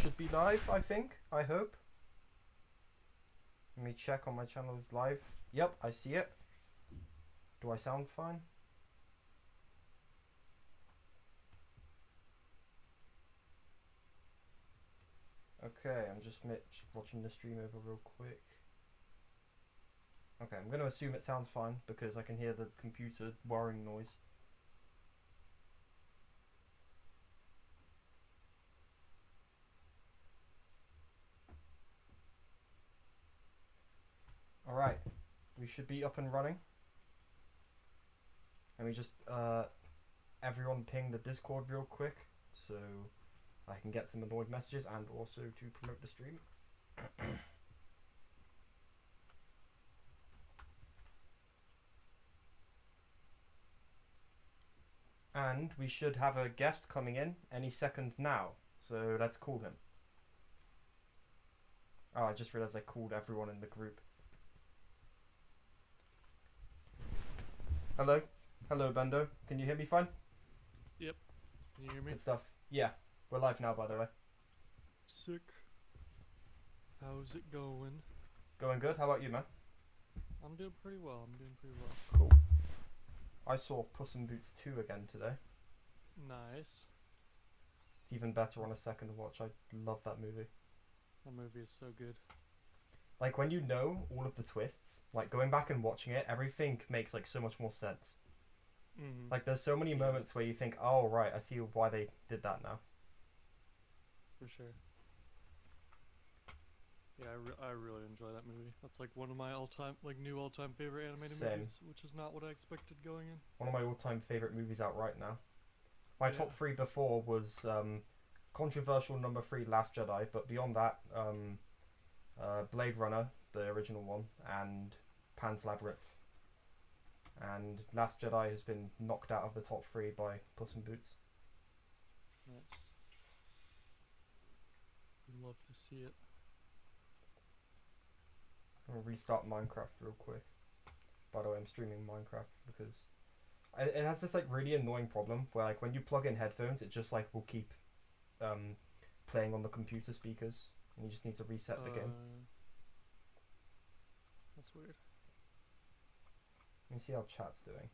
should be live, I think. I hope. Let me check on my channel is live. Yep, I see it. Do I sound fine? Okay, I'm just watching the stream over real quick. Okay, I'm going to assume it sounds fine because I can hear the computer whirring noise. Alright, we should be up and running. Let me just, everyone ping the Discord real quick so I can get some annoyed messages and also to promote the stream. And we should have a guest coming in any second now, so let's call him. Oh, I just realized I called everyone in the group. Hello? Hello, Bando. Can you hear me fine? Yep. Can you hear me? Good stuff. Yeah, we're live now, by the way. Sick. How's it going? Going good? How about you, man? I'm doing pretty well. Cool. I saw Puss in Boots 2 again today. Nice. It's even better on a second watch. I love that movie. That movie is so good. Like, when you know all of the twists, like, going back and watching it, everything makes, like, so much more sense. Mm-hmm. Like, there's so many moments where you think, oh, right, I see why they did that now. For sure. Yeah, I really enjoy that movie. That's, like, one of my new all-time favorite animated movies, which is not what I expected going in. One of my all-time favorite movies out right now. My top 3 before was, controversial number 3, Last Jedi, but beyond that, Blade Runner, the original one, and Pan's Labyrinth. And Last Jedi has been knocked out of the top 3 by Puss in Boots. Nice. Love to see it. I'm gonna restart Minecraft real quick. By the way, I'm streaming Minecraft because it has this like really annoying problem where like when you plug in headphones, it just like will keep playing on the computer speakers, and you just need to reset the game. That's weird. Let me see how chat's doing.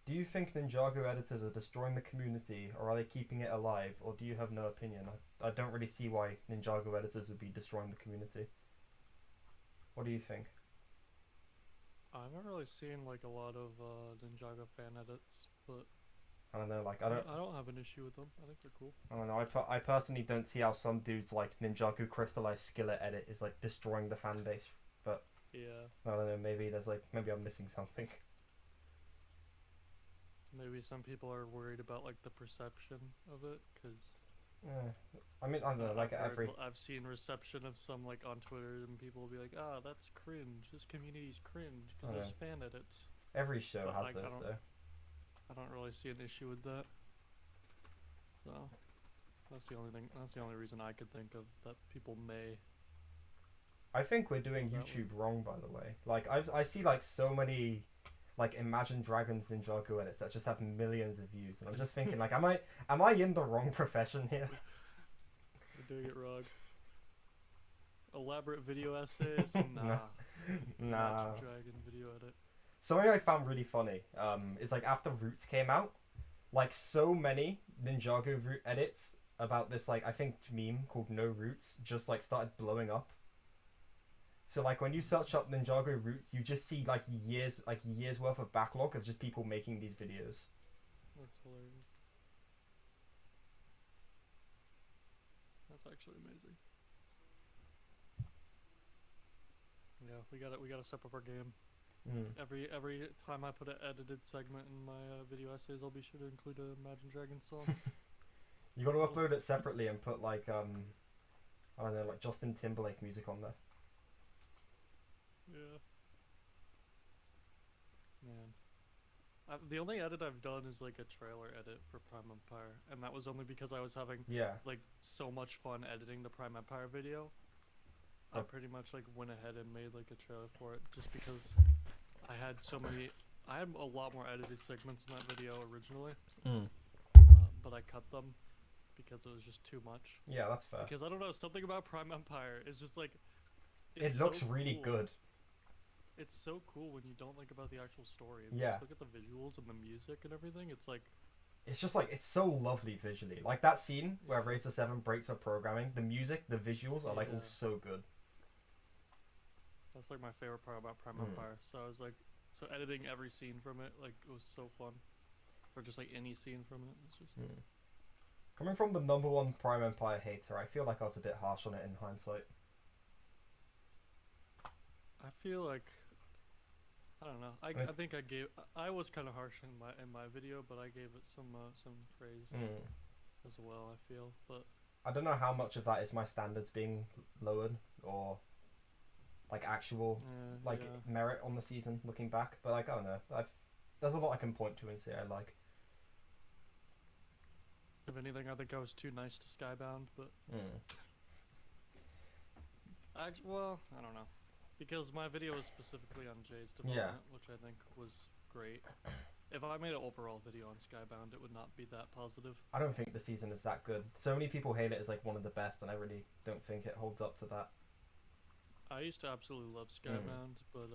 Do you think Ninjago editors are destroying the community, or are they keeping it alive, or do you have no opinion? I don't really see why Ninjago editors would be destroying the community. What do you think? I've not really seen like a lot of Ninjago fan edits, but I don't know, like I don't have an issue with them. I think they're cool. I don't know, I personally don't see how some dudes like Ninjago Crystallized Skillet edit is like destroying the fan base, but yeah, I don't know, maybe I'm missing something. Maybe some people are worried about like the perception of it, because I mean, I don't know, like I've seen reception of some like on Twitter, and people will be like, "Ah, that's cringe. This community's cringe because there's fan edits." Every show but has those though. I don't really see an issue with that. So that's the only thing. That's the only reason I could think of that people may. I think we're doing YouTube wrong, by the way. Like I see like so many like Imagine Dragons Ninjago edits that just have millions of views, and I'm just thinking like, am I in the wrong profession here? You're doing it wrong. Elaborate video essays? Nah. Imagine Dragon video edit. Something I found really funny is like after Roots came out, like so many Ninjago root edits about this like I think meme called No Roots just like started blowing up. So like when you search up Ninjago Roots, you just see like years worth of backlog of just people making these videos. That's hilarious. That's actually amazing. Yeah, we gotta step up our game. Every time I put an edited segment in my video essays, I'll be sure to include a Imagine Dragons song. You gotta upload it separately and put like I don't know, like Justin Timberlake music on there. Yeah. Man. The only edit I've done is like a trailer edit for Prime Empire, and that was only because I was having like so much fun editing the Prime Empire video. I pretty much like went ahead and made like a trailer for it just because I had a lot more edited segments in that video originally, but I cut them because it was just too much. Yeah, that's fair. Because I don't know, something about Prime Empire is just like it looks so really good. It's so cool when you don't think about the actual story. And yeah. Just look at the visuals and the music and everything. It's like it's just like it's so lovely visually. Like that scene where Razor 7 breaks her programming, the music, the visuals are like all so good. That's like my favorite part about Prime Empire. So I was like, so editing every scene from it, like it was so fun. Or just like any scene from it. It's just coming from the #1 Prime Empire hater, I feel like I was a bit harsh on it in hindsight. I feel like I don't know. I think I was kind of harsh in my video, but I gave it some praise as well. I feel, but I don't know how much of that is my standards being lowered or like actual merit on the season looking back. But like I don't know, there's a lot I can point to and say I like. If anything, I think I was too nice to Skybound, but well, I don't know. Because my video was specifically on Jay's development, which I think was great. If I made an overall video on Skybound, it would not be that positive. I don't think the season is that good. So many people hate it as like one of the best, and I really don't think it holds up to that. I used to absolutely love Skybound, but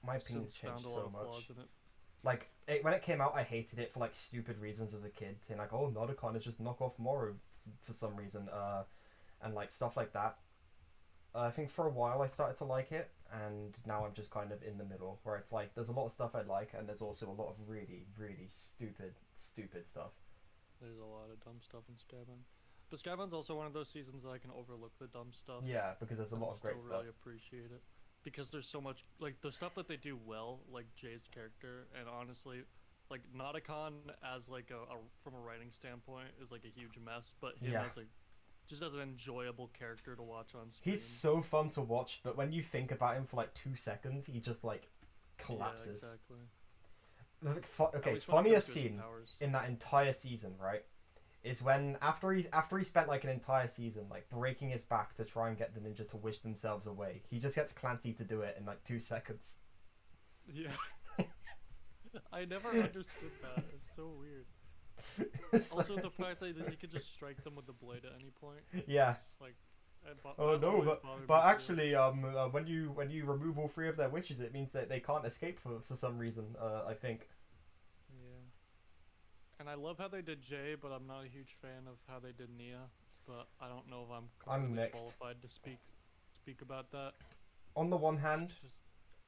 my opinion's changed so much. Flaws in it. Like when it came out, I hated it for like stupid reasons as a kid, saying like, "Oh, Nodicon is just knockoff Moro for some reason," and like stuff like that. I think for a while I started to like it, and now I'm just kind of in the middle, where it's like there's a lot of stuff I like, and there's also a lot of really, really stupid stuff. There's a lot of dumb stuff in Skybound. But Skybound's also one of those seasons that I can overlook the dumb stuff. Yeah, because there's a lot of great stuff. I really appreciate it. Because there's so much, like, the stuff that they do well, like Jay's character, and honestly, like, Nauticon as, like, from a writing standpoint is, like, a huge mess, but him as, like, just as an enjoyable character to watch on screen. He's so fun to watch, but when you think about him for like 2 seconds, he just like collapses. Yeah, exactly. Okay, funniest scene in that entire season, right, is when after he spent like an entire season like breaking his back to try and get the ninja to wish themselves away, he just gets Clancy to do it in like 2 seconds. Yeah. I never understood that. It's so weird. Also, the fact that you can just strike them with the blade at any point. Yeah. Like, oh no, but actually, when you remove all 3 of their wishes, it means that they can't escape for some reason. I think. Yeah. And I love how they did Jay, but I'm not a huge fan of how they did Nia. But I don't know if I'm mixed. qualified to speak about that. On the one hand,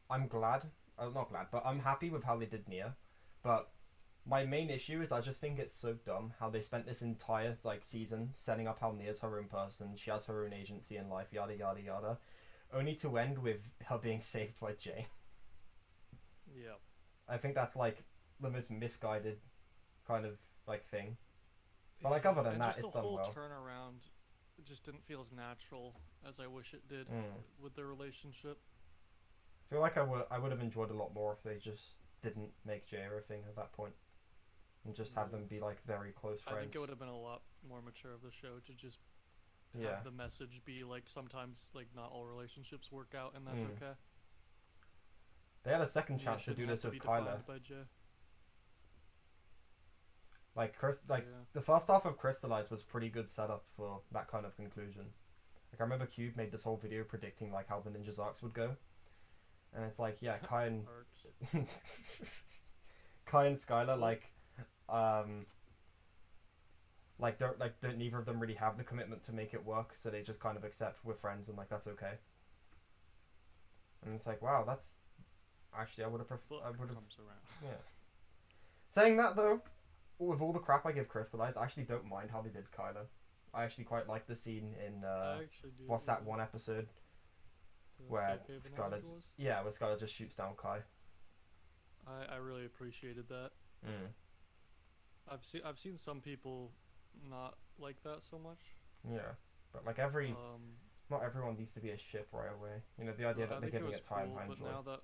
I'm glad. Not glad, but I'm happy with how they did Nia. But my main issue is I just think it's so dumb how they spent this entire like season setting up how Nia's her own person, she has her own agency in life, yada yada yada, only to end with her being saved by Jay. Yeah. I think that's like the most misguided kind of like thing. But like other than that, it's done well. The whole turnaround just didn't feel as natural as I wish it did with their relationship. I feel like I would have enjoyed a lot more if they just didn't make Jay a thing at that point. And just have them be like very close friends. I think it would have been a lot more mature of the show to just have the message be like sometimes like not all relationships work out and that's okay. They had a second chance to do this with Kyla. Like the first half of Crystallized was pretty good setup for that kind of conclusion. Like I remember Cube made this whole video predicting like how the ninjas arcs would go. And it's like, yeah, Kai and Skylar don't neither of them really have the commitment to make it work, so they just kind of accept we're friends and like that's okay. And it's like, wow, that's actually I would have yeah. Saying that though, with all the crap I give Crystallized, I actually don't mind how they did Kyla. I actually quite like the scene in what's that one episode where Skylar just shoots down Kai. I really appreciated that. I've seen some people not like that so much. Yeah, but like not everyone needs to be a ship right away. You know, the idea that they're giving it time. Cool, but now that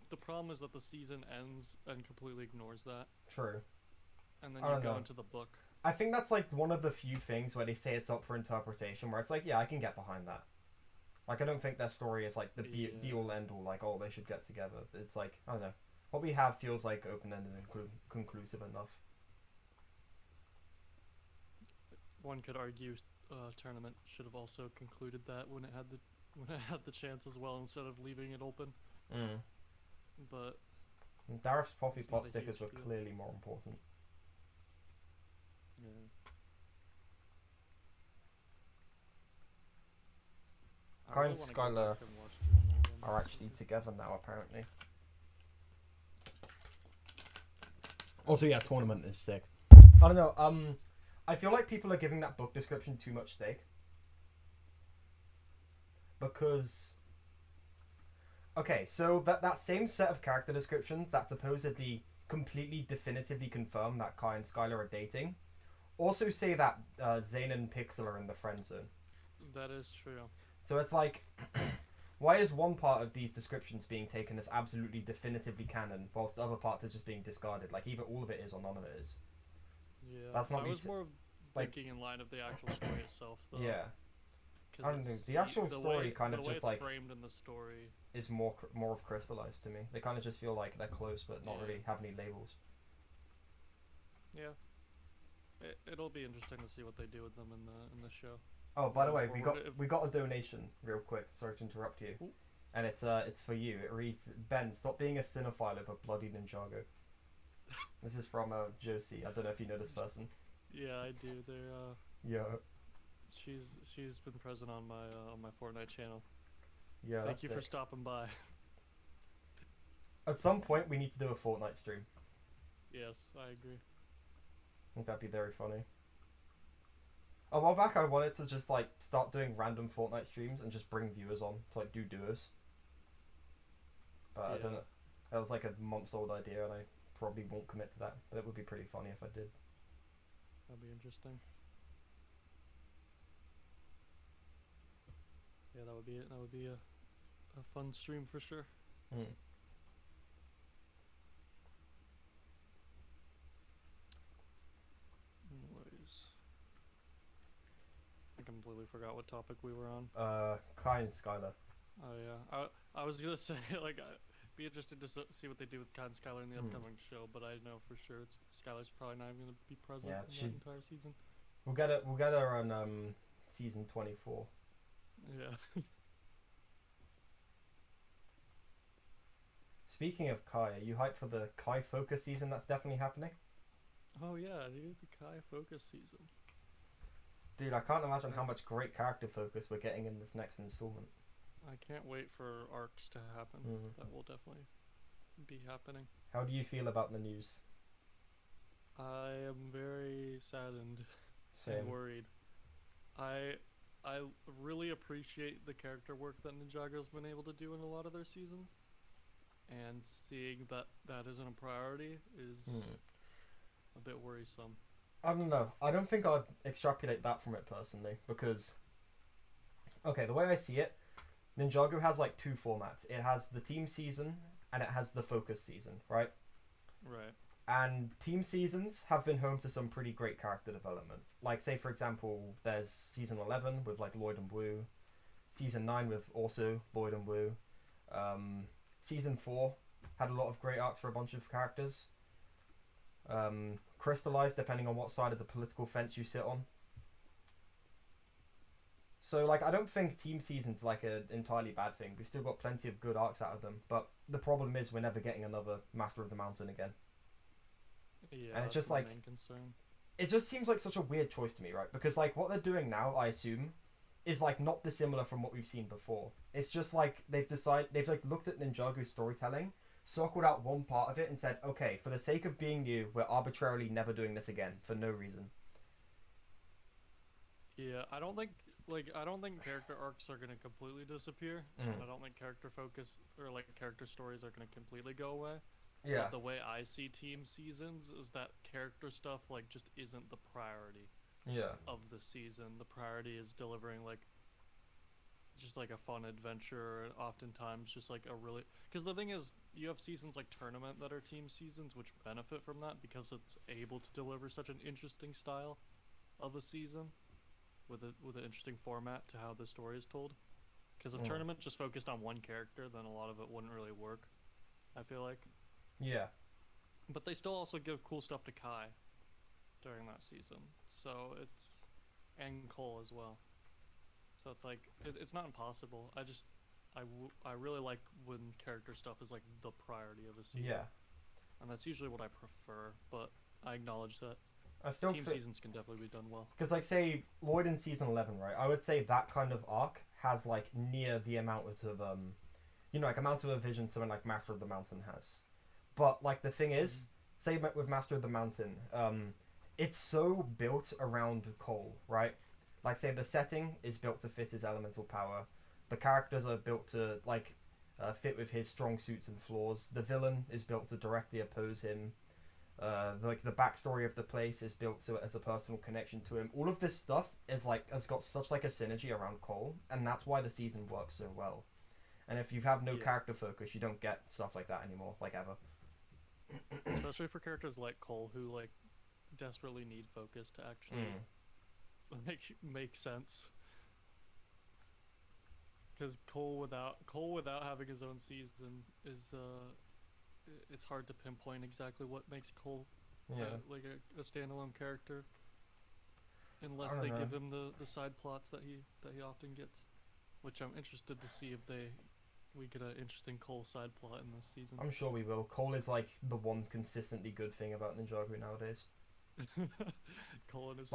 the problem is that the season ends and completely ignores that. True. And then you go into the book. I think that's like one of the few things where they say it's up for interpretation, where it's like, yeah, I can get behind that. Like, I don't think their story is like the be all end all, like, oh, they should get together. It's like, I don't know. What we have feels like open ended and conclusive enough. one could argue tournament should have also concluded that when it had the chance as well, instead of leaving it open. Mm. But Dareth's Poppy Pot stickers were clearly more important. Yeah. Kai and Skylar are actually together now, apparently. Also, yeah, tournament is sick. I don't know. I feel like people are giving that book description too much stake. Because, okay, so that same set of character descriptions that supposedly completely definitively confirm that Kai and Skylar are dating also say that Zane and Pixel are in the friend zone. That is true. So it's like, why is one part of these descriptions being taken as absolutely definitively canon, whilst the other parts are just being discarded? Like, either all of it is or none of it is. Yeah, that's not. I was more thinking in line of the actual story itself, though. Yeah. I don't know. The actual story kind of just like framed in the story is more of crystallized to me. They kind of just feel like they're close, but not really have any labels. Yeah. It'll be interesting to see what they do with them in the show. Oh, by the way, we got a donation real quick. Sorry to interrupt you. Ooh. And it's for you. It reads, Ben, stop being a cinephile of a bloody Ninjago. This is from Josie. I don't know if you know this person. Yeah, I do. They're yeah. She's been present on my Fortnite channel. Yeah. Thank you for stopping by. At some point, we need to do a Fortnite stream. Yes, I agree. I think that'd be very funny. A while back, I wanted to just like start doing random Fortnite streams and just bring viewers on to like do duos. But I don't know. That was like a months-old idea, and I probably won't commit to that. But it would be pretty funny if I did. That'd be interesting. Yeah, that would be a fun stream for sure. Mm. Anyways, I completely forgot what topic we were on. Kai and Skylar. Oh yeah, I was gonna say like I'd be interested to see what they do with Kai and Skylar in the upcoming show, but I know for sure Skylar's probably not even gonna be present in the entire season. We'll get her on season 24. Yeah. Speaking of Kai, are you hyped for the Kai Focus season that's definitely happening? Oh yeah, dude, the Kai Focus season. Dude, I can't imagine how much great character focus we're getting in this next installment. I can't wait for arcs to happen. That will definitely be happening. How do you feel about the news? I am very saddened and worried. I really appreciate the character work that Ninjago's been able to do in a lot of their seasons. And seeing that isn't a priority is a bit worrisome. I don't know. I don't think I'd extrapolate that from it personally, because okay, the way I see it, Ninjago has like two formats. It has the team season and it has the focus season, right? Right. And team seasons have been home to some pretty great character development. Like, say for example, there's season 11 with like Lloyd and Wu, season 9 with also Lloyd and Wu. Season 4 had a lot of great arcs for a bunch of characters. Crystallized, depending on what side of the political fence you sit on. So, like, I don't think team season's like an entirely bad thing. We've still got plenty of good arcs out of them. But the problem is we're never getting another Master of the Mountain again. Yeah, and it's just like, it just seems like such a weird choice to me, right? Because, like, what they're doing now, I assume, is like not dissimilar from what we've seen before. It's just like they've like looked at Ninjago's storytelling, circled out one part of it and said, okay, for the sake of being new, we're arbitrarily never doing this again for no reason. Yeah, I don't think character arcs are gonna completely disappear, and I don't think character focus or like character stories are gonna completely go away. Yeah. But the way I see team seasons is that character stuff like just isn't the priority. Yeah. Of the season, the priority is delivering like just like a fun adventure, and oftentimes just like a really, because the thing is, you have seasons like tournament that are team seasons, which benefit from that because it's able to deliver such an interesting style of a season with an interesting format to how the story is told. Because if tournament just focused on one character, then a lot of it wouldn't really work, I feel like. Yeah. But they still also give cool stuff to Kai during that season, so it's and Cole as well. So it's like it's not impossible. I really like when character stuff is like the priority of a season. Yeah. And that's usually what I prefer, but I acknowledge that I still team seasons can definitely be done well. Because like say Lloyd in season 11, right? I would say that kind of arc has like near the amount of like amount of a vision someone like Master of the Mountain has. But like the thing is, say with Master of the Mountain, it's so built around Cole, right? Like say the setting is built to fit his elemental power. The characters are built to like fit with his strong suits and flaws. The villain is built to directly oppose him. Like the backstory of the place is built so as a personal connection to him. All of this stuff is like has got such like a synergy around Cole, and that's why the season works so well. And if you have no character focus, you don't get stuff like that anymore, like ever. Especially for characters like Cole, who like desperately need focus to actually make sense. Because Cole without having his own season is it's hard to pinpoint exactly what makes Cole like a standalone character, unless they give him the side plots that he often gets, which I'm interested to see if we get an interesting Cole side plot in this season. I'm sure we will. Cole is like the one consistently good thing about Ninjago nowadays. Cole and his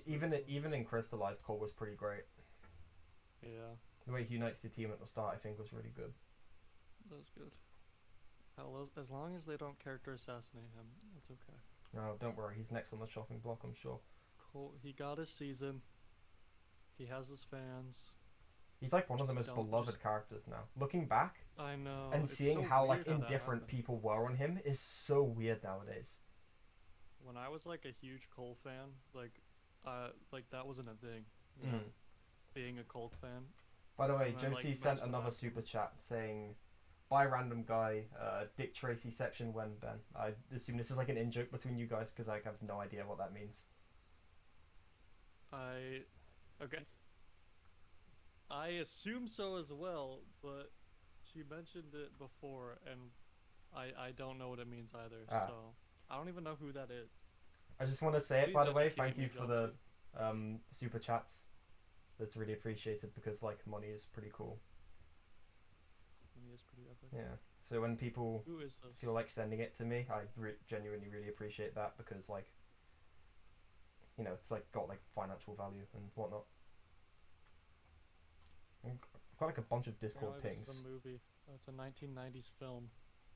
even in Crystallized, Cole was pretty great. Yeah. The way he unites the team at the start, I think, was really good. That's good. As long as they don't character assassinate him, that's okay. No, don't worry. He's next on the chopping block, I'm sure. Cool. He got his season. He has his fans. He's like one of the most beloved characters now. Looking back, I know, and seeing how like indifferent people were on him is so weird nowadays. When I was like a huge Cole fan, like that wasn't a thing. You know, being a Cole fan. By the way, Josie sent another super chat saying, "Bye, random guy. Dick Tracy section when Ben." I assume this is like an in-joke between you guys because I have no idea what that means. Okay. I assume so as well, but she mentioned it before, and I don't know what it means either. So I don't even know who that is. I just want to say it, by the way. Thank you for the super chats. That's really appreciated because like money is pretty cool. Money is pretty epic. Yeah. So when people feel like sending it to me, I genuinely really appreciate that because like, you know, it's like got like financial value and whatnot. I've got like a bunch of Discord pings. It's a movie. It's a 1990s film.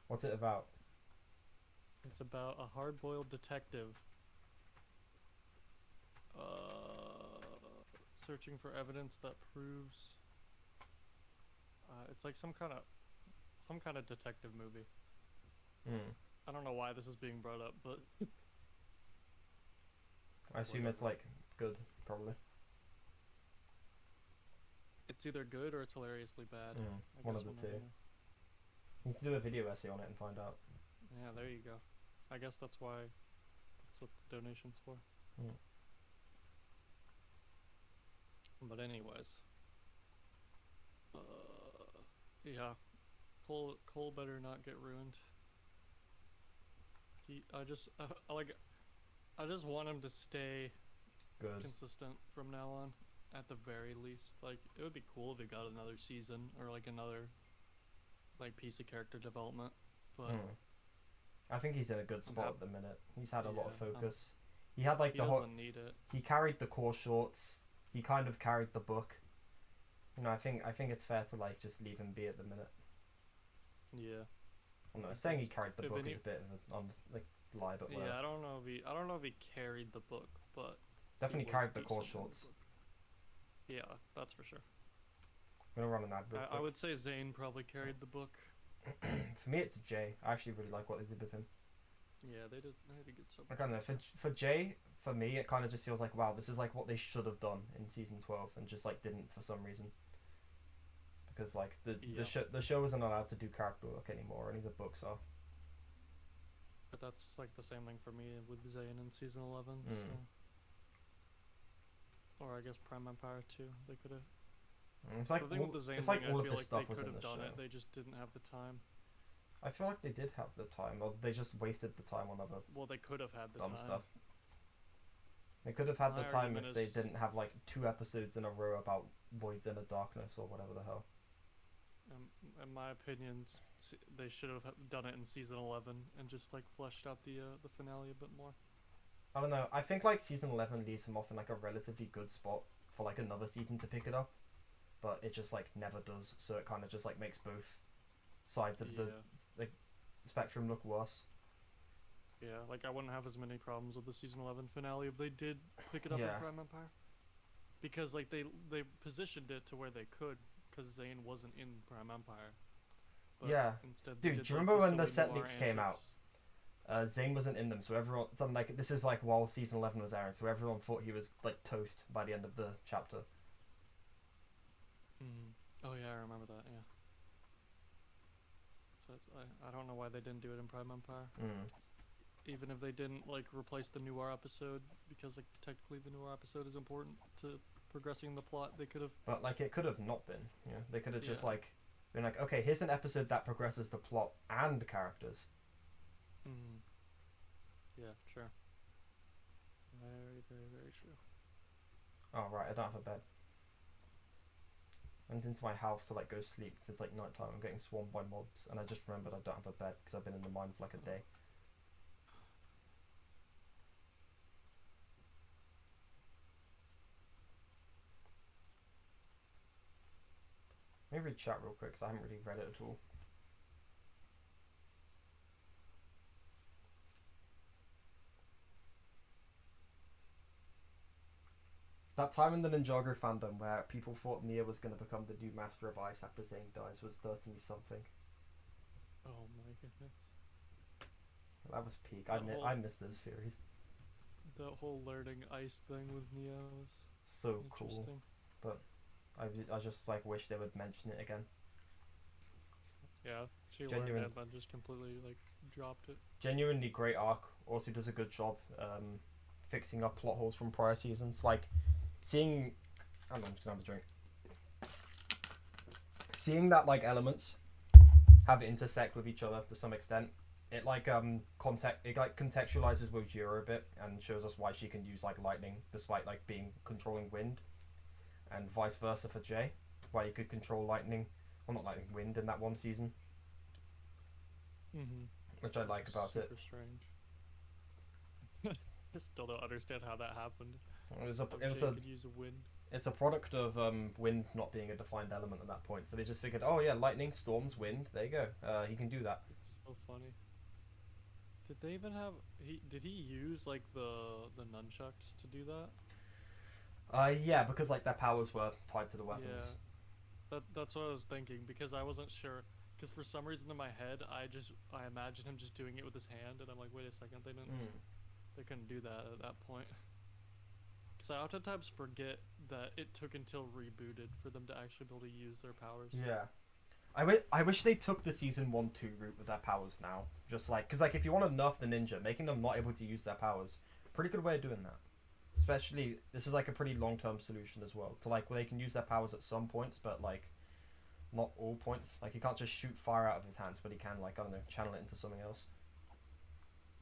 What's it about? It's about a hard-boiled detective searching for evidence that proves it's like some kind of detective movie. I don't know why this is being brought up, but I assume it's like good, probably. It's either good or it's hilariously bad. One of the two. You need to do a video essay on it and find out. Yeah, there you go. I guess that's what the donation's for. But anyways, yeah, Cole better not get ruined. I just want him to stay good, consistent from now on. At the very least, like it would be cool if he got another season or like another like piece of character development. But I think he's in a good spot at the minute. He's had a lot of focus. He had like the whole. Need it. He carried the core shorts. He kind of carried the book. You know, I think it's fair to like just leave him be at the minute. Yeah. I'm not saying he carried the book is a bit of a lie, but yeah, I don't know if he carried the book, but definitely carried the core shorts. Yeah, that's for sure. I'm gonna run an ad. I would say Zane probably carried the book. For me, it's Jay. I actually really like what they did with him. Yeah, they did good stuff. I don't know. For Jay, for me, it kind of just feels like, wow, this is like what they should have done in season 12, and just like didn't for some reason. Because like the show isn't allowed to do character work anymore. Only the books are. But that's like the same thing for me with Zane in season 11. So. Or I guess Prime Empire too. They could have. It's like all of this stuff was in the show. They just didn't have the time. I feel like they did have the time, or they just wasted the time on other. Well, they could have had the dumb time. Stuff. They could have had the My time if argument they is- didn't have like 2 episodes in a row about Void's Inner Darkness or whatever the hell. In my opinion, they should have done it in season 11 and just like fleshed out the finale a bit more. I don't know. I think like season 11 leaves him off in like a relatively good spot for like another season to pick it up, but it just like never does. So it kind of just like makes both sides of the like spectrum look worse. Yeah, like I wouldn't have as many problems with the season 11 finale if they did pick it up in Prime Empire, because like they positioned it to where they could, because Zane wasn't in Prime Empire. But instead, dude, do you remember when the set leaks came out? Zane wasn't in them, so everyone, something like this is like while season 11 was airing, so everyone thought he was like toast by the end of the chapter. Oh yeah, I remember that. Yeah. So I don't know why they didn't do it in Prime Empire. Even if they didn't like replace the noir episode, because like technically the noir episode is important to progressing the plot, they could have. But like it could have not been. You know, they could have just like been like, okay, here's an episode that progresses the plot and characters. Yeah, sure. Very, very, very true. Oh right, I don't have a bed. I went into my house to like go sleep because it's like nighttime. I'm getting swarmed by mobs, and I just remembered I don't have a bed because I've been in the mine for like a day. Let me read chat real quick because I haven't really read it at all. That time in the Ninjago fandom where people thought Nia was going to become the new Master of Ice after Zane dies was certainly something. Oh my goodness. That was peak. I miss those theories. That whole learning ice thing with Nia was so cool. But I just like wish they would mention it again. Yeah, she learned it but just completely like dropped it. Genuinely great arc. Also does a good job fixing up plot holes from prior seasons. Like seeing, I'm just gonna have a drink. Seeing that like elements have intersect with each other to some extent. It like contextualizes Wojiro a bit and shows us why she can use like lightning despite like being controlling wind, and vice versa for Jay, why you could control lightning, well not lightning, wind in that one season. Which I like about it. Super strange. I still don't understand how that happened. It's a product of wind not being a defined element at that point. So they just figured, oh yeah, lightning, storms, wind. There you go. He can do that. It's so funny. Did they even have? Did he use like the nunchucks to do that? Yeah, because like their powers were tied to the weapons. Yeah, that's what I was thinking, because I wasn't sure. Because for some reason in my head, I imagined him just doing it with his hand, and I'm like, wait a second, they couldn't do that at that point. Because I oftentimes forget that it took until Rebooted for them to actually be able to use their powers. Yeah. I wish they took the season 1-2 route with their powers now. Just like, because like if you want to nerf the ninja, making them not able to use their powers, pretty good way of doing that. Especially, this is like a pretty long-term solution as well. To like, where they can use their powers at some points, but like, not all points. Like, he can't just shoot fire out of his hands, but he can like, I don't know, channel it into something else.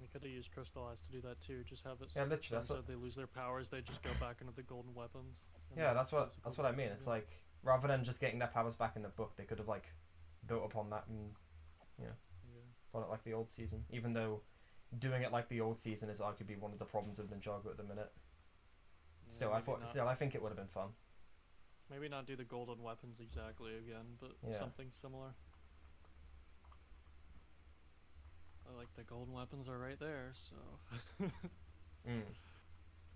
They could have used Crystallized to do that too. Just have it. Yeah, literally. That's what they lose their powers. They just go back into the golden weapons. Yeah, that's what I mean. It's like rather than just getting their powers back in the book, they could have like built upon that and done it like the old season. Even though doing it like the old season is arguably one of the problems of Ninjago at the minute. Yeah, I think it would have been fun. Maybe not do the golden weapons exactly again, but something similar. Like the golden weapons are right there, so.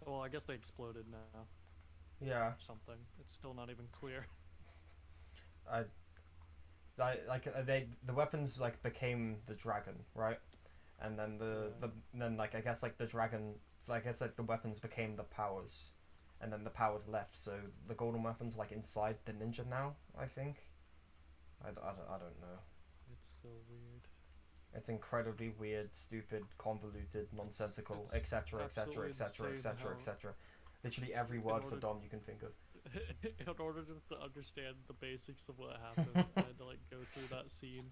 Well, I guess they exploded now. Yeah. Or something. It's still not even clear. The weapons like became the dragon, right? And then then like I guess like the dragon, I guess like the weapons became the powers, and then the powers left. So the golden weapons like inside the ninja now. I think. I don't know. It's so weird. It's incredibly weird, stupid, convoluted, nonsensical, etc., etc., etc., etc., etc. Literally every word for Dom you can think of. In order to understand the basics of what happened, I had to like go through that scene,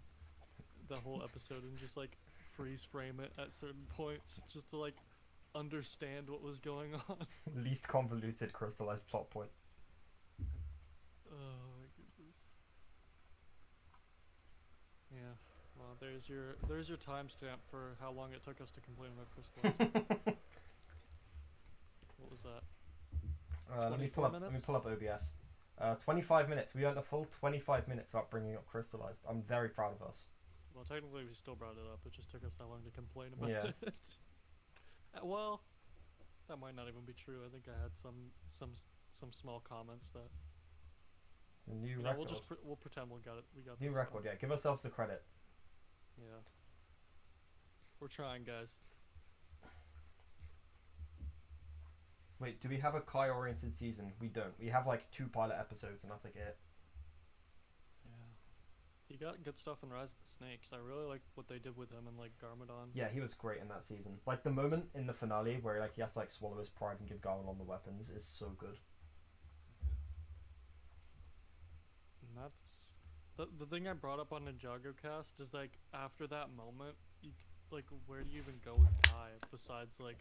the whole episode, and just like freeze frame it at certain points, just to like understand what was going on. Least convoluted crystallized plot point. Oh my goodness. Yeah. Well, there's your timestamp for how long it took us to complain about Crystallized. What was that? Let me pull up OBS. 25 minutes. We went a full 25 minutes without bringing up Crystallized. I'm very proud of us. Well, technically we still brought it up. It just took us that long to complain about it. Well, that might not even be true. I think I had some small comments that. The new record. We'll pretend we got it. We got new this record. one. Yeah, give ourselves the credit. Yeah. We're trying, guys. Wait, do we have a Kai-oriented season? We don't. We have like 2 pilot episodes, and that's like it. Yeah. He got good stuff in Rise of the Snakes. I really like what they did with him and like Garmadon. Yeah, he was great in that season. Like the moment in the finale where like he has to like swallow his pride and give Garmadon the weapons is so good. And that's the thing I brought up on Ninjago Cast is like after that moment, you like where do you even go with Kai besides like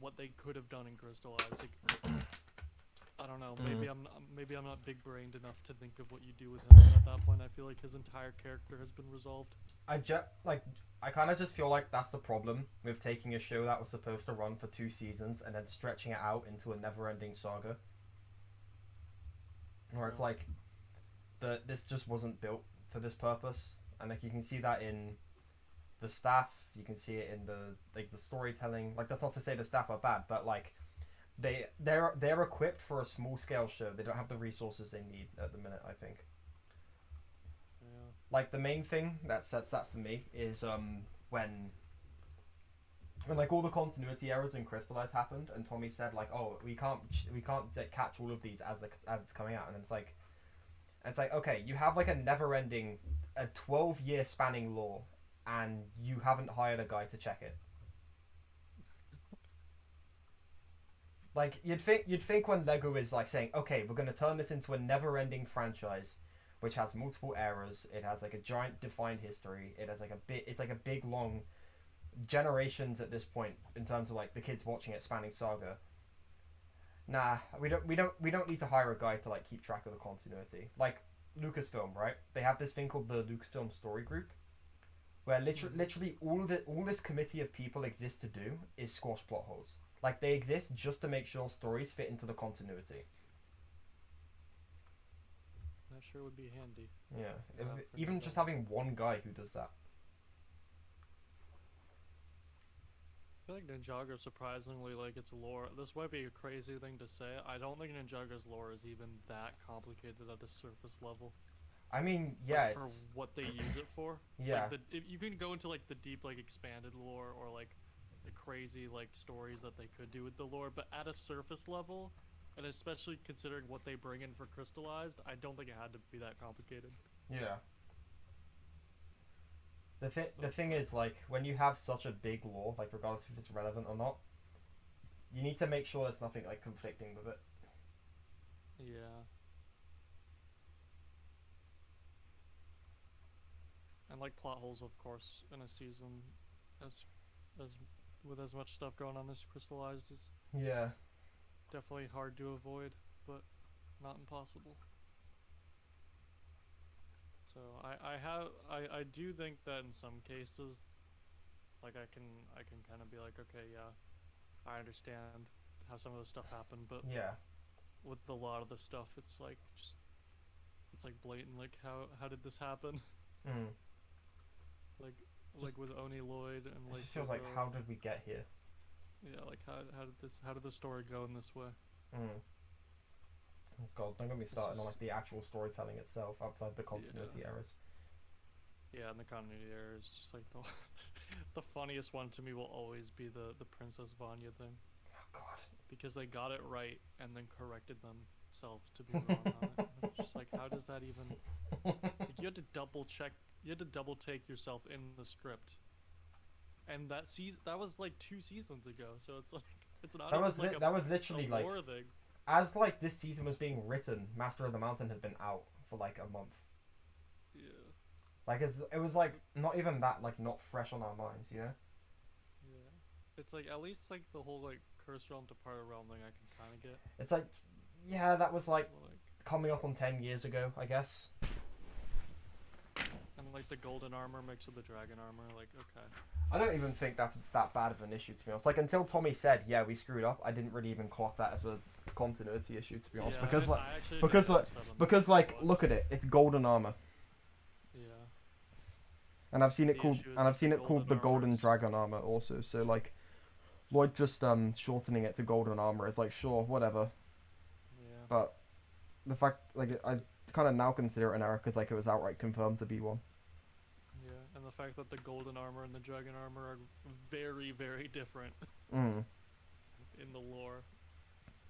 what they could have done in Crystallized? Like, I don't know. Maybe I'm not big brained enough to think of what you do with him. But at that point, I feel like his entire character has been resolved. I kind of just feel like that's the problem with taking a show that was supposed to run for 2 seasons and then stretching it out into a never-ending saga. Where it's like, this just wasn't built for this purpose, and like you can see that in the staff, you can see it in the storytelling. Like that's not to say the staff are bad, but like they're equipped for a small scale show. They don't have the resources they need at the minute, I think. Yeah. Like the main thing that sets that for me is when like all the continuity errors in Crystallized happened, and Tommy said like, oh, we can't like, catch all of these as it's coming out, and it's like okay, you have like a 12-year spanning lore, and you haven't hired a guy to check it. Like you'd think when Lego is like saying, okay, we're gonna turn this into a never-ending franchise, which has multiple eras, it has like a giant defined history, it's like a big long generations at this point in terms of like the kids watching it spanning saga. Nah, we don't need to hire a guy to like keep track of the continuity. Like Lucasfilm, right? They have this thing called the Lucasfilm Story Group, where literally all this committee of people exists to do is squash plot holes. Like they exist just to make sure stories fit into the continuity. That sure would be handy. Yeah, even just having one guy who does that. I feel like Ninjago surprisingly like its lore. This might be a crazy thing to say. I don't think Ninjago's lore is even that complicated at a surface level. I mean, yeah, like, for what they use it for. Yeah. Like if you can go into like the deep like expanded lore or like the crazy like stories that they could do with the lore, but at a surface level, and especially considering what they bring in for Crystallized, I don't think it had to be that complicated. Yeah. The thing is, like, when you have such a big lore, like, regardless if it's relevant or not, you need to make sure there's nothing, like, conflicting with it. Yeah. And, like, plot holes, of course, in a season, as with as much stuff going on as Crystallized is... Yeah. Definitely hard to avoid, but not impossible. So I do think that in some cases, like I can kind of be like, okay, yeah, I understand how some of the stuff happened, but yeah, with a lot of the stuff, it's like blatant, like how did this happen? Mm. like with Oni Lloyd and like. It just feels like how did we get here? Yeah, like how did the story go in this way? Mm. Oh god, don't get me started on like the actual storytelling itself outside the continuity errors. Yeah, and the continuity errors, just like the funniest one to me will always be the Princess Vanya thing. Oh god. Because they got it right and then corrected themselves to be wrong on it. It's just like, how does that even... Like, you had to double check, you had to double take yourself in the script. And that was like 2 seasons ago, so it's like, it's not that was literally like... thing. As like this season was being written, Master of the Mountain had been out for like a month. Yeah. Like it was like not even that like not fresh on our minds, you know? Yeah. It's like at least like the whole like curse realm to part realm thing I can kind of get. It's like, yeah, that was like coming up on 10 years ago, I guess. And like the golden armor mixed with the dragon armor, like okay. I don't even think that's that bad of an issue, to be honest. Like until Tommy said, "Yeah, we screwed up," I didn't really even clock that as a continuity issue, to be honest. Yeah, because like look at it, it's golden armor. Yeah. And I've seen it called the golden dragon armor also. So like, Lloyd just shortening it to golden armor is like sure whatever. Yeah. But the fact like I kind of now consider it an error because like it was outright confirmed to be one. Yeah, and the fact that the golden armor and the dragon armor are very, very different in the lore.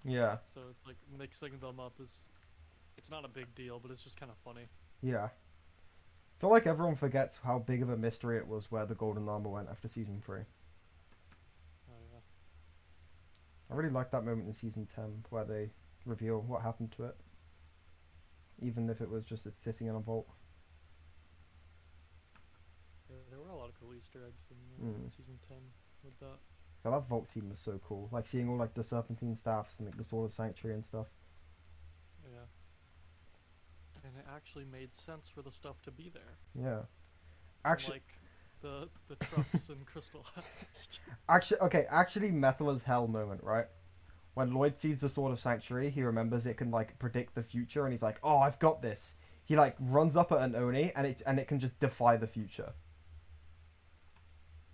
Yeah. So it's like mixing them up it's not a big deal, but it's just kind of funny. Yeah. I feel like everyone forgets how big of a mystery it was where the golden armor went after season 3. Oh yeah. I really liked that moment in season 10 where they reveal what happened to it. Even if it was just it's sitting in a vault. Yeah, there were a lot of cool Easter eggs in season 10 with that. Yeah, that vault scene was so cool. Like seeing all like the serpentine staffs and like the sword of sanctuary and stuff. Yeah. And it actually made sense for the stuff to be there. Yeah. Actually, like the trucks and Crystallized. Actually metal as hell moment, right? When Lloyd sees the sword of sanctuary, he remembers it can like predict the future and he's like, "Oh, I've got this." He like runs up at an Oni and it can just defy the future.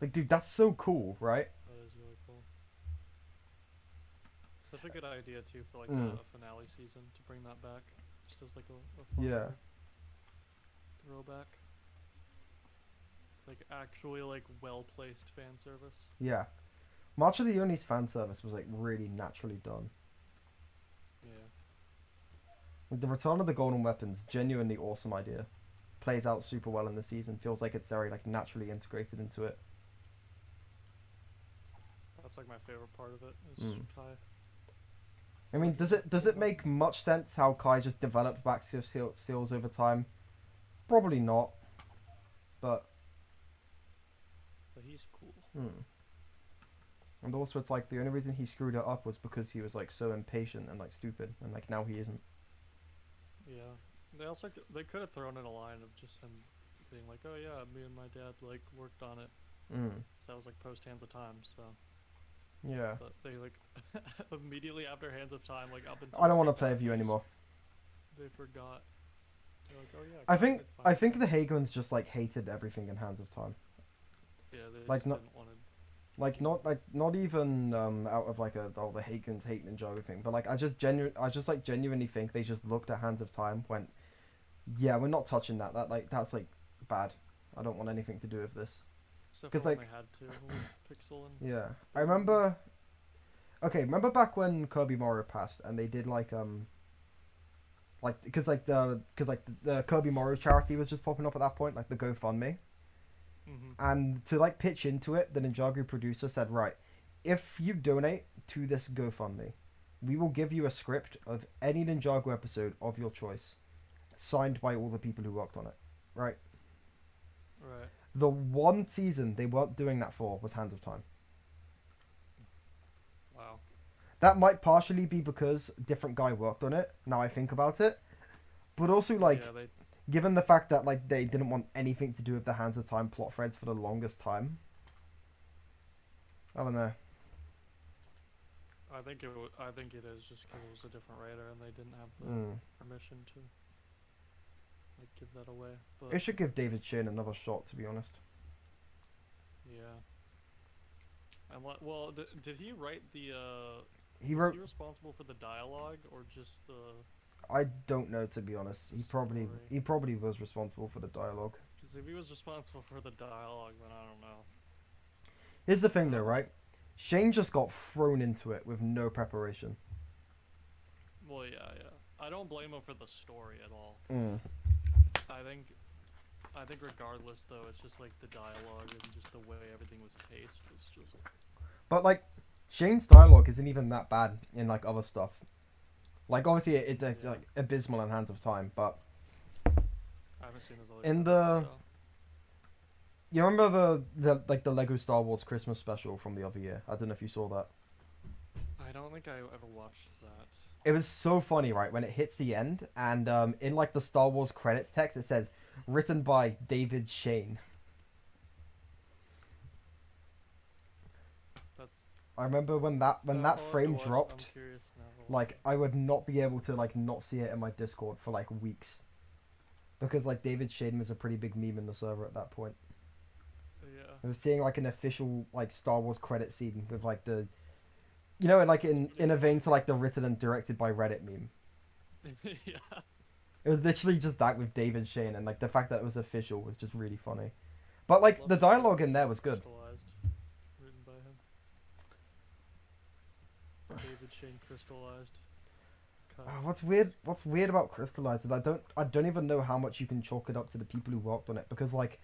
Like, dude, that's so cool, right? That is really cool. Such a good idea too for like a finale season to bring that back, just as like a fun throwback. Like actually like well placed fan service. Yeah, March of the Oni's fan service was like really naturally done. Yeah. The return of the golden weapons, genuinely awesome idea. Plays out super well in the season. Feels like it's very like naturally integrated into it. That's like my favorite part of it. Is Kai. I mean, does it make much sense how Kai just developed back skills over time? Probably not. But he's cool. And also, it's like the only reason he screwed it up was because he was like so impatient and like stupid, and like now he isn't. Yeah, they could have thrown in a line of just him being like, "Oh yeah, me and my dad like worked on it." So that was like post Hands of Time. So yeah, but they like immediately after Hands of Time, like up until I don't want to play with you anymore. They forgot. They're like, "Oh yeah." I think the Hagans just like hated everything in Hands of Time. Yeah, they like didn't want to. Like not even out of like the Hagans hate Ninjago thing, but like I just genuinely think they just looked at Hands of Time, went, yeah, we're not touching that. That's like bad. I don't want anything to do with this. Because like they had to Pixel and yeah, I remember. Okay, remember back when Kirby Mario passed and they did like because the Kirby Mario charity was just popping up at that point, like the GoFundMe. And to like pitch into it, the Ninjago producer said, right, if you donate to this GoFundMe, we will give you a script of any Ninjago episode of your choice, signed by all the people who worked on it. Right? Right. The one season they weren't doing that for was Hands of Time. Wow. That might partially be because a different guy worked on it, now I think about it. But also like given the fact that like they didn't want anything to do with the Hands of Time plot threads for the longest time. I don't know. I think it is just because it was a different writer and they didn't have the permission to like give that away. But it should give David Shane another shot, to be honest. Yeah. And well, did he write the? He wrote. Was he responsible for the dialogue or just the? I don't know, to be honest. He probably was responsible for the dialogue. Because if he was responsible for the dialogue, then I don't know. Here's the thing, though, right? Shane just got thrown into it with no preparation. Well, yeah. I don't blame him for the story at all. I think regardless, though, it's just like the dialogue and just the way everything was paced was just. But like, Shane's dialogue isn't even that bad in like other stuff. Like obviously it's like abysmal in Hands of Time, but I haven't seen his other in stuff, You remember the Lego Star Wars Christmas special from the other year? I don't know if you saw that. I don't think I ever watched that. It was so funny, right? When it hits the end, and in like the Star Wars credits text, it says written by David Shane. I remember when that frame dropped, like I would not be able to like not see it in my Discord for like weeks, because like David Shane was a pretty big meme in the server at that point. Yeah. I was seeing like an official like Star Wars credit scene with like the, you know, like in a vein to like the written and directed by Reddit meme. Yeah. It was literally just that with David Shane, and like the fact that it was official was just really funny. But like the dialogue in there was good. Written by him. David Shane Crystallized. What's weird about Crystallized is I don't even know how much you can chalk it up to the people who worked on it, because like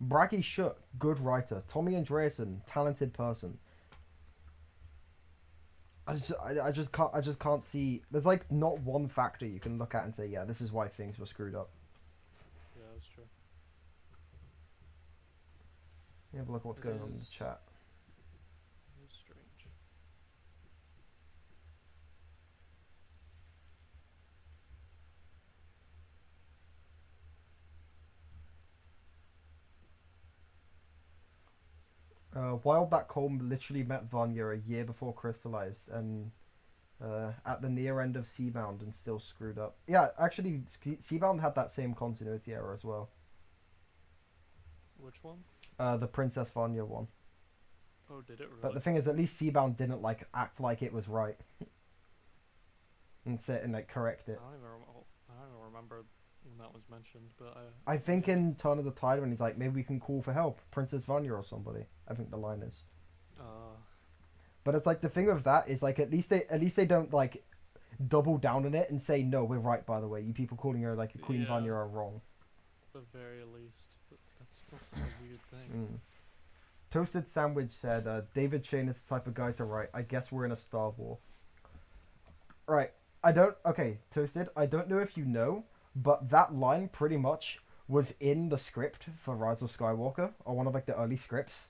Braggy Schutt, good writer, Tommy Andreasen, talented person. I just can't see. There's like not one factor you can look at and say, yeah, this is why things were screwed up. Yeah, that's true. Let me have a look at what's going on in the chat. It's strange. Wild Black Comb literally met Vanya a year before Crystallized, and at the near end of Seabound, and still screwed up. Yeah, actually, Seabound had that same continuity error as well. Which one? The Princess Vanya one. Oh, did it really? But the thing is, at least Seabound didn't like act like it was right, and sit and like correct it. I don't even remember when that was mentioned, but I think in Turn of the Tide when he's like, maybe we can call for help, Princess Vanya or somebody. I think the line is. But it's like the thing with that is like at least they don't like double down on it and say, no, we're right, by the way. You people calling her like Queen Vanya are wrong. At the very least, but that's still such a weird thing. Toasted Sandwich said, David Shane is the type of guy to write. I guess we're in a Star War. Right. Okay, Toasted, I don't know if you know, but that line pretty much was in the script for Rise of Skywalker, or one of like the early scripts.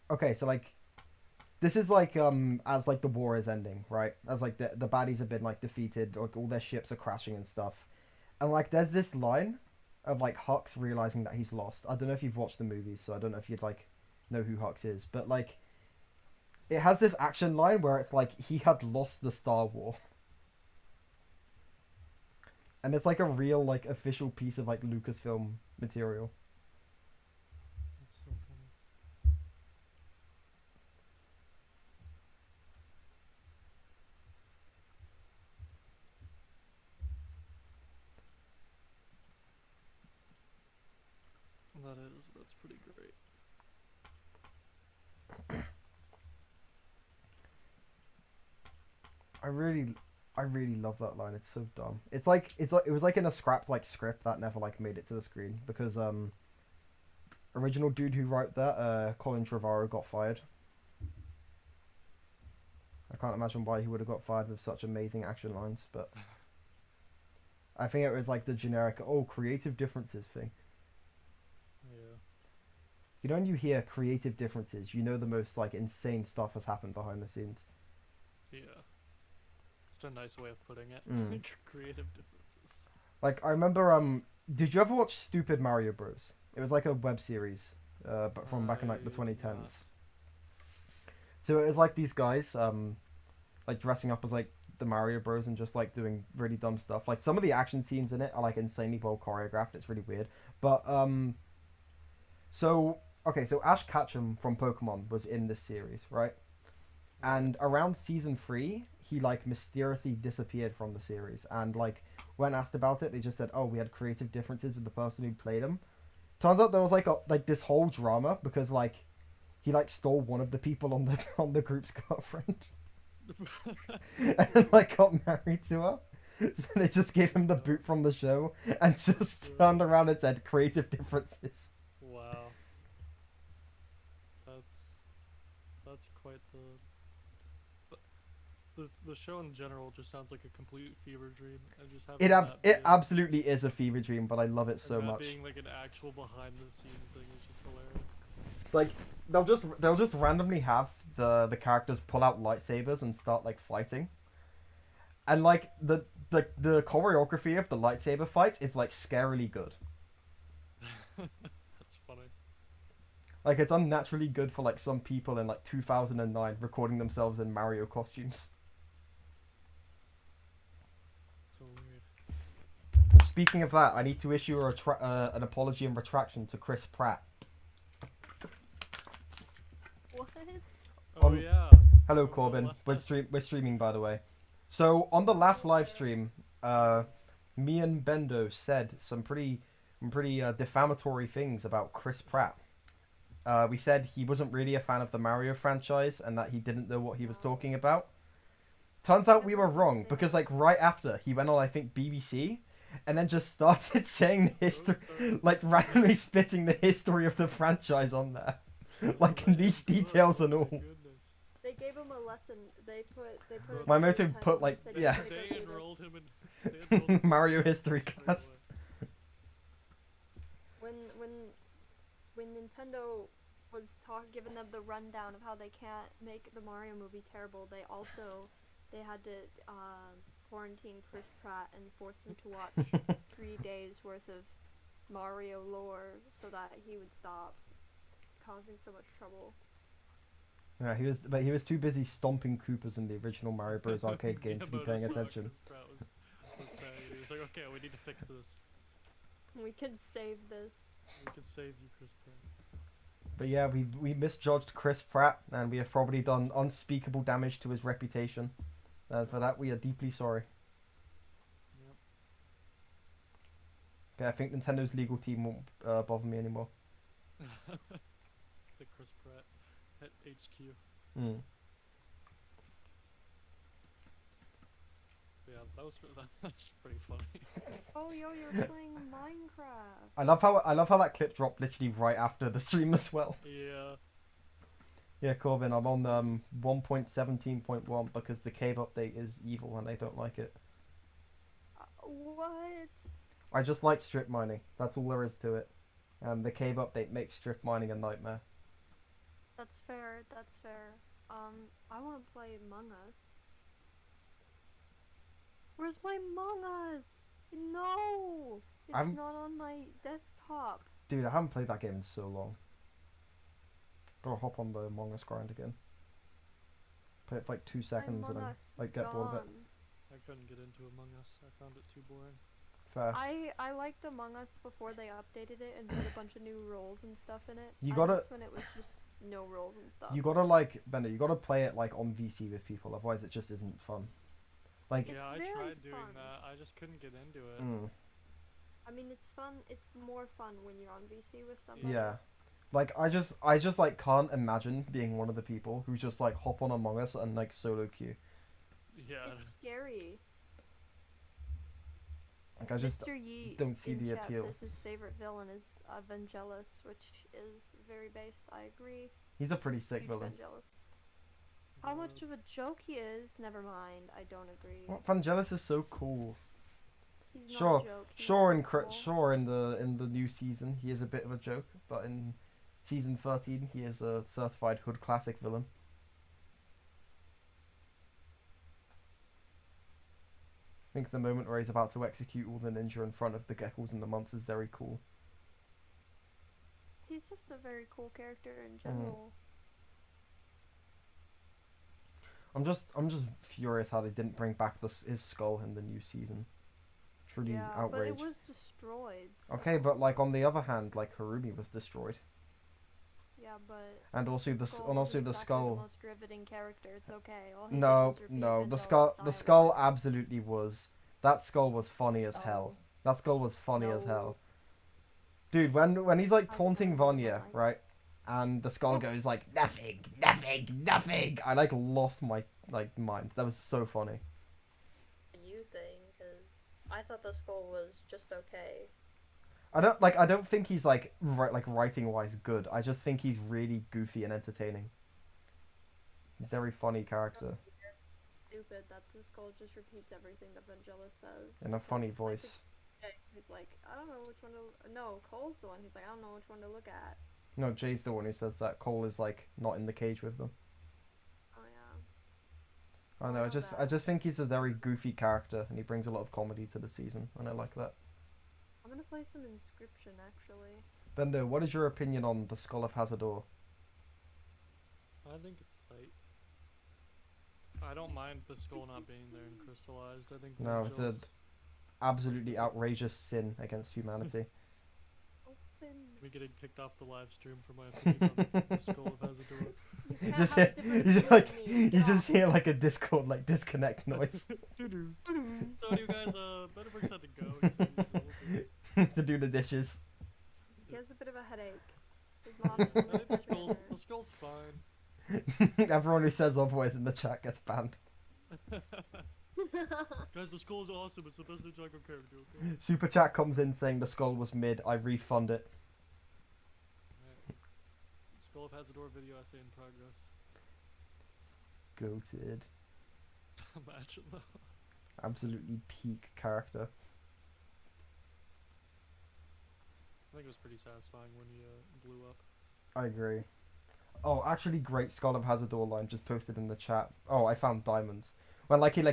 Okay, so like, this is like, as like the war is ending, right? As like the baddies have been like defeated, like all their ships are crashing and stuff. And like, there's this line of like Hux realizing that he's lost. I don't know if you've watched the movies, so I don't know if you'd like know who Hux is, but like, it has this action line where it's like he had lost the Star War. And it's like a real like official piece of like Lucasfilm material. That's so funny. That's pretty great. I really love that line. It's so dumb. It was like in a scrapped like script that never like made it to the screen because original dude who wrote that, Colin Trevorrow, got fired. I can't imagine why he would have got fired with such amazing action lines, but I think it was like the generic creative differences thing. Yeah. You know, when you hear creative differences, you know the most like insane stuff has happened behind the scenes. Yeah. Just a nice way of putting it. Creative differences. Like, I remember, did you ever watch Stupid Mario Bros? It was like a web series, but from back in like the 2010s. So it was like these guys, like dressing up as like the Mario Bros and just like doing really dumb stuff. Like some of the action scenes in it are like insanely well choreographed. It's really weird. But, so Ash Ketchum from Pokemon was in this series, right? And around season 3, he like mysteriously disappeared from the series. And like when asked about it, they just said, "Oh, we had creative differences with the person who played him." Turns out there was like this whole drama because like he like stole one of the people on the group's girlfriend, and then, like got married to her. So they just gave him the boot from the show and just turned around and said creative differences. Wow. That's quite the... The show in general just sounds like a complete fever dream. And just It absolutely is a fever dream, but I love it so much. Being like an actual behind the scenes thing is just hilarious. Like they'll just randomly have the characters pull out lightsabers and start like fighting. And like the choreography of the lightsaber fights is like scarily good. That's funny. Like it's unnaturally good for like some people in like 2009 recording themselves in Mario costumes. So weird. Speaking of that, I need to issue an apology and retraction to Chris Pratt. What? Oh yeah. Hello Corbin. We're streaming, by the way. So on the last live stream, me and Bendo said some pretty defamatory things about Chris Pratt. We said he wasn't really a fan of the Mario franchise and that he didn't know what he was talking about. Turns out we were wrong, because like right after he went on, I think, BBC, and then just started saying the history, like randomly spitting the history of the franchise on there, like niche details and all. They gave him a lesson. They put. My motive put like yeah. They enrolled him in Mario history class. When Nintendo was giving them the rundown of how they can't make the Mario movie terrible, they had to quarantine Chris Pratt and force him to watch 3 days worth of Mario lore so that he would stop causing so much trouble. Yeah, he was too busy stomping Koopas in the original Mario Bros. Arcade game to be paying attention. He was like, okay, we need to fix this. We can save this. We can save you, Chris Pratt. But yeah, we misjudged Chris Pratt, and we have probably done unspeakable damage to his reputation. And for that, we are deeply sorry. Yep. Okay, I think Nintendo's legal team won't bother me anymore. The Chris Pratt at HQ. Mm. Yeah, that was pretty funny. Oh, you're playing Minecraft. I love how that clip dropped literally right after the stream as well. Yeah. Yeah, Corbin, I'm on 1.17.1 because the cave update is evil and I don't like it. What? I just like strip mining. That's all there is to it. And the cave update makes strip mining a nightmare. That's fair. That's fair. I want to play Among Us. Where's my Among Us? No! It's not on my desktop. Dude, I haven't played that game in so long. Gotta hop on the Among Us grind again. Play it for like 2 seconds and then like get bored of it. I couldn't get into Among Us. I found it too boring. Fair. I liked Among Us before they updated it and put a bunch of new roles and stuff in it. You gotta... when it was just no roles and stuff. You gotta like, Bender, you gotta play it like on VC with people, otherwise it just isn't fun. Like, yeah, I tried doing that. I just couldn't get into it. Mm. I mean, it's fun. It's more fun when you're on VC with somebody. Yeah. Like, I just like can't imagine being one of the people who just like hop on Among Us and like solo queue. Yeah. It's scary. Like, I just don't see the appeal. Says his favorite villain is Vangelis, which is very based. I agree. He's a pretty sick villain. Vangelis. How much of a joke he is, never mind. I don't agree. What? Vangelis is so cool. He's not a joke. Sure, in the new season he is a bit of a joke, but in season 13 he is a certified hood classic villain. I think the moment where he's about to execute all the ninja in front of the geckos and the monks is very cool. He's just a very cool character in general. I'm just furious how they didn't bring back his skull in the new season. Truly outraged. But it was destroyed. So. Okay, but like on the other hand, like Harumi was destroyed. Yeah, but and also the skull. The most riveting character. It's okay. The skull absolutely was. That skull was funny as hell. That skull was funny as hell. Dude, when he's like taunting Vanya, right? And the skull goes like nothing. I like lost my like mind. That was so funny. You think? Because I thought the skull was just okay. I don't think he's like writing wise good. I just think he's really goofy and entertaining. He's a very funny character. stupid that the skull just repeats everything that Vangelis says. In a funny voice. He's like, I don't know which one to... No, Cole's the one who's like, I don't know which one to look at. No, Jay's the one who says that. Cole is like not in the cage with them. Oh yeah. I don't know. I just think he's a very goofy character, and he brings a lot of comedy to the season, and I like that. I'm gonna play some Inscription actually. Bendo, what is your opinion on the Skull of Hazardor? I think it's light. I don't mind the skull not being there and crystallized. I think no, it's an absolutely outrageous sin against humanity. We getting kicked off the live stream for my opinion on the skull of Hazardor. You just hear like a Discord like disconnect noise. So you guys, Benedict had to go. To do the dishes. He has a bit of a headache. His mom the skull's fine. Everyone who says otherwise in the chat gets banned. Guys, the skull is awesome. It's the best Ninjago character. Okay? Super chat comes in saying the skull was mid. I refund it. Right. Skull of Hazardor video essay in progress. Goated. Imagine though. Absolutely peak character. I think it was pretty satisfying when he blew up. I agree. Oh, actually, great Skull of Hazardor line just posted in the chat. Oh, I found diamonds. When he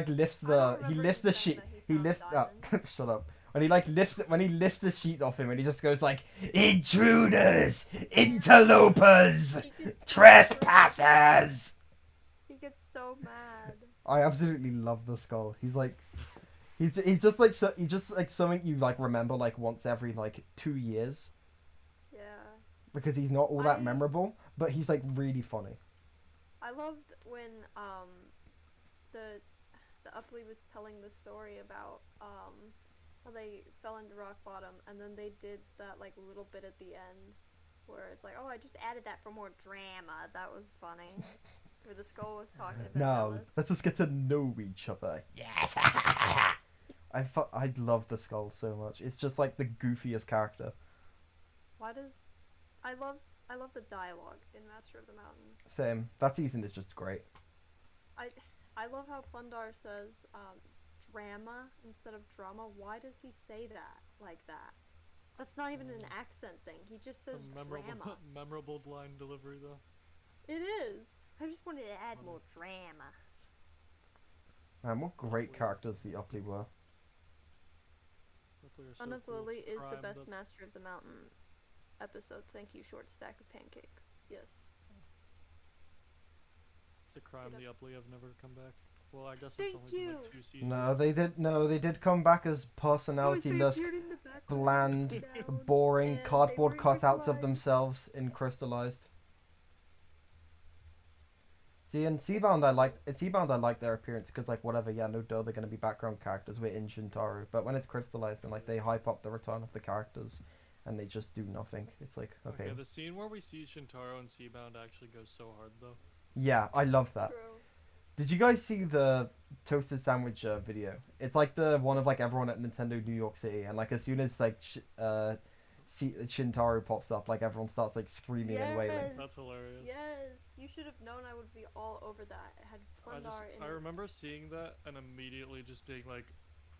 lifts the sheet. He lifts shut up. When he lifts the sheet off him and he just goes like, intruders, interlopers, trespassers. He gets so mad. I absolutely love the skull. He's just like something you like remember like once every like 2 years. Yeah. Because he's not all that memorable, but he's like really funny. I loved when the Upley was telling the story about how they fell into rock bottom, and then they did that like little bit at the end where it's like, oh, I just added that for more drama. That was funny. Where the skull was talking about Now, let's just get to know each other. Yes. I love the skull so much. It's just like the goofiest character. I love the dialogue in Master of the Mountain. Same. That season is just great. I love how Plundar says drama instead of drama. Why does he say that like that? That's not even an accent thing. He just says drama. Memorable line delivery though. It is. I just wanted to add more drama. Man, what great characters the Upley were. Son of Lily is the best Master of the Mountain episode. Thank you, short stack of pancakes. Yes. It's a crime the Upley have never come back. Well, I guess it's only been like 2 seasons. No, they did come back as personality-less, bland, boring cardboard cutouts of themselves in Crystallized. See, in Seabound I like their appearance because like whatever, yeah, no duh, they're gonna be background characters. We're in Shintaro, but when it's Crystallized and like they hype up the return of the characters, and they just do nothing. It's like okay. The scene where we see Shintaro and Seabound actually goes so hard though. Yeah, I love that. True. Did you guys see the toasted sandwich video? It's like the one of like everyone at Nintendo New York City, and like as soon as like Shintaro pops up, like everyone starts like screaming and wailing. That's hilarious. Yes, you should have known I would be all over that. It had Plundar in I remember seeing that and immediately just being like,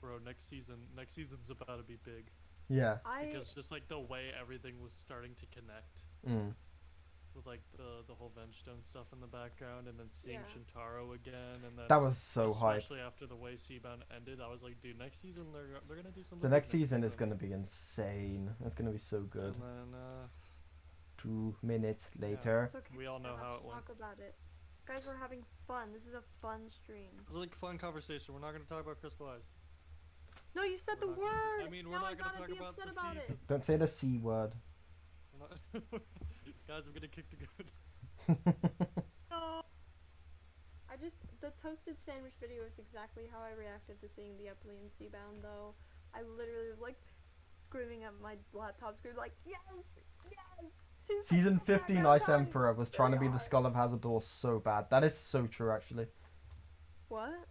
bro, next season's about to be big. Yeah. Because just like the way everything was starting to connect. With like the whole Vengestone stuff in the background, and then seeing Shintaro again, and then that was so hype. Especially after the way Seabound ended, I was like, dude, next season they're gonna do something. The next season is gonna be insane. It's gonna be so good. And then 2 minutes later. It's okay. We all know how it went. Talk about it, guys. We're having fun. This is a fun stream. It's like fun conversation. We're not gonna talk about Crystallized. No, you said the word. I mean, we're not gonna talk about the season. Don't say the C word. Guys, I'm gonna kick the good. No. The toasted sandwich video is exactly how I reacted to seeing the Upley and Seabound, though. I literally was like screaming at my laptop screen, like, yes, yes. Season 15 Ice Emperor was trying to be the Skull of Hazardor so bad. That is so true, actually. What?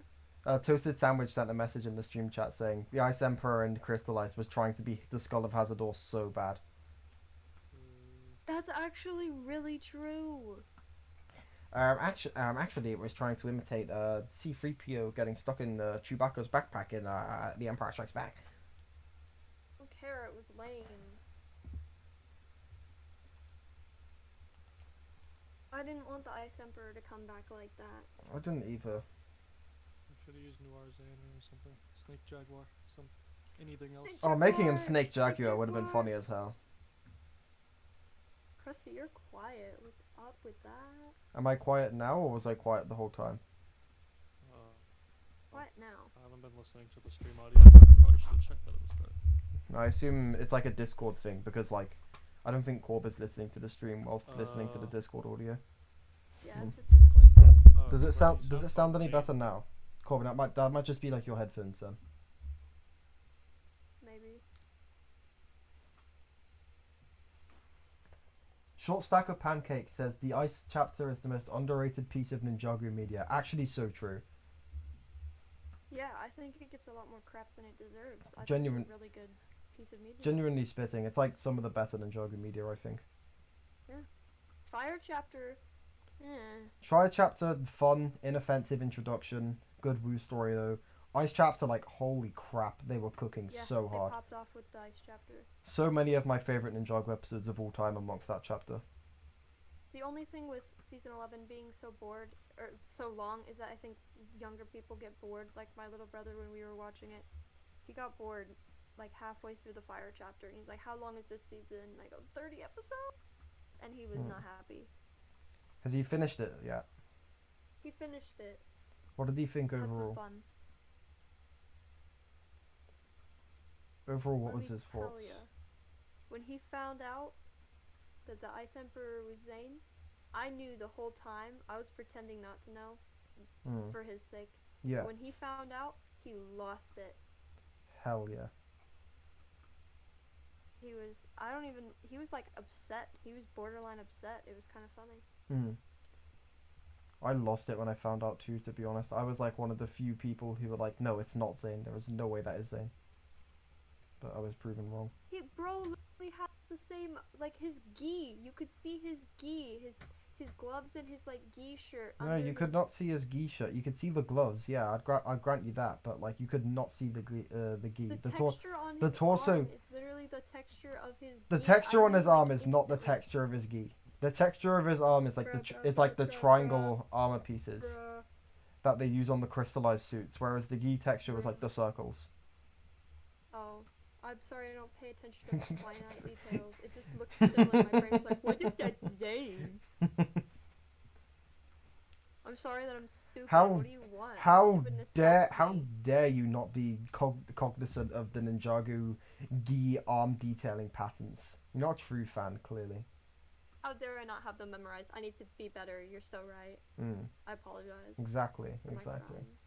Toasted Sandwich sent a message in the stream chat saying the Ice Emperor and Crystallized was trying to be the Skull of Hazardor so bad. That's actually really true. Actually, it was trying to imitate C-3PO getting stuck in Chewbacca's backpack in The Empire Strikes Back. I don't care, it was lame. I didn't want the Ice Emperor to come back like that. I didn't either. I should have used Noir Zane or something. Snake Jaguar, anything else. Snake Oh, making him Jaguar! Snake Jaguar Snake would have been Jaguar! funny as hell. Krusty, you're quiet. What's up with that? Am I quiet now, or was I quiet the whole time? What now? I haven't been listening to the stream audio. I probably should have checked that at the start. I assume it's like a Discord thing, because like, I don't think Corb is listening to the stream whilst listening to the Discord audio. Yeah, it's a Discord thing. Oh, Does it Freddy, Does it sound any me. better now, Corbin? That might just be like your headphones then. Maybe. Short Stack of Pancakes says the Ice chapter is the most underrated piece of Ninjago media. Actually, so true. Yeah, I think it gets a lot more crap than it deserves. I Genuine- think it's a really good piece of media. Genuinely spitting, it's like some of the better Ninjago media, I think. Fire chapter. Try chapter, fun, inoffensive introduction, good woo story though. Ice chapter, like holy crap, they were cooking Yeah, so they hard. popped off with the Ice chapter. So many of my favorite Ninjago episodes of all time amongst that chapter. The only thing with season 11 being so bored or so long is that I think younger people get bored. Like my little brother when we were watching it, he got bored like halfway through the fire chapter and he's like, "How long is this season?" And I go, 30 episodes? And he was not happy. Has he finished it yet? He finished it. What did he think Had some overall? fun. Overall, what Let was me his tell thoughts? ya, when he found out that the Ice Emperor was Zane, I knew the whole time. I was pretending not to know for his sake. Yeah. When he found out, he lost it. Hell yeah. He was like upset. He was borderline upset. It was kind of funny. I lost it when I found out too, to be honest. I was like one of the few people who were like, no, it's not Zane. There is no way that is Zane. But I was proven wrong. Bro literally had the same, like his gi. You could see his gi, his gloves and his like gi shirt. No, you could not see his gi shirt. You could see the gloves. Yeah, I'd grant you that. But like, you could not see the gi. The texture on the his torso. arm is literally the texture of his. The gi. texture on his arm is not the instantly. texture of his gi. The texture of his arm is like the triangle armor pieces Bruh. that they use on the crystallized suits, whereas the gi texture was like the circles. Oh, I'm sorry, I don't pay attention to finite details. It just looks silly. My brain's like, what is that Zane? I'm sorry that I'm stupid. What do you want? How Stupidness dare sucks me. you not be cognizant of the Ninjago gi arm detailing patterns? You're not a true fan, clearly. How dare I not have them memorized? I need to be better. You're so right. I apologize. Exactly. for my crimes.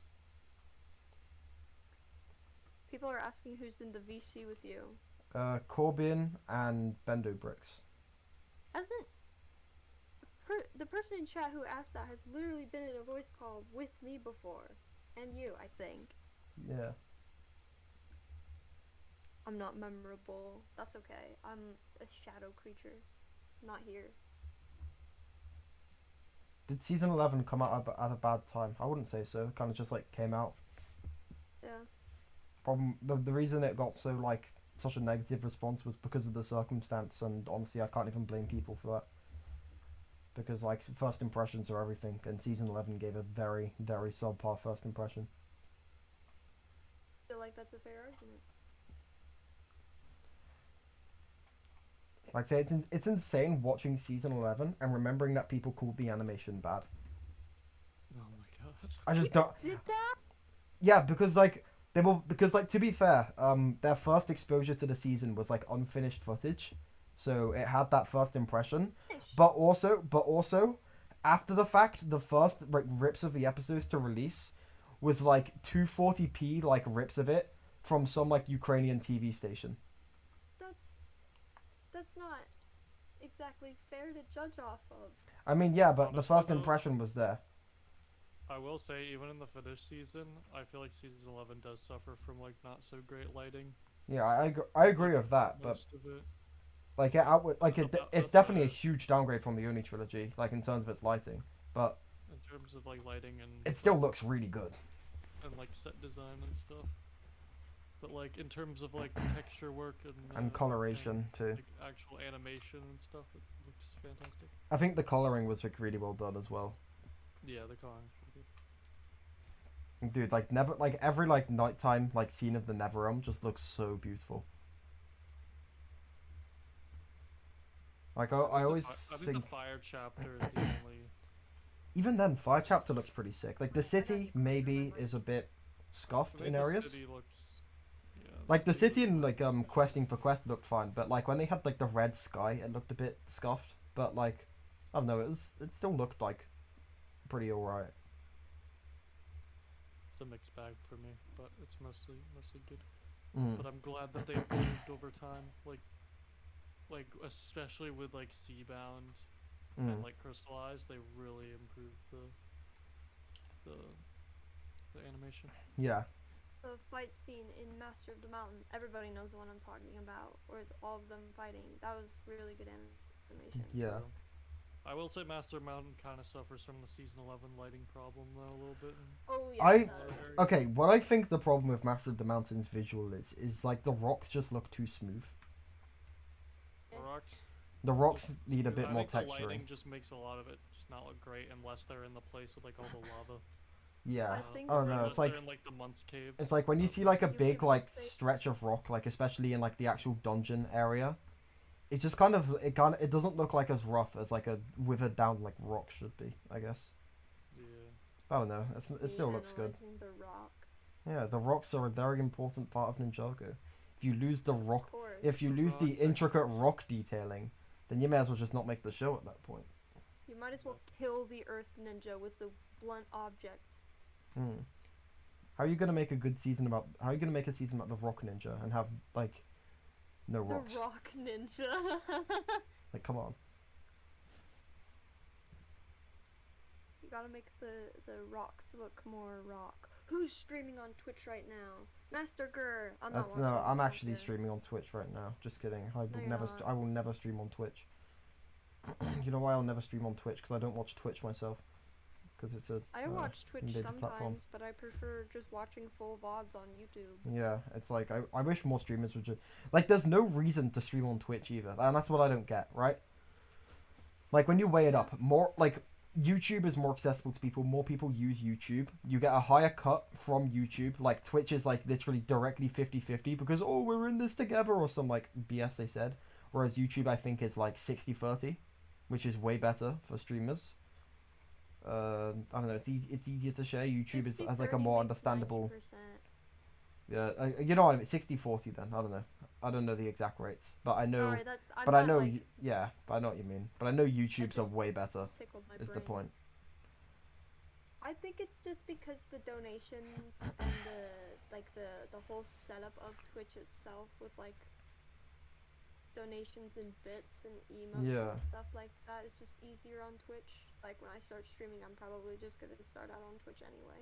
People are asking who's in the VC with you. Corbin and Bendo Bricks. The person in chat who asked that has literally been in a voice call with me before. And you, I think. Yeah. I'm not memorable. That's okay. I'm a shadow creature. Not here. Did season 11 come out at a bad time? I wouldn't say so. It kind of just like came out. Yeah. The reason it got so like such a negative response was because of the circumstance, and honestly I can't even blame people for that. Because like first impressions are everything, and season 11 gave a very, very subpar first impression. I feel like that's a fair argument. Like say it's insane watching season 11 and remembering that people called the animation bad. Oh my god. I just don't. Did that? Yeah, because like to be fair, their first exposure to the season was like unfinished footage, so it had that first impression. But also, after the fact, the first like rips of the episodes to release was like 240p like rips of it from some like Ukrainian TV station. That's not exactly fair to judge off of. I mean, yeah, but the Honestly, first though, impression was there. I will say, even in the finished season, I feel like season 11 does suffer from like not so great lighting. Yeah, I agree with that, but Most of it. like it's definitely a huge downgrade from the Oni trilogy, like in terms of its lighting. but in terms of like lighting and it still looks really good. And like set design and stuff. But like in terms of like texture work and coloration too. Like actual animation and stuff, it looks fantastic. I think the coloring was like really well done as well. Yeah, the coloring's pretty good. Dude, like never, like every like nighttime like scene of the Netherrealm just looks so beautiful. Like I always think the fire chapter is the only. Even then, fire chapter looks pretty sick. Like the city maybe is a bit scuffed in areas. The city looks, yeah, like the city in like questing for quest looked fine, but like when they had like the red sky, it looked a bit scuffed. But like I don't know, it still looked like pretty alright. It's a mixed bag for me, but it's mostly good. Mm. But I'm glad that they improved over time, like especially with like Seabound and like Crystallized, they really improved the animation. Yeah. The fight scene in Master of the Mountain, everybody knows the one I'm talking about, where it's all of them fighting. That was really good animation. Yeah. I will say Master Mountain kind of suffers from the season 11 lighting problem though a little bit. Oh yeah. Okay, what I think the problem with Master of the Mountain's visual is like the rocks just look too smooth. The rocks need a bit more texturing. The lighting just makes a lot of it just not look great unless they're in the place with like all the lava. Yeah. Oh no, it's like in, like the Months caves. It's like when you see like a big like stretch of rock, like especially in like the actual dungeon area, it just kind of it doesn't look like as rough as like a withered down like rock should be, I guess. Yeah. I don't know. It still looks good. The rock. Yeah, the rocks are a very important part of Ninjago. If you lose the rock, if you lose the intricate rock detailing, then you may as well just not make the show at that point. You might as well kill the Earth Ninja with the blunt object. How are you gonna make a good season about? How are you gonna make a season about the Rock Ninja and have like no rocks? The Rock Ninja. Like, come on. You gotta make the rocks look more rock. Who's streaming on Twitch right now? Master Grr. I'm actually streaming on Twitch right now. Just kidding. I will never stream on Twitch. You know why I'll never stream on Twitch? Because I don't watch Twitch myself. Because it's a I watch Twitch sometimes, platform. but I prefer just watching full VODs on YouTube. Yeah, it's like I wish more streamers would just like. There's no reason to stream on Twitch either, and that's what I don't get. Right? Like when you weigh it up, more like YouTube is more accessible to people. More people use YouTube. You get a higher cut from YouTube. Like Twitch is like literally directly 50-50 because we're in this together or some like BS they said. Whereas YouTube I think is like 60-30, which is way better for streamers. I don't know. It's easier to share. YouTube has like a more understandable. 90%. Yeah, you know what I mean. 60-40 then. I don't know. I don't know the exact rates, but I know. Sorry, but I know. Like, yeah, but I know what you mean. But I know YouTube's are way better. Is the point? I think it's just because the donations and the whole setup of Twitch itself with like donations and bits and emotes and stuff like that is just easier on Twitch. Like when I start streaming, I'm probably just gonna start out on Twitch anyway.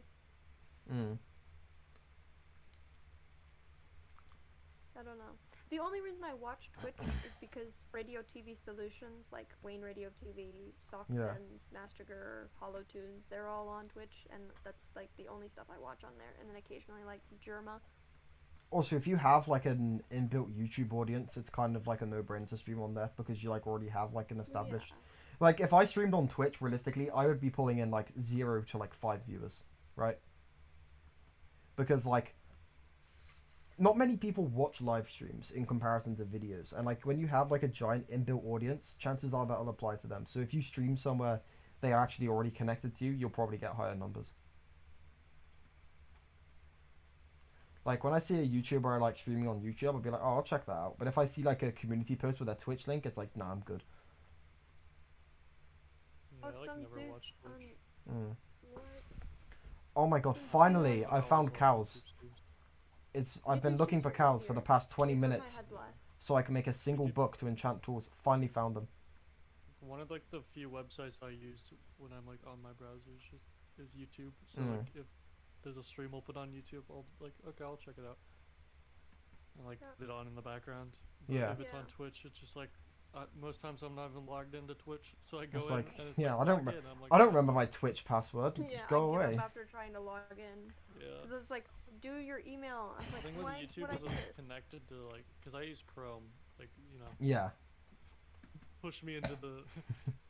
I don't know. The only reason I watch Twitch is because Radio TV Solutions, like Wayne Radio TV, Sockfens, Masterger, HoloTunes, they're all on Twitch, and that's like the only stuff I watch on there. And then occasionally like Germa. Also, if you have like an inbuilt YouTube audience, it's kind of like a no-brainer to stream on there because you like already have like an established. Yeah. Like if I streamed on Twitch, realistically, I would be pulling in like 0 to like 5 viewers, right? Because like not many people watch live streams in comparison to videos, and like when you have like a giant inbuilt audience, chances are that'll apply to them. So if you stream somewhere they are actually already connected to you, you'll probably get higher numbers. Like when I see a YouTuber like streaming on YouTube, I'll be like, oh, I'll check that out. But if I see like a community post with a Twitch link, it's like, nah, I'm good. Yeah, I like never watched Twitch. Oh my god, finally I found cows. I've been looking for cows for the past 20 minutes so I can make a single book to enchant tools. Finally found them. One of like the few websites I use when I'm like on my browser is YouTube. So like if there's a stream open on YouTube, I'll like, okay, I'll check it out. And like put it on in the background. But if it's on Twitch, it's just like most times I'm not even logged into Twitch, so I go It's in like, and it's yeah, like, I don't, log in, I'm like, I don't remember my Twitch password. Yeah, Go I give away. up after trying to log in. Yeah. Because it's like, do your email. I was The like, thing with why YouTube would is I do it's this? connected to like, cause I use Chrome, like Yeah. push me into the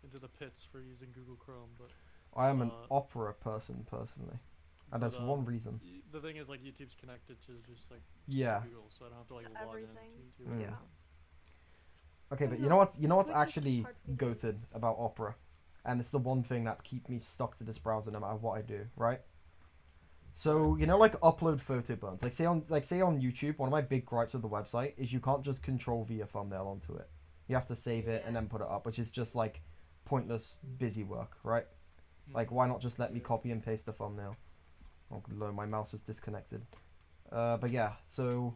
into the pits for using Google Chrome, but I am an Opera person personally, and that's one reason. The thing is, like, YouTube's connected to just like Yeah. Google, so I don't have to like log Everything. in to YouTube. Yeah. Okay, I but don't you know what's Twitch is just actually hard for me to goated about Opera, and it's the one thing that keeps me stuck to this browser no matter what I do, right? So you know, like upload photo buttons, like say on YouTube, one of my big gripes with the website is you can't just Control V a thumbnail onto it. You have to save it and then put it up, which is just like pointless busy work, right? Like, why not just let me copy and paste the thumbnail? Oh, Lord, my mouse is disconnected. But yeah, so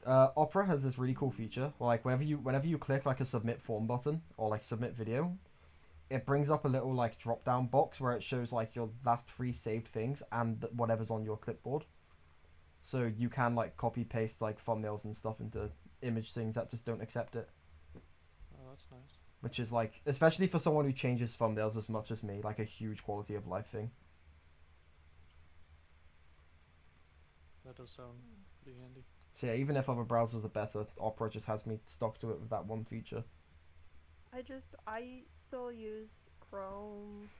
Opera has this really cool feature. Like, whenever you click like a submit form button or like submit video, it brings up a little like drop down box where it shows like your last 3 saved things and whatever's on your clipboard. So you can like copy paste like thumbnails and stuff into image things that just don't accept it. Oh, that's nice. Which is like, especially for someone who changes thumbnails as much as me, like a huge quality of life thing. That does sound pretty handy. So yeah, even if other browsers are better, Opera just has me stuck to it with that one feature. I still use Chrome.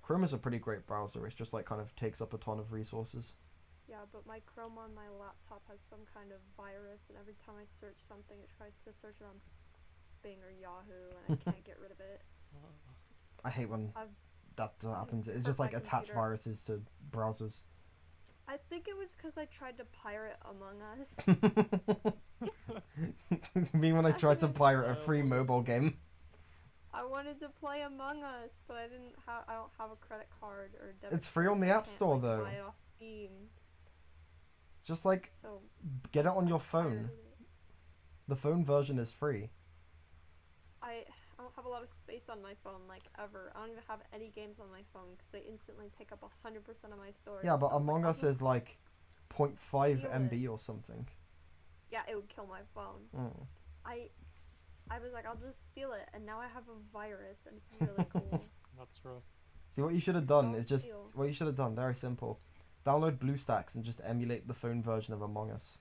Chrome is a pretty great browser. It's just like kind of takes up a ton of resources. Yeah, but my Chrome on my laptop has some kind of virus, and every time I search something, it tries to search it on Bing or Yahoo, and I can't get rid of it. I hate when that happens. It's just like attach computer. viruses to browsers. I think it was because I tried to pirate Among Us. Me when I tried to pirate a free mobile game. I wanted to play Among Us, but I don't have a credit card or debit. It's free on the App Store though. Buy it off Steam. Just like get it on your phone. The phone version is free. I don't have a lot of space on my phone, like, ever. I don't even have any games on my phone because they instantly take up 100% of my storage. Yeah, but Among Us is like 0.5 MB or something. Yeah, it would kill my phone. I was like, I'll just steal it, and now I have a virus, and it's really cool. That's rough. See, what you should have done is just what you should have done. Very simple. Download BlueStacks and just emulate the phone version of Among Us.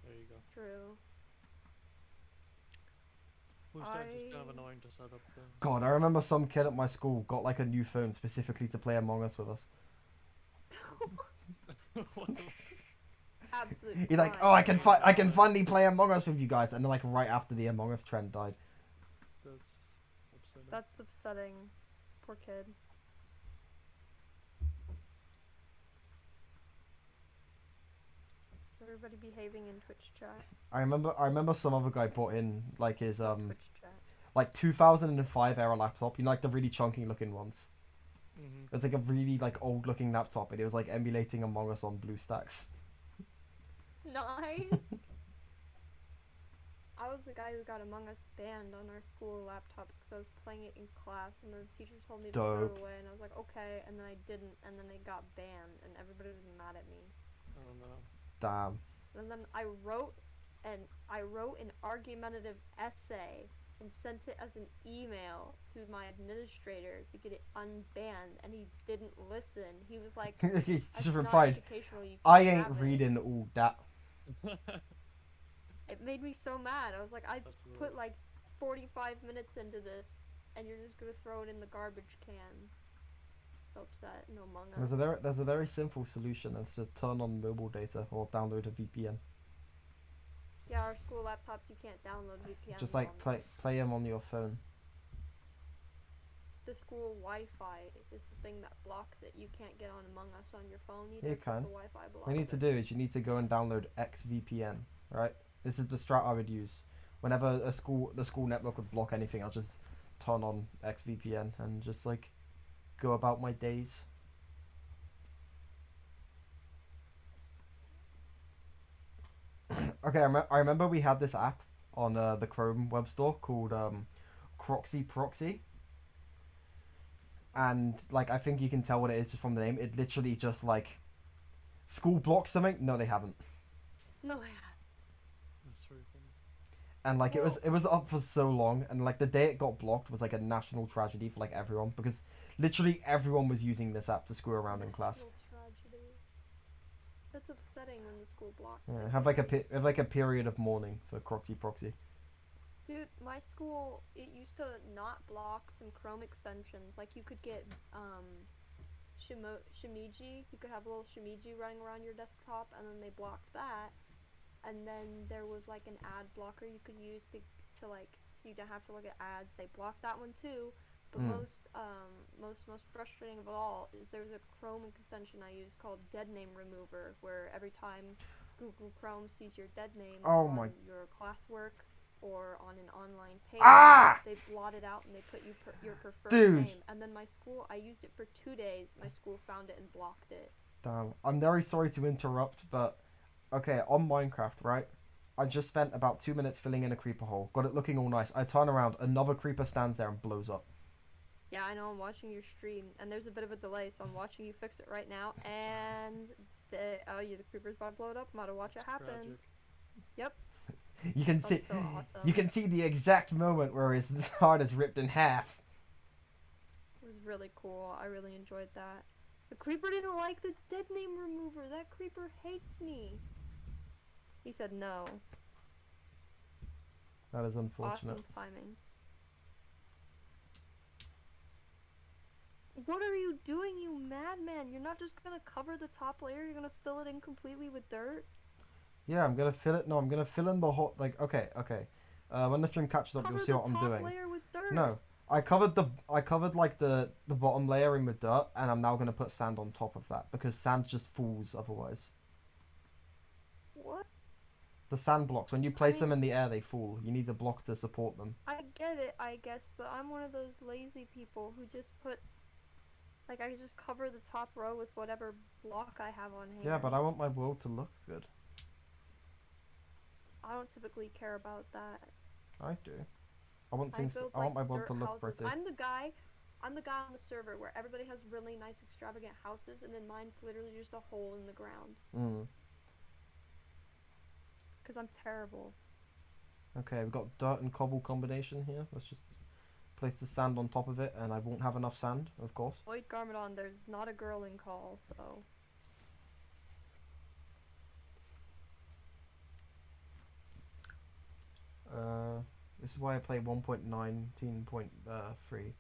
There you go. True. BlueStacks is kind of annoying to set up though. God, I remember some kid at my school got like a new phone specifically to play Among Us with us. Absolutely. He's like, oh, I can finally play Among Us with you guys, and then like right after the Among Us trend died. That's upsetting. That's upsetting. Poor kid. Everybody behaving in Twitch chat. I remember some other guy brought in like his Twitch chat. like 2005 era laptop, you know, like the really chunky looking ones. It's like a really like old looking laptop, and it was like emulating Among Us on BlueStacks. Nice. I was the guy who got Among Us banned on our school laptops because I was playing it in class, and the teacher told me to throw it away, and I was like, okay, and then I didn't, and then it got banned, and everybody was mad at me. Oh no. Damn. And then I wrote an argumentative essay and sent it as an email to my administrator to get it unbanned, and he didn't listen. He was like, he "That's just not replied, educational, you I can't ain't have it." reading all that. It made me so mad. I was like, I put like 45 minutes into this, and you're just gonna throw it in the garbage can. So upset. No Among Us. There's a very simple solution. It's to turn on mobile data or download a VPN. Yeah, our school laptops, you can't download VPN. Just like play them on your phone. The school Wi-Fi is the thing that blocks it. You can't get on Among Us on your phone either. You can. The Wi-Fi blocks What you need to do is you need to go and download XVPN, right? This is the strat I would use. Whenever the school network would block anything, I'll just turn on XVPN and just like go about my days. Okay, I remember we had this app on the Chrome web store called Croxy Proxy. And like, I think you can tell what it is just from the name. It literally just like, school blocks something. No, they haven't. No, they haven't. That's very funny. and like it was up for so long, and like the day it got blocked was like a national tragedy for like everyone, because literally everyone was using this app to screw around in class. Tragedy. That's upsetting when the school blocks. Yeah, have like a period of mourning for Croxy Proxy. Dude, my school, it used to not block some Chrome extensions. Like you could get Shimiji. You could have a little Shimiji running around your desktop, and then they blocked that. And then there was like an ad blocker you could use to like, so you don't have to look at ads. They blocked that one too. But most frustrating of all is there's a Chrome extension I use called Dead Name Remover, where every time Google Chrome sees your dead name on your classwork or on an online page, they blot it out and they put your preferred name. And then my school, I used it for 2 days. My school found it and blocked it. Damn, I'm very sorry to interrupt, but okay, on Minecraft, right? I just spent about 2 minutes filling in a creeper hole. Got it looking all nice. I turn around, another creeper stands there and blows up. Yeah, I know, I'm watching your stream, and there's a bit of a delay, so I'm watching you fix it right now, and the creeper's about to blow it up. I'm about to watch it happen. Tragic. Yep. You can see, so awesome. You can see the exact moment where his heart is ripped in half. It was really cool. I really enjoyed that. The creeper didn't like the dead name remover. That creeper hates me. He said no. That is unfortunate. Awesome timing. What are you doing, you madman? You're not just gonna cover the top layer, you're gonna fill it in completely with dirt? Yeah, I'm gonna fill it. No, I'm gonna fill in the whole. Like, okay. When the stream catches up, you'll see what I'm doing. Layer with dirt. No, I covered like the bottom layer in with dirt, and I'm now gonna put sand on top of that because sand just falls otherwise. What? The sand blocks, when you place them in the air, they fall. You need a block to support them. I get it, I guess, but I'm one of those lazy people who just puts. Like, I just cover the top row with whatever block I have on hand. Yeah, but I want my world to look good. I don't typically care about that. I do. I want things. I want my world to look pretty. I'm the guy on the server where everybody has really nice, extravagant houses, and then mine's literally just a hole in the ground. Because I'm terrible. Okay, we've got dirt and cobble combination here. Let's just place the sand on top of it, and I won't have enough sand, of course. Lloyd Garmadon, there's not a girl in call, so... This is why I play 1.19.3.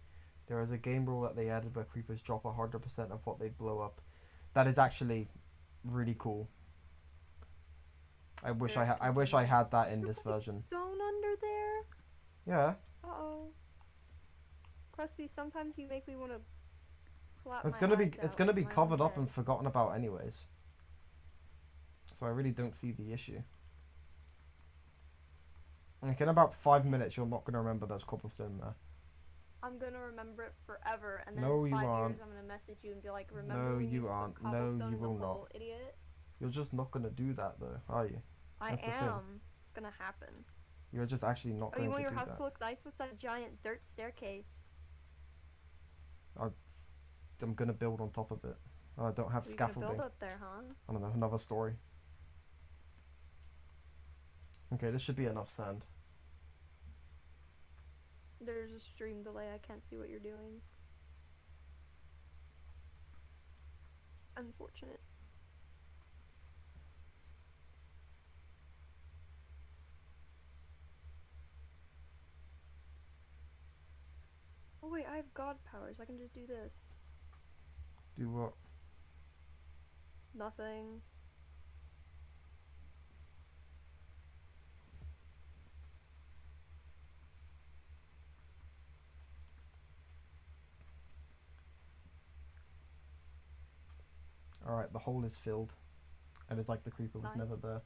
There is a game rule that they added where creepers drop 100% of what they blow up. That is actually really cool. I wish I had that in this version. Stone under there? Yeah. Uh-oh. Krusty, sometimes you make me want to slap It's gonna be covered up and forgotten about anyways. So I really don't see the issue. Like in about 5 minutes, you're not gonna remember there's cobblestone there. I'm gonna remember it forever, and then no, in 5 you aren't. years I'm gonna message you and be like, remember no, when you aren't. No, you will not. Idiot. You're just not gonna do that though, are you? That's I am. It's gonna happen. You're just actually not going to do that. You want your house to look nice with that giant dirt staircase? I'm gonna build on top of it. I don't have scaffolding. Build up there, huh? I don't know. Another story. Okay, this should be enough sand. There's a stream delay. I can't see what you're doing. Unfortunate. Oh wait, I have god powers. I can just do this. Do what? Nothing. Alright, the hole is filled. And it's like the creeper was never there.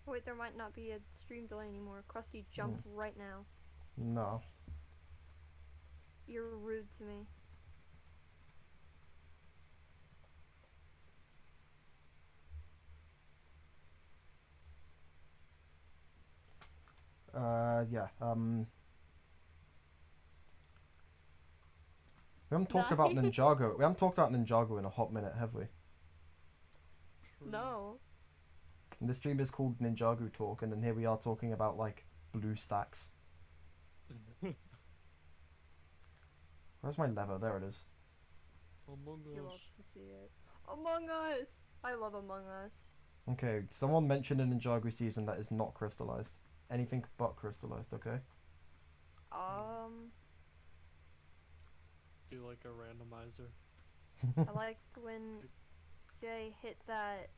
Wait, there might not be a stream delay anymore. Krusty, jump right now. No. You're rude to me. Yeah, we haven't talked about Ninjago. We haven't talked about Ninjago in a hot minute, have we? No. And this stream is called Ninjago Talk, and then here we are talking about, like, blue stacks. Where's my lever? There it is. Among You Us. love to see it. Among Us! I love Among Us. Okay, someone mentioned a Ninjago season that is not crystallized. Anything but crystallized, okay? Do like a randomizer. I liked when Jay hit that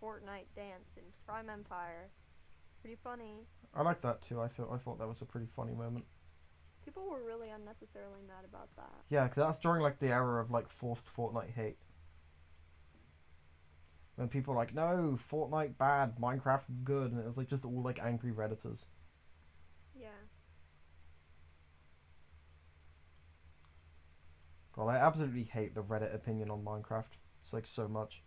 Fortnite dance in Prime Empire. Pretty funny. I like that too. I thought that was a pretty funny moment. People were really unnecessarily mad about that. Yeah, because that's during like the era of like forced Fortnite hate. When people were like, no, Fortnite bad, Minecraft good, and it was like just all like angry Redditors. Yeah. God, I absolutely hate the Reddit opinion on Minecraft. It's like so much.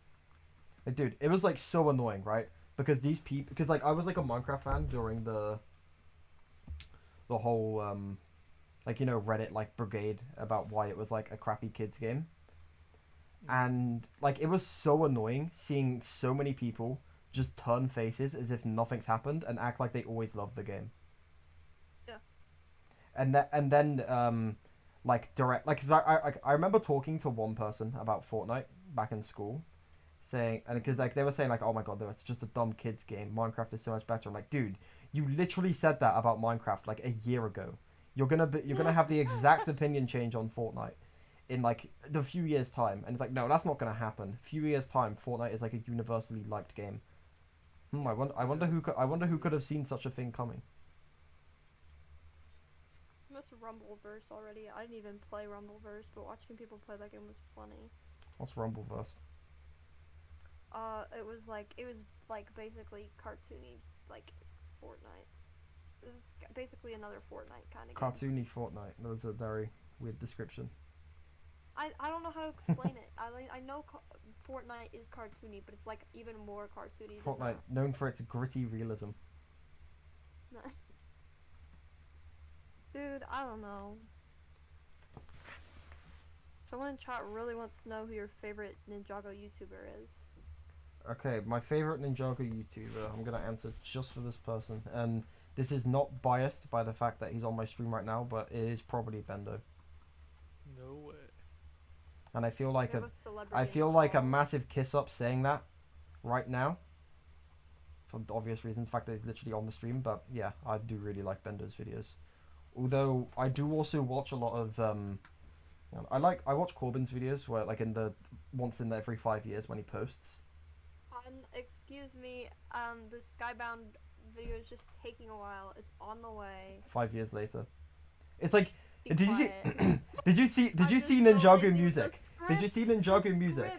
Like, dude, it was like so annoying, right? Because these people, because like I was like a Minecraft fan during the whole like, you know, Reddit like brigade about why it was like a crappy kids game. And like it was so annoying seeing so many people just turn faces as if nothing's happened and act like they always love the game. Yeah. And then like direct, like, cause I remember talking to one person about Fortnite back in school, saying, and because like they were saying like, oh my god, it's just a dumb kids game, Minecraft is so much better. I'm like, dude, you literally said that about Minecraft like a year ago. You're gonna have the exact opinion change on Fortnite in like the few years time, and it's like, no, that's not gonna happen. Few years time, Fortnite is like a universally liked game. I wonder who could have seen such a thing coming. I missed Rumbleverse already. I didn't even play Rumbleverse, but watching people play that game was funny. What's Rumbleverse? It was like basically cartoony, like Fortnite. It was basically another Fortnite kind of game. Cartoony Fortnite. That was a very weird description. I don't know how to explain it. I know Fortnite is cartoony, but it's like even more cartoony. Fortnite, known for its gritty realism. Dude, I don't know. Someone in chat really wants to know who your favorite Ninjago YouTuber is. Okay, my favorite Ninjago YouTuber, I'm gonna answer just for this person, and this is not biased by the fact that he's on my stream right now, but it is probably Bendo. No way. And I feel like a a massive kiss up saying that right now, for obvious reasons. The fact that he's literally on the stream, but yeah, I do really like Bendo's videos. Although I do also watch a lot of I watch Corbin's videos where like once in every 5 years when he posts. Excuse me, the Skybound video is just taking a while. It's on the way. 5 years later. It's like, Be did you see quiet. did you see Ninjago Music? Did you see Ninjago Music?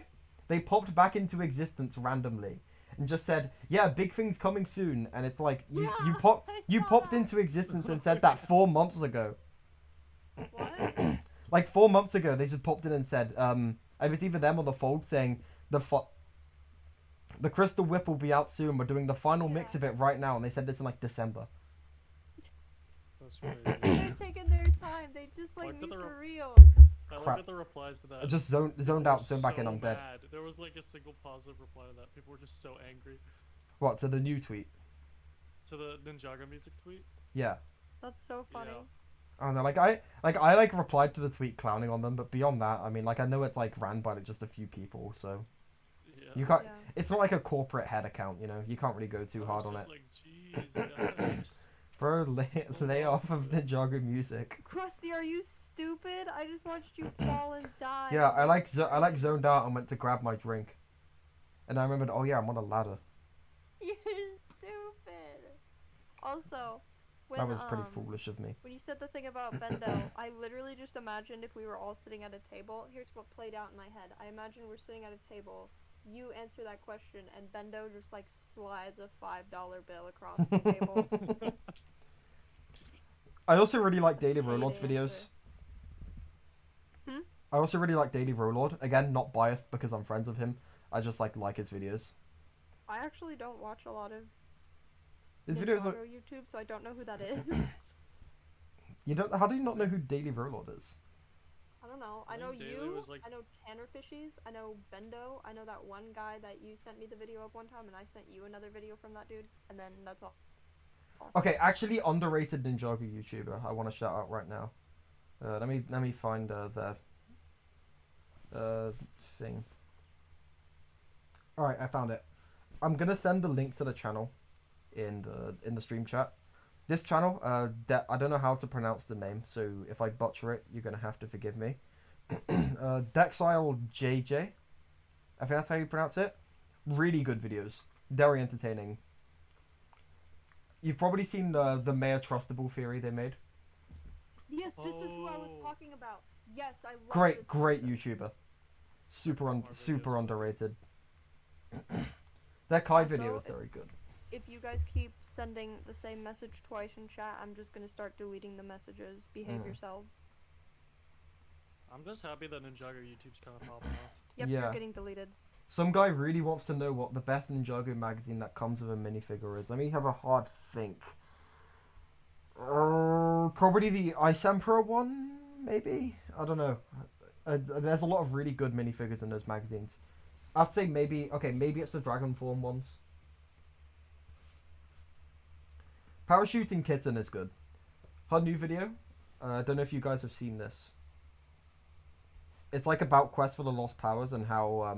They popped back into existence randomly and just said, yeah, big things coming soon, and it's like you popped into existence and said that 4 months ago. What? Like 4 months ago, they just popped in and said, it was either them or the Fold saying the Crystal Whip will be out soon. We're doing the final mix of it right now, and they said this in like December. That's crazy. They're taking their time. They just like me for real. I Crap. look at the replies to that. I just zoned out, zoned back in, I'm dead. Mad. There was like a single positive reply to that. People were just so angry. What, to the new tweet? To the Ninjago music tweet? Yeah. That's so funny. Yeah. I don't know, I replied to the tweet clowning on them, but beyond that, I mean, like, I know it's like ran by just a few people, so Yeah. you can't. Yeah. It's not like a corporate head account, you know. You can't really go too hard on it. Like, jeez, guys. Bro, lay off of Ninjago Music. Krusty, are you stupid? I just watched you fall and die. Yeah, I zoned out and went to grab my drink, and I remembered, oh yeah, I'm on a ladder. You're stupid. Also, when, That was pretty foolish of me. when you said the thing about Bendo, I literally just imagined if we were all sitting at a table. Here's what played out in my head. I imagine we're sitting at a table. You answer that question, and Bendo just like slides a $5 bill across the table. I also really like Daily That's Rolord's the videos. answer. Hmm? I also really like Daily Rolord. Again, not biased because I'm friends with him. I just like his videos. I actually don't watch a lot of His videos are... Ninjago YouTube, so I don't know who that is. You don't... How do you not know who Daily Rolord is? I don't know. I know you. I know Tanner Fishies. I know Bendo. I know that one guy that you sent me the video of one time, and I sent you another video from that dude. And then that's all. Okay, actually, underrated Ninjago YouTuber. I want to shout out right now. Let me find their thing. All right, I found it. I'm gonna send the link to the channel in the stream chat. This channel, I don't know how to pronounce the name, so if I butcher it, you're gonna have to forgive me. Dexile JJ, I think that's how you pronounce it. Really good videos, very entertaining. You've probably seen the Mayor Trustable theory they made. Yes, this is who I was talking about. Yes, I love great this YouTuber. Super underrated. That Kai video is very good. If you guys keep sending the same message twice in chat, I'm just gonna start deleting the messages. Behave yourselves. I'm just happy that Ninjago YouTube's kind of popping off. Yep, yeah. You're getting deleted. Some guy really wants to know what the best Ninjago magazine that comes with a minifigure is. Let me have a hard think. Probably the Ice Emperor one, maybe? I don't know. There's a lot of really good minifigures in those magazines. I'd say maybe it's the Dragon Form ones. Parachuting Kitten is good. Her new video, I don't know if you guys have seen this. It's like about Quest for the Lost Powers and how,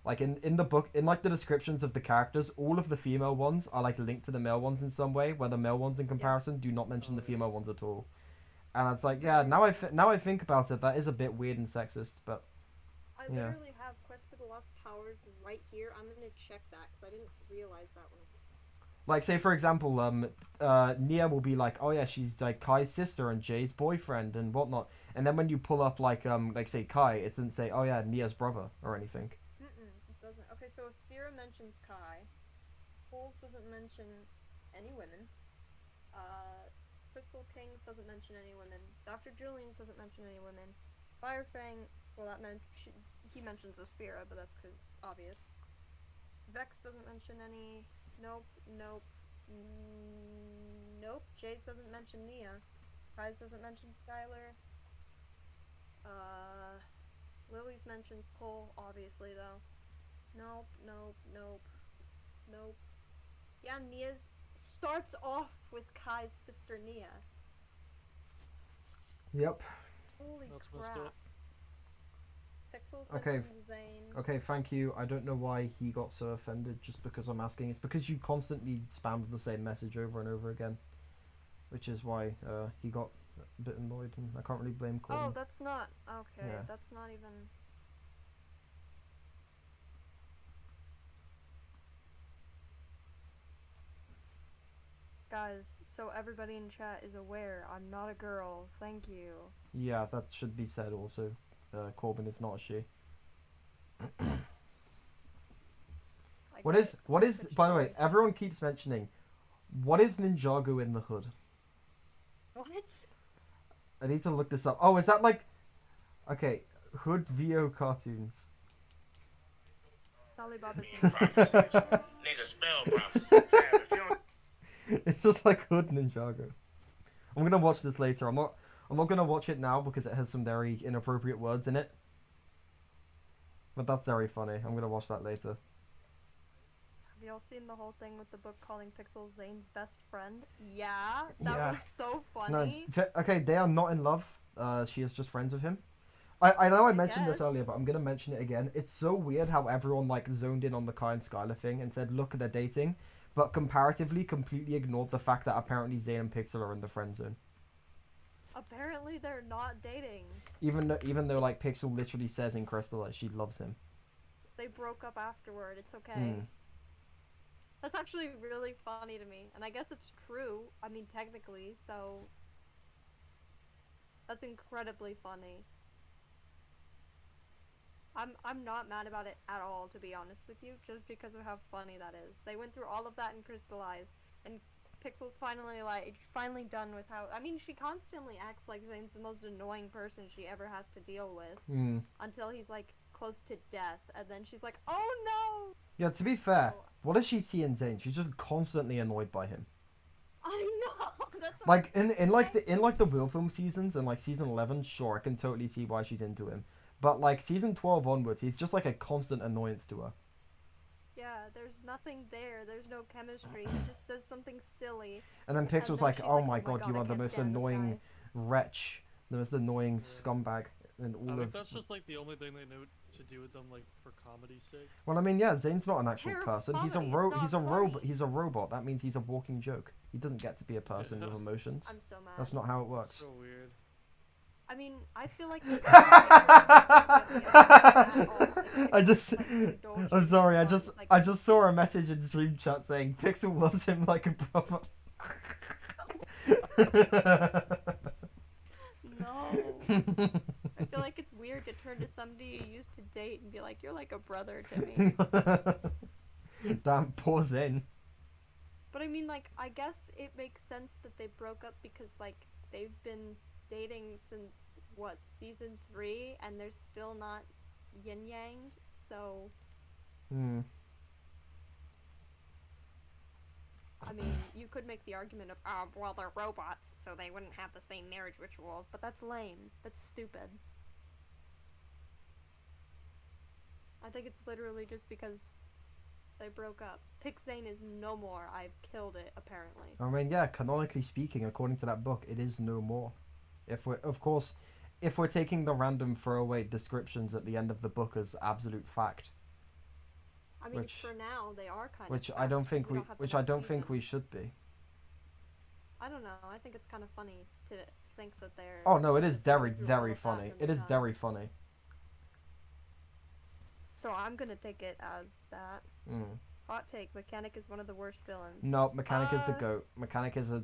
like in the book, in like the descriptions of the characters, all of the female ones are like linked to the male ones in some way, where the male ones in comparison do not mention the female ones at all. And it's like, yeah, now I think about it, that is a bit weird and sexist, but I literally have Quest for the Lost Powers right here. I'm gonna check that because I didn't realize that one. Like, say for example, Nia will be like, oh yeah, she's like Kai's sister and Jay's boyfriend and whatnot, and then when you pull up like say Kai, it doesn't say, oh yeah, Nia's brother or anything. It doesn't. Okay, so Sphera mentions Kai. Pools doesn't mention any women. Crystal Kings doesn't mention any women. Dr. Julian's doesn't mention any women. Firefang, well that meant he mentions a Sphera, but that's because obvious. Vex doesn't mention any. Nope. Jace doesn't mention Nia. Kai's doesn't mention Skylar. Lily's mentions Cole, obviously though. Nope. Yeah, Nia's starts off with Kai's sister Nia. Yep. Holy crap. Pixel's okay. Zane. Okay, thank you. I don't know why he got so offended just because I'm asking. It's because you constantly spammed the same message over and over again. Which is why he got a bit annoyed, and I can't really blame Corbin. Oh, that's not... Okay, yeah. That's not even... Guys, so everybody in chat is aware, I'm not a girl. Thank you. Yeah, that should be said also. Corbin is not a she. What is, by the way, everyone keeps mentioning, what is Ninjago in the hood? What? I need to look this up. Oh, is that like, okay, hood VO cartoons. Nigga, spell prophecy. It's just like hood Ninjago. I'm gonna watch this later. I'm not gonna watch it now because it has some very inappropriate words in it. But that's very funny. I'm gonna watch that later. Have y'all seen the whole thing with the book calling Pixel Zane's best friend? Yeah, that was so funny. No, okay, they are not in love. She is just friends with him. I know I mentioned this earlier, but I'm gonna mention it again. It's so weird how everyone like zoned in on the Kai and Skylar thing and said, look, they're dating, but comparatively completely ignored the fact that apparently Zane and Pixel are in the friend zone. Apparently they're not dating. Even though like Pixel literally says in Crystallized she loves him. They broke up afterward. It's okay. That's actually really funny to me, and I guess it's true. I mean, technically, so that's incredibly funny. I'm not mad about it at all, to be honest with you, just because of how funny that is. They went through all of that in Crystallized, and Pixel's finally done with how... I mean, she constantly acts like Zane's the most annoying person she ever has to deal with, until he's, like, close to death, and then she's like, oh no! Yeah, to be fair, what does she see in Zane? She's just constantly annoyed by him. I know! Like in like the Will film seasons and like season 11, sure, I can totally see why she's into him. But like season 12 onwards, he's just like a constant annoyance to her. Yeah, there's nothing there. There's no chemistry. He just says something silly. And then Pixel's like, "Oh my god, you I are the can't most stand this annoying guy." wretch, the most annoying scumbag." And all I of think that's just like the only thing they know to do with them, like for comedy's sake. Well, I mean, yeah, Zane's not an actual Terrible person. He's comedy, it's he's not a funny. robot. He's a robot. That means he's a walking joke. He doesn't get to be a person with emotions. I'm so mad. That's not how it works. So weird. I mean, I feel like. I'm sorry. I just saw a message in stream chat saying Pixel loves him like a brother. No. I feel like it's weird to turn to somebody you used to date and be like, "You're like a brother to me." Damn, poor Zane. But I mean, like, I guess it makes sense that they broke up because, like, they've been dating since, what, season 3, and they're still not yin-yang, so... I mean, you could make the argument of, oh, well, they're robots, so they wouldn't have the same marriage rituals, but that's lame. That's stupid. I think it's literally just because they broke up. Zane is no more. I've killed it, apparently. I mean, yeah, canonically speaking, according to that book, it is no more. If we're taking the random throwaway descriptions at the end of the book as absolute fact. I mean, for now, they are kind of. Which I don't think we should be. I don't know. I think it's kind of funny to think that they're. Oh no, it is very, very funny. It is very funny. So I'm gonna take it as that. Hot take: Mechanic is one of the worst villains. No, Mechanic is the GOAT. Mechanic is a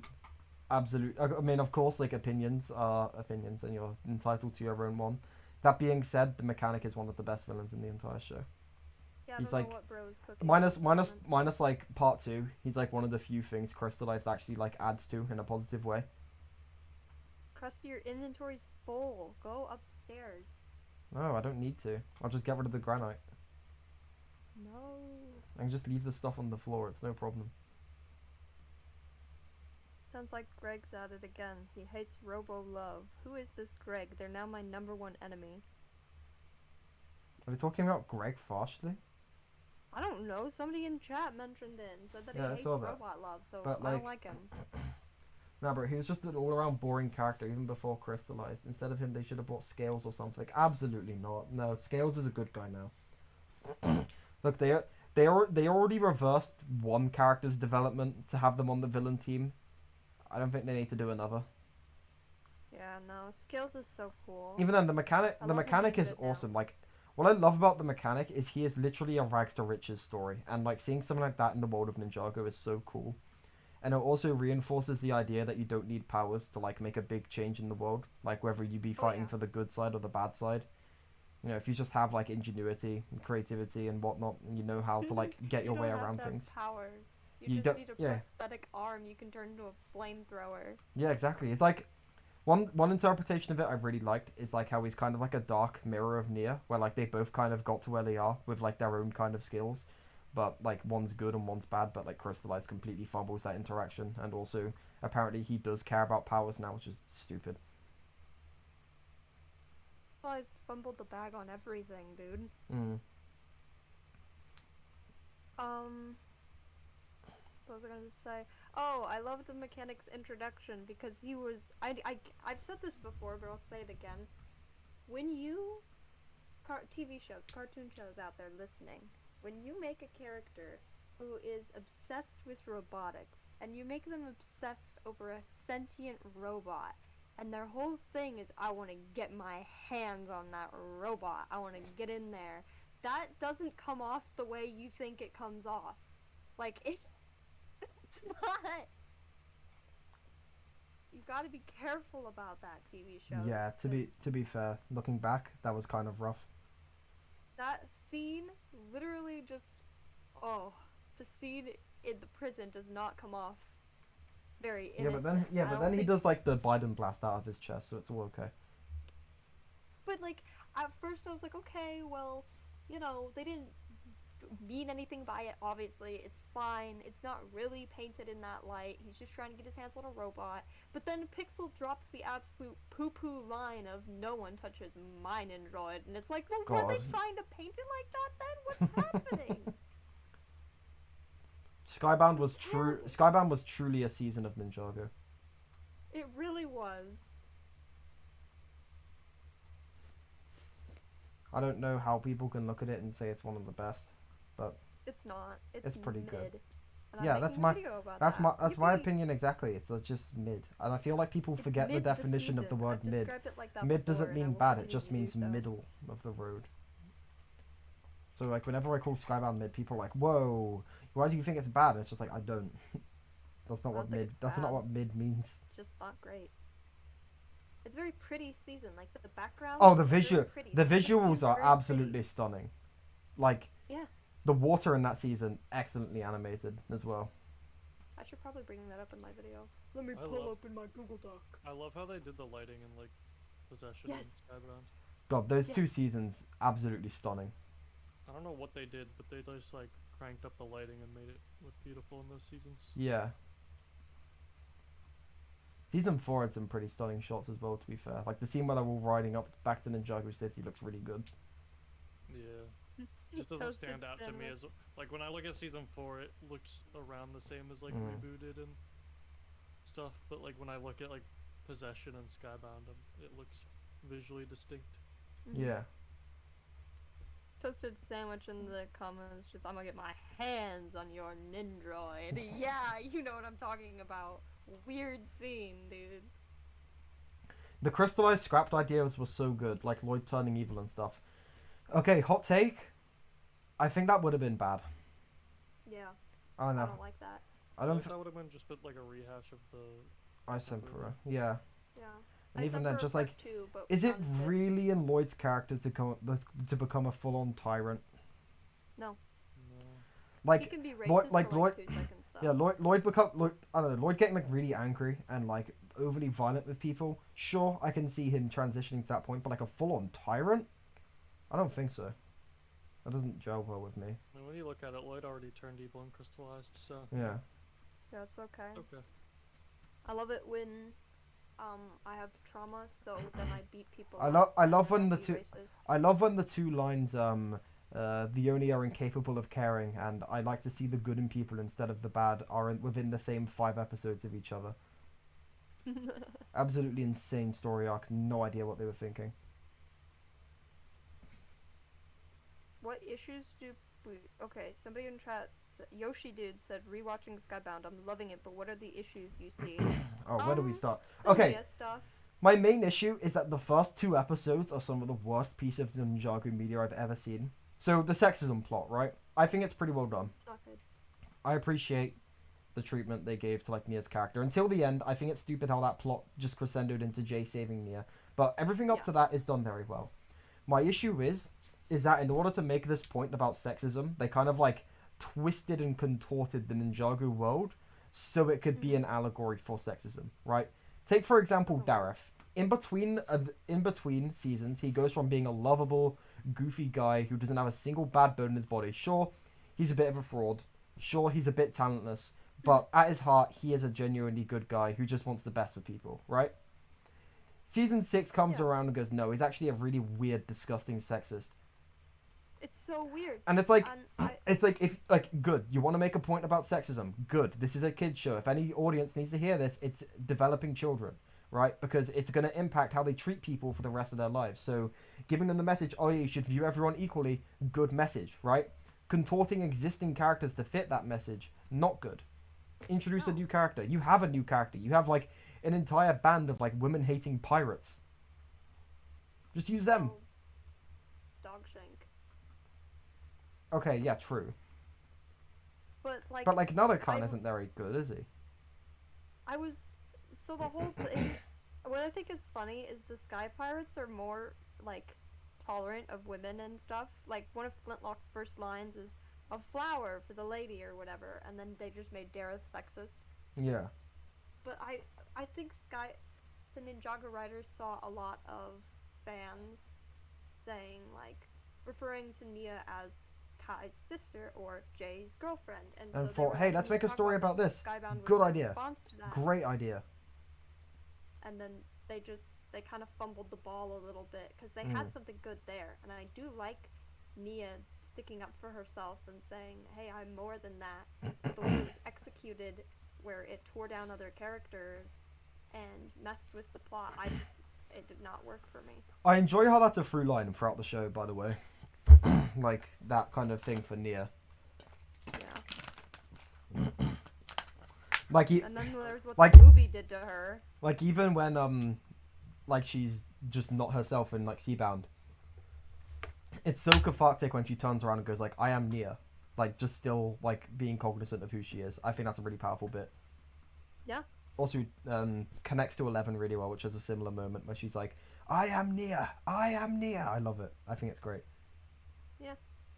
absolute. I mean, of course, like opinions are opinions, and you're entitled to your own one. That being said, the Mechanic is one of the best villains in the entire show. Yeah, he's like minus like part 2. He's like one of the few things Crystallized actually like adds to in a positive way. Krusty, your inventory's full. Go upstairs. No, I don't need to. I'll just get rid of the granite. No. I can just leave the stuff on the floor. It's no problem. Sounds like Greg's at it again. He hates Robo Love. Who is this Greg? They're now my #1 enemy. Are we talking about Greg Farshley? I don't know. Somebody in chat mentioned it and said that he hates Robot Love, so I don't like him. Nah, bro, he was just an all-around boring character even before Crystallized. Instead of him, they should have brought Scales or something. Absolutely not. No, Scales is a good guy now. Look, they already reversed one character's development to have them on the villain team. I don't think they need to do another. Yeah, no, Scales is so cool. Even then, the mechanic is awesome. Like, what I love about the Mechanic is he is literally a rags to riches story, and like seeing something like that in the world of Ninjago is so cool. And it also reinforces the idea that you don't need powers to like make a big change in the world, like whether you be fighting for the good side or the bad side. You know, if you just have like ingenuity and creativity and whatnot, and you know how to like get your way around things. Powers. You just need a prosthetic arm. You can turn into a flamethrower. Yeah, exactly. It's like one interpretation of it I really liked is like how he's kind of like a dark mirror of Nia, where like they both kind of got to where they are with like their own kind of skills, but like one's good and one's bad, but like Crystallized completely fumbles that interaction, and also apparently he does care about powers now, which is stupid. Crystallized fumbled the bag on everything, dude. What was I gonna say? Oh, I love the Mechanic's introduction because he was. I've said this before, but I'll say it again. When you, TV shows, cartoon shows out there listening, when you make a character who is obsessed with robotics and you make them obsessed over a sentient robot, and their whole thing is, I want to get my hands on that robot. I want to get in there. That doesn't come off the way you think it comes off. Like it's not. You've got to be careful about that, TV show. Yeah, to be fair, looking back, that was kind of rough. That scene, literally just, the scene in the prison does not come off very innocent. But then he does like the Biden blast out of his chest, so it's all okay. But like, at first I was like, okay, well, you know, they didn't mean anything by it, obviously. It's fine. It's not really painted in that light. He's just trying to get his hands on a robot. But then Pixel drops the absolute poo-poo line of no one touches my Nindroid. And it's like, well, were they trying to paint it like that then? What's happening? Skybound was truly a season of Ninjago. It really was. I don't know how people can look at it and say it's one of the best, but it's not. It's pretty mid. good. And Yeah, I'm that's making a my video about that's my opinion exactly. It's just mid, and I feel like people forget the definition of the word mid. Mid doesn't mean bad; it just means middle of the road. So like whenever I call Skybound mid, people are like, "Whoa, why do you think it's bad?" And it's just like I don't. That's not what mid. That's not what mid means. Just not great. It's a very pretty season. Like the background. Oh, the visuals are absolutely stunning. Like yeah. The water in that season, excellently animated as well. I should probably bring that up in my video. Let me pull open my Google Doc. I love how they did the lighting in like Possession and Skybound. God, those two seasons, absolutely stunning. I don't know what they did, but they just like cranked up the lighting and made it look beautiful in those seasons. Yeah. Season 4 had some pretty stunning shots as well, to be fair. Like the scene where they're all riding up back to Ninjago City looks really good. Yeah. It doesn't stand out to me as like when I look at season 4, it looks around the same as like Rebooted and stuff. But like when I look at like Possession and Skybound, it looks visually distinct. Yeah. Toasted Sandwich in the comments, just I'm gonna get my hands on your Nindroid. Yeah, you know what I'm talking about. Weird scene, dude. The Crystallized scrapped ideas were so good, like Lloyd turning evil and stuff. Okay, hot take. I think that would have been bad. Yeah. I don't know. I don't like that. I don't. That would have been just like a rehash of the Ice Emperor. Yeah. Yeah. And even then, just like, is it really in Lloyd's character to become a full-on tyrant? No. Like, he can be racist Lloyd, for like 2 seconds, though. Yeah, I don't know, Lloyd getting like really angry and like overly violent with people. Sure, I can see him transitioning to that point, but like a full-on tyrant? I don't think so. That doesn't gel well with me. I mean, when you look at it, Lloyd already turned evil and crystallized, so... Yeah. Yeah, it's okay. Okay. I love it when I have trauma, so then I beat people. I love when the two lines the only are incapable of caring, and I like to see the good in people instead of the bad are within the same 5 episodes of each other. Absolutely insane story arc. No idea what they were thinking. What issues do we... Okay, somebody in chat, Yoshi Dude said, rewatching Skybound, I'm loving it, but what are the issues you see? Oh, where do we start? Okay, my main issue is that the first 2 episodes are some of the worst piece of Ninjago media I've ever seen. So, the sexism plot, right? I think it's pretty well done. Not good. I appreciate the treatment they gave to, like, Nia's character. Until the end, I think it's stupid how that plot just crescendoed into Jay saving Nia. But everything up to that is done very well. My issue is that in order to make this point about sexism, they kind of, like, twisted and contorted the Ninjago world so it could be an allegory for sexism, right? Take, for example, Dareth. In between seasons, he goes from being a lovable, goofy guy who doesn't have a single bad bone in his body. Sure, he's a bit of a fraud. Sure, he's a bit talentless. But at his heart, he is a genuinely good guy who just wants the best for people, right? Season 6 comes around and goes, no, he's actually a really weird, disgusting sexist. It's so weird. And it's like, good. You want to make a point about sexism? Good. This is a kid's show. If any audience needs to hear this, it's developing children, right? Because it's going to impact how they treat people for the rest of their lives. So giving them the message, oh yeah, you should view everyone equally, good message, right? Contorting existing characters to fit that message, not good. Introduce a new character. You have a new character. You have like an entire band of like women-hating pirates. Just use them. Dogshank. Okay, yeah, true. But like Narakan isn't very good, is he? So the whole thing, what I think is funny is the Sky Pirates are more like tolerant of women and stuff. Like one of Flintlock's first lines is a flower for the lady or whatever, and then they just made Dareth sexist. Yeah. But I think the Ninjago writers saw a lot of fans saying like referring to Nia as Kai's sister or Jay's girlfriend. And And so thought, hey, let's make a story about this. Good idea. Great idea. And then they kind of fumbled the ball a little bit because they had something good there. And I do like Nia sticking up for herself and saying, hey, I'm more than that. But the way it was executed, where it tore down other characters and messed with the plot, it did not work for me. I enjoy how that's a through line throughout the show, by the way. Like, that kind of thing for Nia. Yeah. And then there's what like, the movie did to her. Like, even when, like, she's just not herself in, like, Seabound. It's so cathartic when she turns around and goes, like, I am Nia. Like, just still, like, being cognizant of who she is. I think that's a really powerful bit. Yeah. Also, connects to 11 really well, which is a similar moment where she's like, I am Nia! I am Nia! I love it. I think it's great. Yeah.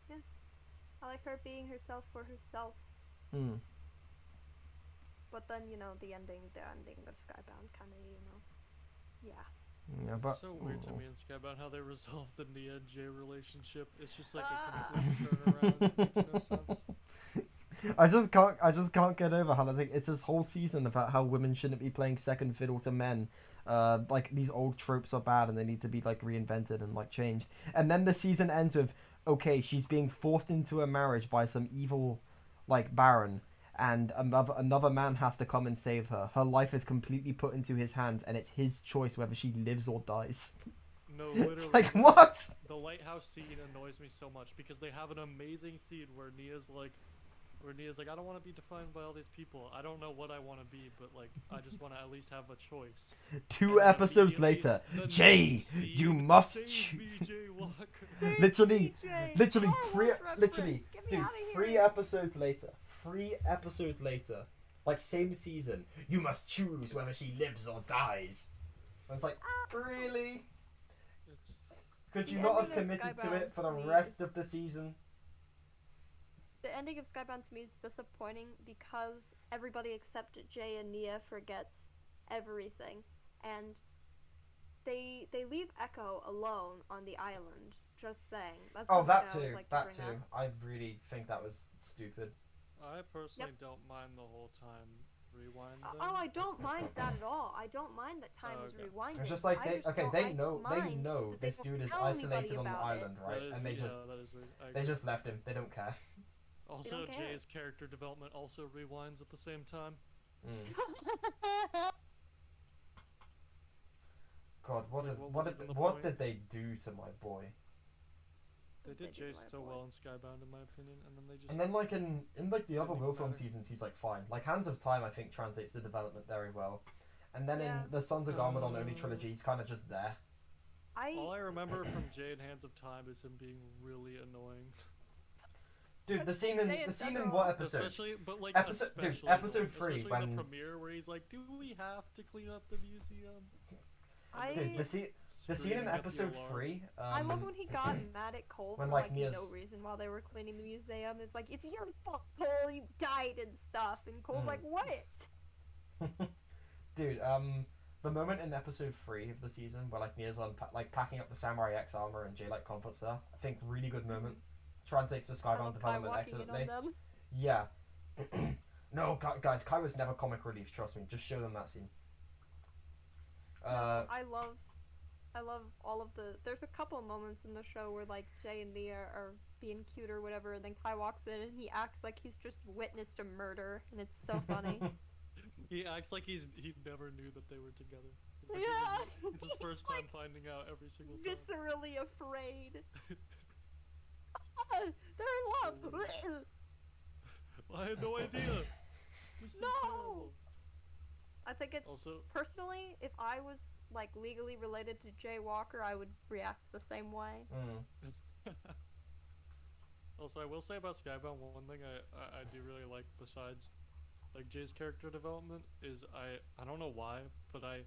Yeah. I like her being herself for herself. But then, you know, the ending of Skybound kind of, you know, yeah. Yeah, but it's so weird to me in Skybound how they resolved the Nia and Jay relationship. It's just like a complete turnaround. It makes no sense. I just can't get over how it's this whole season about how women shouldn't be playing second fiddle to men. Like these old tropes are bad and they need to be like reinvented and like changed. And then the season ends with, okay, she's being forced into a marriage by some evil like baron, and another man has to come and save her. Her life is completely put into his hands, and it's his choice whether she lives or dies. No, literally. It's like, what? The lighthouse scene annoys me so much because they have an amazing scene where Nia's like, I don't want to be defined by all these people. I don't know what I want to be, but like, I just want to at least have a choice. 2 episodes later, Jay, you must literally, dude, 3 episodes later. 3 episodes later, like same season, you must choose whether she lives or dies. And it's like, really? Could you not have committed to it for the rest of the season? The ending of Skybound to me is disappointing because everybody except Jay and Nia forgets everything, and they leave Echo alone on the island. Just saying. That's that too. That too. I really think that was stupid. I personally don't mind the whole time rewind. Oh, I don't mind that at all. I don't mind that time is rewinded. It's just like they know this dude is isolated on the island, right? And they just left him. They don't care. Also, Jay's character development also rewinds at the same time. God, what did they do to my boy? They did Jay so well in Skybound, in my opinion, and then they just. And then like in like the other Wilfilm seasons, he's like fine. Like Hands of Time, I think translates the development very well. And then in the Sons of Garmadon only trilogy, he's kind of just there. All I remember from Jay in Hands of Time is him being really annoying. Dude, the scene in what episode? Episode 3 when the premiere where he's like, "Do we have to clean up the museum?" Dude, the scene in episode 3. I love when he got mad at Cole for like no reason while they were cleaning the museum. It's like, it's your fault, Cole. You died and stuff. And Cole's like, what? Dude, the moment in episode 3 of the season where like Nia's like packing up the Samurai X armor and Jay like comforts her, I think really good moment. Translates the Skybound development excellently. Yeah. No, guys, Kai was never comic relief. Trust me. Just show them that scene. I love all of the. There's a couple of moments in the show where like Jay and Nia are being cute or whatever, and then Kai walks in and he acts like he's just witnessed a murder, and it's so funny. He acts like he never knew that they were together. It's his first time finding out every single time. Viscerally afraid. They're in love. I had no idea. No. I think it's personally, if I was like legally related to Jay Walker, I would react the same way. Also, I will say about Skybound, one thing I do really like besides like Jay's character development is I don't know why, but I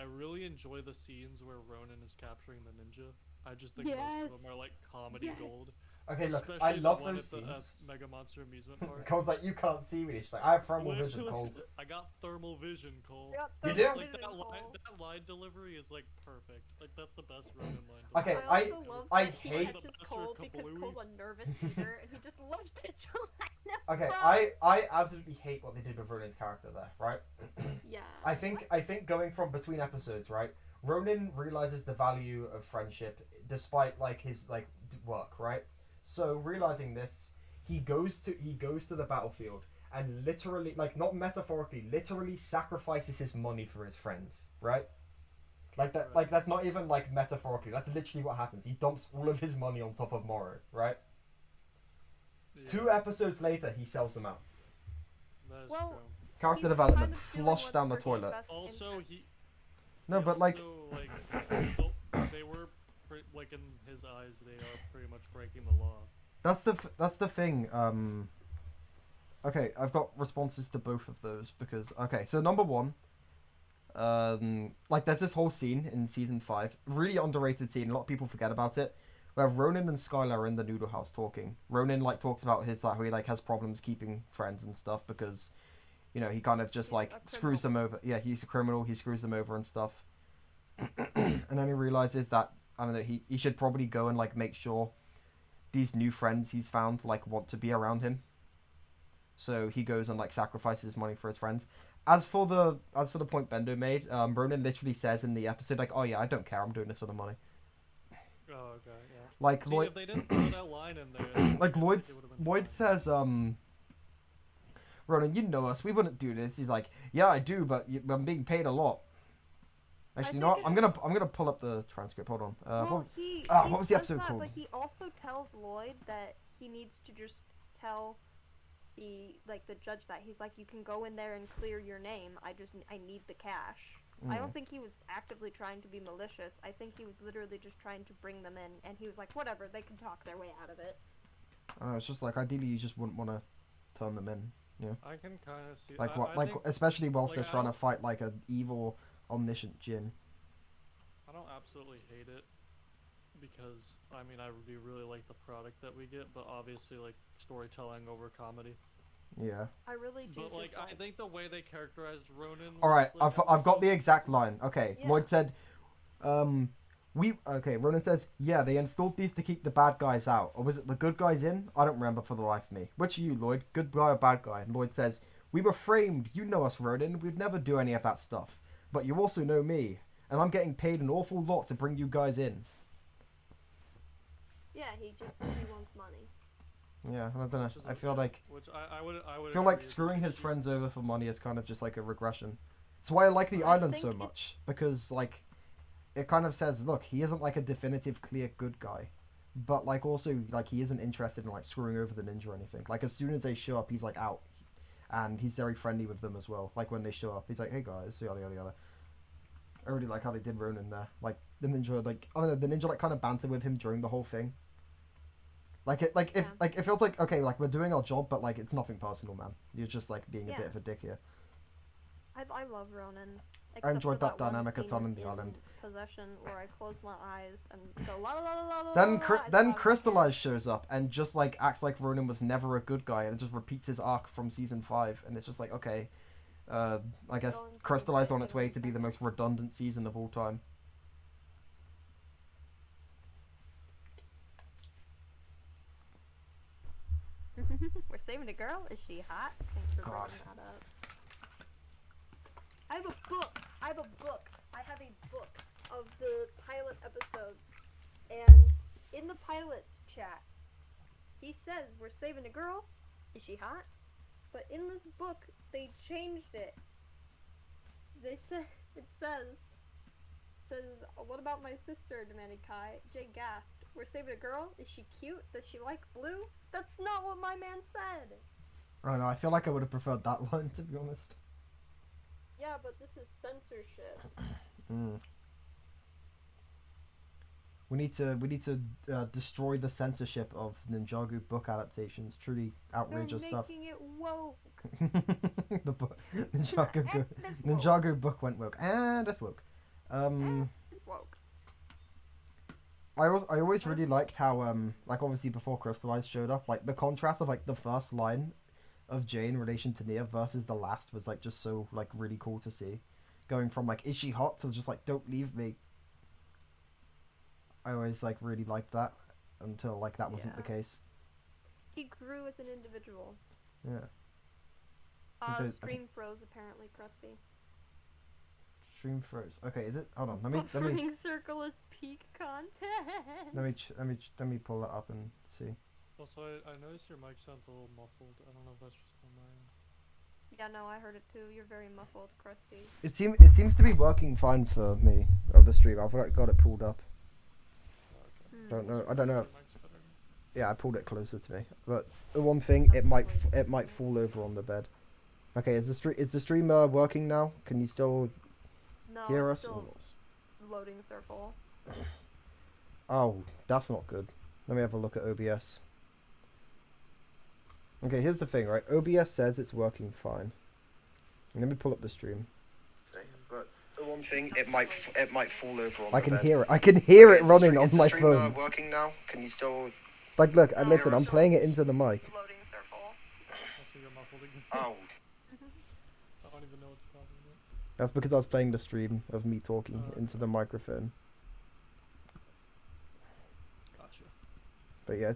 really enjoy the scenes where Ronin is capturing the ninja. I just think most of them are like comedy gold. Okay, look, Especially I love the one those at the, scenes. Mega Monster Amusement Park. Cole's like, you can't see me. She's like, I have thermal vision, Cole. I got thermal vision, Cole. You do? Like that line delivery is like perfect. Like that's the best Ronin line. Okay, I also love I that he hate. catches Cole because Cole's a nervous eater and he just loves to join. Okay, I absolutely hate what they did with Ronin's character there, right? Yeah. I think going from between episodes, right? Ronin realizes the value of friendship despite like his like work, right? So realizing this, he goes to the battlefield and literally, like not metaphorically, literally sacrifices his money for his friends, right? Like that, like that's not even like metaphorically. That's literally what happens. He dumps all of his money on top of Moro, right? Yeah. 2 episodes later, he sells them out. That is well, true. Character development flushed down the toilet. Also, No, but like, they were like in his eyes, they are pretty much breaking the law. that's the thing. Okay, I've got responses to both of those because okay, so number one, like there's this whole scene in season 5, really underrated scene. A lot of people forget about it. Where Ronin and Skylar are in the noodle house talking. Ronin like talks about his like how he like has problems keeping friends and stuff because, you know, he kind of just like screws them over. Yeah, he's a criminal. He screws them over and stuff. And then he realizes that I don't know. He should probably go and like make sure these new friends he's found like want to be around him. So he goes and like sacrifices money for his friends. As for the point Bendo made, Ronin literally says in the episode like, "Oh yeah, I don't care. I'm doing this for the money." Oh, okay, yeah. Like see, Lloyd, if they didn't throw that line in there, like Lloyd says, Ronan, you know us. We wouldn't do this. He's like, yeah, I do, but I'm being paid a lot. Actually, you know what? I'm gonna pull up the transcript. Hold on. What was the episode called? But he also tells Lloyd that he needs to just tell the judge that he's like, you can go in there and clear your name. I need the cash. I don't think he was actively trying to be malicious. I think he was literally just trying to bring them in, and he was like, whatever, they can talk their way out of it. It's just like ideally you just wouldn't want to turn them in. Yeah. I can kind of see. Like I think, especially whilst they're trying to fight like an evil, omniscient djinn. I don't absolutely hate it because I mean I do really like the product that we get, but obviously like storytelling over comedy. Yeah. I really do. But like I think the way they characterized Ronin. All right, I've got the exact line. Okay, yeah. Lloyd said, Ronin says, yeah, they installed these to keep the bad guys out, or was it the good guys in? I don't remember for the life of me. Which are you, Lloyd? Good guy or bad guy? And Lloyd says, we were framed. You know us, Ronin. We'd never do any of that stuff. But you also know me, and I'm getting paid an awful lot to bring you guys in. Yeah, he wants money. Yeah, I don't know. I feel like I would feel like screwing his friends over for money is kind of just like a regression. It's why I like the island so much, because like it kind of says, look, he isn't like a definitive clear good guy, but like also like he isn't interested in like screwing over the ninja or anything. Like as soon as they show up, he's like out, and he's very friendly with them as well. Like when they show up, he's like, hey guys, yada yada yada. I really like how they did Ronin there. Like the ninja, like I don't know, the ninja like kind of banter with him during the whole thing. Like it feels like okay, like we're doing our job, but like it's nothing personal, man. You're just like being a bit of a dick here. I love Ronin. I enjoyed that dynamic a ton in the island. Possession, where I close my eyes and go la la la la la. Then Crystallized shows up and just like acts like Ronin was never a good guy and just repeats his arc from season 5, and it's just like okay, I guess Crystallized on its way to be the most redundant season of all time. We're saving a girl? Is she hot? Thanks for bringing that up. I have a book. I have a book of the pilot episodes. And in the pilot chat, he says, we're saving a girl. Is she hot? But in this book, they changed it. It says, what about my sister, demanded Kai. Jay gasped. We're saving a girl? Is she cute? Does she like blue? That's not what my man said. I don't know, I feel like I would have preferred that line, to be honest. Yeah, but this is censorship. We need to destroy the censorship of Ninjago book adaptations. Truly outrageous stuff. They're making it woke. The book, Ninjago book went woke, and it's woke. It's woke. I always really liked how like obviously before Crystallized showed up, like the contrast of like the first line of Jay in relation to Nia versus the last was like just so like really cool to see, going from like is she hot to just like don't leave me. I always like really liked that until like that wasn't the case. He grew as an individual. Yeah. Stream froze apparently, Krusty. Stream froze. Okay, is it? Hold on. Let me. Buffering circle is peak content. Let me pull it up and see. Also, I noticed your mic sounds a little muffled. I don't know if that's just on my end. Yeah, no, I heard it too. You're very muffled, Krusty. It seems to be working fine for me of the stream. I've got it pulled up. Oh, okay. I don't know. Yeah, I pulled it closer to me. But the one thing, it might fall over on the bed. Okay, is the stream working now? Can you still hear us? Still loading circle. Oh, that's not good. Let me have a look at OBS. Okay, here's the thing, right? OBS says it's working fine. Let me pull up the stream. But the one thing, it might fall over on. I can hear it. I can hear it running on my phone. Is the stream working now? Can you still? Like, look, listen. I'm playing it into the mic. Loading circle. Oh. I don't even know what's causing it. That's because I was playing the stream of me talking into the microphone. Gotcha. But yeah,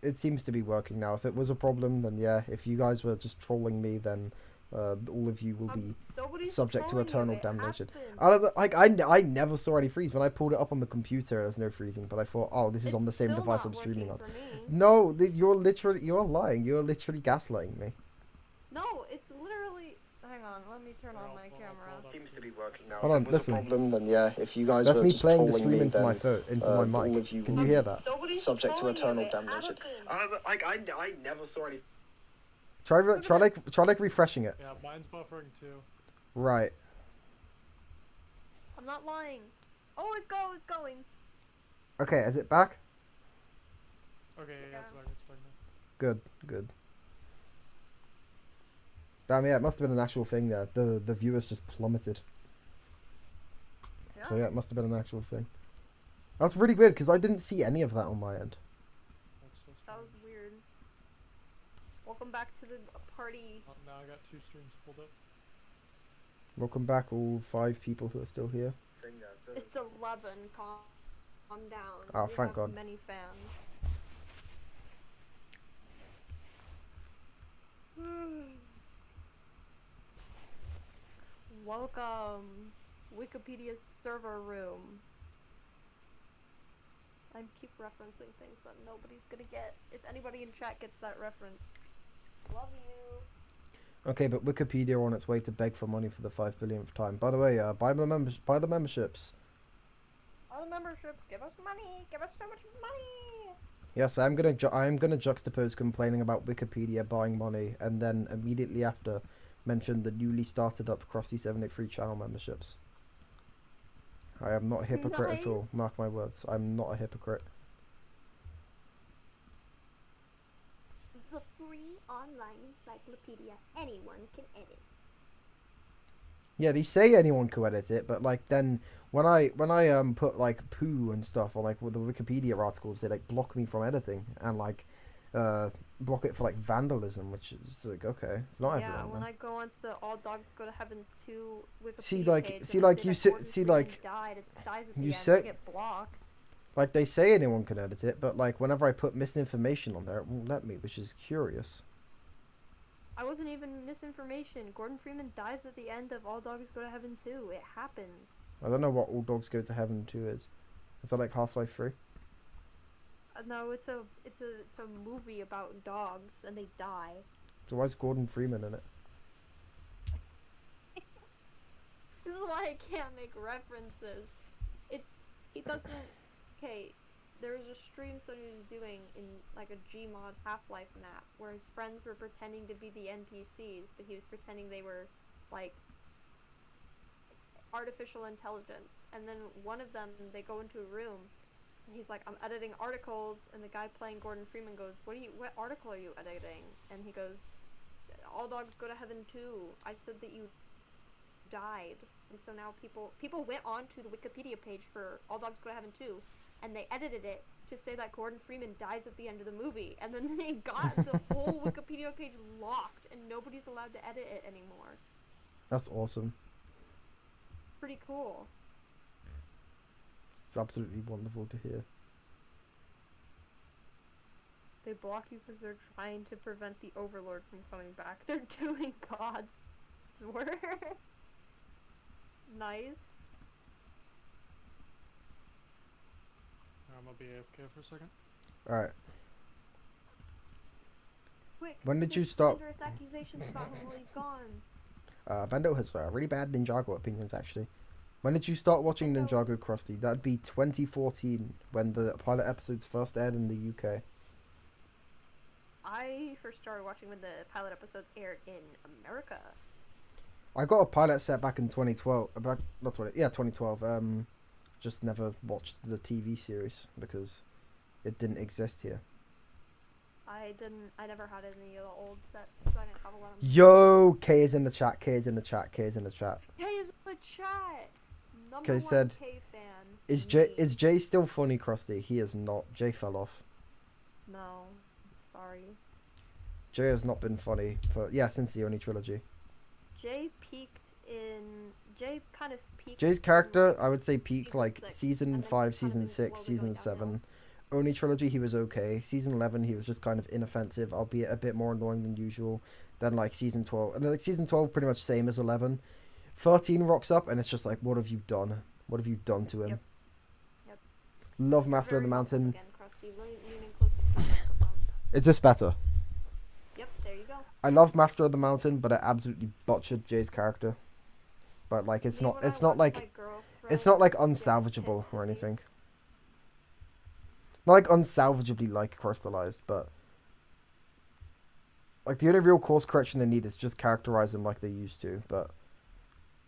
it seems to be working now. If it was a problem, then yeah. If you guys were just trolling me, then all of you will be subject to eternal damnation. I never saw any freeze. When I pulled it up on the computer, there was no freezing. But I thought, oh, this is on the same device I'm streaming on. No, you're lying. You're literally gaslighting me. No, it's literally. Hang on, let me turn on my camera. Seems to be working now. Hold on, listen. Problem, then yeah. If you guys that's me playing the stream into my phone, into my mic. Can you hear that? Subject to eternal damnation. I never saw any. Try refreshing it. Yeah, mine's buffering too. Right. I'm not lying. Oh, it's going. Okay, is it back? Okay, yeah, it's back now. Good. Damn, yeah, it must have been an actual thing there. The viewers just plummeted. Yeah. So yeah, it must have been an actual thing. That's really weird because I didn't see any of that on my end. That was weird. Welcome back to the party. Now I got 2 streams pulled up. Welcome back, all 5 people who are still here. It's 11. Calm down. Oh, thank God. Many fans. Welcome, Wikipedia's server room. I keep referencing things that nobody's gonna get. If anybody in chat gets that reference, love you. Okay, but Wikipedia are on its way to beg for money for the 5 billionth time. By the way, buy the memberships. Buy the memberships. Give us money. Give us so much money. Yes, I'm gonna juxtapose complaining about Wikipedia buying money, and then immediately after mention the newly started up Krusty783 channel memberships. I am not a hypocrite at all. Mark my words. I'm not a hypocrite. The free online encyclopedia anyone can edit. Yeah, they say anyone could edit it, but like then when I put like poo and stuff on like with the Wikipedia articles, they like block me from editing and like block it for like vandalism, which is like okay, it's not everyone. Yeah, when I go onto the All Dogs Go to Heaven 2 Wikipedia page, get blocked. Like they say anyone can edit it, but like whenever I put misinformation on there, it won't let me, which is curious. I wasn't even misinformation. Gordon Freeman dies at the end of All Dogs Go to Heaven 2. It happens. I don't know what All Dogs Go to Heaven 2 is. Is that like Half-Life 3? No, it's a movie about dogs and they die. So why is Gordon Freeman in it? This is why I can't make references. He doesn't. Okay, there was a stream somebody was doing in like a Gmod Half-Life map where his friends were pretending to be the NPCs, but he was pretending they were like artificial intelligence. And then one of them, they go into a room. He's like, I'm editing articles, and the guy playing Gordon Freeman goes, what article are you editing? And he goes, All Dogs Go to Heaven 2. I said that you died. And so now people went onto the Wikipedia page for All Dogs Go to Heaven 2, and they edited it to say that Gordon Freeman dies at the end of the movie, and then they got the whole Wikipedia page locked, and nobody's allowed to edit it anymore. That's awesome. Pretty cool. It's absolutely wonderful to hear. They block you because they're trying to prevent the Overlord from coming back. They're doing God's work. Nice. I'm gonna be AFK for a second. Alright. Quick, When did you say stop? slanderous accusations about him while he's gone. Bendo has really bad Ninjago opinions, actually. When did you start watching Ninjago Krusty? That'd be 2014, when the pilot episodes first aired in the UK. I first started watching when the pilot episodes aired in America. I got a pilot set back in 2012. 2012. Just never watched the TV series because it didn't exist here. I never had any of the old sets, so I didn't have a lot of them. Yo, K is in the chat. K is in the chat. K is in the chat. K is in the chat. Number K one said, K fan. Is Me. Jay still funny, Krusty? He is not. Jay fell off. No, sorry. Jay has not been funny since the Oni trilogy. Jay kind of peaked. Jay's in, character, like, I would say, peaked like six, season and then 5, he's kind of season been 6, slowly going season 7. downhill. Oni trilogy, he was okay. Season 11, he was just kind of inoffensive, albeit a bit more annoying than usual. Then like season 12, and like season 12, pretty much same as 11. 13 rocks up, and it's just like, what have you done? What have you done to him? Yep. Love Master of the Very muffled Mountain. again, Krusty. Leaning closer to the microphone. Is this better? Yep, there you go. I love Master of the Mountain, but I absolutely butchered Jay's character. But like, it's Me, not when I watched my it's not like girlfriend unsalvageable get or pissed at me. anything. Not like unsalvageably like Crystallized, but like the only real course correction they need is just characterize them like they used to. But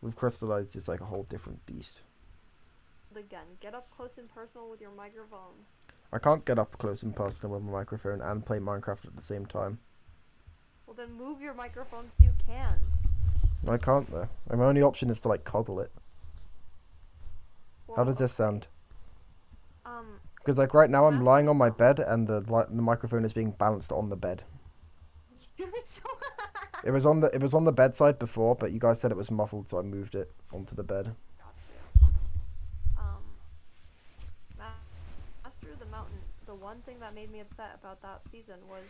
with Crystallized, it's like a whole different beast. Again, get up close and personal with your microphone. I can't get up close and personal with my microphone and play Minecraft at the same time. Well, then move your microphone so you can. I can't though. My only option is to like cuddle it. How Well, does this sound? Um, Because like right now I'm lying on my bed and the microphone is being balanced on the bed. you're so. It was on the bedside before, but you guys said it was muffled, so I moved it onto the bed. Gotcha. Master of the Mountain. The one thing that made me upset about that season was,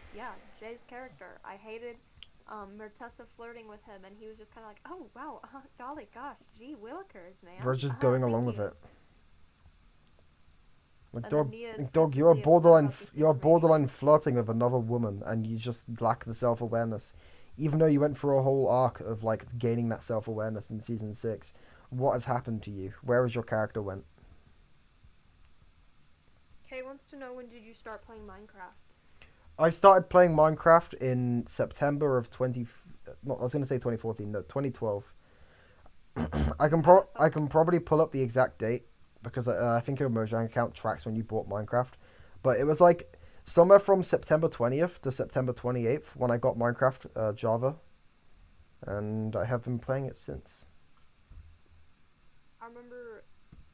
Jay's character. I hated Mertessa flirting with him, and he was just kind of like, oh wow, golly gosh, gee willikers, man. We're just going along thank with you. it. Like And dog, then Nia's dog, just you're really upset about this you're borderline information. flirting with another woman, and you just lack the self-awareness. Even though you went through a whole arc of like gaining that self-awareness in season 6, what has happened to you? Where has your character went? Kay wants to know, when did you start playing Minecraft? I started playing Minecraft in September of 2012. I can probably pull up the exact date because I think your Mojang account tracks when you bought Minecraft, but it was like somewhere from September 20th to September 28th when I got Minecraft Java, and I have been playing it since. I remember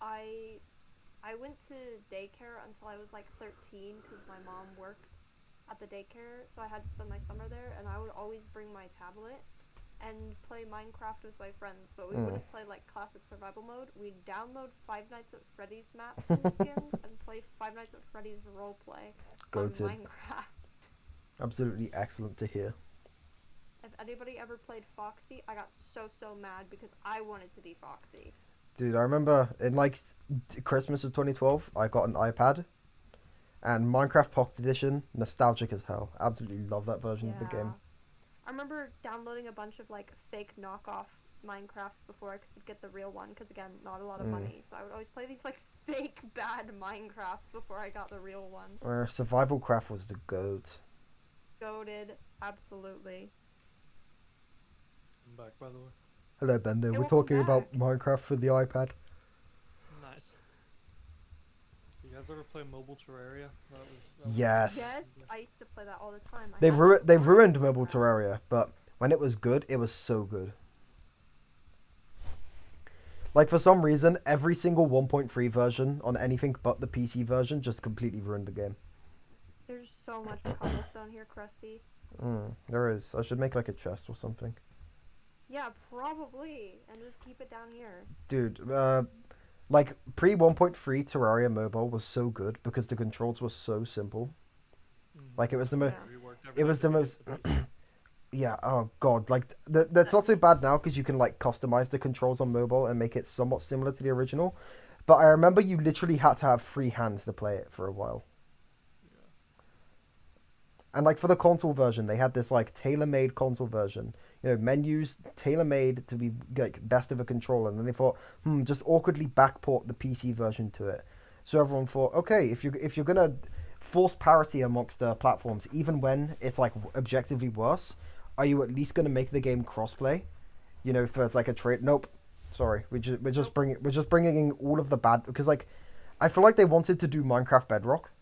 I went to daycare until I was like 13 because my mom worked at the daycare, so I had to spend my summer there, and I would always bring my tablet and play Minecraft with my friends, but we wouldn't play like classic survival mode. We'd download Five Nights at Freddy's maps and skins and play Five Nights at Freddy's roleplay on Minecraft. Absolutely excellent to hear. If anybody ever played Foxy, I got so mad because I wanted to be Foxy. Dude, I remember in like Christmas of 2012, I got an iPad, and Minecraft Pocket Edition, nostalgic as hell. Absolutely love that version of the game. I remember downloading a bunch of like fake knockoff Minecrafts before I could get the real one, because again, not a lot of money. So I would always play these like fake bad Minecrafts before I got the real one. Where Survival Craft was the goat. Goated, absolutely. I'm back, by the way. Hello, Bender. Hey, We're welcome talking about back. Minecraft for the iPad. Nice. You guys ever play mobile Terraria? That was Yes. Yes, I used to play that all the time. I They've had they've Minecraft. ruined mobile Terraria, but when it was good, it was so good. Like, for some reason, every single 1.3 version on anything but the PC version just completely ruined the game. There's so much cobblestone here, Krusty. There is. I should make, like, a chest or something. Yeah, probably. And just keep it down here. Dude, like, pre-1.3 Terraria Mobile was so good because the controls were so simple. Like, it was the most... It was the most... Yeah, oh god, like, that's not so bad now because you can, like, customize the controls on mobile and make it somewhat similar to the original. But I remember you literally had to have free hands to play it for a while. Yeah. And, like, for the console version, they had this, like, tailor-made console version. You know, menus tailor-made to be, like, best of a controller. And then they thought, just awkwardly backport the PC version to it. So everyone thought, okay, if you're gonna force parity amongst platforms, even when it's, like, objectively worse... Are you at least going to make the game crossplay? You know, for it's like a trade. Nope. Sorry, we're just bringing in all of the bad because like, I feel like they wanted to do Minecraft Bedrock,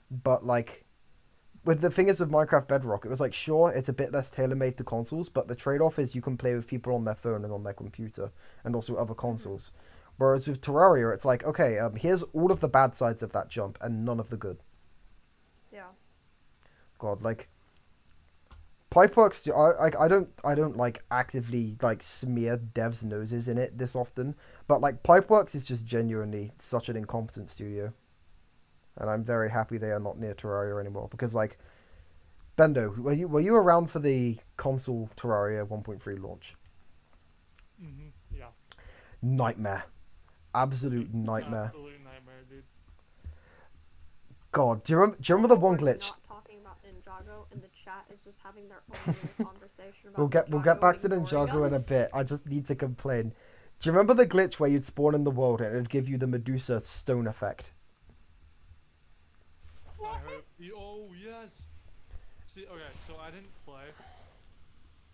but like, with the thing is with Minecraft Bedrock, it was like sure it's a bit less tailor made to consoles, but the trade off is you can play with people on their phone and on their computer, and also other consoles. Whereas with Terraria, it's like okay, here's all of the bad sides of that jump and none of the good. Yeah. God, like. Pipeworks, I don't like actively like smear devs' noses in it this often, but like Pipeworks is just genuinely such an incompetent studio, and I'm very happy they are not near Terraria anymore because like, Bendo, were you around for the console Terraria 1.3 launch? Yeah. Nightmare, absolute nightmare. Absolute nightmare, dude. God, do you remember the one glitch? Not talking about Ninjago, and the chat is just having their own little conversation about We'll get back to ignoring Ninjago in a us. bit. I just need to complain. Do you remember the glitch where you'd spawn in the world and it would give you the Medusa stone effect? Oh yes. See, okay, so I didn't play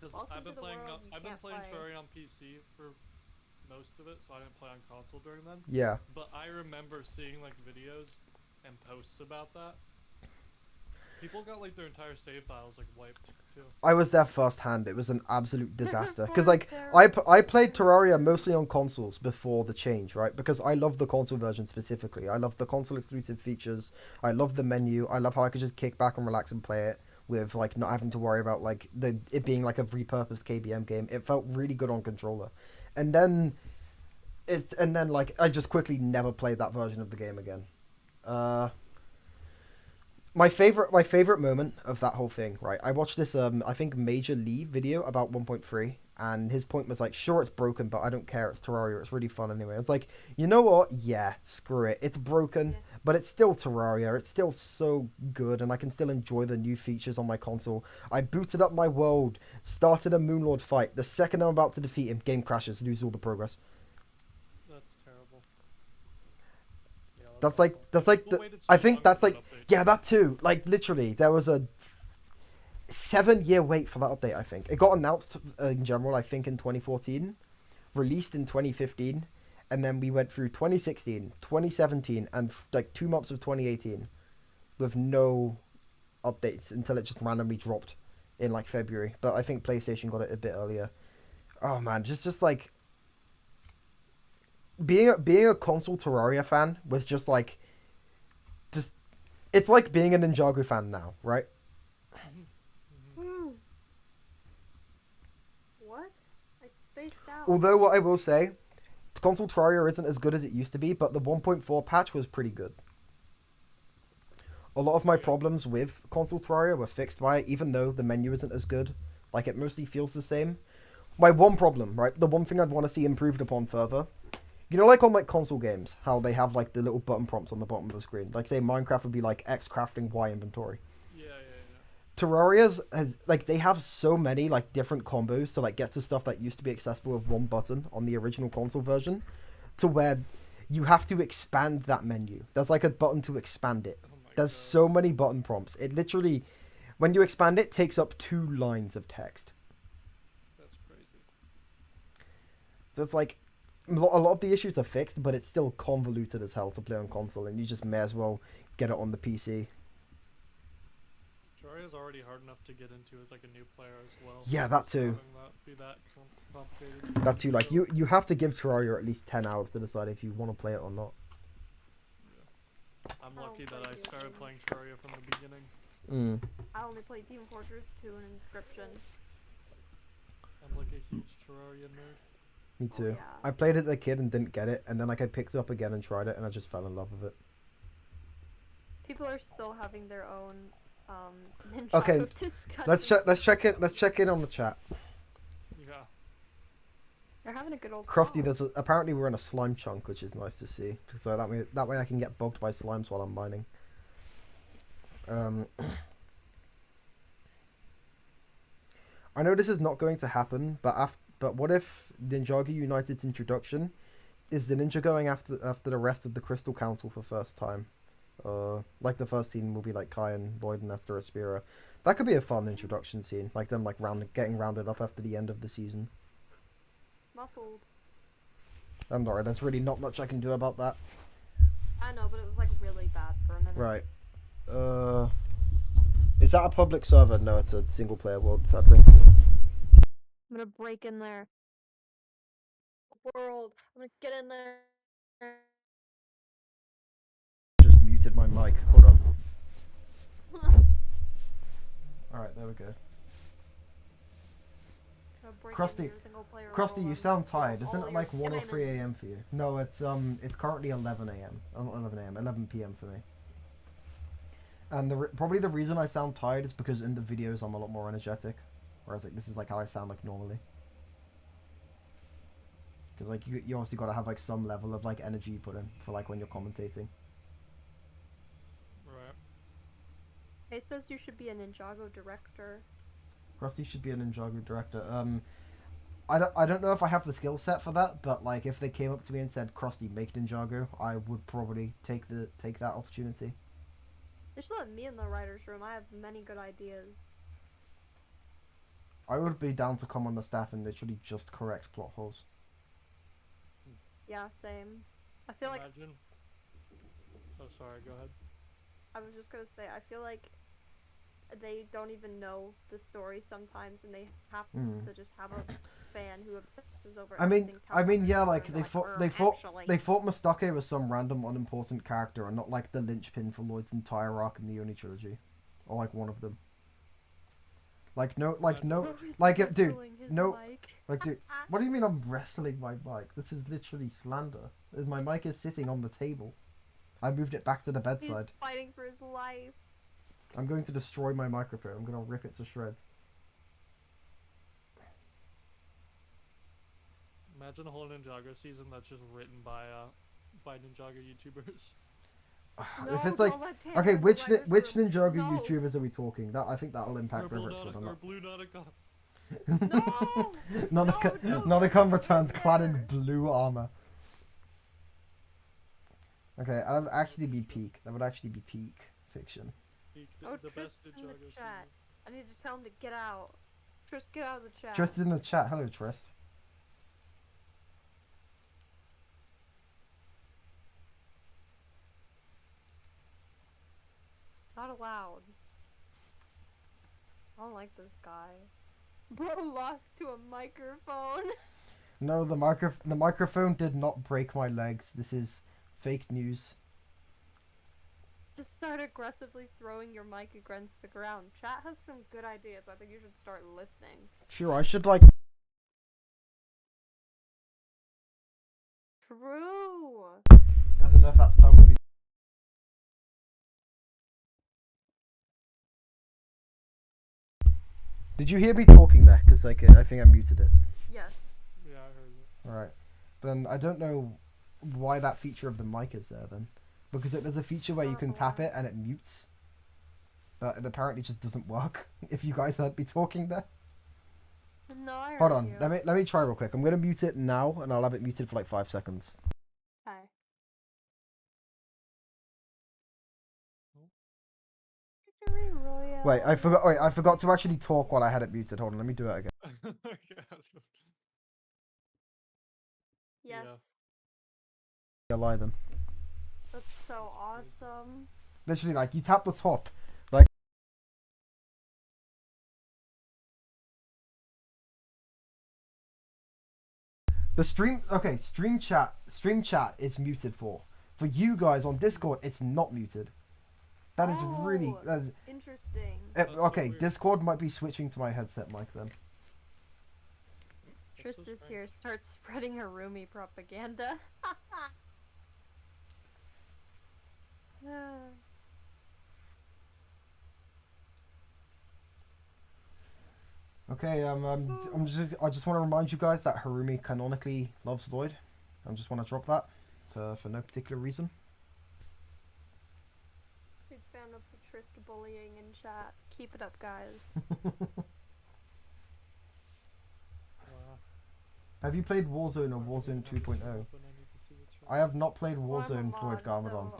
because I've been playing Terraria on PC for most of it, so I didn't play on console during then. Yeah. But I remember seeing like videos and posts about that. People got like their entire save files like wiped too. I was there firsthand. It was an absolute disaster because like I played Terraria mostly on consoles before the change, right? Because I love the console version specifically. I love the console exclusive features. I love the menu. I love how I could just kick back and relax and play it with like not having to worry about like it being like a repurposed KBM game. It felt really good on controller, and then like I just quickly never played that version of the game again. My favorite moment of that whole thing, right? I watched this I think Major Lee video about 1.3, and his point was like, sure it's broken, but I don't care. It's Terraria. It's really fun anyway. It's like, you know what? Yeah, screw it. It's broken, but it's still Terraria. It's still so good, and I can still enjoy the new features on my console. I booted up my world, started a Moonlord fight. The second I'm about to defeat him, game crashes, lose all the progress. That's terrible. Yeah, That's like I think that's like yeah, that too. Like literally, there was a 7-year wait for that update. I think it got announced in general. I think in 2014, released in 2015, and then we went through 2016, 2017, and like 2 months of 2018 with no updates until it just randomly dropped in like February. But I think PlayStation got it a bit earlier. Oh man, just like being a console Terraria fan was just like it's like being a Ninjago fan now, right? What? I spaced out. Although what I will say, console Terraria isn't as good as it used to be, but the 1.4 patch was pretty good. A lot of my problems with console Terraria were fixed by it, even though the menu isn't as good. Like, it mostly feels the same. My one problem, right, the one thing I'd want to see improved upon further, you know, like on like console games, how they have like the little button prompts on the bottom of the screen. Like say Minecraft would be like X crafting, Y inventory. Yeah. Terraria's has like they have so many like different combos to like get to stuff that used to be accessible with one button on the original console version, to where you have to expand that menu. There's like a button to expand it. There's so many button prompts. It literally, when you expand it, takes up 2 lines of text. That's crazy. So it's like a lot of the issues are fixed, but it's still convoluted as hell to play on console, and you just may as well get it on the PC. Terraria is already hard enough to get into as like a new player as well. Yeah, that too. be that complicated. That's you. Like you have to give Terraria at least 10 hours to decide if you want to play it or not. Yeah. I'm lucky that I started playing Terraria from the beginning. I only played Team Fortress 2 and Inscription. I'm like a huge Terraria nerd. Me too. Yeah. I played it as a kid and didn't get it, and then like I picked it up again and tried it, and I just fell in love with it. People are still having their own Ninjago Okay, discussions. let's check in on the chat. Yeah. They're having a good old Crusty, talk. apparently we're in a slime chunk, which is nice to see. So that way I can get bugged by slimes while I'm mining. I know this is not going to happen, but what if Ninjago United's introduction is the ninja going after the rest of the Crystal Council for first time? Like the first scene will be like Kai and Lloyd and after Aspira. That could be a fun introduction scene, like them like getting rounded up after the end of the season. Muffled. I'm sorry, there's really not much I can do about that. I know, but it was like really bad for a minute. Right. Is that a public server? No, it's a single player world, sadly. I'm gonna break in there. World. I'm gonna get in there. Just muted my mic. Hold on. Alright, there we go. Krusty, you sound tired. Isn't it like 1 or 3 a.m. for you? No, it's currently 11 a.m. Not 11 a.m. 11 p.m. for me. And probably the reason I sound tired is because in the videos I'm a lot more energetic, whereas like this is like how I sound like normally. Because like you obviously got to have like some level of like energy you put in for like when you're commentating. Right. He says you should be a Ninjago director. Krusty should be a Ninjago director. I don't know if I have the skill set for that, but like if they came up to me and said Krusty make Ninjago, I would probably take that opportunity. They should let me in the writer's room. I have many good ideas. I would be down to come on the staff and literally just correct plot holes. Yeah, same. I feel like. Oh, sorry. Go ahead. I was just gonna say, I feel like they don't even know the story sometimes, and they have to just have a fan who obsesses over. I mean, yeah, like they thought Mustake was some random unimportant character and not like the linchpin for Lloyd's entire arc in the Oni trilogy, or like one of them. Dude, what do you mean I'm wrestling my mic? This is literally slander. My mic is sitting on the table. I moved it back to the bedside. He's fighting for his life. I'm going to destroy my microphone. I'm going to rip it to shreds. Imagine a whole Ninjago season that's just written by Ninjago YouTubers. If it's like, okay, which Ninjago YouTubers are we talking? I think that'll impact whether it's good or not. Blue Nautica. Nautica returns clad in blue armor. Okay, that would actually be peak. That would actually be peak fiction. The best Trist's in the chat. I need to tell him to get out. Trist, get out of the chat. Trist is in the chat. Hello, Trist. Not allowed. I don't like this guy. Bro lost to a microphone. No, the microphone did not break my legs. This is fake news. Just start aggressively throwing your mic against the ground. Chat has some good ideas. I think you should start listening. Sure, I should like... True! I don't know if that's permanently... Did you hear me talking there? Because like, I think I muted it. Yes. Yeah, I heard it. Alright. Then I don't know why that feature of the mic is there then. Because there's a feature where you can tap it and it mutes. But it apparently just doesn't work. If you guys heard me talking there. No, I heard Hold on, you. let me try real quick. I'm gonna mute it now and I'll have it muted for like 5 seconds. Hi. Wait, I forgot to actually talk while I had it muted. Hold on, let me do it again. Yes. Yeah, lie then. That's so awesome. Literally, like, you tap the top, The stream. Okay, stream chat. Stream chat is muted for. For you guys on Discord, it's not muted. That is really. That is interesting. Okay, so Discord might be switching to my headset mic then. Tris is here. Start spreading Harumi propaganda. Okay, I just want to remind you guys that Harumi canonically loves Lloyd. I just want to drop that for no particular reason. Big fan of the Trisk bullying in chat. Keep it up, guys. Have you played Warzone or Warzone 2.0? I have not played Warzone, Lloyd Garmadon,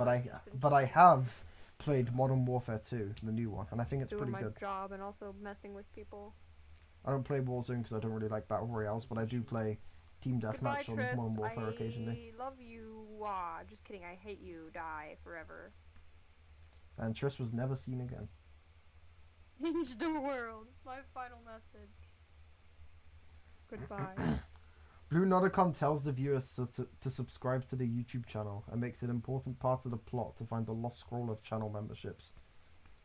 but I have played Modern Warfare 2, the new one, and I think it's pretty good. Doing my job and also messing with people. I don't play Warzone because I don't really like battle royales, but I do play team deathmatch on Modern Warfare occasionally. I love you. Just kidding. I hate you. Die forever. And Triss was never seen again. Change the world. My final message. Goodbye. Blue Nodicon tells the viewers to subscribe to the YouTube channel and makes it an important part of the plot to find the lost scroll of channel memberships.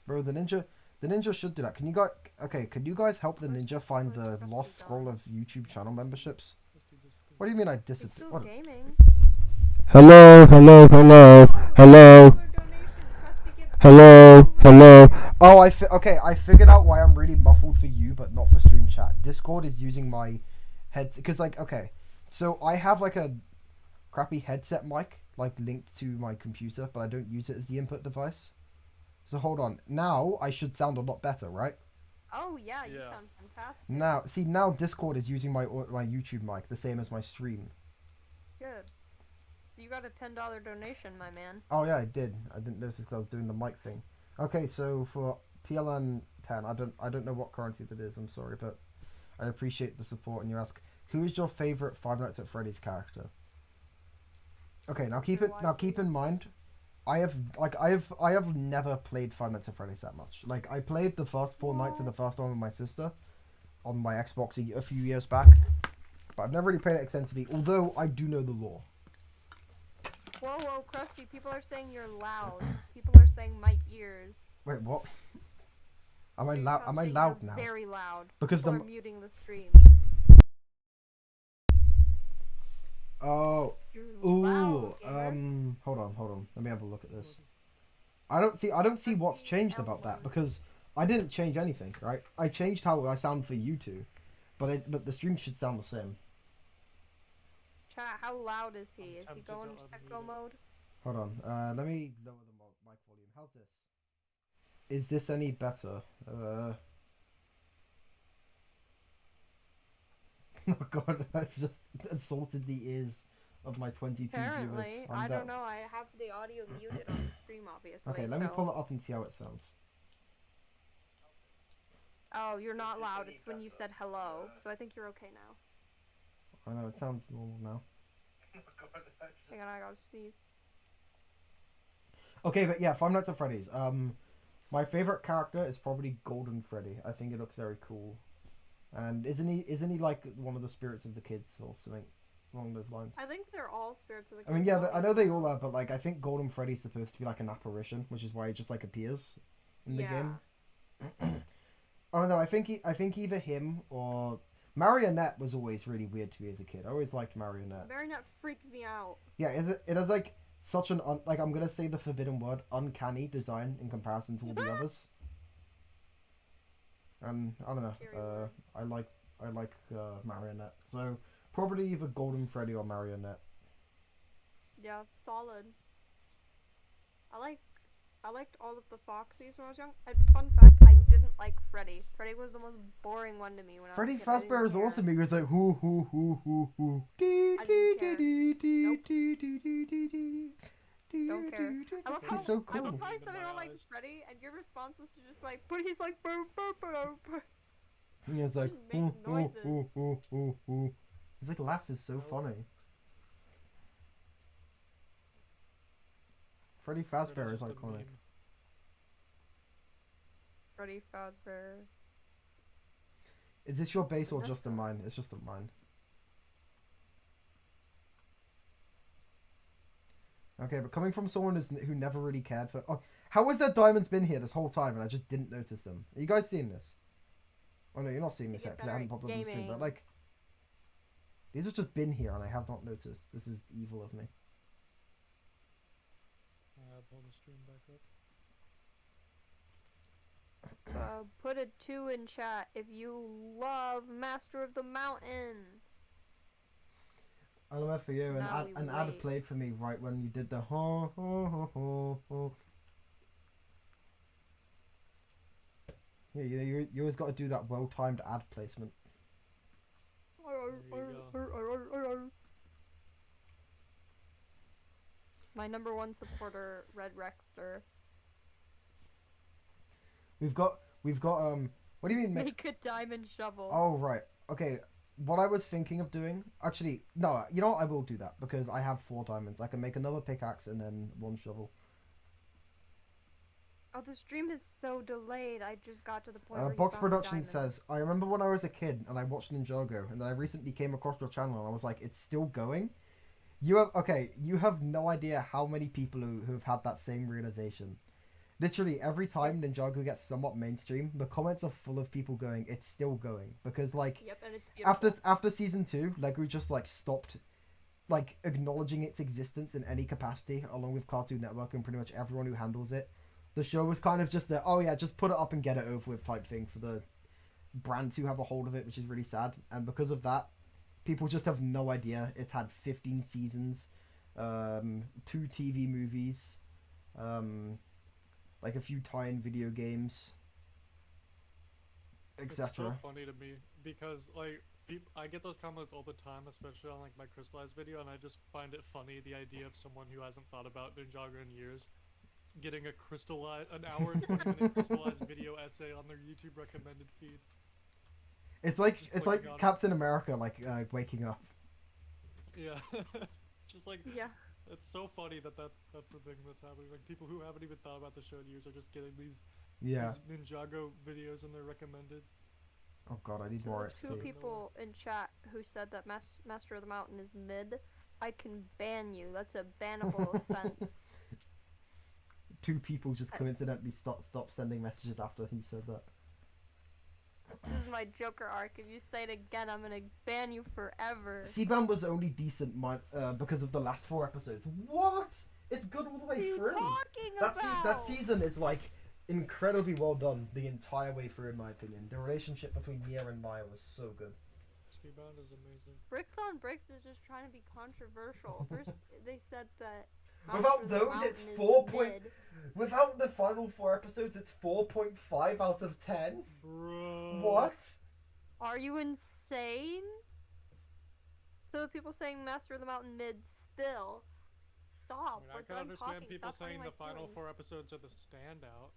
Bro, the ninja should do that. Can you guys help the ninja find the lost scroll of YouTube channel memberships? What do you mean I disappeared? Hello. Oh, I figured out why I'm really muffled for you, but not for stream chat. Discord is using my head, because so I have like a crappy headset mic linked to my computer, but I don't use it as the input device. So hold on. Now I should sound a lot better, right? Oh yeah, you sound fantastic. Now Discord is using my YouTube mic, the same as my stream. Good. So you got a $10 donation, my man. Oh yeah, I did. I didn't notice because I was doing the mic thing. Okay, so for PLN 10, I don't know what currency that is. I'm sorry, but I appreciate the support. And you ask, who is your favorite Five Nights at Freddy's character? Okay, now keep in mind, I have never played Five Nights at Freddy's that much. Like, I played the first 4 nights of the first one with my sister on my Xbox a few years back, but I've never really played it extensively, although I do know the lore. Whoa, Krusty, people are saying you're loud. People are saying my ears. Wait, what? Am I loud? Am I loud now? Very loud. Because they're muting the stream. Oh, ooh, hold on. Let me have a look at this. I don't see what's changed about that, because I didn't change anything, right? I changed how I sound for you two, but the stream should sound the same. Chat, how loud is he? Is he going sicko mode? Hold on, let me lower the mic volume. How's this? Is this any better? Oh god, I've just assaulted the ears of my 22 Apparently, viewers. I don't know, I have the audio muted on the stream, obviously. Okay, let me pull it up and see how it sounds. Oh, you're not loud, it's when you said hello, so I think you're okay now. I know, it sounds normal now. Hang on, I gotta sneeze. Okay, but yeah, Five Nights at Freddy's. My favorite character is probably Golden Freddy. I think it looks very cool. And isn't he like one of the spirits of the kids or something along those lines? I think they're all spirits of the kids. I mean, yeah, I know they all are, but like I think Golden Freddy's supposed to be like an apparition, which is why he just like appears in the game. I don't know. I think either him or Marionette was always really weird to me as a kid. I always liked Marionette. Marionette freaked me out. Yeah, it has like such an like I'm gonna say the forbidden word, uncanny design in comparison to all the others. And I don't know. I like Marionette. So probably either Golden Freddy or Marionette. Yeah, solid. I liked all of the Foxies when I was young. Fun fact, I didn't like Freddy. Freddy was the most boring one to me when I was Freddy a kid. Fazbear is awesome. He was like hoo. I didn't care. Don't care. He's so cool. I love how I said I don't like Freddy, and your response was to just like, but he's like, burr, burr, burr, burr. He was like, His like laugh is so funny. Freddy Fazbear is iconic. Freddy Fazbear. Is this your base or just a mine? It's just a mine. Okay, but coming from someone who never really cared for... Oh, how has there diamonds been here this whole time and I just didn't notice them? Are you guys seeing this? Oh no, you're not seeing this yet because I haven't popped up on the stream. But like, these have just been here and I have not noticed. This is evil of me. I'll pull the stream back up. Put a 2 in chat if you love Master of the Mountain. LMF for you, and ad played for me right when you did the ho ho ho ho ho. Yeah, you always got to do that well-timed ad placement. My #1 supporter, Red Rexter. We've got what do you mean make a diamond shovel? Oh right, okay. What I was thinking of doing, actually, no, you know what? I will do that because I have 4 diamonds. I can make another pickaxe and then 1 shovel. Oh, the stream is so delayed. I just got to the point where Box Production says, I remember when I was a kid and I watched Ninjago and then I recently came across your channel and I was like, it's still going? You have no idea how many people who have had that same realization. Literally every time Ninjago gets somewhat mainstream, the comments are full of people going, it's still going. Because like, yep, and it's beautiful. after season 2, Lego just like stopped like acknowledging its existence in any capacity, along with Cartoon Network and pretty much everyone who handles it. The show was kind of just a, oh yeah, just put it up and get it over with type thing for the brands who have a hold of it, which is really sad. And because of that, people just have no idea. It's had 15 seasons, 2 TV movies, like a few tie-in video games, etc. It's so funny to me because like I get those comments all the time, especially on like my Crystallized video, and I just find it funny the idea of someone who hasn't thought about Ninjago in years getting an hour and 20-minute Crystallized video essay on their YouTube recommended feed. It's like Captain America waking up. Yeah, just like yeah. It's so funny that's the thing that's happening. Like people who haven't even thought about the show in years are just getting these Ninjago videos and they're recommended. Oh god, I need more XP. 2 people in chat who said that Master of the Mountain is mid. I can ban you. That's a bannable offense. 2 people just coincidentally stop sending messages after you said that. This is my Joker arc. If you say it again, I'm gonna ban you forever. Skybound was only decent because of the last 4 episodes. What? It's good all the way through. What are you talking about? That season is like incredibly well done the entire way through, in my opinion. The relationship between Nia and Maya was so good. Skybound is amazing. Bricks on Bricks is just trying to be controversial. First, they said that. Without those, it's 4 point. Without the final 4 episodes, it's 4.5 out of 10. Bro. What? Are you insane? So people saying Master of the Mountain mid still. Stop. I can understand people saying the final 4 episodes are the standout.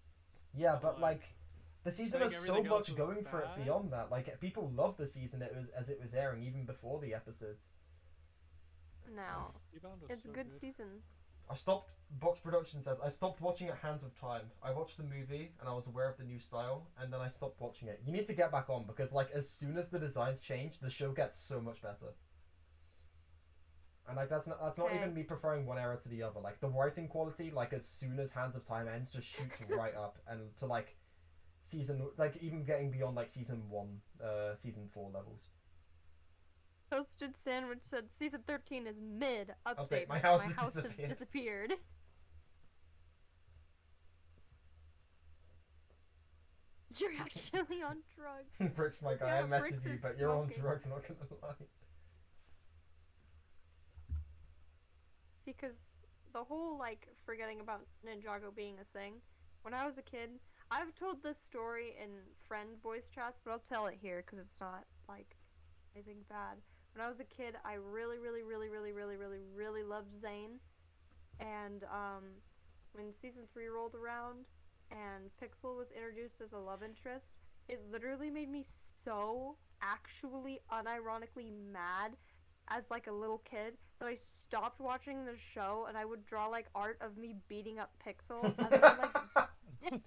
Yeah, but like the season has so much going bad. for it beyond that. Like people love the season as it was airing even before the episodes. No, it's a good season. Box Production says, I stopped watching at Hands of Time. I watched the movie and I was aware of the new style and then I stopped watching it. You need to get back on because like as soon as the designs change, the show gets so much better. And like that's not even me preferring one era to the other. Like the writing quality, like as soon as Hands of Time ends, just shoots right up and to like even getting beyond like season 4 levels. Toasted Sandwich said season 13 is mid. Update. My house has disappeared. You're actually on drugs. Bricks, my guy, I messaged you, but you're on drugs, not gonna lie. See, because the whole, like, forgetting about Ninjago being a thing, when I was a kid, I've told this story in friend voice chats, but I'll tell it here because it's not, like, anything bad. When I was a kid, I really loved Zane, and, when season 3 rolled around, and Pixel was introduced as a love interest, it literally made me so actually unironically mad as like a little kid that I stopped watching the show and I would draw like art of me beating up Pixel and then like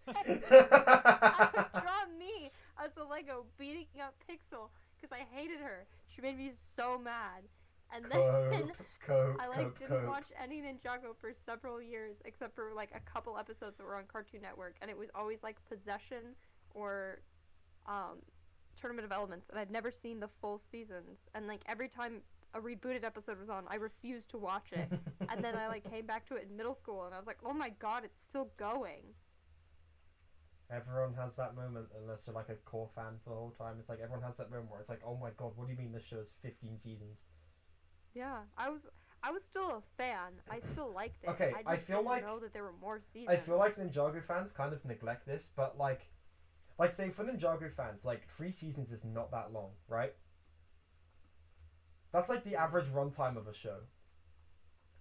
I would draw me as a Lego beating up Pixel because I hated her. She made me so mad. And then I like didn't cope. watch any Ninjago for several years, except for like a couple episodes that were on Cartoon Network, and it was always like Possession or Tournament of Elements, and I'd never seen the full seasons. And like every time a rebooted episode was on, I refused to watch it. And then I like came back to it in middle school, and I was like, oh my god, it's still going. Everyone has that moment, unless you're like a core fan for the whole time. It's like everyone has that moment where it's like, oh my god, what do you mean this show's 15 seasons? Yeah, I was still a fan. I still liked it. Okay, I feel like know that there were more seasons. I feel like Ninjago fans kind of neglect this, but like say for Ninjago fans, like 3 seasons is not that long, right? That's like the average runtime of a show.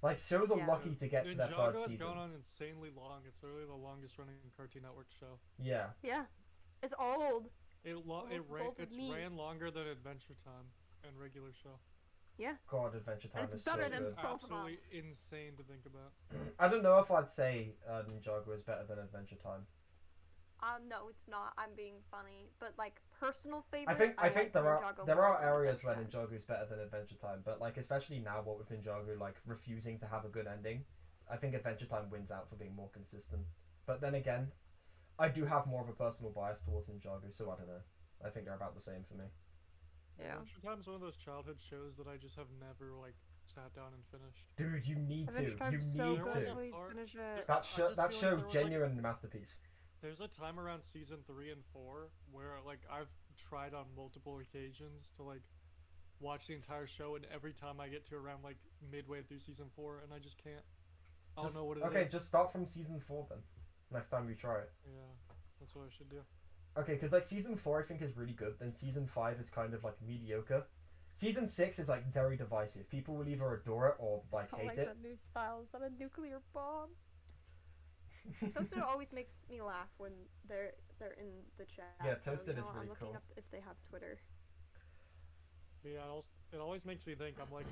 Like shows are lucky to get to their 3rd season. Ninjago has gone on insanely long. It's literally the longest running Cartoon Network show. Yeah. Yeah, it's old. It ran longer than Adventure Time and regular show. Yeah. God, Adventure Time is better so than good. Pokemon. Absolutely insane to think about. I don't know if I'd say Ninjago is better than Adventure Time. No, it's not. I'm being funny, but like personal favorite. I think there are areas where Ninjago Ninjago is better than Adventure Time, but like especially now, what with Ninjago like refusing to have a good ending, I think Adventure Time wins out for being more consistent. But then again, I do have more of a personal bias towards Ninjago, so I don't know. I think they're about the same for me. Yeah. Adventure Time's one of those childhood shows that I just have never like sat down and finished. Dude, you need to. You so need good. to. Please finish it. That show genuine masterpiece. There's a time around season 3 and 4 where like I've tried on multiple occasions to like watch the entire show, and every time I get to around like midway through season 4, and I just can't. I don't know what it is. Okay, just start from season 4 then. Next time you try it. Yeah, that's what I should do. Okay, because like season 4 I think is really good. Then season 5 is kind of like mediocre. Season 6 is like very divisive. People will either adore it or like hate it. That new style. Is that a nuclear bomb? Toasted always makes me laugh when they're in the chat. Yeah, Toasted is really I'm looking cool. up if they have Twitter. Yeah, it always makes me think. I'm like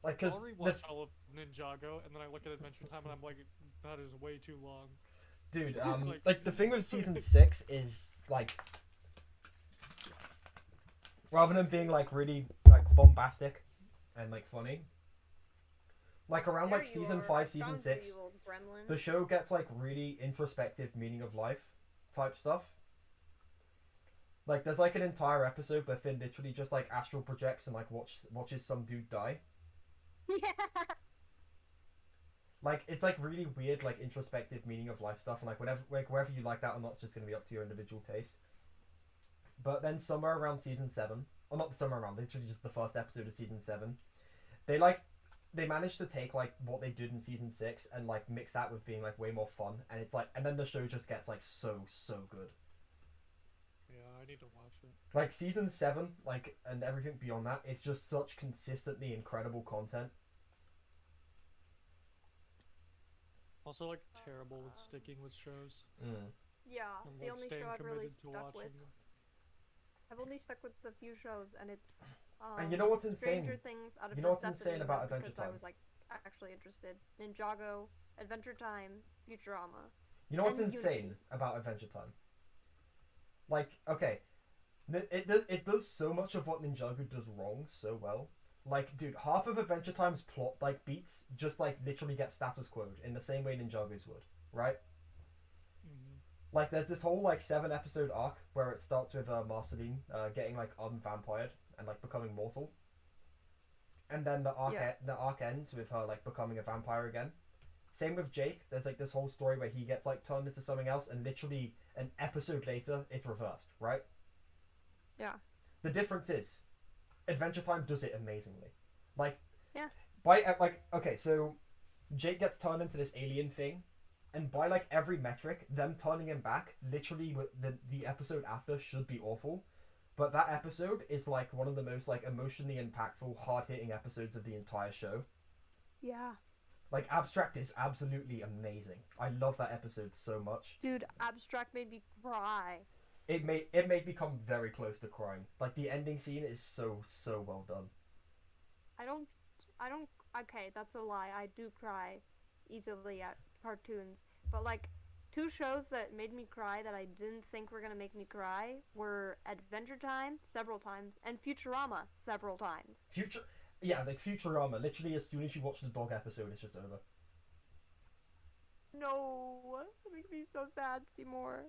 because I'll rewatch all of Ninjago, and then I look at Adventure Time, and I'm like, that is way too long. Dude, like the thing with season 6 is like, rather than being like really like bombastic and like funny, like around like season 5, season 6, the show gets like really introspective, meaning of life type stuff. Like there's like an entire episode where Finn literally just like astral projects and like watches some dude die. Yeah. Like it's like really weird, like introspective meaning of life stuff, and like whether you like that or not, it's just gonna be up to your individual taste. But then somewhere around season 7, or not somewhere around, literally just the first episode of season 7, they managed to take like what they did in season 6 and like mix that with being like way more fun, and it's like, and then the show just gets like so good. Yeah, I need to watch it. Like season 7, like, and everything beyond that, it's just such consistently incredible content. Also, like, terrible with sticking with shows. Yeah, and, the like, only staying show I've really committed to stuck with. watching them. I've only stuck with a few shows, and it's and you know what's insane? Stranger Things out of You know what's necessity, insane about not Adventure because I Time? was like actually interested. Ninjago, Adventure Time, Futurama. You know what's and insane Unity. about Adventure Time? Like, okay, it does so much of what Ninjago does wrong so well. Like, dude, half of Adventure Time's plot, like, beats just, like, literally get status quo'd in the same way Ninjago's would, right? Mm-hmm. Like, there's this whole, like, 7-episode arc where it starts with Marceline getting, like, unvampired and, like, becoming mortal. And then the arc ends with her, like, becoming a vampire again. Same with Jake. There's, like, this whole story where he gets, like, turned into something else, and literally an episode later, it's reversed, right? Yeah. The difference is, Adventure Time does it amazingly. Like, yeah. Okay, so Jake gets turned into this alien thing, and by, like, every metric, them turning him back, literally, the episode after should be awful. But that episode is, like, one of the most, like, emotionally impactful, hard-hitting episodes of the entire show. Yeah. Like, Abstract is absolutely amazing. I love that episode so much. Dude, Abstract made me cry. It made me come very close to crying. Like, the ending scene is so well done. I don't, okay, that's a lie. I do cry easily at cartoons. But, like, 2 shows that made me cry that I didn't think were gonna make me cry were Adventure Time, several times, and Futurama, several times. Yeah, like Futurama. Literally, as soon as you watch the dog episode, it's just over. No, it makes me so sad. See more.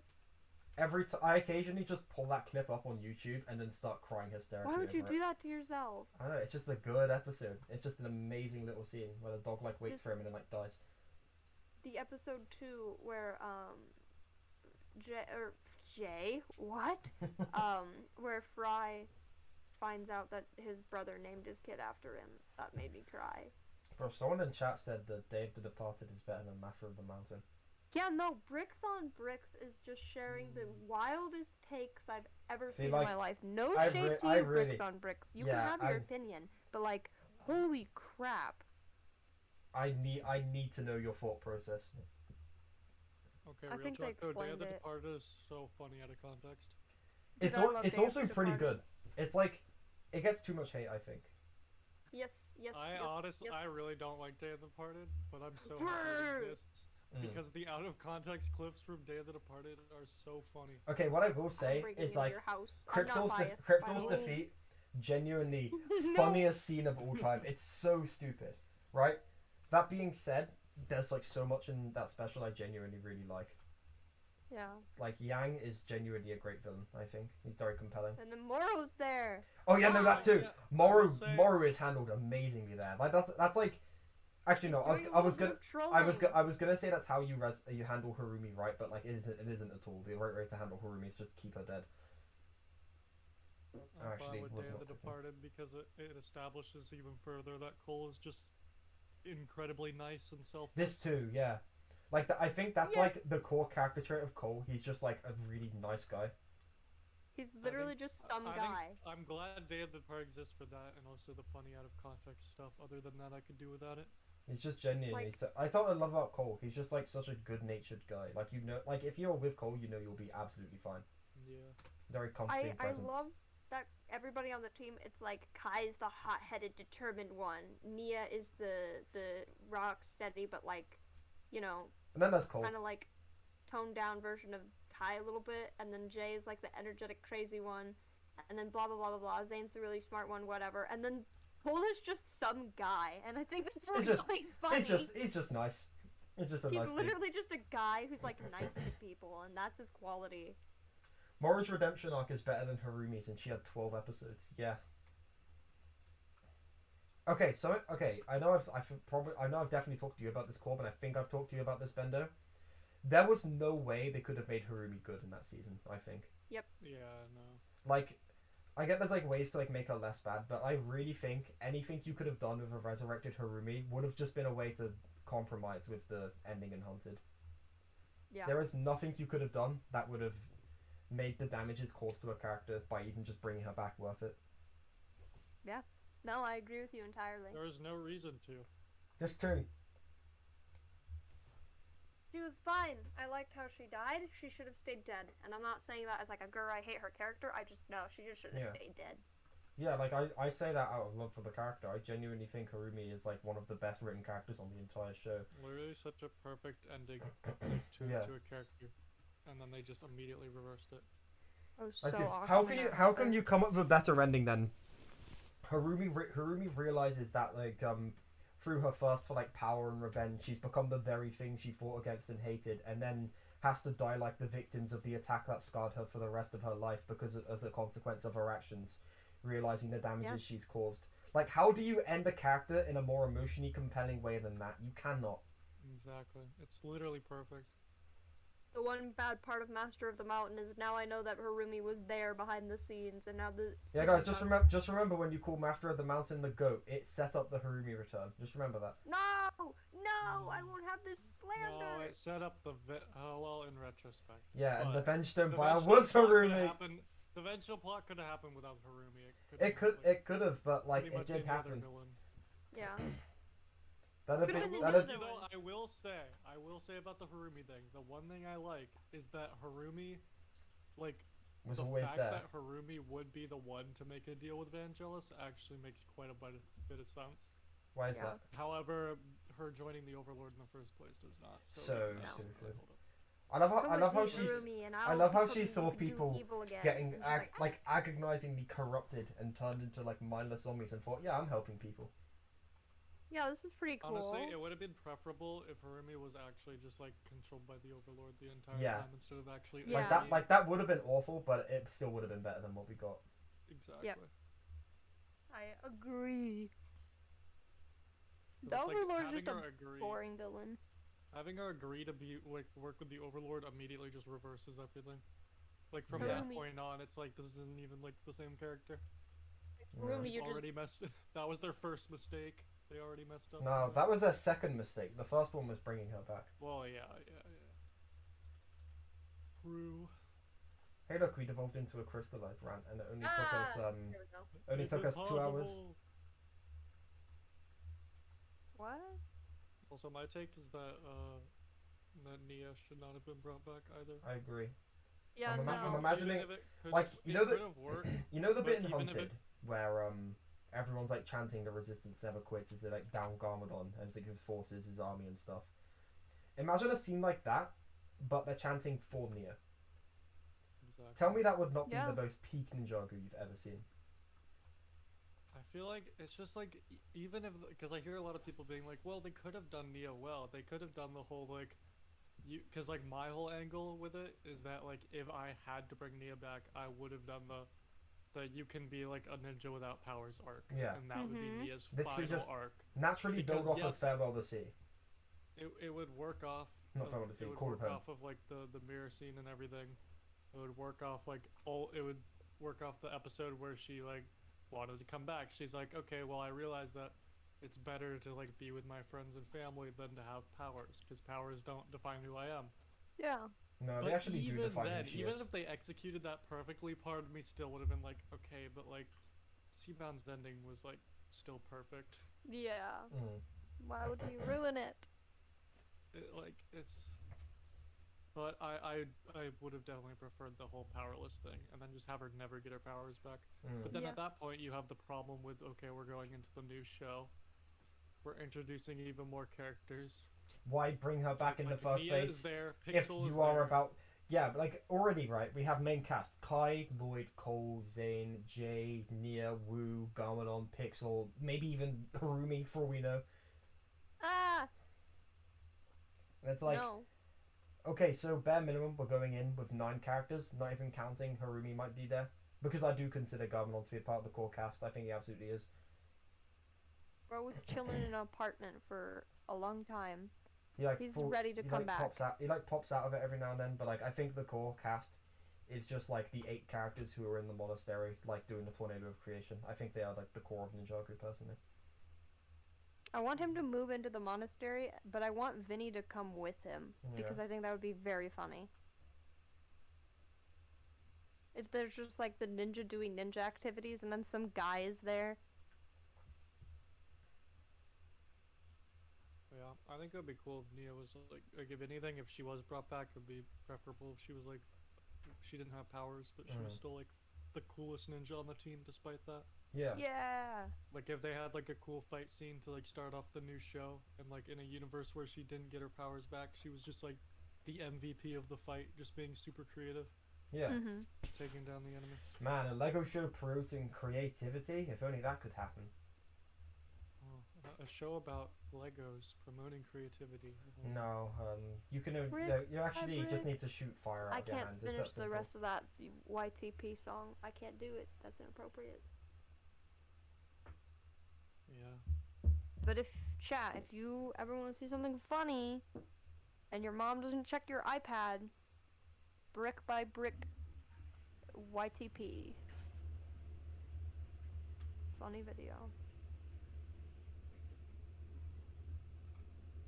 I occasionally just pull that clip up on YouTube and then start crying hysterically. Why would you over do it. that to yourself? I don't know. It's just a good episode. It's just an amazing little scene where the dog like waits for him and then like dies. The episode 2 where Jay what? Where Fry finds out that his brother named his kid after him. That made me cry. Bro, someone in chat said that Dave the Departed is better than Master of the Mountain. Yeah, no, Bricks on Bricks is just sharing the wildest takes I've ever seen in my life. No shade to you, Bricks on Bricks. You can have your opinion, but like, holy crap. I need to know your thought process. Okay, real talk though, Day of the Departed is so funny out of context. It's also pretty good. It's like, it gets too much hate, I think. Yes. I really don't like Day of the Departed, but I'm so happy it exists. Because the out of context clips from Day of the Departed are so funny. Okay, what I will say is like Crypto's defeat, genuinely funniest scene of all time. It's so stupid, right? That being said, there's like so much in that special I genuinely really like. Yeah. Like Yang is genuinely a great villain. I think he's very compelling. And then Moro's there. Oh yeah, no, that too. Yeah. Moro is handled amazingly there. Like that's like. Actually, no. I was gonna say that's how you handle Harumi, right? But like it isn't at all. The right way to handle Harumi is just keep her dead. Actually, with Day of the Departed because it establishes even further that Cole is just incredibly nice and selfless. This too, yeah. Like I think that's like the core character trait of Cole. He's just like a really nice guy. He's literally just some guy. I'm glad Day of the Departed exists for that, and also the funny out of context stuff. Other than that, I could do without it. He's just genuinely. I thought I love about Cole. He's just like such a good-natured guy. Like like if you're with Cole, you know you'll be absolutely fine. Yeah. Very comforting presence. I love that everybody on the team. It's like Kai's the hot-headed, determined one. Nia is the rock steady, but like, you know. And then there's Cole. Kind of like toned down version of Kai a little bit, and then Jay is like the energetic, crazy one, and then blah blah blah blah blah. Zane's the really smart one, whatever, and then Cole is just some guy, and I think that's really funny. It's just nice. It's just a nice. He's literally just a guy who's like nice to people, and that's his quality. Mora's redemption arc is better than Harumi's, and she had 12 episodes. Yeah. Okay, I know I've definitely talked to you about this, Corbin. I think I've talked to you about this, Bendo. There was no way they could have made Harumi good in that season. I think. Yep. Yeah. No. Like. I get there's like ways to like make her less bad, but I really think anything you could have done with a resurrected Harumi would have just been a way to compromise with the ending in Hunted. Yeah. There is nothing you could have done that would have made the damages caused to a character by even just bringing her back worth it. Yeah. No, I agree with you entirely. There is no reason to. Just true. She was fine. I liked how she died. She should have stayed dead. And I'm not saying that as like a girl, I hate her character. She just should have stayed dead. Yeah, like I say that out of love for the character. I genuinely think Harumi is like one of the best written characters on the entire show. Literally such a perfect ending to a character. And then they just immediately reversed it. Oh, so awesome. How can you come up with a better ending than Harumi realizes that like through her thirst for like power and revenge, she's become the very thing she fought against and hated, and then has to die like the victims of the attack that scarred her for the rest of her life because as a consequence of her actions, realizing the damages she's caused. Like, how do you end a character in a more emotionally compelling way than that? You cannot. Exactly. It's literally perfect. The one bad part of Master of the Mountain is now I know that Harumi was there behind the scenes, and now the... Yeah, guys, just remember when you call Master of the Mountain the GOAT, it set up the Harumi return. Just remember that. No! I won't have this slander! No, it set up the... well, in retrospect. Yeah, and the Vengestone Bio was Harumi! The Vengestone plot could have happened without Harumi. It could have, but, like, it did happen. Yeah. I will say about the Harumi thing, the one thing I like is that Harumi, like, was the always fact there. that Harumi would be the one to make a deal with Vangelis actually makes quite a bit of sense. Why is that? However, her joining the Overlord in the first place does not. So stupid. I love how she's. I love how she saw people getting agonizingly corrupted and turned into like mindless zombies and thought, yeah, I'm helping people. Yeah, this is pretty cool. Honestly, it would have been preferable if Harumi was actually just like controlled by the Overlord the entire time instead of actually like that would have been awful, but it still would have been better than what we got. Exactly. Yep. I agree. So The Overlord's just a agree. boring villain. Having her agree to be like work with the Overlord immediately just reverses everything. Like from that point on, it's like this isn't even like the same character. Harumi, you already messed. That was their first mistake. They already messed up. No, that was their second mistake. The first one was bringing her back. Well, yeah. True. Hey, look, we devolved into a crystallized rant, and it only took us 2 hours. What? Also, my take is that Nia should not have been brought back either. I agree. Yeah, I'm imagining, like, you know the bit in Hunted where everyone's like chanting the resistance never quits as they like down Garmadon and it's like his forces, his army and stuff. Imagine a scene like that, but they're chanting for Nia. Exactly. Tell me that would not be the most peak Ninjago you've ever seen. I feel like it's just like, even if, because I hear a lot of people being like, well, they could have done Nia well. They could have done the whole like, because like my whole angle with it is that like if I had to bring Nia back, I would have done the you can be like a ninja without powers arc. Yeah. And that would be Nia's literally final just arc. Naturally build off of Farewell to Sea. It would work off. Not Farewell to Sea, Call of Home. Off of like the mirror scene and everything. It would work off like it would work off the episode where she like wanted to come back. She's like, okay, well I realized that it's better to like be with my friends and family than to have powers, because powers don't define who I am. Yeah. No, but they actually do define who she even is. if they executed that perfectly, part of me still would have been like, okay, but like Skybound's ending was like still perfect. Yeah. Why would we ruin it? But I would have definitely preferred the whole powerless thing, and then just have her never get her powers back. But then at that point, you have the problem with, okay, we're going into the new show. We're introducing even more characters. Why bring her back in the first Mia place? Is there, if Pixel you are there. About... Yeah, but like, already, right, we have main cast. Kai, Lloyd, Cole, Zane, Jay, Nia, Wu, Garmadon, Pixel, maybe even Harumi, for all we know. Ah! And it's like... No. Okay, so bare minimum, we're going in with 9 characters, not even counting Harumi might be there. Because I do consider Garmadon to be a part of the core cast. I think he absolutely is. Bro was chilling in an apartment for a long time. He's ready ready to come back. He pops out of it every now and then, but like I think the core cast is just like the 8 characters who are in the monastery, like doing the tornado of creation. I think they are like the core of Ninjago, personally. I want him to move into the monastery, but I want Vinny to come with him because I think that would be very funny. If there's just like the ninja doing ninja activities and then some guy is there. Yeah, I think it would be cool if Nia was like if anything, if she was brought back, it would be preferable if she was like, she didn't have powers, but she was still like the coolest ninja on the team despite that. Yeah. Yeah. Like if they had like a cool fight scene to like start off the new show, and like in a universe where she didn't get her powers back, she was just like the MVP of the fight, just being super creative. Yeah. Taking down the enemy. Man, a Lego show promoting creativity, if only that could happen. A show about Legos promoting creativity. No, you can you actually just need to shoot fire out of your hands. I can't finish the rest of that YTP song. I can't do it. That's inappropriate. Yeah. But if you ever want to see something funny, and your mom doesn't check your iPad, brick by brick, YTP. Funny video.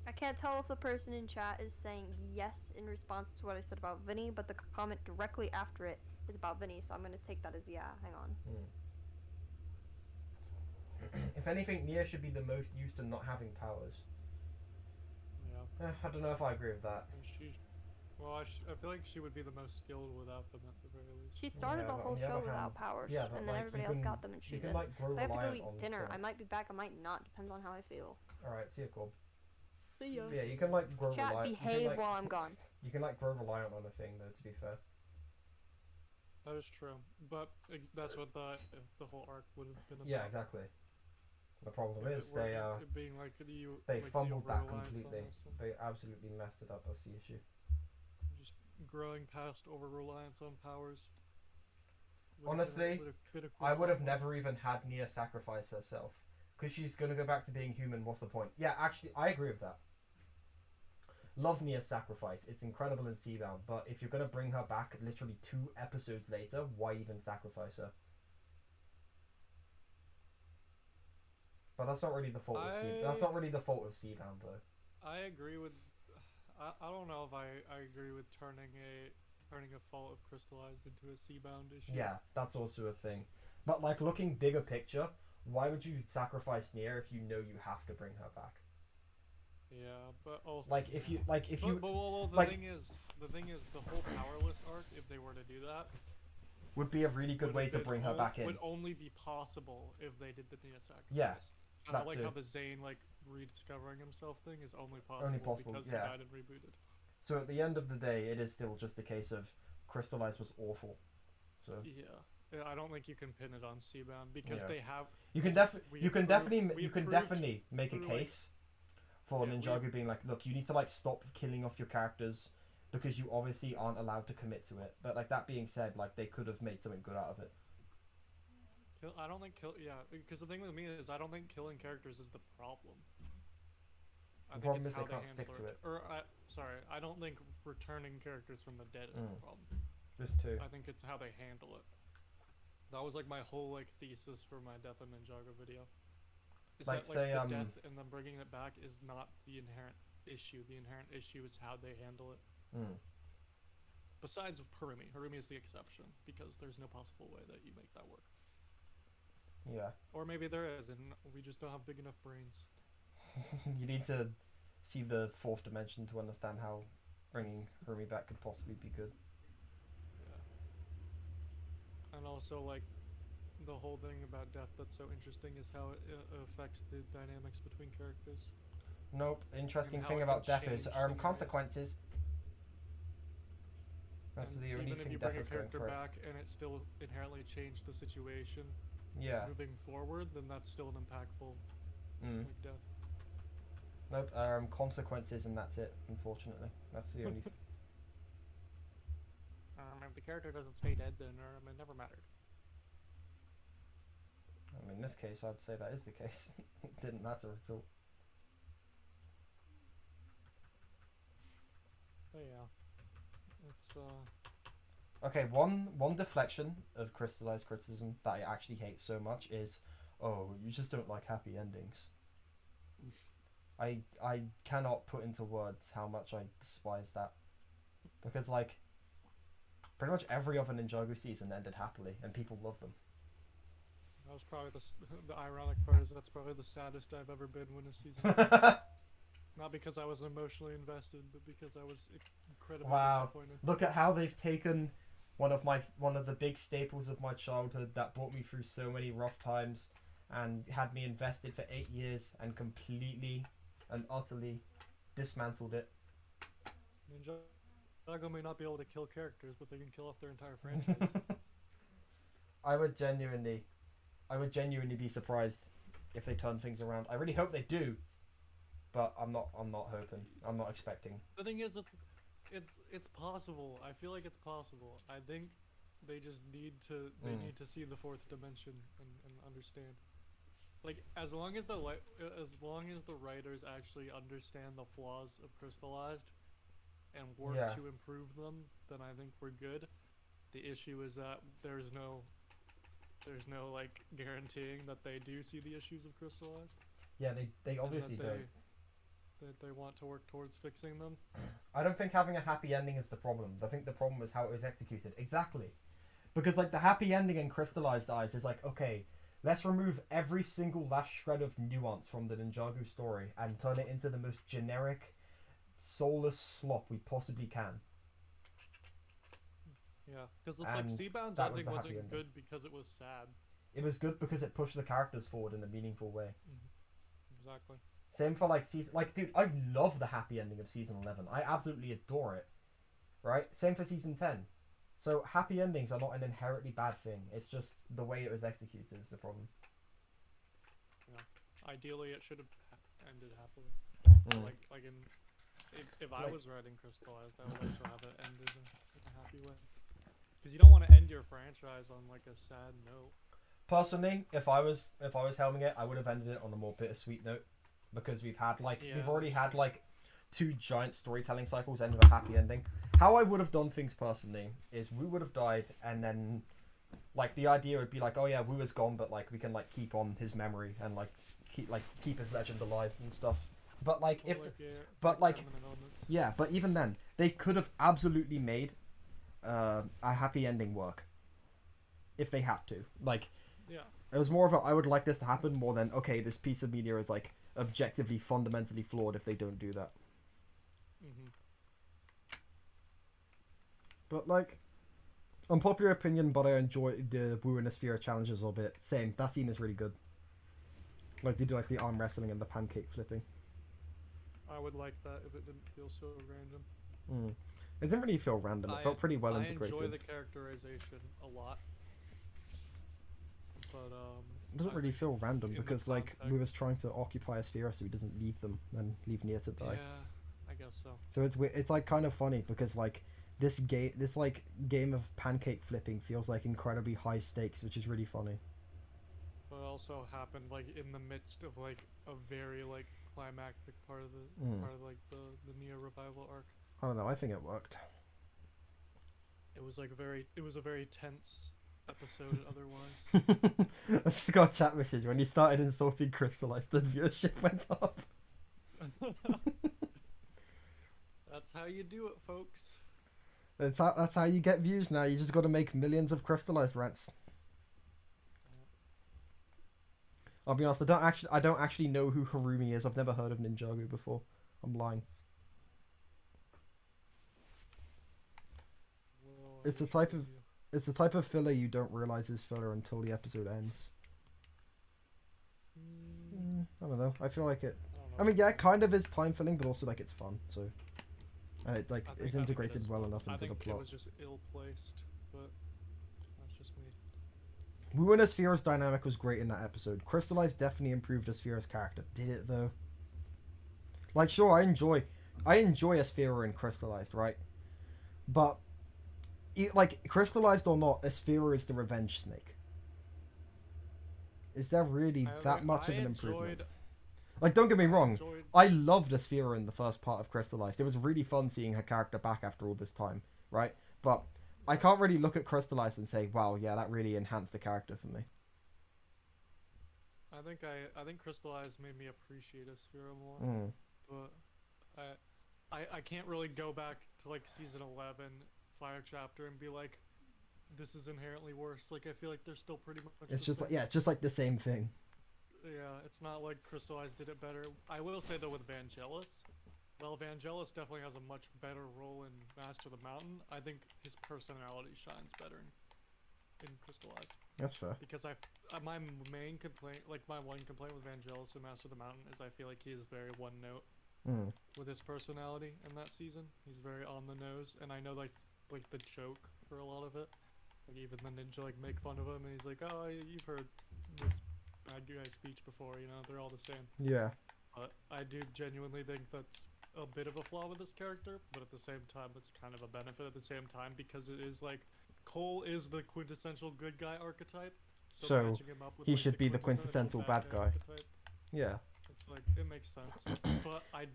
I can't tell if the person in chat is saying yes in response to what I said about Vinny, but the comment directly after it is about Vinny, so I'm going to take that as yeah. Hang on. If anything, Nia should be the most used to not having powers. Yeah. I don't know if I agree with that. I feel like she would be the most skilled without them at the very least. She started the whole show without powers, and then like, everybody else got them and she didn't. Like, if I have to go eat dinner, I might be back, I might not, depends on how I feel. Alright, see ya, cool. See ya. Yeah, you can like grow Chat, behave while I'm gone. You can like grow reliant on a thing though. To be fair. That is true, but that's what the whole arc would have been about. Yeah, exactly. The problem is they being like they like fumbled that completely. They absolutely messed it up. That's the issue. Just growing past over reliance on powers. Honestly, I would have never even had Nia sacrifice herself because she's gonna go back to being human. What's the point? Yeah, actually, I agree with that. Love Nia's sacrifice. It's incredible in Skybound, but if you're gonna bring her back literally 2 episodes later, why even sacrifice her? But that's not really the fault of Skybound. That's not really the fault of Skybound, though. I agree with. I don't know if I agree with turning a fault of Crystallized into a Skybound issue. Yeah, that's also a thing. But like looking bigger picture, why would you sacrifice Nia if you know you have to bring her back? Yeah, but also like if you well, the thing is the whole powerless arc, if they were to do that, would be a really good way to bring her back in. Would only be possible if they did the Nia sacrifice. Yeah, kind of like how the Zane like rediscovering himself thing is only possible because he died and rebooted. So at the end of the day, it is still just a case of Crystallized was awful. So yeah, I don't think you can pin it on Skybound because they have. You can definitely make a case for Ninjago being like, look, you need to like stop killing off your characters because you obviously aren't allowed to commit to it. But like that being said, like they could have made something good out of it. I don't think because the thing with me is I don't think killing characters is the problem. The problem is they can't stick to it. I don't think returning characters from the dead is the problem. This too. I think it's how they handle it. That was like my whole like thesis for my Death of Ninjago video. Is like that, say the death and then bringing it back is not the inherent issue. The inherent issue is how they handle it. Besides Harumi. Harumi is the exception because there's no possible way that you make that work. Yeah. Or maybe there is, and we just don't have big enough brains. You need to see the 4th dimension to understand how bringing Harumi back could possibly be good. Yeah. And also, like, the whole thing about death that's so interesting is how it affects the dynamics between characters. Nope. Interesting thing about death is consequences. That's the only thing death is going for. Even if you bring a character back and it still inherently changed the situation. Yeah. Moving forward, then that's still an impactful like death. Nope. Consequences and that's it. Unfortunately, that's the only. If the character doesn't stay dead, then it never mattered. I mean, in this case, I'd say that is the case. It didn't matter at all. But yeah, it's Okay, one deflection of Crystallized criticism that I actually hate so much is, oh, you just don't like happy endings. I cannot put into words how much I despise that. Because, like, pretty much every other Ninjago season ended happily, and people love them. That was probably the ironic part is that's probably the saddest I've ever been when a season Not because I was emotionally invested, but because I was incredibly disappointed. Look at how they've taken one of the big staples of my childhood that brought me through so many rough times and had me invested for 8 years and completely and utterly dismantled it. Ninjago may not be able to kill characters, but they can kill off their entire franchise. I would genuinely be surprised if they turn things around. I really hope they do, but I'm not hoping. I'm not expecting. The thing is, it's possible. I feel like it's possible. I think they just need to to see the 4th dimension and understand. Like as long as the writers actually understand the flaws of Crystallized and work to improve them, then I think we're good. The issue is that there's no like guaranteeing that they do see the issues of Crystallized. Yeah, they obviously don't. That they want to work towards fixing them. I don't think having a happy ending is the problem. I think the problem is how it was executed. Exactly. Because like the happy ending in Crystallized Eyes is like, okay, let's remove every single last shred of nuance from the Ninjago story and turn it into the most generic, soulless slop we possibly can. Yeah, because it's like Skybound's ending wasn't good because it was sad. It was good because it pushed the characters forward in a meaningful way. Exactly. Same for like season, like dude, I love the happy ending of season 11. I absolutely adore it. right? Same for season 10. So happy endings are not an inherently bad thing. It's just the way it was executed is the problem. Yeah. Ideally, it should have ended happily. Like in, if I was writing Crystallized, I would like to have it ended in a happy way. Because you don't want to end your franchise on like a sad note. Personally, if I was helming it, I would have ended it on a more bittersweet note, because we've already had like 2 giant storytelling cycles end with a happy ending. How I would have done things personally is Wu would have died, and then like the idea would be like, oh yeah, Wu is gone, but like we can like keep on his memory and like keep his legend alive and stuff. But like if but even then they could have absolutely made a happy ending work if they had to. Like, yeah, it was more of a I would like this to happen more than okay, this piece of media is like objectively fundamentally flawed if they don't do that. But like, unpopular opinion, but I enjoy the Wu and the Sphere challenges a little bit. Same, that scene is really good. Like they do like the arm wrestling and the pancake flipping. I would like that if it didn't feel so random. It didn't really feel random. It felt pretty well integrated. I enjoy the characterization a lot. But it doesn't really feel random because like Wu was trying to occupy a sphere so he doesn't leave them and leave Nia to die. Yeah, I guess so. So it's like kind of funny because like this game of pancake flipping feels like incredibly high stakes, which is really funny. But it also happened like in the midst of like a very like climactic part of the Nia revival arc. I don't know, I think it worked. It was a very tense episode otherwise. I just got a chat message when you started insulting Crystallized, the viewership went up. That's how you do it, folks. That's how you get views now. You just got to make millions of Crystallized rants. I'll be honest, I don't actually know who Harumi is. I've never heard of Ninjago before. I'm lying. Well, it's the type of filler you don't realize is filler until the episode ends. I don't know. I feel like it. I mean, yeah, it kind of is time filling, but also like it's fun. So, and it like is integrated well enough into the plot. It was just ill placed, but that's just me. Wu and Asphira's dynamic was great in that episode. Crystallized definitely improved Asphira's character. Did it though? Like, sure, I enjoy Asphira and Crystallized, right? But like, Crystallized or not, Asphira is the revenge snake. Is there really that much of an improvement? Like, don't get me wrong, I loved Asphira in the first part of Crystallized. It was really fun seeing her character back after all this time, right? But I can't really look at Crystallized and say, wow, yeah, that really enhanced the character for me. I think Crystallized made me appreciate Asphira more. But I can't really go back to like season 11 Fire Chapter and be like, this is inherently worse. Like, I feel like they're still pretty much it's just like, yeah, it's just like the same thing. Yeah, it's not like Crystallized did it better. I will say though with Vangelis, well, Vangelis definitely has a much better role in Master of the Mountain. I think his personality shines better in Crystallized. That's fair. Because my main complaint, like my one complaint with Vangelis in Master of the Mountain is I feel like he is very one note with his personality in that season. He's very on the nose, and I know that's like the joke for a lot of it. Like even the ninja like make fun of him, and he's like, "Oh, you've heard this bad guy speech before, you know? They're all the same." Yeah. But I do genuinely think that's a bit of a flaw with this character, but at the same time, it's kind of a benefit at the same time because it is like Cole is the quintessential good guy archetype. So matching him up with, he like, should be the quintessential bad guy. Archetype, Yeah. it's like it makes sense. But I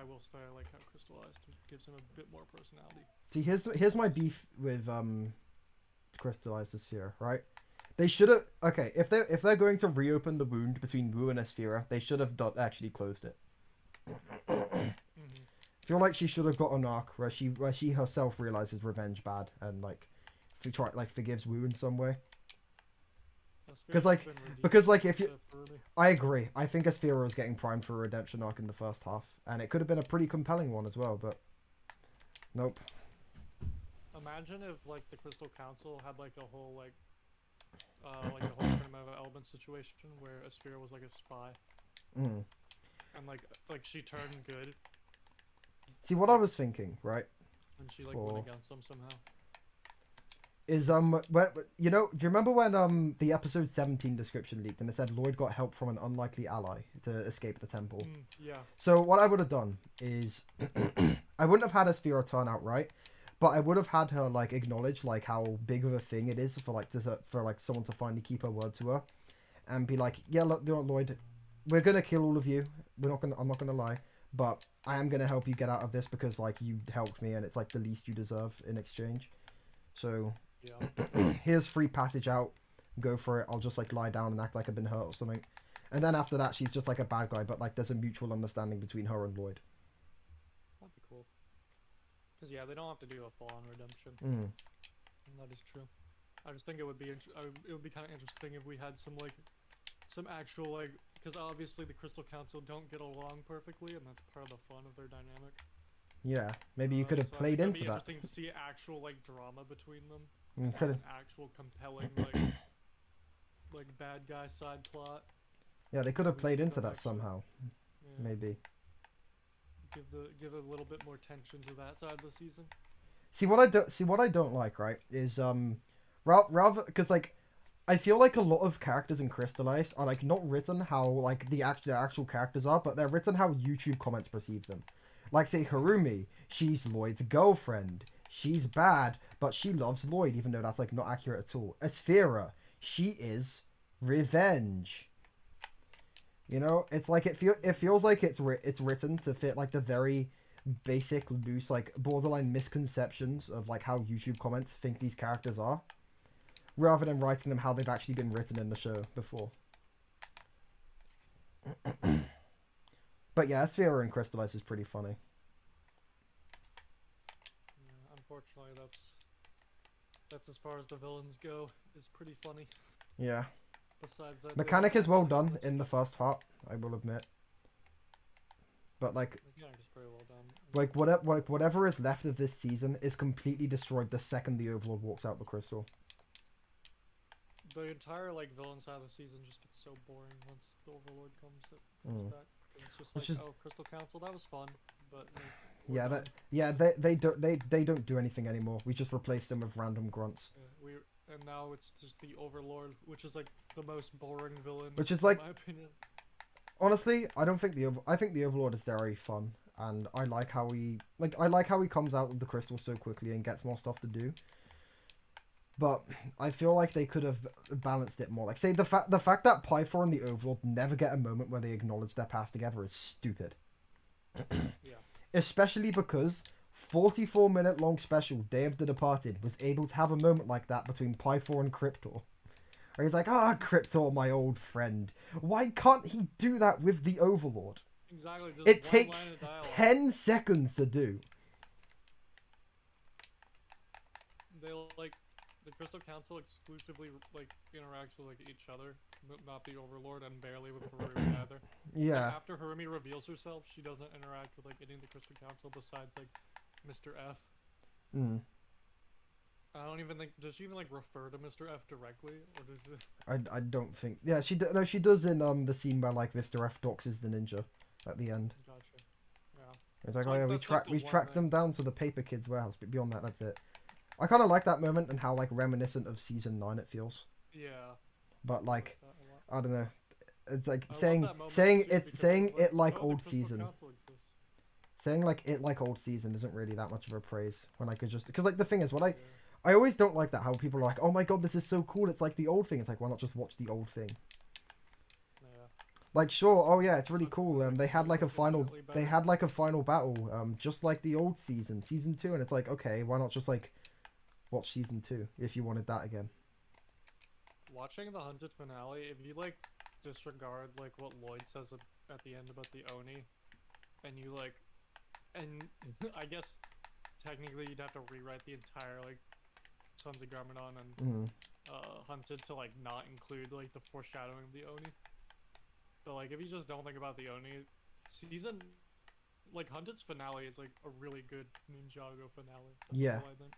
will say I like how Crystallized gives him a bit more personality. See, here's my beef with Crystallized Asphira, right? They should have if they're going to reopen the wound between Wu and Asphira, they should have actually closed it. I feel like she should have got an arc where she herself realizes revenge bad and like forgives Wu in some way. Because if you, I agree. I think Asphira was getting primed for a redemption arc in the first half, and it could have been a pretty compelling one as well. But nope. Imagine if like the Crystal Council had like a whole like a whole tournament of element situation where Asphira was like a spy, and like she turned good. See, what I was thinking, right? And she like went against them somehow. Is when you know, do you remember when the episode 17 description leaked and it said Lloyd got help from an unlikely ally to escape the temple? Yeah. So what I would have done is I wouldn't have had Asphira turn out right, but I would have had her like acknowledge like how big of a thing it is for like someone to finally keep her word to her, and be like, yeah, look, Lloyd, we're gonna kill all of you. I'm not gonna lie, but I am gonna help you get out of this because like you helped me and it's like the least you deserve in exchange. So. Yeah. Here's free passage out. Go for it. I'll just like lie down and act like I've been hurt or something. And then after that, she's just like a bad guy, but like there's a mutual understanding between her and Lloyd. That'd be cool. Because yeah, they don't have to do a full-on redemption. Mm. And that is true. I just think it would be kind of interesting if we had some actual like, because obviously the Crystal Council don't get along perfectly, and that's part of the fun of their dynamic. Yeah, maybe you could have played into that. It'd be interesting to see actual like drama between them. An actual compelling like bad guy side plot. Yeah, they could have played into that somehow. Yeah. Maybe. Give a little bit more tension to that side of the season. See what I don't like, right, is rather because like I feel like a lot of characters in Crystallized are like not written how like the actual characters are, but they're written how YouTube comments perceive them. Like say Harumi, she's Lloyd's girlfriend. She's bad, but she loves Lloyd, even though that's like not accurate at all. Asphira, she is revenge. You know, it's like it feels like it's written to fit like the very basic, loose, like borderline misconceptions of like how YouTube comments think these characters are, rather than writing them how they've actually been written in the show before. But yeah, Asphira and Crystallized is pretty funny. Unfortunately, that's as far as the villains go. Is pretty funny. Yeah. Besides that, mechanic is well done in the first part, I will admit. But like, mechanic is pretty well done. Like whatever is left of this season is completely destroyed the second the Overlord walks out the crystal. The entire like villain side of the season just gets so boring once the Overlord comes back. It's just like, oh, Crystal Council, that was fun, but. They don't do anything anymore. We just replace them with random grunts. Yeah, and now it's just the Overlord, which is like the most boring villain. Which is like, in my opinion. Honestly, I think the Overlord is very fun, and I like how he comes out of the crystal so quickly and gets more stuff to do. But I feel like they could have balanced it more. Like say the fact that Pythor and the Overlord never get a moment where they acknowledge their past together is stupid. Yeah. Especially because 44-minute long special Day of the Departed was able to have a moment like that between Pythor and Cryptor. Where he's like, Cryptor, my old friend. Why can't he do that with the Overlord? Exactly. It takes 10 seconds to do. They like the Crystal Council exclusively like interacts with like each other, not the Overlord, and barely with Harumi either. Yeah. Like, after Harumi reveals herself, she doesn't interact with like any of the Crystal Council besides like Mr. F. Mm. I don't even think, does she even like refer to Mr. F directly, or does it? I don't think. Yeah, she does in the scene where like Mr. F doxes the ninja at the end. Gotcha. Yeah. It's like, oh yeah, we tracked them down to the Paper Kids warehouse, but beyond that, that's it. I kind of like that moment and how like reminiscent of season 9 it feels. Yeah. But like, I don't know. It's like saying it like old season. Saying like it like old season isn't really that much of a praise when I could just, because like the thing is, I always don't like that how people are like, oh my god, this is so cool, it's like the old thing. It's like, why not just watch the old thing? Yeah. Like sure, oh yeah, it's really cool. They had like a final battle, just like the old season 2, and it's like, okay, why not just like watch season 2 if you wanted that again? Watching the Hunted finale, if you like disregard like what Lloyd says at the end about the Oni, and you like, and I guess technically you'd have to rewrite the entire like Sons of Garmadon and Hunted to like not include like the foreshadowing of the Oni. But like if you just don't think about the Oni, season like Hunted's finale is like a really good Ninjago finale. That's all I think.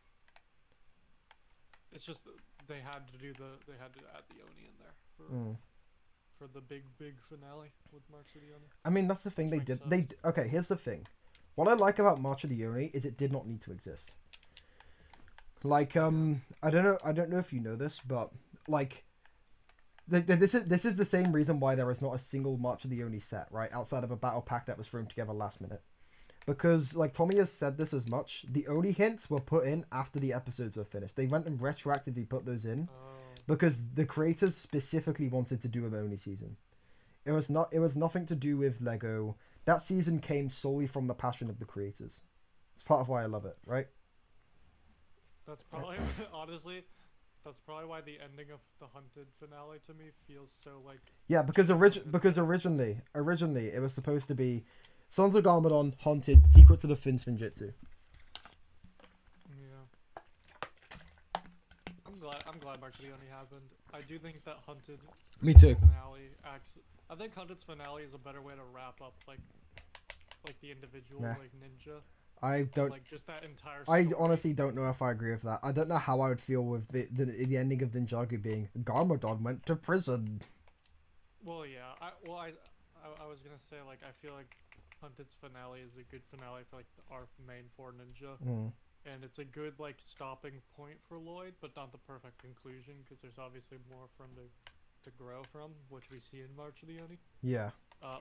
It's just they had to add the Oni in there for the big finale with Marks of the Oni. I mean, that's the thing they did. Okay, here's the thing. What I like about March of the Oni is it did not need to exist. Like, I don't know if you know this, but like, this is the same reason why there is not a single March of the Oni set, right, outside of a battle pack that was thrown together last minute. Because, like, Tommy has said this as much, the Oni hints were put in after the episodes were finished. They went and retroactively put those in because the creators specifically wanted to do an Oni season. It was nothing to do with Lego. That season came solely from the passion of the creators. It's part of why I love it, right? That's probably, honestly, that's probably why the ending of the Hunted finale to me feels so like... Yeah, because originally it was supposed to be Sons of Garmadon, Haunted, Secrets of the Fin Spinjitzu. Yeah. I'm glad March of the Oni happened. I do think that Hunted Me too. finale acts... I think Hunted's finale is a better way to wrap up like the individual like ninja. I don't like just that entire story. I honestly don't know if I agree with that. I don't know how I would feel with the ending of Ninjago being Garmadon went to prison. Well, yeah. I was gonna say, like, I feel like Hunted's finale is a good finale for like our main 4 ninja, and it's a good like stopping point for Lloyd, but not the perfect conclusion because there's obviously more for him to grow from, which we see in March of the Oni. Yeah.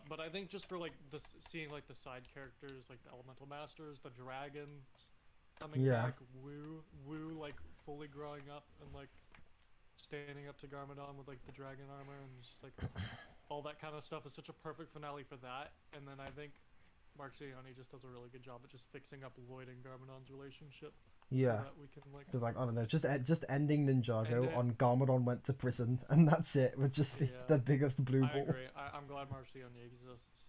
But I think just for like seeing like the side characters, like the Elemental Masters, the dragons, coming back, Woo like fully growing up and like standing up to Garmadon with like the dragon armor and just like all that kind of stuff is such a perfect finale for that. And then I think March of the Oni just does a really good job at just fixing up Lloyd and Garmadon's relationship. Yeah, so that we can like, because like I don't know, just ending Ninjago on Garmadon went to prison, and that's it. Would just be the biggest blue ball. I agree. I'm glad March of the Oni exists.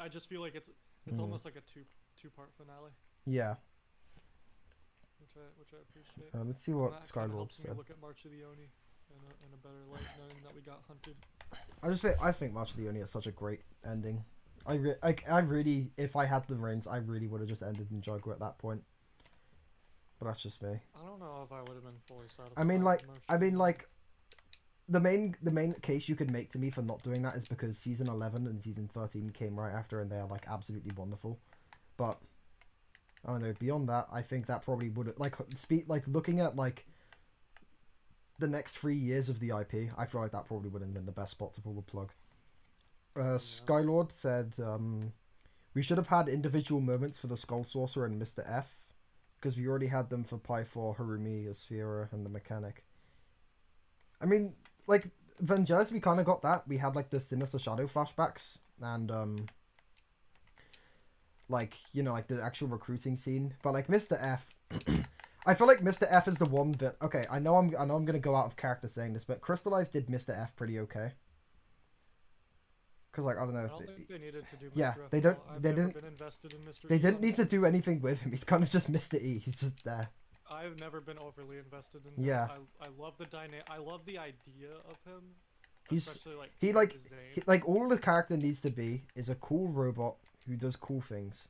I just feel like it's almost like a two-part finale. Yeah. Which I appreciate. Let's see what Skylord said. Look at March of the Oni in a better light, knowing that we got Hunted. I think March of the Oni is such a great ending. I really, if I had the reins, I really would have just ended Ninjago at that point. But that's just me. I don't know if I would have been fully satisfied. I mean, like, the main case you could make to me for not doing that is because season 11 and season 13 came right after, and they are like absolutely wonderful. But I don't know. Beyond that, I think that probably would like looking at like the next 3 years of the IP. I feel like that probably would have been the best spot to pull the plug. Skylord said, we should have had individual moments for the Skull Sorcerer and Mr. F. Because we already had them for Pi 4, Harumi, Asphera, and the Mechanic. I mean, like, Vangelis, we kind of got that. We had, like, the Sinister Shadow flashbacks. And, like, you know, like, the actual recruiting scene. But, like, Mr. F... I feel like Mr. F is the one that... Okay, I know I'm going to go out of character saying this, but Crystallized did Mr. F pretty okay. Because, like, I don't know. I don't think they needed to do Mr. Yeah, F they didn't. Been invested in Mr. They E didn't need to do anything with him. He's kind of just Mr. E. He's just there. I've never been overly invested in him. Yeah. I love the I love the idea of him. He's like like all the character needs to be is a cool robot who does cool things,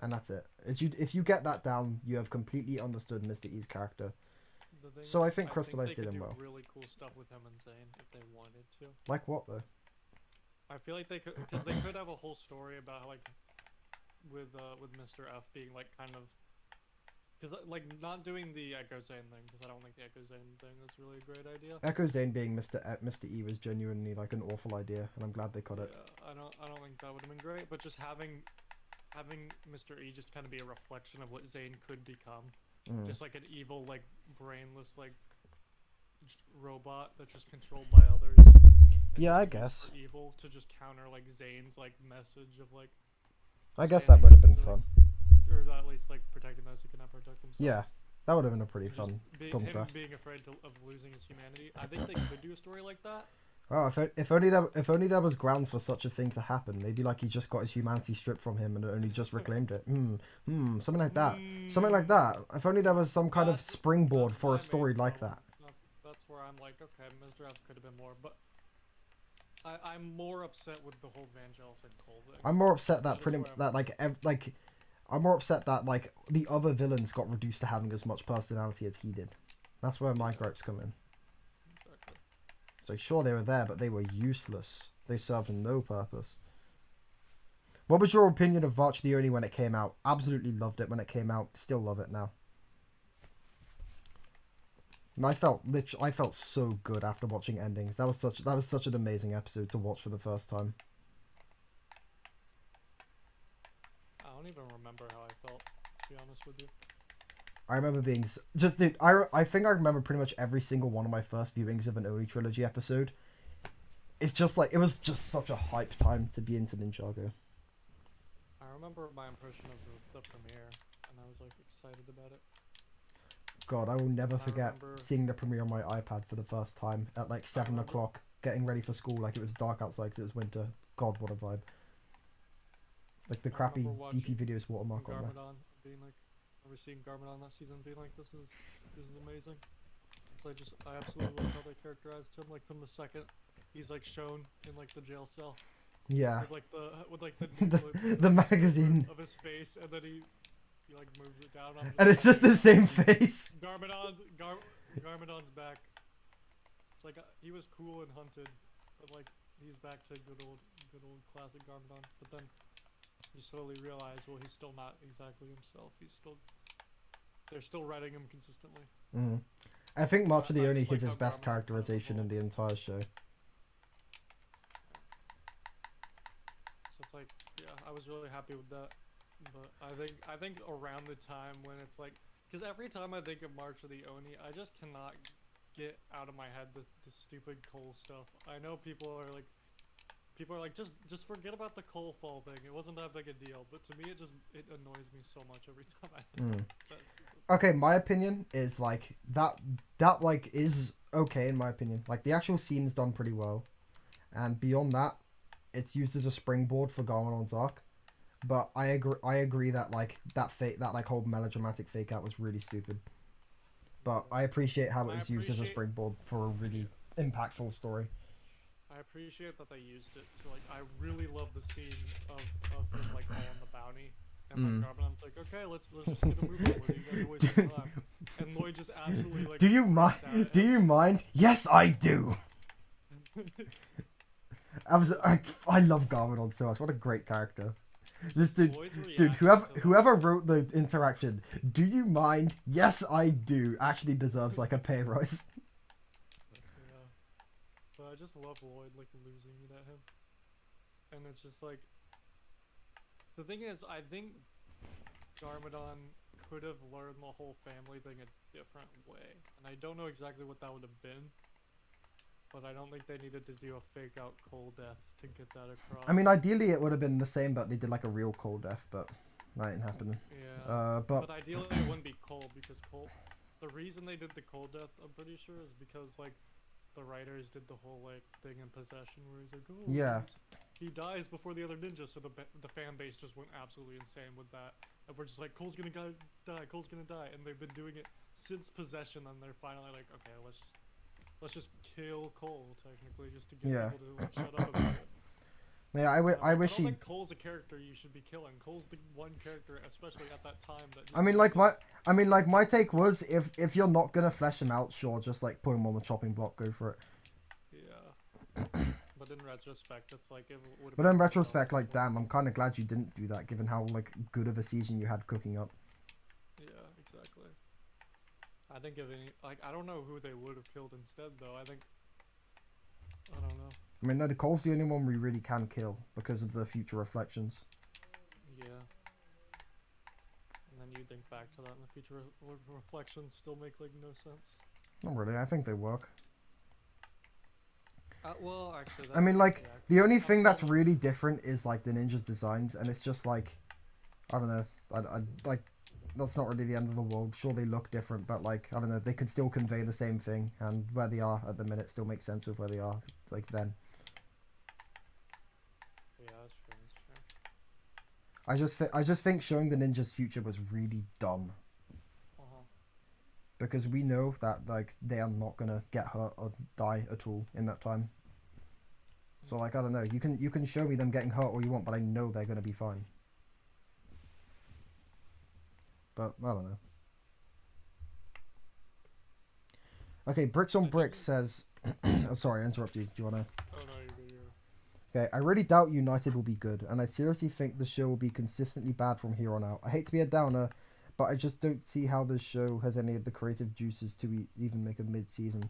and that's it. If you get that down, you have completely understood Mr. E's character. So I think Crystallized did him well. Really cool stuff with him and Zane if they wanted to. Like what though? I feel like they could, because they could have a whole story about how, like, with Mr. F being like kind of, because like not doing the Echo Zane thing, because I don't think the Echo Zane thing is really a great idea. Echo Zane being Mr. E was genuinely like an awful idea, and I'm glad they cut it. I don't think that would have been great, but just having Mr. E just kind of be a reflection of what Zane could become, just like an evil, like brainless, like robot that's just controlled by others. Yeah, I guess. Evil to just counter like Zane's like message of like. I guess that would have been fun. Or at least like protecting those who cannot protect themselves. Yeah, that would have been a pretty fun contrast. Being afraid of losing his humanity. I think they could do a story like that. Oh, if only there was grounds for such a thing to happen. Maybe like he just got his humanity stripped from him and only just reclaimed it. Something like that. Something like that. If only there was some kind of springboard for a story like that. That's where I'm like, okay, Mr. F could have been more, but I'm more upset with the whole Vangelis and Cole thing. I'm more upset that I'm more upset that like the other villains got reduced to having as much personality as he did. That's where my gripes come in. Exactly. So sure they were there, but they were useless. They served no purpose. What was your opinion of March the Oni when it came out? Absolutely loved it when it came out. Still love it now. I felt so good after watching endings. That was such an amazing episode to watch for the first time. I don't even remember how I felt, to be honest with you. I remember being dude. I think I remember pretty much every single one of my first viewings of an Oni trilogy episode. It's just like it was just such a hype time to be into Ninjago. I remember my impression of the premiere, and I was like excited about it. God, I will never forget seeing the premiere on my iPad for the first time at like 7 o'clock, getting ready for school like it was dark outside because it was winter. God, what a vibe. Like the crappy DP videos watermark on there. Being like, I remember seeing Garmadon that season being like, this is amazing. Because I absolutely love how they characterized him, like from the second he's like shown in like the jail cell. Yeah. With the the magazine of his face, and then he like moves it down. And it's just the same face. Garmadon's back. It's like he was cool and hunted, but like he's back to good old classic Garmadon. But then you slowly realize, well, he's still not exactly himself. They're still writing him consistently. Mm. I think March of the Oni is his best characterization in the entire show. So it's like, yeah, I was really happy with that. But I think around the time when it's like, because every time I think of March of the Oni, I just cannot get out of my head the stupid coal stuff. I know people are like just forget about the coal fall thing. It wasn't that big a deal, but to me it annoys me so much every time I think of that. Okay, my opinion is like that like is okay in my opinion. Like the actual scene is done pretty well, and beyond that, it's used as a springboard for Garmadon's arc. But I agree that like that whole melodramatic fake out was really stupid. But I appreciate how it was used as a springboard for a really impactful story. I appreciate that they used it to like. I really love the scene of him like on the bounty, and like Garmadon's like, okay, let's just get a move on with it. You guys always take time. And Lloyd just absolutely like. Do you mind? Do you mind? Yes, I do. I love Garmadon so much. What a great character. Just dude, whoever wrote the interaction, do you mind? Yes, I do. Actually deserves like a pay rise. Yeah, but I just love Lloyd like losing it at him, and it's just like the thing is, I think Garmadon could have learned the whole family thing a different way, and I don't know exactly what that would have been. But I don't think they needed to do a fake out coal death to get that across. I mean, ideally it would have been the same, but they did like a real coal death, but that ain't happening. Yeah. But ideally it wouldn't be coal because the reason they did the coal death, I'm pretty sure, is because like the writers did the whole like thing in Possession where he's like, oh, yeah, he dies before the other ninja, so the fan base just went absolutely insane with that. And we're just like, Cole's gonna die, Cole's gonna die, and they've been doing it since Possession, and they're finally like, okay, let's just kill Cole, technically, just to get people to like, shut up about it. Yeah, I wish I don't think Cole's a character you should be killing. Cole's the one character, especially at that time, that. I mean, like my take was, if you're not gonna flesh him out, sure, just like put him on the chopping block, go for it. Yeah. But in retrospect, it's like it would. But in retrospect, like, damn, I'm kind of glad you didn't do that, given how like good of a season you had cooking up. Yeah, exactly. I think if any, like, I don't know who they would have killed instead, though. I don't know. I mean, no, the Cole's the only one we really can kill because of the future reflections. Yeah. And then you think back to that, and the future reflections still make like no sense. Not really. I think they work. Well, actually. I mean, like, the only thing that's really different is like the ninjas' designs, and it's just like, I don't know. I like. That's not really the end of the world. Sure, they look different, but like, I don't know, they can still convey the same thing, and where they are at the minute still makes sense with where they are, like, then. Yeah, that's true. I just think showing the ninjas' future was really dumb. Because we know that, like, they are not gonna get hurt or die at all in that time. So, like, I don't know, you can show me them getting hurt all you want, but I know they're gonna be fine. But, I don't know. Okay, Bricks on Bricks says... oh, sorry, I interrupted you. Do you want to... Oh, no, you're good. Okay, I really doubt United will be good, and I seriously think the show will be consistently bad from here on out. I hate to be a downer, but I just don't see how this show has any of the creative juices to even make a mid-season.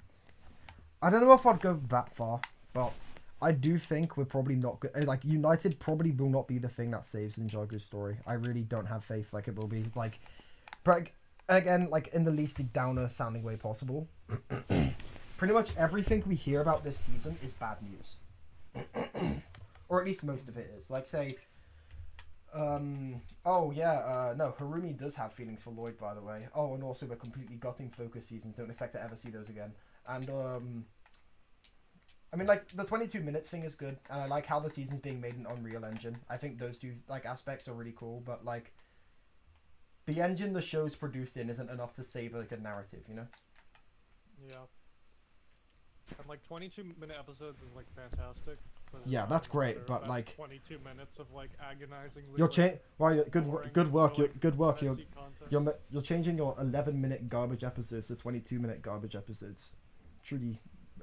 I don't know if I'd go that far, but I do think we're probably not good. Like, United probably will not be the thing that saves Ninjago's story. I really don't have faith like it will be. Like, but again, like, in the least downer sounding way possible. Pretty much everything we hear about this season is bad news. Or at least most of it is. Like, say, no, Harumi does have feelings for Lloyd, by the way. Oh, and also we're completely gutting focus seasons. Don't expect to ever see those again. And, I mean, like, the 22 minutes thing is good, and I like how the season's being made in Unreal Engine. I think those two, like, aspects are really cool, but, like, the engine the show's produced in isn't enough to save, like, a narrative, you know? Yeah. And, like, 22-minute episodes is, like, fantastic. Yeah, that's great, but, like... 22 minutes of, like, agonizingly... Good work. You're changing your 11-minute garbage episodes to 22-minute garbage episodes. Truly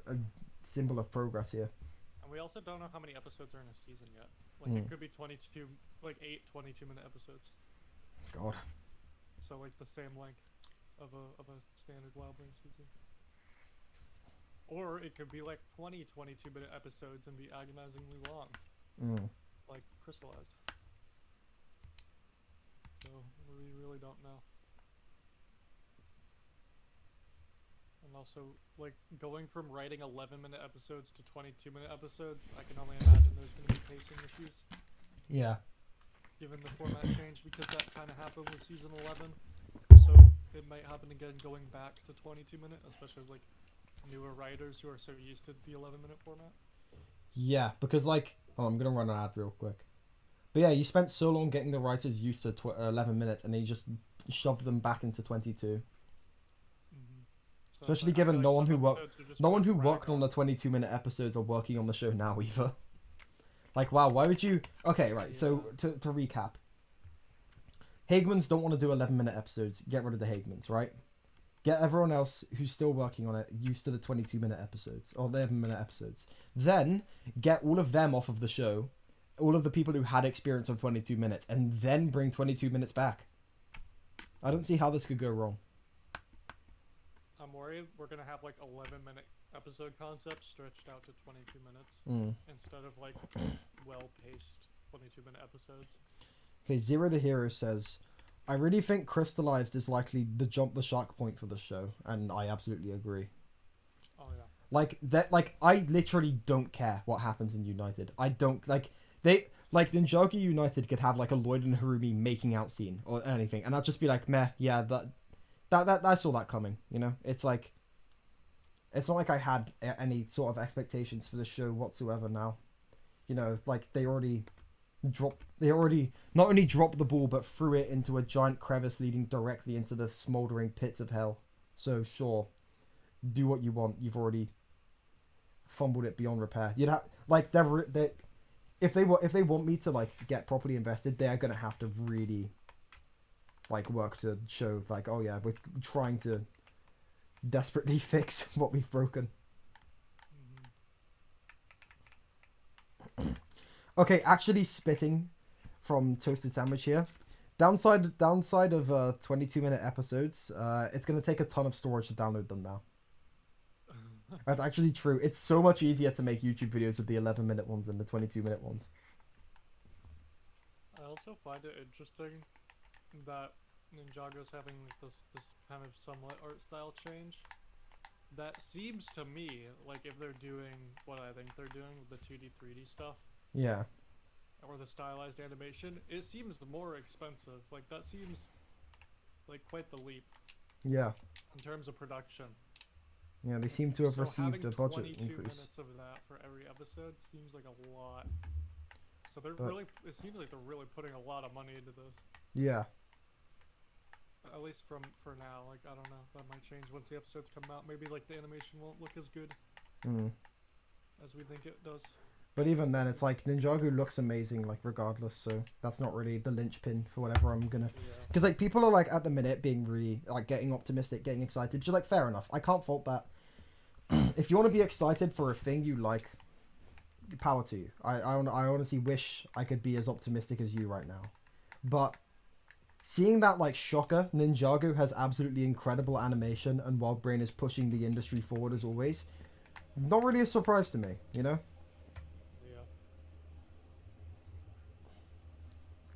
a symbol of progress here. And we also don't know how many episodes are in a season yet. Like, it could be 22, like, 8 22-minute episodes. God. So, like, the same length of a standard Wildling season. Or it could be like 20 22-minute episodes and be agonizingly long. Like Crystallized. So we really don't know. And also, like, going from writing 11-minute episodes to 22-minute episodes, I can only imagine there's going to be pacing issues. Yeah. Given the format change, because that kind of happened with season 11. So it might happen again going back to 22-minute, especially like newer writers who are so used to the 11-minute format. Yeah, because, like... Oh, I'm going to run an ad real quick. But yeah, you spent so long getting the writers used to 11 minutes, and then you just shoved them back into 22. So especially given no one who worked on the 22-minute episodes are working on the show now either. Like, wow, why would you... Okay, right, so to recap. Hagemans don't want to do 11-minute episodes. Get rid of the Hagemans, right? Get everyone else who's still working on it used to the 22-minute episodes, or 11-minute episodes. Then, get all of them off of the show, all of the people who had experience of 22 minutes, and then bring 22 minutes back. I don't see how this could go wrong. I'm worried we're going to have, like, 11-minute episode concepts stretched out to 22 minutes, instead of, like, well-paced 22-minute episodes. Okay, Zero the Hero says... I really think Crystallized is likely the jump the shark point for the show, and I absolutely agree. Oh yeah. Like I literally don't care what happens in United. I don't Ninjago United could have like a Lloyd and Harumi making out scene or anything, and I'd just be like, meh, yeah, that I saw that coming. You know, it's like, it's not like I had any sort of expectations for the show whatsoever. Now, you know, like they already not only dropped the ball but threw it into a giant crevice leading directly into the smoldering pits of hell. So sure, do what you want. You've already fumbled it beyond repair. You'd have like if they want me to like get properly invested, they are gonna have to really like work to show like, oh yeah, we're trying to desperately fix what we've broken. Okay, actually spitting from Toasted Sandwich here. Downside of 22-minute episodes, it's going to take a ton of storage to download them now. That's actually true. It's so much easier to make YouTube videos with the 11-minute ones than the 22-minute ones. I also find it interesting that Ninjago's having this kind of somewhat art style change. That seems to me like if they're doing what I think they're doing with the 2D, 3D stuff, yeah, or the stylized animation, it seems more expensive. Like that seems like quite the leap. Yeah. In terms of production. Yeah, they seem to have received a budget 22 increase. Minutes of that for every episode seems like a lot. So they're really, it seems like they're really putting a lot of money into this. Yeah. At least for now, like I don't know, that might change once the episodes come out. Maybe like the animation won't look as good as we think it does. But even then, it's like Ninjago looks amazing, like regardless. So that's not really the linchpin for whatever I'm gonna. Because like people are like at the minute being really like getting optimistic, getting excited. Just like fair enough, I can't fault that. If you want to be excited for a thing you like, power to you. I honestly wish I could be as optimistic as you right now. But seeing that, like, shocker, Ninjago has absolutely incredible animation and WildBrain is pushing the industry forward as always, not really a surprise to me, you know? Yeah.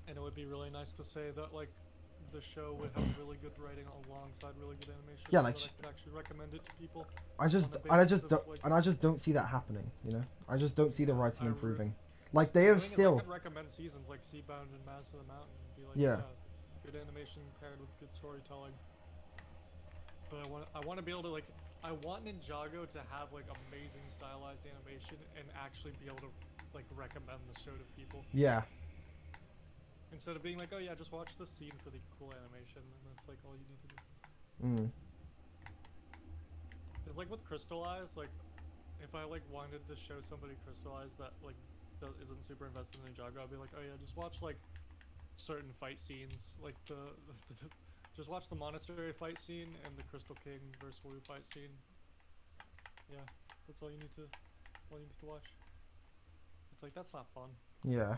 And it would be really nice to say that, like, the show would have really good writing alongside really good animation. Yeah, like, so that I could actually recommend it to people. I just don't see that happening, you know? I just don't see the writing improving. Like, they have still... I could recommend seasons like Seabound and Mass of the Mountain and be like, yeah. Good animation paired with good storytelling. But I want to be able to, like, I want Ninjago to have, like, amazing stylized animation and actually be able to, like, recommend the show to people. Yeah. Instead of being like, oh yeah, just watch this scene for the cool animation, and that's, like, all you need to do. It's like with Crystallized, like, if I, like, wanted to show somebody Crystallized that, like, isn't super invested in Ninjago, I'd be like, oh yeah, just watch, like, certain fight scenes, like just watch the monastery fight scene and the Crystal King versus Wu fight scene. Yeah, that's all you need to watch. It's like, that's not fun. Yeah.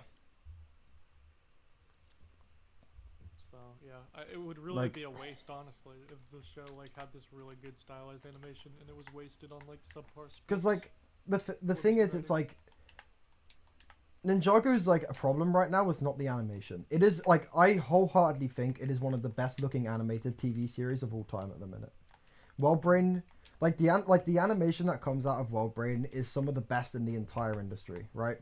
So yeah, it would really, like, be a waste, honestly, if the show, like, had this really good stylized animation and it was wasted on, like, subpar. Because, like, the thing is, it's like, Ninjago's, like, a problem right now is not the animation. It is, like, I wholeheartedly think it is one of the best looking animated TV series of all time at the minute. WildBrain, like, the animation that comes out of WildBrain is some of the best in the entire industry, right?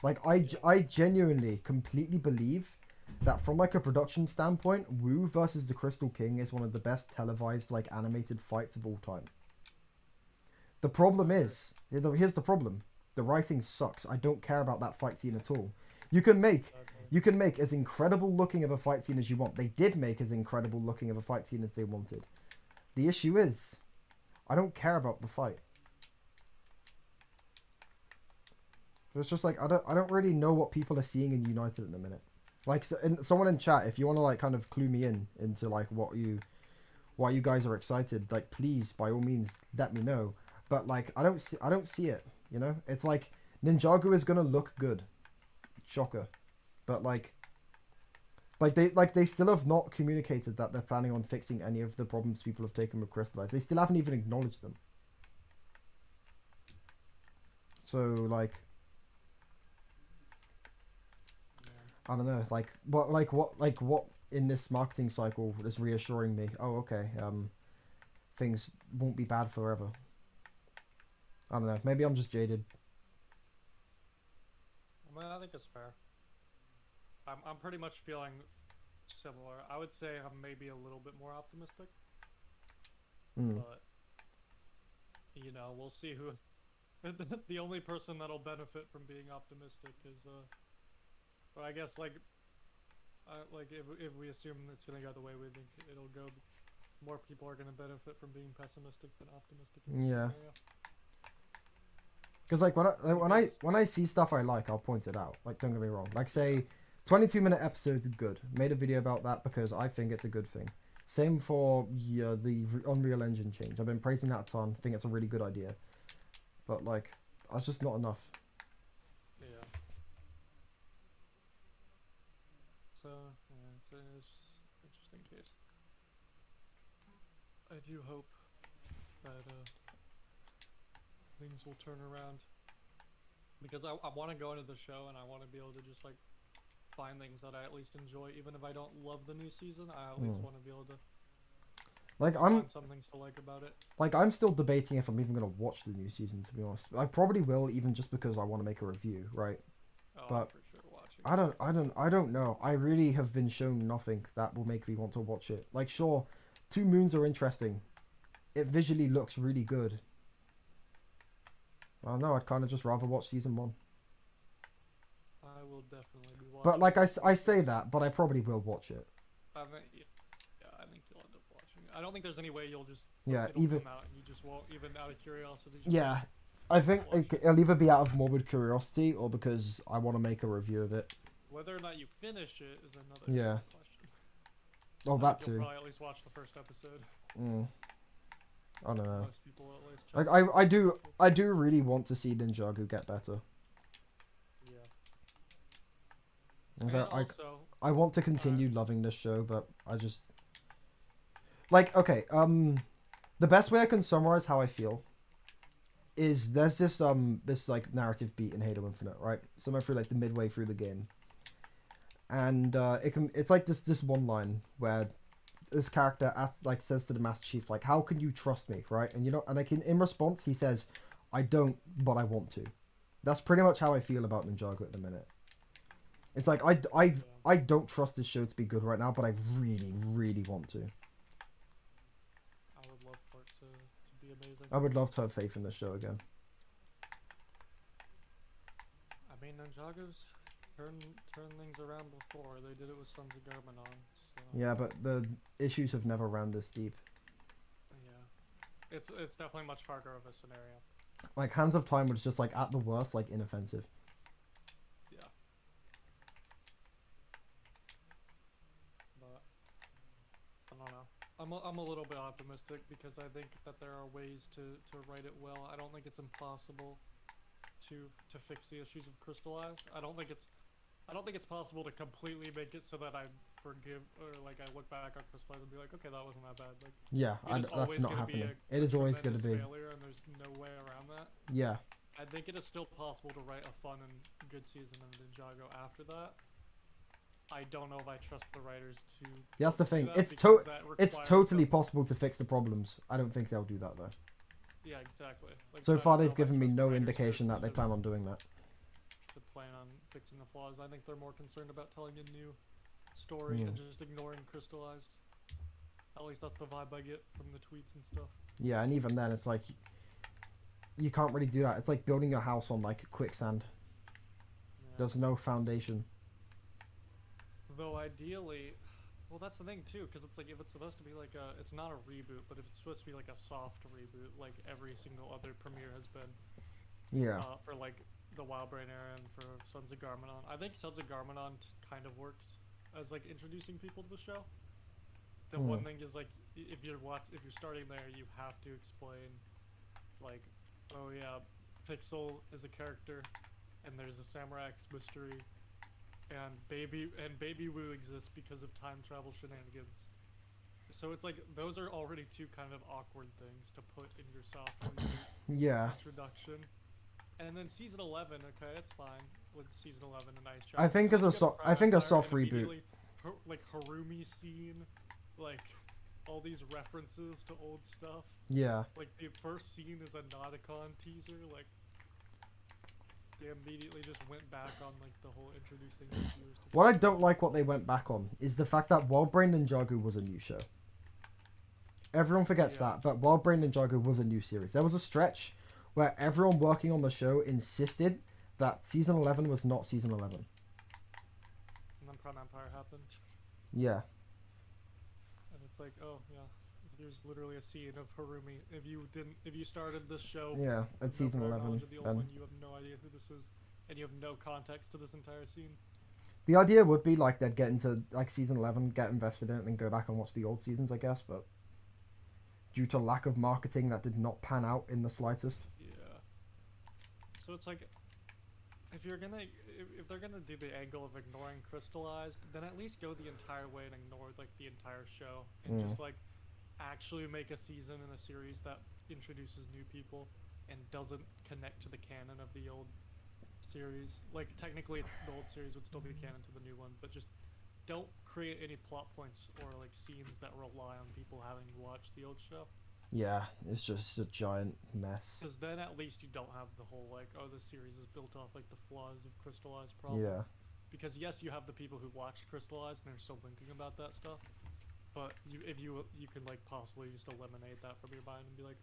Like, I genuinely, completely believe that from, like, a production standpoint, Wu versus the Crystal King is one of the best televised, like, animated fights of all time. The problem is, here's the problem. The writing sucks. I don't care about that fight scene at all. You can make as incredible looking of a fight scene as you want. They did make as incredible looking of a fight scene as they wanted. The issue is, I don't care about the fight. It's just like, I don't really know what people are seeing in United at the minute. Like, someone in chat, if you want to, like, kind of clue me into, like, why you guys are excited, like, please, by all means, let me know. But, like, I don't see it. You know, it's like Ninjago is gonna look good, shocker, but like they still have not communicated that they're planning on fixing any of the problems people have taken with Crystallized. They still haven't even acknowledged them. So, like, I don't know, like what in this marketing cycle is reassuring me? Oh, okay, things won't be bad forever. I don't know. Maybe I'm just jaded. Well, I think it's fair. I'm pretty much feeling similar. I would say I'm maybe a little bit more optimistic. But, you know, we'll see who... the only person that'll benefit from being optimistic is, well, I guess, like if we assume it's gonna go the way we think it'll go, more people are gonna benefit from being pessimistic than optimistic. Yeah. Because, like, when I see stuff I like, I'll point it out. Like, don't get me wrong. Like, say, 22-minute episodes are good. Made a video about that because I think it's a good thing. Same for the Unreal Engine change. I've been praising that a ton. I think it's a really good idea. But, like, that's just not enough. Yeah. So, yeah, it's an interesting case. I do hope that, things will turn around, because I want to go into the show and I want to be able to just, like, find things that I at least enjoy, even if I don't love the new season. I at least want to be able to, like, find some things to like about it. Like, I'm still debating if I'm even gonna watch the new season, to be honest. I probably will, even just because I want to make a review, right? Oh, but I'm for sure watching. I don't know. I really have been shown nothing that will make me want to watch it. Like, sure, Two Moons are interesting. It visually looks really good. I don't know, I'd kind of just rather watch season 1. I will definitely be watching. But, like, I say that, but I probably will watch it. I think you'll end up watching it. I don't think there's any way you'll just even come out and you just won't, even out of curiosity. Yeah, I think it'll either be out of morbid curiosity or because I want to make a review of it. Whether or not you finish it is another question. Oh, that too. You'll probably at least watch the first episode. I don't know. Most people at least. Like, I do really want to see Ninjago get better. Okay, also, I want to continue loving this show, but I just like the best way I can summarize how I feel is there's this like narrative beat in Halo Infinite, right? Somewhere through like the midway through the game, and it's like this one line where this character says to the Master Chief, like, how can you trust me, right? And and like in response he says, I don't, but I want to. That's pretty much how I feel about Ninjago at the minute. It's like I don't trust this show to be good right now, but I really, really want to. I would love for it to be amazing. I would love to have faith in this show again. I mean, Ninjago's turned things around before. They did it with Sons of Garmanon. So. Yeah, but the issues have never ran this deep. Yeah, it's definitely much harder of a scenario. Like Hands of Time was just like at the worst like inoffensive. Yeah. But I don't know. I'm a little bit optimistic because I think that there are ways to write it well. I don't think it's impossible to fix the issues of Crystallized. I don't think it's possible to completely make it so that I forgive or like I look back on Crystallized and be like, okay, that wasn't that bad. Like, yeah, that's not happening. It is always going to be failure, and there's no way around that. Yeah. I think it is still possible to write a fun and good season of Ninjago after that. I don't know if I trust the writers to. Yeah, that's the thing. It's totally possible to fix the problems. I don't think they'll do that though. Yeah, exactly. Like, so far, they've given me no indication that they plan on doing that. To plan on fixing the flaws, I think they're more concerned about telling a new story and just ignoring Crystallized. At least that's the vibe I get from the tweets and stuff. Yeah, and even then, it's like you can't really do that. It's like building your house on like quicksand. Yeah. There's no foundation. Though ideally, well, that's the thing too, because it's like if it's supposed to be like it's not a reboot, but if it's supposed to be like a soft reboot, like every single other premiere has been. Yeah. For like the Wildbrain era and for Sons of Garmanon, I think Sons of Garmanon kind of works as like introducing people to the show. The one thing is like if you're starting there, you have to explain, like, oh yeah, Pixel is a character, and there's a Samurai X mystery. And Baby Woo exists because of time travel shenanigans. So it's like those are already two kind of awkward things to put in your soft introduction. And then season 11, okay, it's fine with season 11 a nice job. I think a soft reboot. Like Harumi scene, like all these references to old stuff. Yeah. Like the first scene is a Nauticon teaser, like. They immediately just went back on like the whole introducing the viewers to. What I don't like what they went back on is the fact that Wildbrain Ninjago was a new show. Everyone forgets that, but Wildbrain Ninjago was a new series. There was a stretch where everyone working on the show insisted that season 11 was not season 11. And then Prime Empire happened. Yeah. And it's like, oh yeah, there's literally a scene of Harumi. If you started this show, yeah, at season 11, then you have no idea who this is, and you have no context to this entire scene. The idea would be like they'd get into like season 11, get invested in it, and go back and watch the old seasons, I guess. But due to lack of marketing, that did not pan out in the slightest. Yeah. So it's like, if they're gonna do the angle of ignoring Crystallized, then at least go the entire way and ignore like the entire show, and just like. Actually make a season in a series that introduces new people and doesn't connect to the canon of the old series. Like technically the old series would still be canon to the new one, but just don't create any plot points or like scenes that rely on people having watched the old show. Yeah, it's just a giant mess. Because then at least you don't have the whole like, oh, this series is built off like the flaws of Crystallized problem. Yeah. Because yes, you have the people who watched Crystallized and they're still thinking about that stuff. But you can like possibly just eliminate that from your mind and be like,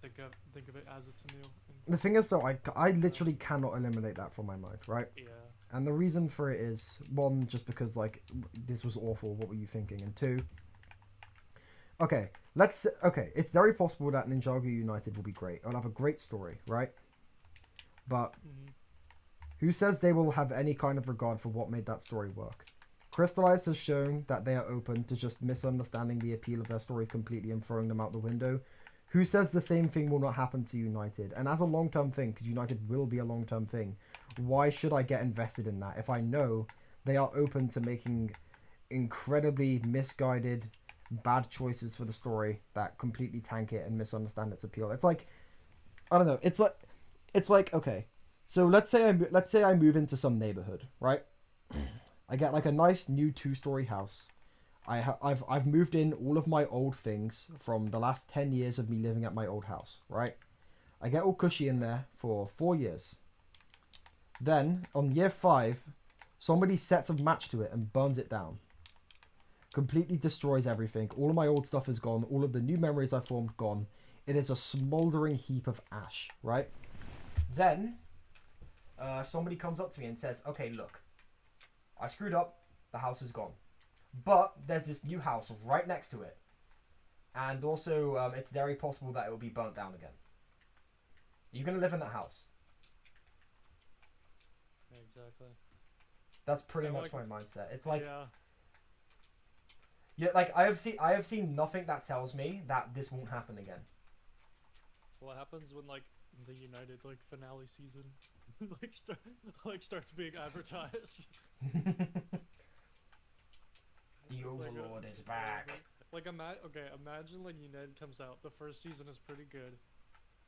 think of it as it's new. The thing is though, I literally cannot eliminate that from my mind, right? Yeah. And the reason for it is, one, just because like this was awful. What were you thinking? And two, okay, it's very possible that Ninjago United will be great. It'll have a great story, right? But who says they will have any kind of regard for what made that story work? Crystallized has shown that they are open to just misunderstanding the appeal of their stories completely and throwing them out the window. Who says the same thing will not happen to United? And as a long-term thing, because United will be a long-term thing, why should I get invested in that if I know they are open to making incredibly misguided, bad choices for the story that completely tank it and misunderstand its appeal. It's like, I don't know. It's like okay, so let's say I move into some neighborhood, right? I get like a nice new 2-story house. I've moved in all of my old things from the last 10 years of me living at my old house, right? I get all cushy in there for 4 years. Then on year 5, somebody sets a match to it and burns it down. Completely destroys everything. All of my old stuff is gone. All of the new memories I formed gone. It is a smoldering heap of ash, right? Then somebody comes up to me and says, okay, look, I screwed up. The house is gone. But there's this new house right next to it. And also, it's very possible that it will be burnt down again. You're going to live in that house. Yeah, exactly. That's pretty Yeah, much my mindset. It's like... Yeah. Yeah, like, I have seen nothing that tells me that this won't happen again. What happens when, like, the United, like, finale season, starts being advertised? The Overlord is back. Like, imagine when United comes out. The first season is pretty good.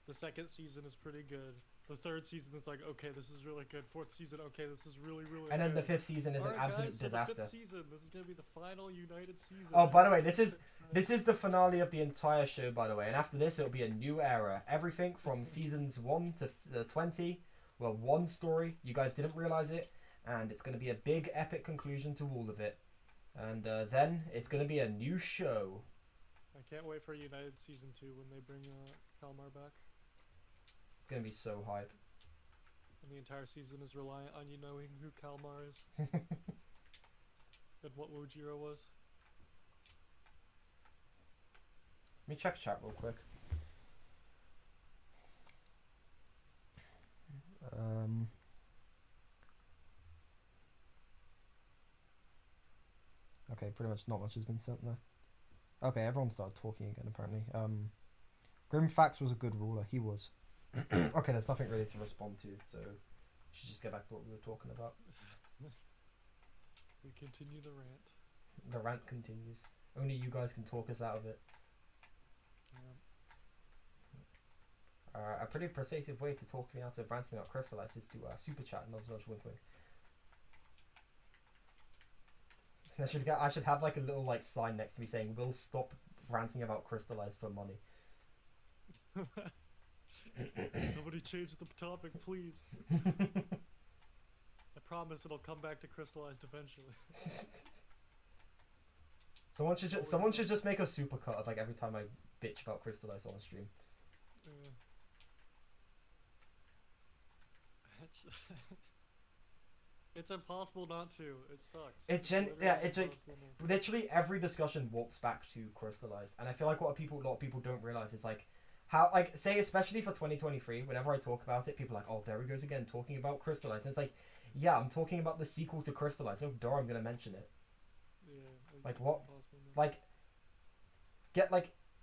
The second season is pretty good. The third season is like, okay, this is really good. Fourth season, okay, this is really, really good. And then the 5th season is an absolute guys, disaster. The 5th season, this is gonna be the final United season. Oh, by the way, this is the finale of the entire show, by the way. And after this, it'll be a new era. Everything from seasons 1 to 20 were one story. You guys didn't realize it, and it's gonna be a big epic conclusion to all of it. And then it's gonna be a new show. I can't wait for United season 2 when they bring Kalmar back. It's gonna be so hype. And the entire season is reliant on you knowing who Kalmar is. And what Wojiro was. Let me check chat real quick. Okay, pretty much not much has been sent there. Okay, everyone started talking again apparently. Grimfax was a good ruler. He was. Okay, there's nothing really to respond to, so we should just get back to what we were talking about. We continue the rant. The rant continues. Only you guys can talk us out of it. Yeah. A pretty persuasive way to talk me out of ranting about Crystallized is to super chat and nudge wink wink. I should have like a little like sign next to me saying we'll stop ranting about Crystallized for money. Somebody change the topic, please. I promise it'll come back to Crystallized eventually. Someone should just make a supercut of like every time I bitch about Crystallized on the stream. Yeah. It's impossible not to. It sucks. Literally every discussion warps back to Crystallized, and I feel like what a lot of people don't realize is like how, like, say especially for 2023, whenever I talk about it, people are like, oh, there he goes again talking about Crystallized. And it's like, yeah, I'm talking about the sequel to Crystallized. No duh, I'm gonna mention it. Yeah. Like what? Like,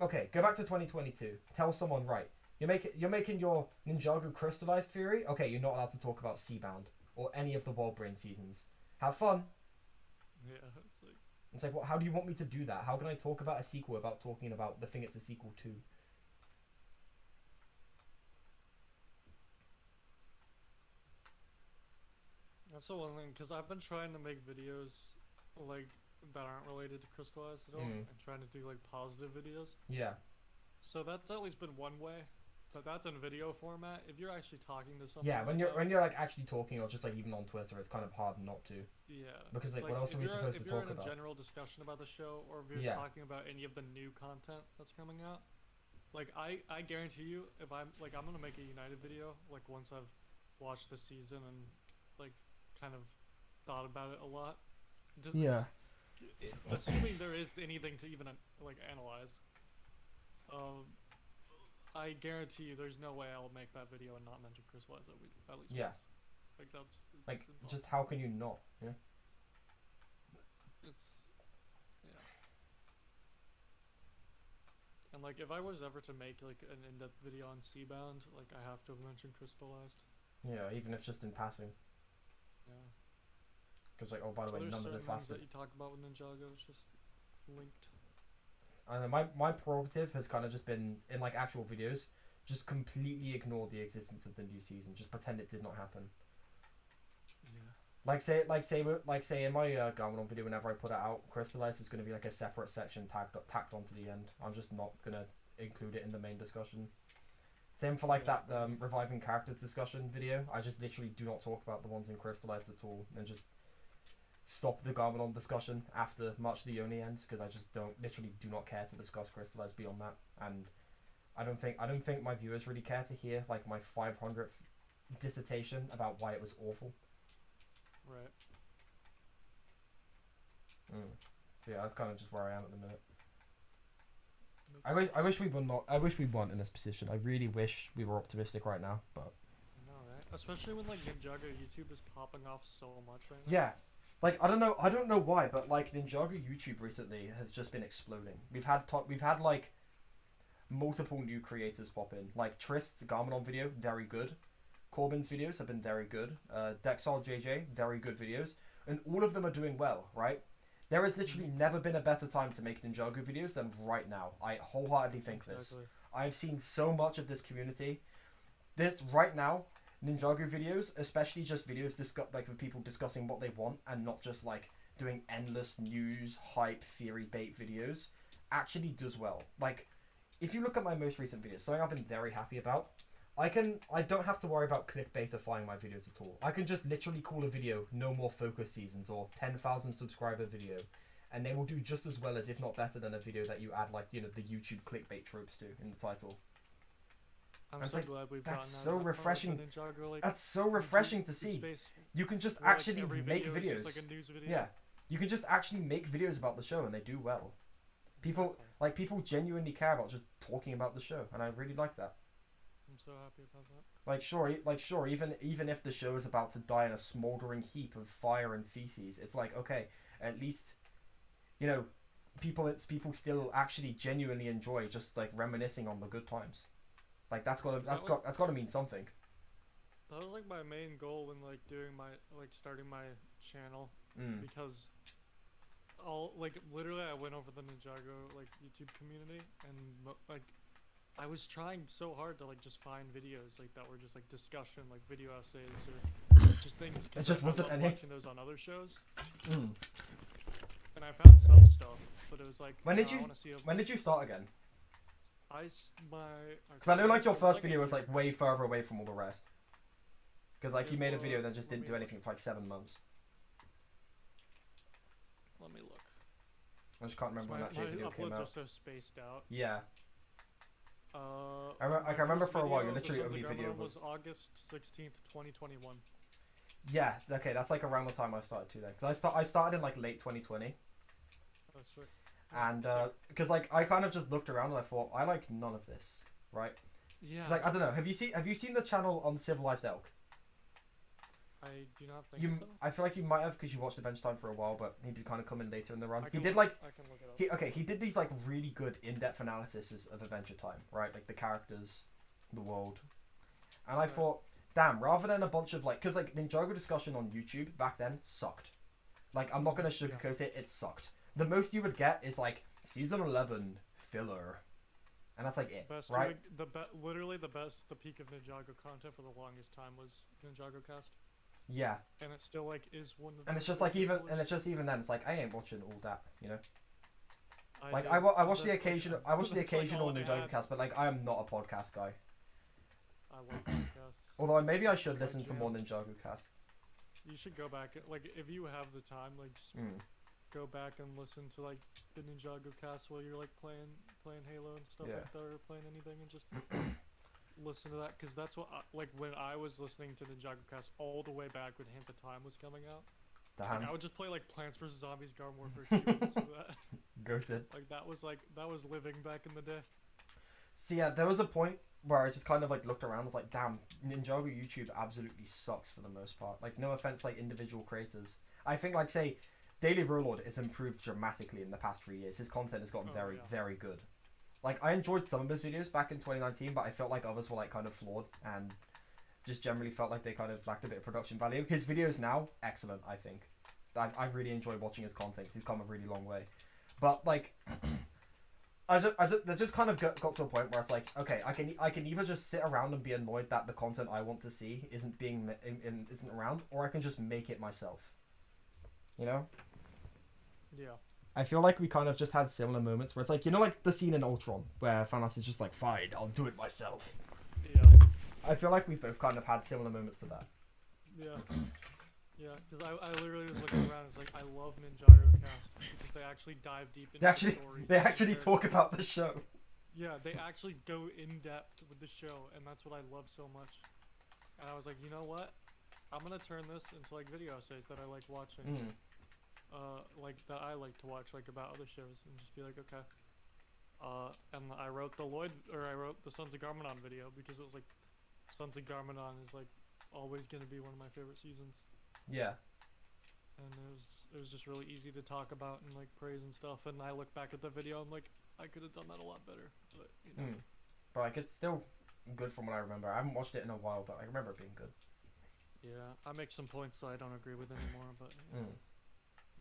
okay, go back to 2022. Tell someone, right, you're making your Ninjago Crystallized theory. Okay, you're not allowed to talk about Seabound or any of the Wildbrain seasons. Have fun. Yeah, it's like, what? How do you want me to do that? How can I talk about a sequel without talking about the thing it's a sequel to? That's the one thing, because I've been trying to make videos like that aren't related to Crystallized at all, and trying to do like positive videos. Yeah. So that's at least been one way. But that's in video format. If you're actually talking to someone. Yeah, when you're like actually talking, or just like even on Twitter, it's kind of hard not to. Yeah. Because like what else are we supposed to talk about? If you're in a general discussion about the show, or if you're talking about any of the new content that's coming out, like I guarantee you, if I'm gonna make a United video, like once I've watched the season and like kind of thought about it a lot. Yeah. Assuming there is anything to even like analyze. I guarantee you, there's no way I'll make that video and not mention Crystallized at least once. Like that's like impossible. Just how can you not? Yeah. And like if I was ever to make like an in-depth video on Seabound, like I have to mention Crystallized. Yeah, even if just in passing. Yeah. Because like, oh, by the way, none of this lasted. That you talk about with Ninjago is just linked. And my prerogative has kind of just been in like actual videos, just completely ignore the existence of the new season, just pretend it did not happen. Yeah. Like say in my Garmin video, whenever I put it out, Crystallized is going to be like a separate section tacked onto the end. I'm just not gonna include it in the main discussion. Same for like that reviving characters discussion video. I just literally do not talk about the ones in Crystallized at all, and just stop the Garmin discussion after much the only ends, because I just literally do not care to discuss Crystallized beyond that. And I don't think my viewers really care to hear like my 500th dissertation about why it was awful. Right. So yeah, that's kind of just where I am at the minute. I wish we were not. I wish we weren't in this position. I really wish we were optimistic right now, but. No, right? Especially when like Ninjago YouTube is popping off so much right now. Yeah, like I don't know why, but like Ninjago YouTube recently has just been exploding. We've had like multiple new creators pop in. Like Trist's Garmin video, very good. Corbin's videos have been very good. Dexal JJ, very good videos, and all of them are doing well, right? There has literally never been a better time to make Ninjago videos than right now. I wholeheartedly think this. I've seen so much of this community. This right now, Ninjago videos, especially just videos like with people discussing what they want and not just like doing endless news, hype, theory bait videos, actually does well. Like, if you look at my most recent videos, something I've been very happy about, I don't have to worry about clickbaitifying my videos at all. I can just literally call a video "No More Focus Seasons" or 10,000 subscriber video, and they will do just as well as, if not better than, a video that you add like the YouTube clickbait tropes to in the title. I'm so glad we've gotten that's so refreshing. Ninjago, like, that's so refreshing to see. You can just actually make videos. Just like a news video. Yeah, you can just actually make videos about the show, and they do well. People genuinely care about just talking about the show, and I really like that. I'm so happy about that. Like sure, even if the show is about to die in a smoldering heap of fire and feces, it's like, okay, at least, you know, people still actually genuinely enjoy just like reminiscing on the good times. Like that's got to mean something. That was like my main goal when like starting my channel, because literally I went over the Ninjago like YouTube community, and like I was trying so hard to like just find videos like that were just like discussion, like video essays or just things. It just wasn't any. Watching those on other shows. And I found some stuff, but it was like. When did you start again? Because I know like your first video was like way further away from all the rest. Because like you made a video and then just didn't do anything for like 7 months. Let me look. I just can't remember when that video came out. My uploads are so spaced out. Yeah. I remember for a while your literally only video was August 16th, 2021. Yeah, okay, that's like around the time I started too then. Because I started in like late 2020. Oh, sweet. And because like I kind of just looked around and I thought, I like none of this, right? Yeah. Like I don't know, have you seen the channel Uncivilized Elk? I do not think so. I feel like you might have, because you watched Adventure Time for a while, but he did kind of come in later in the run. He did he did these like really good in-depth analyses of Adventure Time, right? Like the characters, the world, and I thought, damn, rather than a bunch of like, because like Ninjago discussion on YouTube back then sucked. Like I'm not gonna sugarcoat it, it sucked. The most you would get is like season 11 filler, and that's like it, right? Literally the peak of Ninjago content for the longest time was Ninjago Cast. Yeah. And it still like is one of the. And it's just like even then it's like I ain't watching all that, you know. I watch the occasional Ninjago Cast, but like I am not a podcast guy. I love podcasts. Although maybe I should listen to more Ninjago Cast. You should go back, like if you have the time, like just go back and listen to like the Ninjago Cast while you're like playing Halo and stuff like that, or playing anything, and just listen to that, because that's what like when I was listening to Ninjago Cast all the way back when Hint of Time was coming out. Like, I would just play like Plants vs Zombies, Garden Warfare 2, and listen to that. Goated. That was living back in the day. So yeah, there was a point where I just kind of like looked around and was like, damn, Ninjago YouTube absolutely sucks for the most part. Like no offense, like individual creators. I think like say Daily Overlord has improved dramatically in the past 3 years. His content has gotten very good. Like I enjoyed some of his videos back in 2019, but I felt like others were like kind of flawed and just generally felt like they kind of lacked a bit of production value. His videos now, excellent, I think. I really enjoy watching his content. He's come a really long way, but like. That just kind of got to a point where it's like, okay, I can either just sit around and be annoyed that the content I want to see isn't around, or I can just make it myself. You know? Yeah. I feel like we kind of just had similar moments where it's like, you know, like the scene in Ultron where Thanos is just like, fine, I'll do it myself. Yeah. I feel like we both kind of had similar moments to that. Yeah. Yeah, because I literally was looking around. It's like I love Ninjago Cast because they actually dive deep into the story. They actually talk about the show. Yeah, they actually go in depth with the show, and that's what I love so much. And I was like, you know what? I'm gonna turn this into like video essays that I like watching, like that I like to watch, like about other shows, and just be like, okay. And I wrote the Sons of Garmadon video because it was like, Sons of Garmadon is like always gonna be one of my favorite seasons. Yeah. And it was just really easy to talk about and like praise and stuff. And I look back at the video, I'm like, I could have done that a lot better. But you know. But like it's still good from what I remember. I haven't watched it in a while, but I remember it being good. Yeah, I make some points that I don't agree with anymore, but you know,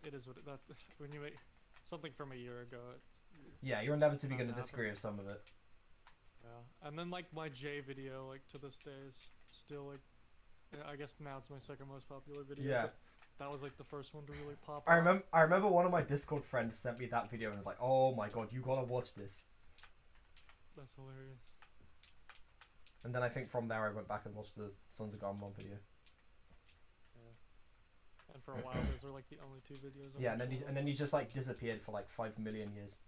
it is what that when you make something from a year ago, you're inevitably going to disagree with some of it. Yeah, and then like my J video, like to this day is still like. I guess now it's my second most popular video. Yeah. That was like the first one to really pop I remember one of my Discord friends sent me that video and was like, oh my god, you gotta watch this. That's hilarious. And then I think from there I went back and watched the Sons of Garmadon video. Yeah. And for a while those were like the only two videos. Yeah, and then he just like disappeared for like 5 million years.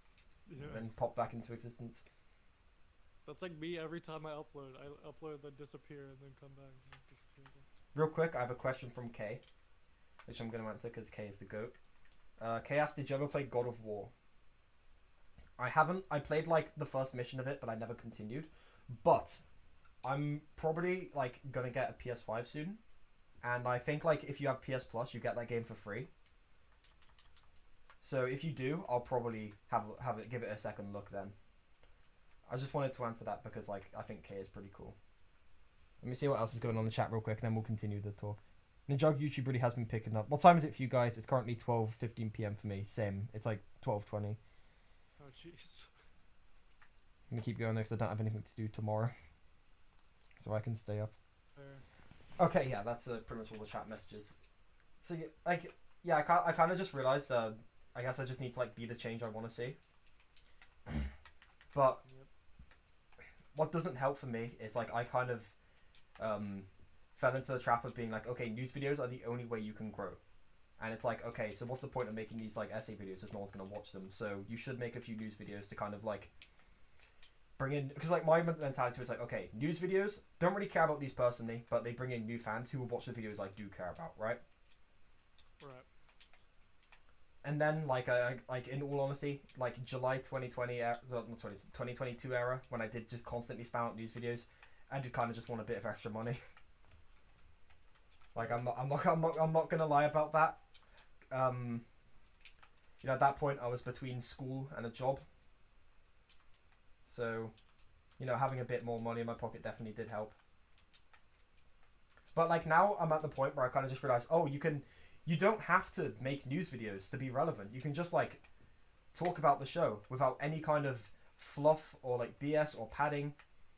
Yeah. And then popped back into existence. That's like me every time I upload. I upload, then disappear, and then come back. Real quick, I have a question from Kay, which I'm going to answer because Kay is the GOAT. Kay asked, did you ever play God of War? I haven't. I played like the first mission of it, but I never continued. But I'm probably like going to get a PS5 soon. And I think like if you have PS Plus, you get that game for free. So if you do, I'll probably give it a second look then. I just wanted to answer that because like I think Kay is pretty cool. Let me see what else is going on in the chat real quick, and then we'll continue the talk. Ninjago YouTube really has been picking up. What time is it for you guys? It's currently 12:15 p.m. for me. Same. It's like 12:20. Oh jeez. I'm gonna keep going there because I don't have anything to do tomorrow, so I can stay up. Fair. Okay, yeah, that's pretty much all the chat messages. So I kind of just realized. I guess I just need to like be the change I want to see. But what doesn't help for me is like I kind of fell into the trap of being like, okay, news videos are the only way you can grow. And it's like, okay, so what's the point of making these like essay videos if no one's going to watch them? So you should make a few news videos to kind of like bring in, because like my mentality was like, okay, news videos, don't really care about these personally, but they bring in new fans who will watch the videos I do care about, right? Right. And then like in all honesty, like July 2020 2022 era, when I did just constantly spam out news videos, I did kind of just want a bit of extra money. Like I'm not gonna lie about that. You know, at that point I was between school and a job, so you know, having a bit more money in my pocket definitely did help. But like now I'm at the point where I kind of just realized, oh, you don't have to make news videos to be relevant. You can just like talk about the show without any kind of fluff or like BS or padding.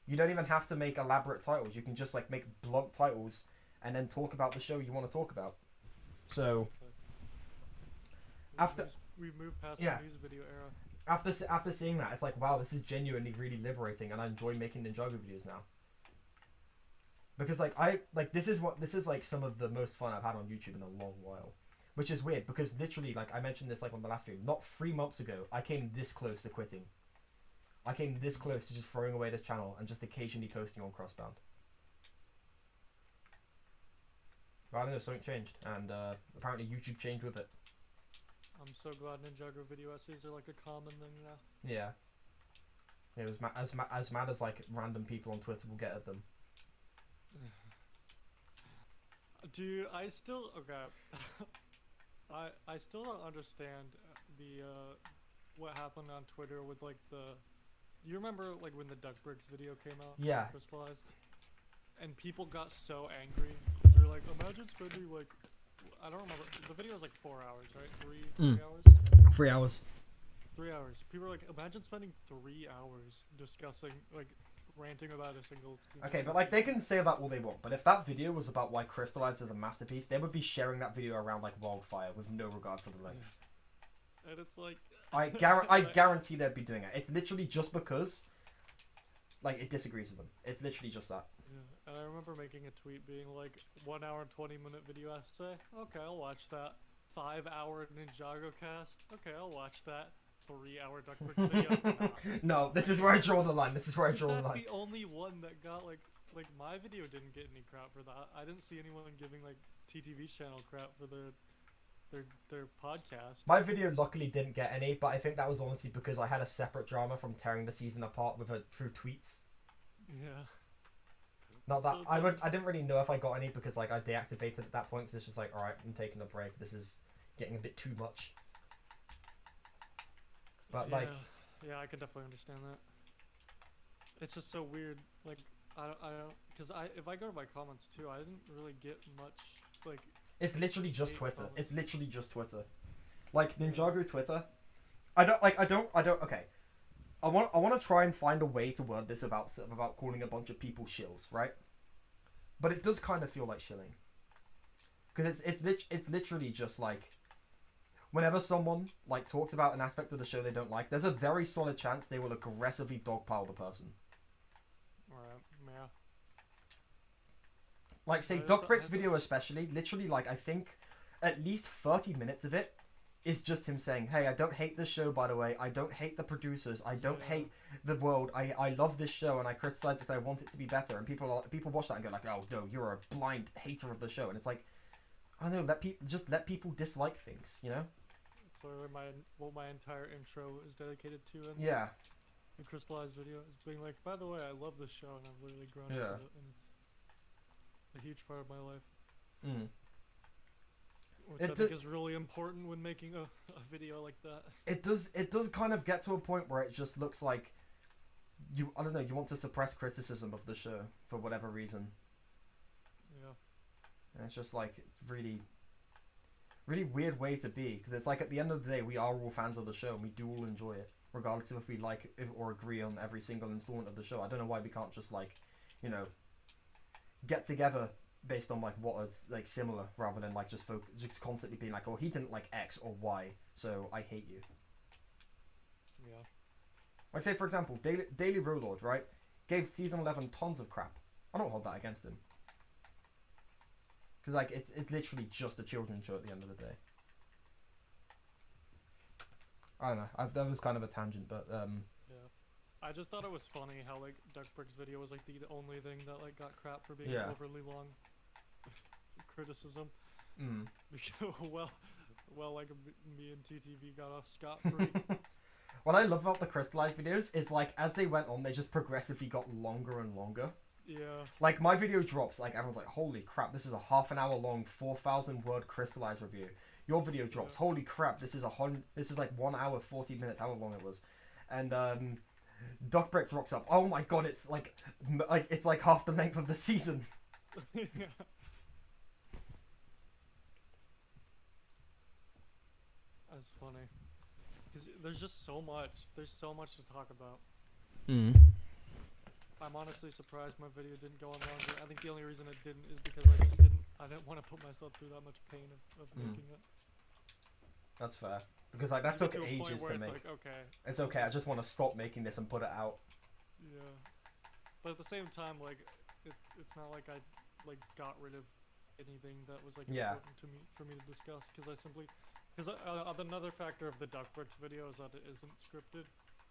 You don't even have to make elaborate titles. You can just like make blunt titles and then talk about the show you want to talk about. So after we moved past the news video era. After seeing that, it's like, wow, this is genuinely really liberating, and I enjoy making Ninjago videos now. Because this is like some of the most fun I've had on YouTube in a long while, which is weird because literally, like I mentioned this like on the last stream, not 3 months ago I came this close to quitting. I came this close to just throwing away this channel and just occasionally posting on Crossbound. But I don't know, something changed, and apparently YouTube changed with it. I'm so glad Ninjago video essays are like a common thing now. Yeah. It was as mad as like random people on Twitter will get at them. Dude, I still I still don't understand the what happened on Twitter with like the. You remember like when the Duck Bricks video came out? Yeah. Crystallized, and people got so angry because they're like, imagine spending like I don't remember. The video was like 4 hours, right? Three hours. 3 hours. 3 hours. People were like, imagine spending 3 hours discussing, like, ranting about a single. Okay, but like they can say about all they want, but if that video was about why Crystallized is a masterpiece, they would be sharing that video around like wildfire with no regard for the length. And it's like. I guarantee they'd be doing it. It's literally just because, like, it disagrees with them. It's literally just that. Yeah, and I remember making a tweet being like, 1 hour and 20-minute video essay. Okay, I'll watch that. 5-hour Ninjago cast. Okay, I'll watch that. 3-hour Duckworks video. No, this is where I draw the line. This is where I draw the line. That's the only one that got like my video didn't get any crap for that. I didn't see anyone giving like TTV's channel crap for their podcast. My video luckily didn't get any, but I think that was honestly because I had a separate drama from tearing the season apart through tweets. Yeah. Not that I didn't really know if I got any because like I deactivated at that point because it's just like, all right, I'm taking a break. This is getting a bit too much. But yeah. like, yeah, I can definitely understand that. It's just so weird. Like I don't because if I go to my comments too, I didn't really get much like. It's literally just Twitter. It's literally just Twitter. Like Ninjago Twitter. Okay. I want to try and find a way to word this without calling a bunch of people shills, right? But it does kind of feel like shilling. Because it's literally just like whenever someone like talks about an aspect of the show they don't like, there's a very solid chance they will aggressively dogpile the person. Right. Yeah. Like, say, Duckbrick's video especially, literally, like, I think at least 30 minutes of it is just him saying, hey, I don't hate this show, by the way. I don't hate the producers. I don't hate the world. I love this show, and I criticize it because I want it to be better. And people watch that and go like, oh, no, you're a blind hater of the show. And it's like, I don't know, let people dislike things, you know? That's literally what my entire intro is dedicated to. And yeah. The Crystallized video is being like, by the way, I love this show, and I've literally grown up with it, and it's a huge part of my life. Mm. Which I think is really important when making a video like that. It does kind of get to a point where it just looks like you want to suppress criticism of the show for whatever reason. Yeah. And it's just like, it's really weird way to be, because it's like at the end of the day we are all fans of the show and we do all enjoy it, regardless of if we like or agree on every single installment of the show. I don't know why we can't just like, you know, get together based on like what is like similar rather than like just constantly being like, oh, he didn't like X or Y, so I hate you. Yeah. Like say for example, Daily Overlord, right? Gave season 11 tons of crap. I don't hold that against him. Because like it's literally just a children's show at the end of the day. I don't know. That was kind of a tangent, but yeah. I just thought it was funny how like Duckbrick's video was like the only thing that like got crap for being overly long criticism. Mm. well, like me and TTV got off scot-free. What I love about the Crystallized videos is like as they went on, they just progressively got longer and longer. Yeah. Like my video drops, like everyone's like, holy crap, this is a half an hour long 4,000 word Crystallized review. Your video drops, holy crap, this is like 1 hour 40 minutes, however long it was. And Duckbrick rocks up. Oh my god, it's like it's like half the length of the season. Yeah. That's funny. Cause there's just so much. There's so much to talk about. Mm. I'm honestly surprised my video didn't go on longer. I think the only reason it didn't is because I didn't want to put myself through that much pain of making it. That's fair. Because like that took ages to make. Like, okay. It's okay. I just want to stop making this and put it out. Yeah. But at the same time, like, it's not like I like got rid of anything that was like important to me for me to discuss because another factor of the Duckbricks video is that it isn't scripted.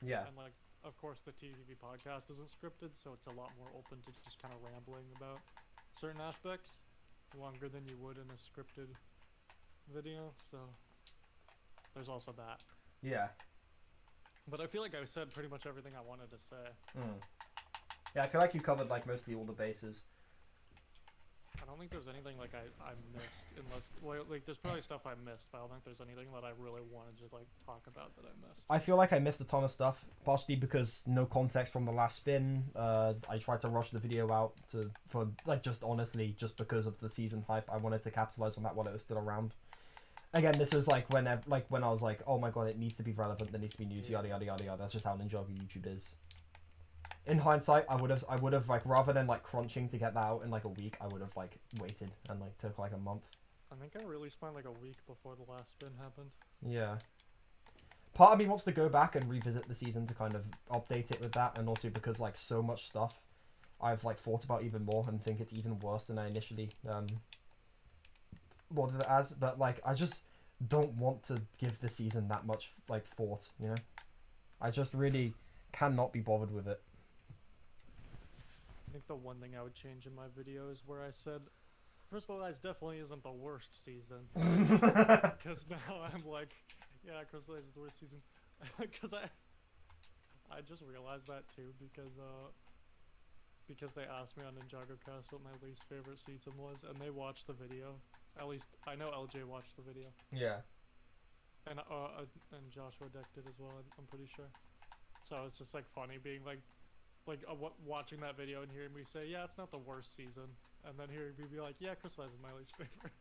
Yeah. And like, of course, the TTV podcast isn't scripted, so it's a lot more open to just kind of rambling about certain aspects, longer than you would in a scripted video. So there's also that. Yeah. But I feel like I said pretty much everything I wanted to say. Mm. Yeah, I feel like you covered like mostly all the bases. And don't think there's anything like I missed, unless like there's probably stuff I missed, but I don't think there's anything that I really wanted to like talk about that I missed. I feel like I missed a ton of stuff, partially because no context from the last spin. I tried to rush the video out for just honestly just because of the season hype. I wanted to capitalize on that while it was still around. Again, this was like when I was like, oh my god, it needs to be relevant, there needs to be news, yada yada yada yada. That's just how Ninjago YouTube is. In hindsight, I would have like, rather than like crunching to get that out in like a week, I would have like waited and like took like a month. I think I released mine like a week before the last spin happened. Yeah. Part of me wants to go back and revisit the season to kind of update it with that, and also because like so much stuff I've like thought about even more and think it's even worse than I initially lauded it as. But like I just don't want to give the season that much like thought, you know? I just really cannot be bothered with it. I think the one thing I would change in my video is where I said Crystallized definitely isn't the worst season. Because now I'm like, yeah, Crystallized is the worst season. Because I just realized that too, because they asked me on Ninjago Cast what my least favorite season was, and they watched the video. At least I know LJ watched the video. Yeah. And Joshua Deck did as well, I'm pretty sure. So it's just like funny being like watching that video and hearing me say, yeah, it's not the worst season, and then hearing me be like, yeah, Crystallized is my least favorite.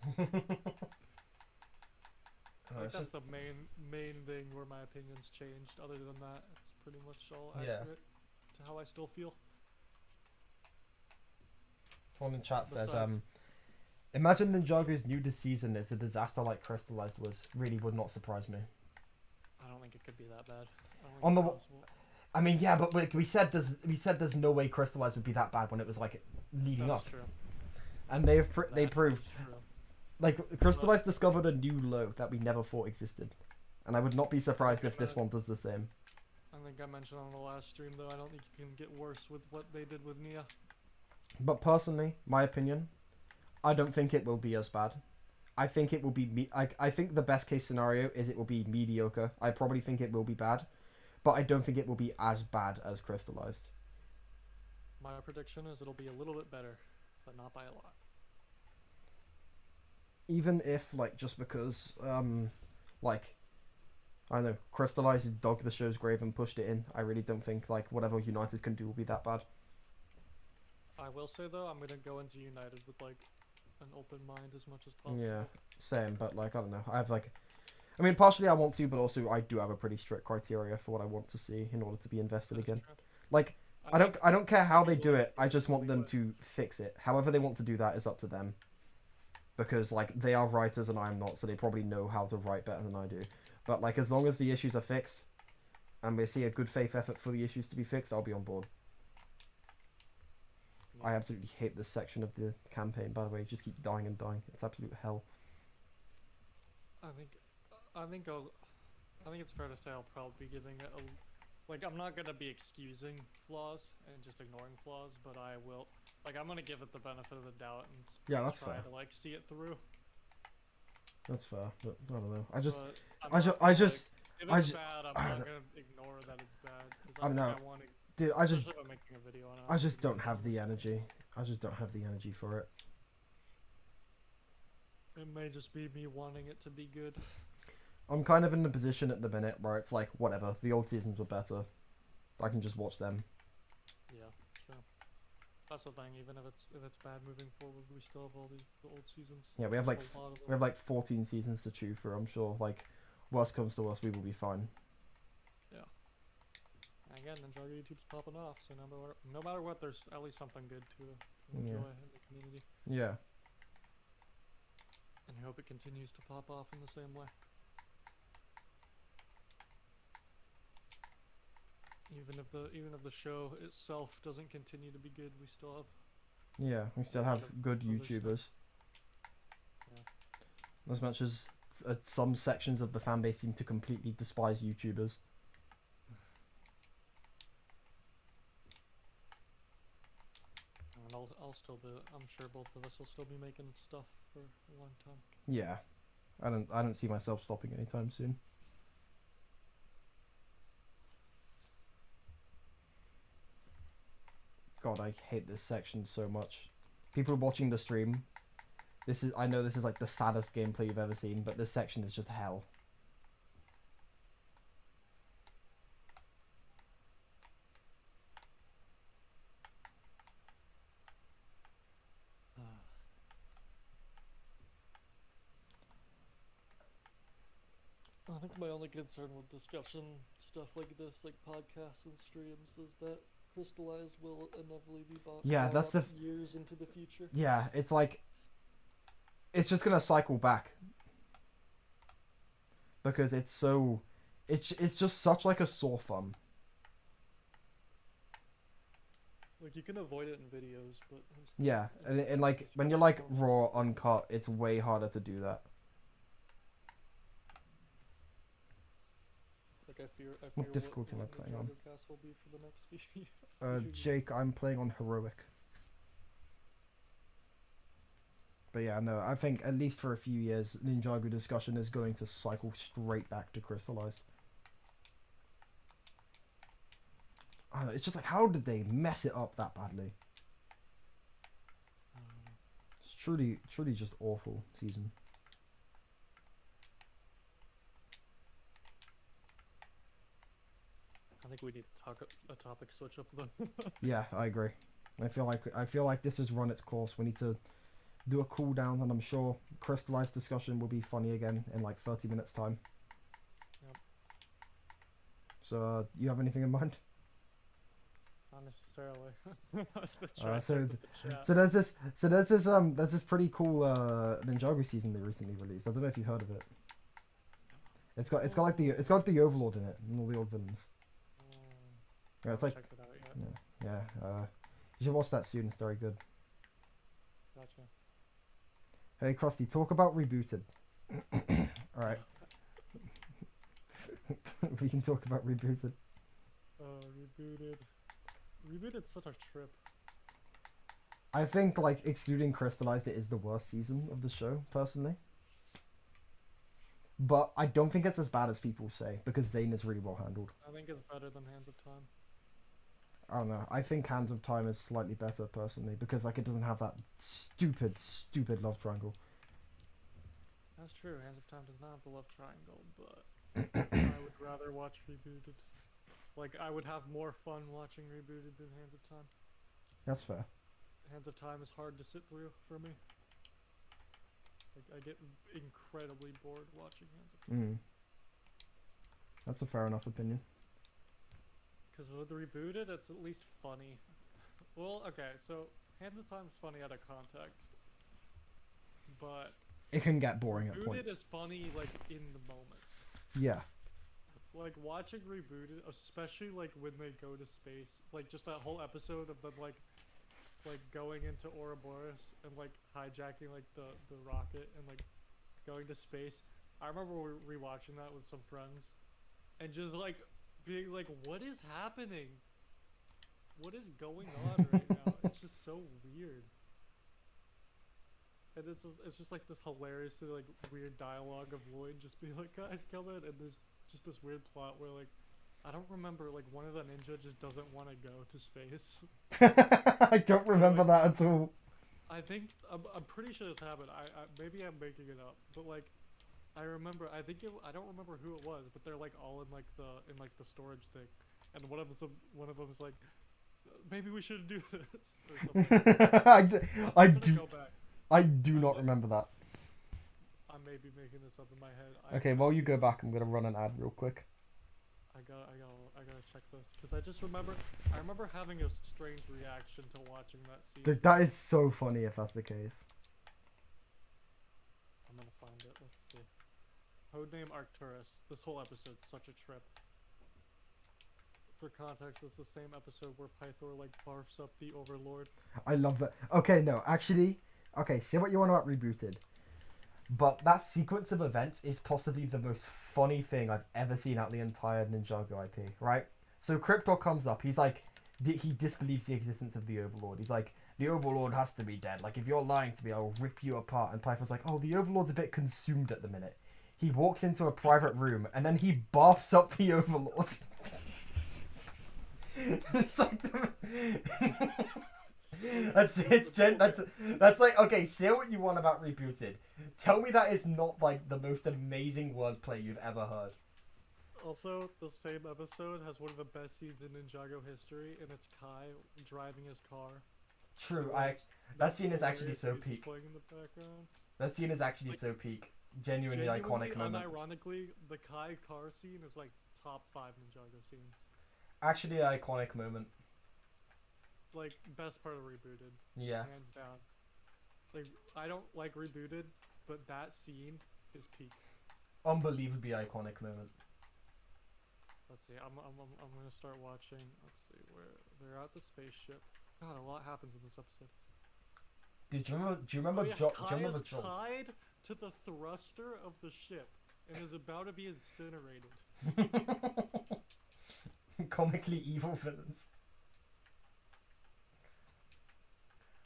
Like, that's the main thing where my opinions changed. Other than that, it's pretty much all accurate to how I still feel. One in chat says, imagine Ninjago's new this season is a disaster like Crystallized was. Really would not surprise me. I don't think it could be that bad. On the I mean, yeah, but like we said there's no way Crystallized would be that bad when it was like leading up. True. And they proved like Crystallized discovered a new low that we never thought existed, and I would not be surprised if this one does the same. I think I mentioned on the last stream though, I don't think you can get worse with what they did with Nia. But personally, my opinion, I don't think it will be as bad. I think it will be I think the best case scenario is it will be mediocre. I probably think it will be bad, but I don't think it will be as bad as Crystallized. My prediction is it'll be a little bit better, but not by a lot. Even if, like, just because, like, I don't know, Crystallized dug the show's grave and pushed it in, I really don't think, like, whatever United can do will be that bad. I will say, though, I'm gonna go into United with, like, an open mind as much as possible. Yeah, same, but, like, I don't know, I have, like, I mean, partially I want to, but also I do have a pretty strict criteria for what I want to see in order to be invested again. Like, I don't care how they do it, I just want them to fix it. However they want to do that is up to them. Because, like, they are writers and I'm not, so they probably know how to write better than I do. But, like, as long as the issues are fixed, and we see a good faith effort for the issues to be fixed, I'll be on board. Yeah. I absolutely hate this section of the campaign, by the way. Just keep dying and dying. It's absolute hell. I think it's fair to say I'll probably be giving it a... Like, I'm not gonna be excusing flaws and just ignoring flaws, but I will... Like, I'm gonna give it the benefit of the doubt and that's try fair to, like, see it through. That's fair, but I don't know. If it's bad, I'm not gonna ignore that it's bad. I don't know. Dude, I'm making a video on it. I just don't have the energy. I just don't have the energy for it. It may just be me wanting it to be good. I'm kind of in the position at the minute where it's like, whatever, the old seasons were better. I can just watch them. Yeah, sure. That's the thing, even if it's bad moving forward, we still have all the old seasons. Yeah, we have like 14 seasons to chew through. I'm sure, like, worst comes to worst, we will be fine. Yeah. And again, Ninjago YouTube's popping off, so no matter what, there's at least something good to enjoy in the community. Yeah. And I hope it continues to pop off in the same way. Even if the show itself doesn't continue to be good, we still have. Yeah, we still have good YouTubers. Yeah. As much as some sections of the fan base seem to completely despise YouTubers. And I'll still be. I'm sure both of us will still be making stuff for a long time. Yeah, I don't see myself stopping anytime soon. God, I hate this section so much. People watching the stream I know this is like the saddest gameplay you've ever seen, but this section is just hell. I think my only concern with discussion stuff like this, like podcasts and streams, is that Crystallized will inevitably be bought that's the years into the future. Yeah, it's like it's just gonna cycle back because it's just such like a sore thumb. Like you can avoid it in videos, but yeah, and like when you're like raw uncut, it's way harder to do that. Like I fear what difficulty am I playing on? Will be for the next few years. Jake, I'm playing on heroic. But yeah, no, I think at least for a few years, Ninjago discussion is going to cycle straight back to Crystallized. I don't know, it's just like, how did they mess it up that badly? It's truly just awful season. I think we need to talk a topic switch up though. Yeah, I agree. I feel like this has run its course. We need to do a cool down, and I'm sure Crystallized discussion will be funny again in like 30 minutes time. Yep. So, you have anything in mind? Not necessarily. There's this pretty cool Ninjago season they recently released. I don't know if you've heard of it. It's got like the Overlord in it and all the old villains. Yeah, it's like checked it out yet. you should watch that soon. It's very good. Gotcha. Hey, Krusty, talk about Rebooted. All right. We can talk about Rebooted. Rebooted. Rebooted's such a trip. I think like excluding Crystallized, it is the worst season of the show, personally. But I don't think it's as bad as people say because Zane is really well handled. I think it's better than Hands of Time. I don't know. I think Hands of Time is slightly better personally because like it doesn't have that stupid love triangle. That's true. Hands of Time does not have the love triangle, but I would rather watch Rebooted. Like I would have more fun watching Rebooted than Hands of Time. That's fair. Hands of Time is hard to sit through for me. Like I get incredibly bored watching Hands of Time. That's a fair enough opinion. Because with Rebooted, it's at least funny. Well, okay, so Hands of Time is funny out of context, but it can get boring at points. Rebooted is funny like in the moment. Yeah. Like watching Rebooted, especially like when they go to space, like just that whole episode of them like going into Ouroboros and like hijacking like the rocket and like going to space. I remember rewatching that with some friends, and just like being like, "What is happening? What is going on right now?" It's just so weird, and it's just like this hilariously like weird dialogue of Lloyd just being like, "Guys, come in," and there's just this weird plot where like I don't remember like one of the ninja just doesn't want to go to space. I don't remember that at all. I think I'm pretty sure this happened. I maybe I'm making it up, but like I remember. I don't remember who it was, but they're like all in like the storage thing, and one of them is like, maybe we should do this or something. I do not remember that. I may be making this up in my head. Okay, while you go back, I'm gonna run an ad real quick. I gotta check this because I just remember. I remember having a strange reaction to watching that scene. Dude, that is so funny if that's the case. I'm gonna find it. Let's see. Codename Arcturus. This whole episode's such a trip. For context, it's the same episode where Pythor like barfs up the Overlord. I love that. Okay, no, actually, okay. Say what you want about Rebooted, but that sequence of events is possibly the most funny thing I've ever seen out the entire Ninjago IP. Right? So Cryptor comes up. He's like, he disbelieves the existence of the Overlord. He's like, the Overlord has to be dead. Like, if you're lying to me, I'll rip you apart. And Pythor's like, oh, the Overlord's a bit consumed at the minute. He walks into a private room and then he barfs up the Overlord. It's like That's like, okay, say what you want about Rebooted. Tell me that is not like the most amazing wordplay you've ever heard. Also, the same episode has one of the best scenes in Ninjago history, and it's Kai driving his car. True, that scene is actually so peak. Playing in the background. That scene is actually so peak. Genuinely iconic moment. Unironically, the Kai car scene is like top 5 Ninjago scenes. Actually, an iconic moment. Like, best part of Rebooted. Yeah. Hands down. Like, I don't like Rebooted, but that scene is peak. Unbelievably iconic moment. Let's see, I'm gonna start watching. Let's see, where they're at the spaceship. God, a lot happens in this episode. Do you remember Kai is tied to the thruster of the ship and is about to be incinerated. Comically evil villains.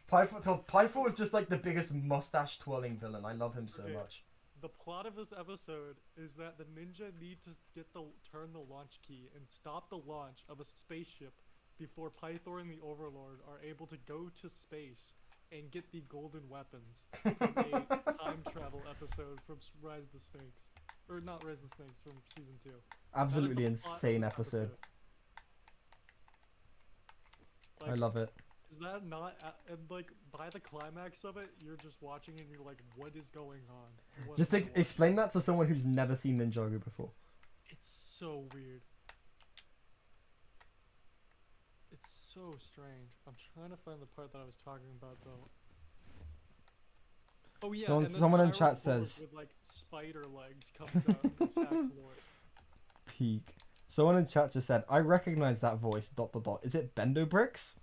Pythor is just like the biggest mustache twirling villain. I love him so much. The plot of this episode is that the ninja need to turn the launch key and stop the launch of a spaceship before Pythor and the Overlord are able to go to space and get the golden weapons from a time travel episode from Rise of the Snakes. Or not Rise of the Snakes, from season 2. Absolutely insane episode. Like, I love it. Is that not, and like, by the climax of it, you're just watching and you're like, what is going on? Just explain that to someone who's never seen Ninjago before. It's so weird. It's so strange. I'm trying to find the part that I was talking about, though. Oh yeah, someone in chat says... with, like, spider legs comes out and attacks Lord. Peak. Someone in chat just said, I recognize that voice, ... Is it Bendo Bricks?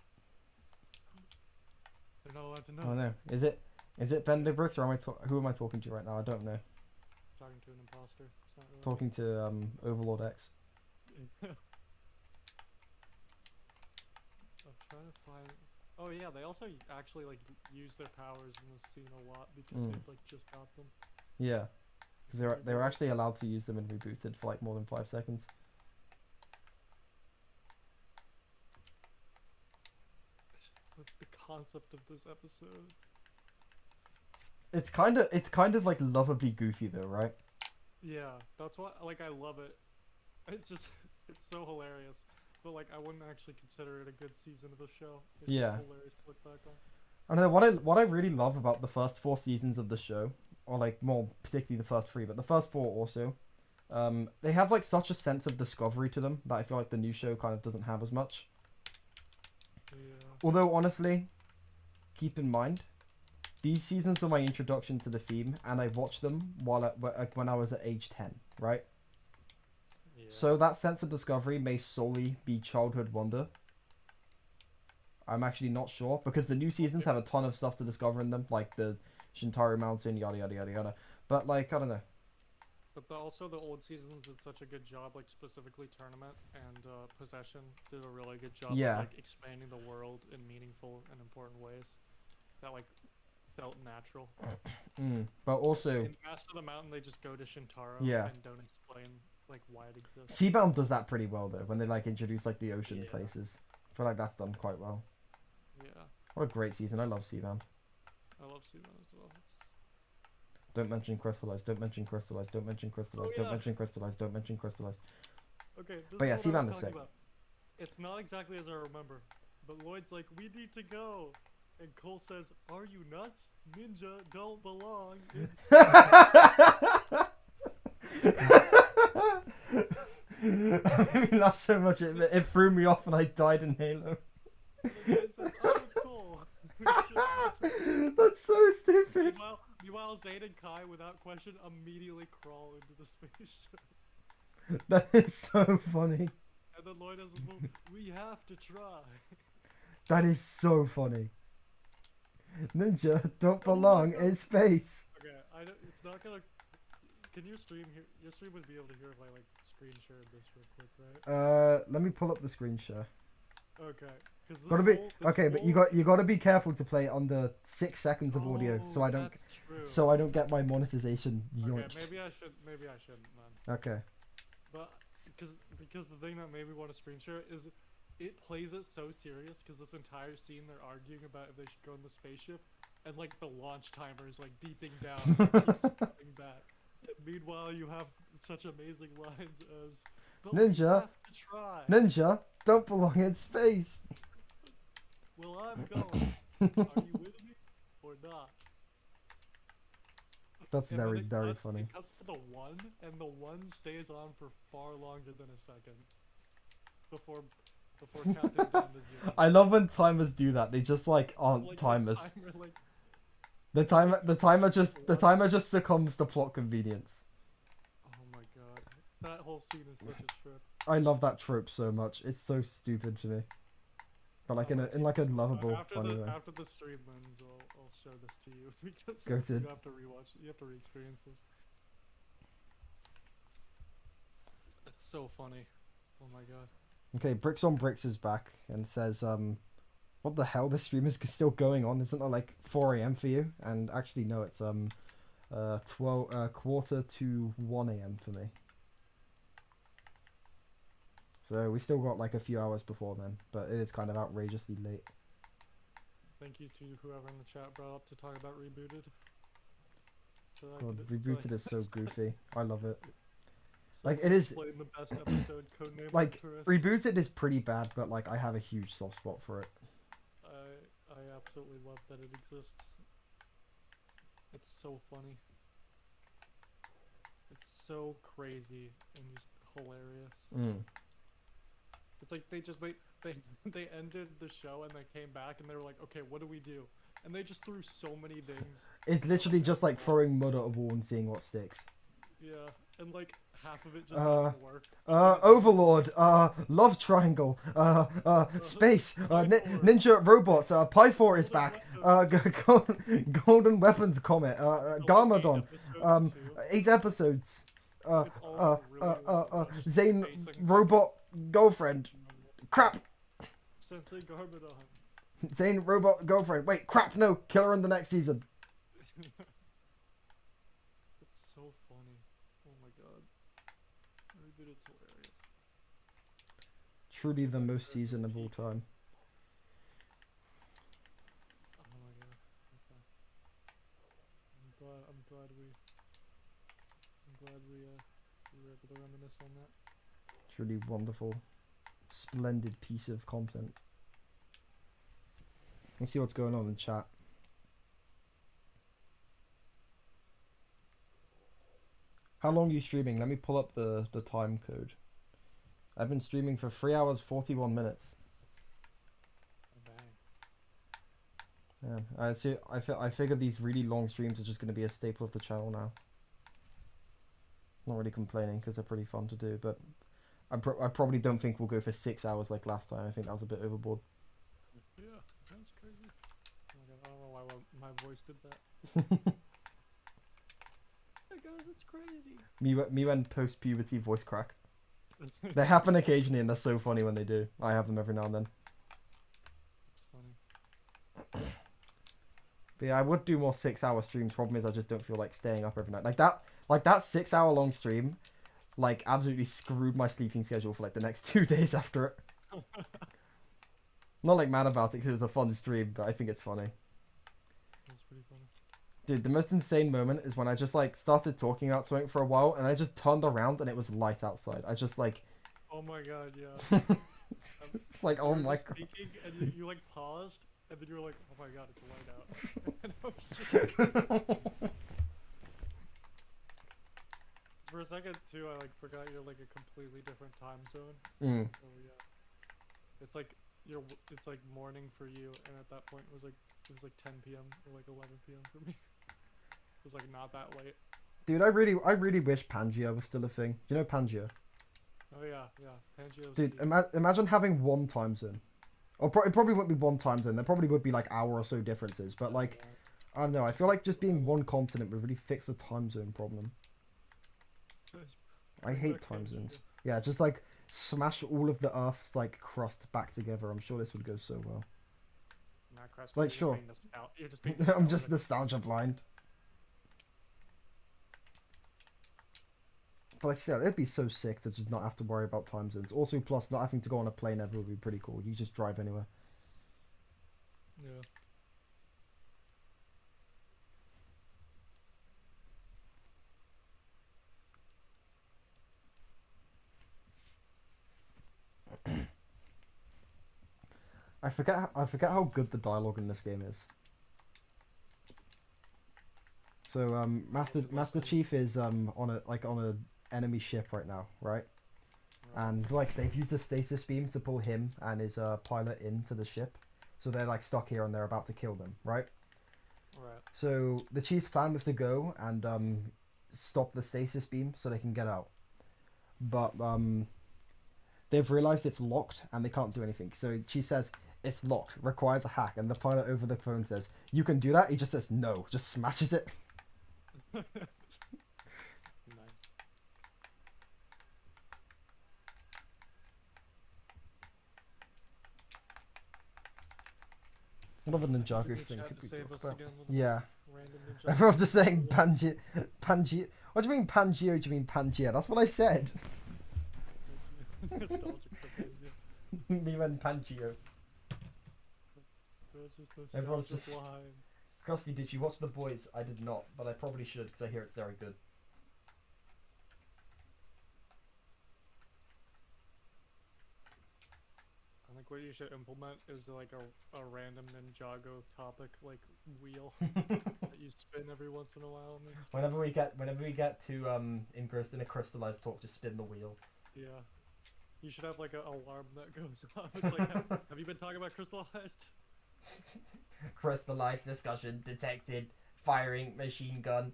They're not allowed to know. Oh no. Is it Bendo Bricks, or who am I talking to right now? I don't know. Talking to an imposter. It's not really talking to Overlord X. I'm trying to find... Oh yeah, they also actually like use their powers in this scene a lot because they like just got them. Yeah. Because they were actually allowed to use them in Rebooted for like more than 5 seconds. The concept of this episode. It's kind of like lovably goofy though, right? Yeah, that's why like I love it. It's so hilarious. But like I wouldn't actually consider it a good season of the show. It's just hilarious to look back on. I don't know what I really love about the first 4 seasons of the show, or like more particularly the first 3, but the first 4 also. They have like such a sense of discovery to them that I feel like the new show kind of doesn't have as much. Yeah. Although honestly, keep in mind, these seasons were my introduction to the theme, and I watched them when I was at age 10, right? Yeah. So that sense of discovery may solely be childhood wonder. I'm actually not sure, because the new seasons have a ton of stuff to discover in them, like the Shintaro Mountain, yada yada yada yada. But like, I don't know. But also the old seasons did such a good job, like specifically Tournament and Possession did a really good job of like expanding the world in meaningful and important ways that like felt natural. But also in Master of the Mountain they just go to Shintaro and don't explain like why it exists. Skybound does that pretty well though, when they like introduce like the ocean places. I feel like that's done quite well. Yeah. What a great season. I love Skybound. I love Skybound as well. Don't mention Crystallized, don't mention Crystallized, don't mention Crystallized, don't mention Crystallized, don't mention Crystallized. Okay, but yeah, Skybound is sick. It's not exactly as I remember, but Lloyd's like, we need to go. And Cole says, are you nuts? Ninja don't belong. Maybe not so much, it threw me off and I died in Halo. Says, oh, cool. That's so stupid. Meanwhile, Zane and Kai, without question, immediately crawl into the spaceship. That is so funny. And then Lloyd has this little, we have to try. That is so funny. Ninja don't belong in space. Okay, it's not gonna... Can your stream here? Your stream would be able to hear if I like screen shared this real quick, right? Let me pull up the screen share. Okay. But you gotta be careful to play under 6 seconds of audio, so I don't get my monetization yoinked. Okay, maybe I shouldn't, man. Okay. But because the thing that made me want to screen share is it plays it so serious because this entire scene they're arguing about if they should go in the spaceship, and like the launch timer is like beeping down and it keeps coming back. And meanwhile, you have such amazing lines as "But we Ninja, have to try. Ninja, don't belong in space." Well, I'm going. Are you with me or not? That's And then very, it very cuts, funny. It cuts to the one, and the one stays on for far longer than a second before counting down to 0. I love when timers do that. They just like aren't Like, timers. timer, like, The timer just succumbs to plot convenience. oh my god, that whole scene is such a trip. I love that trope so much. It's so stupid to me. But like in a lovable, funny way. After the stream ends, I'll show this to you because Go to. you have to rewatch. You have to re-experience this. It's so funny. Oh my god. Okay, Bricks on Bricks is back and says, what the hell? This stream is still going on. Isn't it like 4 a.m. for you? And actually, no, it's quarter to 1 a.m. for me. So we still got like a few hours before then, but it is kind of outrageously late. Thank you to whoever in the chat brought up to talk about Rebooted. So God, Rebooted is so goofy. I love it. so Like, it is- the best episode codename Like, Arcturus. Rebooted is pretty bad, but like I have a huge soft spot for it. I absolutely love that it exists. It's so funny. It's so crazy and just hilarious. It's like they just they ended the show and they came back and they were like, okay, what do we do? And they just threw so many things. It's literally just like throwing mud at a wall and seeing what sticks. Yeah, and like half of it just didn't work. Overlord, love triangle, space, ninja robot, Pythor is back, golden weapons comet, Garmadon, 8 episodes, It's all really Zane basic. robot girlfriend, crap, Sensei Garmadon. Zane robot girlfriend, wait, crap, no, kill her in the next season. It's so funny. Oh my god. Rebooted's hilarious. Truly the most season of all time. Oh my god. Okay. I'm glad we were able to reminisce on that. Truly wonderful, splendid piece of content. Let's see what's going on in chat. How long are you streaming? Let me pull up the time code. I've been streaming for 3 hours 41 minutes. Oh, dang. Yeah, I figure these really long streams are just going to be a staple of the channel now. Not really complaining because they're pretty fun to do, but I probably don't think we'll go for 6 hours like last time. I think that was a bit overboard. Yeah, that's crazy. Oh my god, I don't know why my voice did that. Hey guys, it's crazy. Me when post-puberty voice crack. They happen occasionally and they're so funny when they do. I have them every now and then. It's funny. But yeah, I would do more 6-hour streams. Problem is I just don't feel like staying up every night. Like that 6-hour long stream, like absolutely screwed my sleeping schedule for like the next 2 days after it. Not like mad about it because it was a fun stream, but I think it's funny. That's pretty funny. Dude, the most insane moment is when I just like started talking about something for a while and I just turned around and it was light outside. I just like... Oh my god, yeah. It's like, oh You were my just god. speaking and you like paused and then you were like, oh my god, it's light out. And I was just for a second too, I like forgot you're like a completely different time zone. So yeah, it's like it's like morning for you, and at that point it was like 10 p.m. or like 11 p.m. for me. It was like not that late. Dude, I really wish Pangea was still a thing. Do you know Pangea? Oh yeah, Pangea was Dude, huge. imagine having one time zone. Or it probably wouldn't be one time zone. There probably would be like hour or so differences. But like, I don't know. I feel like just being one continent would really fix the time zone problem. I hate time zones. Yeah, just like smash all of the Earth's like crust back together. I'm sure this would go so well. Not crust, Like, you're sure. You're just being I'm just nostalgic. nostalgia blind. but like still, it'd be so sick to just not have to worry about time zones. Also, plus not having to go on a plane ever would be pretty cool. You just drive anywhere. Yeah. I forget how good the dialogue in this game is. So Master Chief is on a enemy ship right now, right? And like they've used a stasis beam to pull him and his pilot into the ship, so they're like stuck here and they're about to kill them, right? Right. So the Chief's plan was to go and stop the stasis beam so they can get out, but they've realized it's locked and they can't do anything. So Chief says it's locked, requires a hack, and the pilot over the phone says, "You can do that." He just says no, just smashes it. Nice. What other Ninjago thing Chat could to we save talk us about? again with Yeah. random Ninjago Everyone's just saying Pangea. Pangea. What do you mean Pangea? Do you mean Pangea? That's what I said. Nostalgic for Pangea. Me and Pangea. That's just Everyone's nostalgic just- line. Krusty, did you watch The Boys? I did not, but I probably should because I hear it's very good. I think what you should implement is like a random Ninjago topic like wheel that you spin every once in a while. And Whenever we get to engrossed in a crystallized talk, just spin the wheel. yeah, you should have like an alarm that goes off. It's like, have you been talking about Crystallized? Crystallized discussion detected. Firing machine gun.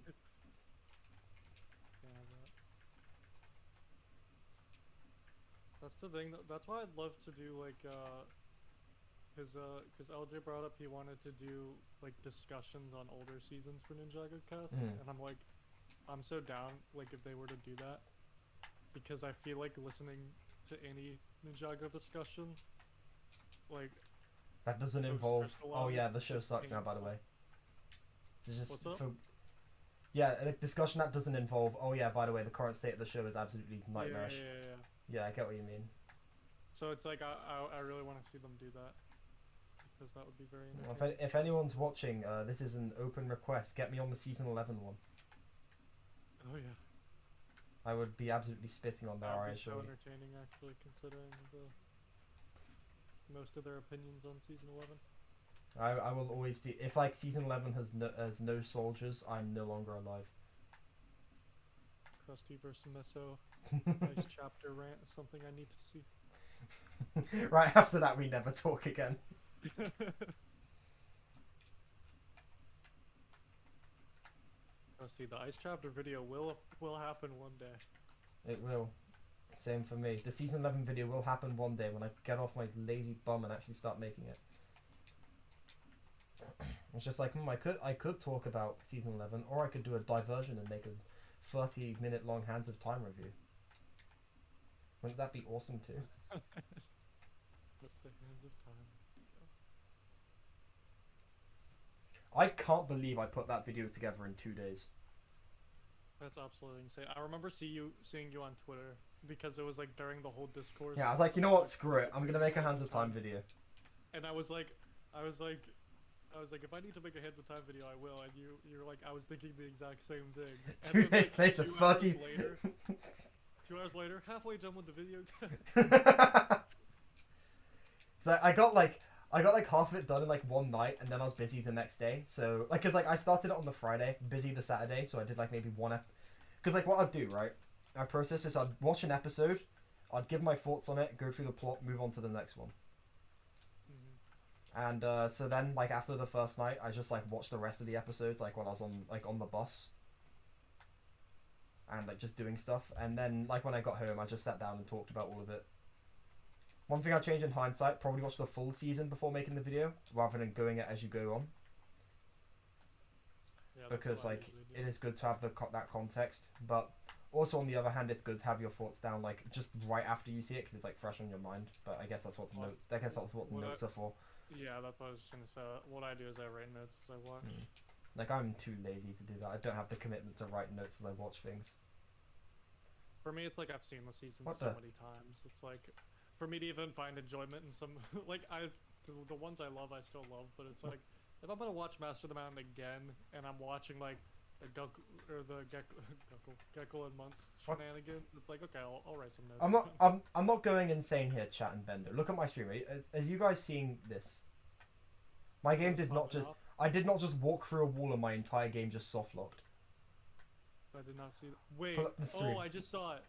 Yeah, that's the thing. That's why I'd love to do like because LJ brought up he wanted to do like discussions on older seasons for Ninjago Cast, and I'm like, I'm so down. Like if they were to do that, because I feel like listening to any Ninjago discussion, like That doesn't those involve. Oh crystallized yeah, the show just sucks hanging now. By the way. So just What's up? for. Yeah, a discussion that doesn't involve. Oh yeah, by the way, the current state of the show is absolutely nightmarish. Yeah. Yeah, I get what you mean. So it's like I really want to see them do that because that would be very Well, entertaining. if anyone's watching, this is an open request. Get me on the season 11 one. Oh yeah. I would be absolutely spitting on their That would eyes. be so surely. entertaining, actually, considering most of their opinions on season 11. I will always be. If like season 11 has no soldiers, I'm no longer alive. Krusty vs. Misso, nice chapter rant is something I need to see. Right after that, we never talk again. Krusty, the ice chapter video will happen one day. It will. Same for me. The season 11 video will happen one day when I get off my lazy bum and actually start making it. It's just like, I could talk about season 11, or I could do a diversion and make a 30-minute long Hands of Time review. Wouldn't that be awesome too? With the hands of time. I can't believe I put that video together in 2 days. That's absolutely insane. I remember seeing you on Twitter because it was like during the whole discourse. Yeah, I was like, you know what, screw it. I'm gonna make a Hands of Time video. And I was like, if I need to make a Hands of Time video, I will. And you're like, I was thinking the exact same thing. And 2 then, days later, 30. 2 hours later, halfway done with the video. So I got like half of it done in like one night, and then I was busy the next day. So like, cause like I started it on the Friday, busy the Saturday, so I did like maybe one cause like what I'd do, right? I process is I'd watch an episode, I'd give my thoughts on it, go through the plot, move on to the next one. And so then like after the first night, I just like watched the rest of the episodes like when I was on the bus. And like just doing stuff, and then like when I got home, I just sat down and talked about all of it. One thing I changed in hindsight, probably watch the full season before making the video, rather than going it as you go on. Yeah, Because like it is good to have that context, but also on the other hand, it's good to have your thoughts down like just right after you see it, because it's like fresh on your mind. But I guess that's what notes are for. Yeah, that's what I was just gonna say. What I do is I write notes as I watch. Like I'm too lazy to do that. I don't have the commitment to write notes as I watch things. For me, it's like I've seen the season many times. It's like, for me to even find enjoyment in some, like the ones I love, I still love. But it's like, if I'm gonna watch Master of the Mountain again, and I'm watching like the Gecko and Months shenanigans, it's like, okay, I'll write some notes. I'm not going insane here, chat and Bender. Look at my stream. Are you guys seeing this? My game did not just. I did not just walk through a wall and my entire game just soft locked. I did not see that. Wait. Oh, I just saw it.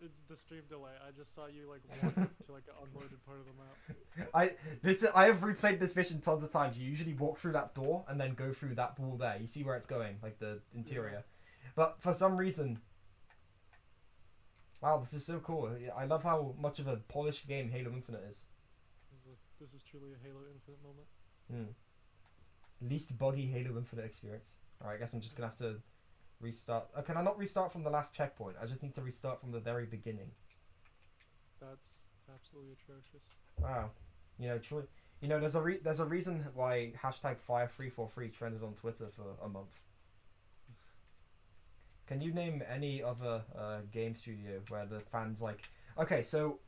It's the stream delay. I just saw you like walk to like an unloaded part of the map. I have replayed this mission tons of times. You usually walk through that door and then go through that wall there. You see where it's going, like the interior. Yeah. But for some reason, wow, this is so cool. I love how much of a polished game Halo Infinite is. This is truly a Halo Infinite moment. Least buggy Halo Infinite experience. Alright, I guess I'm just gonna have to restart. Can I not restart from the last checkpoint? I just need to restart from the very beginning. That's absolutely atrocious. Wow. You know, truly, you know, there's a reason why #Fire343 trended on Twitter for a month. Can you name any other game studio where the fans like? Okay, so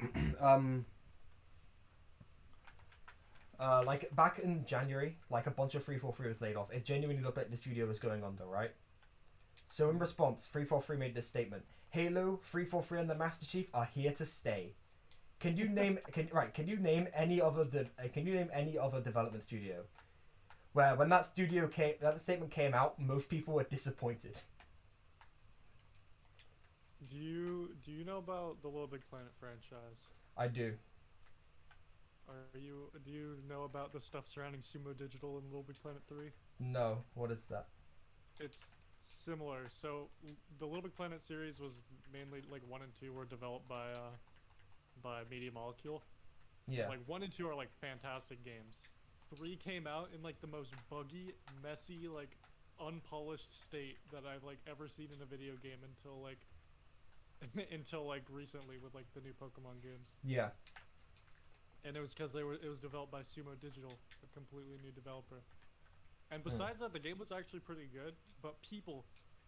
like back in January, like a bunch of 343 was laid off. It genuinely looked like the studio was going under, right? So in response, 343 made this statement: Halo, 343, and the Master Chief are here to stay. Can you name any other development studio where when that statement came out, most people were disappointed? Do you know about the Little Big Planet franchise? I do. Do you know about the stuff surrounding Sumo Digital and Little Big Planet 3? No, what is that? It's similar. So the Little Big Planet series was mainly like 1 and 2 were developed by Media Molecule. Yeah. Like 1 and 2 are like fantastic games. 3 came out in like the most buggy, messy, like unpolished state that I've like ever seen in a video game until like recently with like the new Pokemon games. Yeah. And it was because it was developed by Sumo Digital, a completely new developer. And besides that, the game was actually pretty good, but people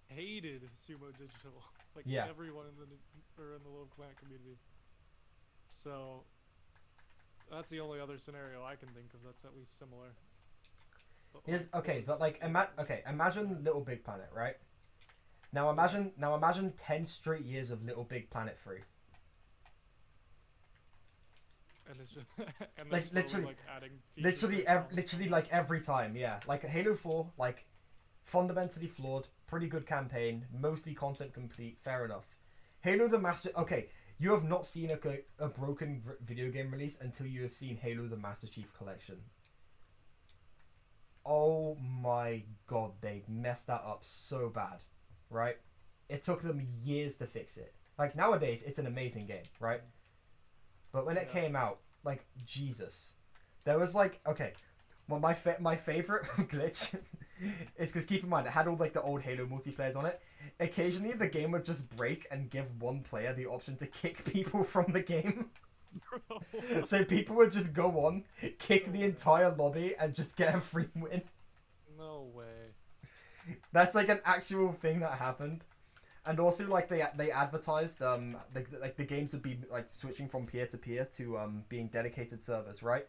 hated Sumo Digital. Like everyone in the Little Planet community. So that's the only other scenario I can think of that's at least similar. But imagine Little Big Planet, right? Now imagine 10 straight years of Little Big Planet 3. And it's just and like literally, like adding literally like every time, yeah. Like Halo 4, like fundamentally flawed, pretty good campaign, mostly content complete, fair enough. Halo the Master. Okay, you have not seen a broken video game release until you have seen Halo the Master Chief Collection. Oh my god, they messed that up so bad, right? It took them years to fix it. Like nowadays, it's an amazing game, right? But when it came out, like, Jesus. There was, like, okay. Well, my favorite glitch is because, keep in mind, it had all, like, the old Halo multiplayers on it. Occasionally, the game would just break and give one player the option to kick people from the game. So people would just go on, kick the entire lobby, and just get a free win. No way. That's, like, an actual thing that happened. And also, like, they advertised, the games would be, like, switching from peer-to-peer to, being dedicated servers, right?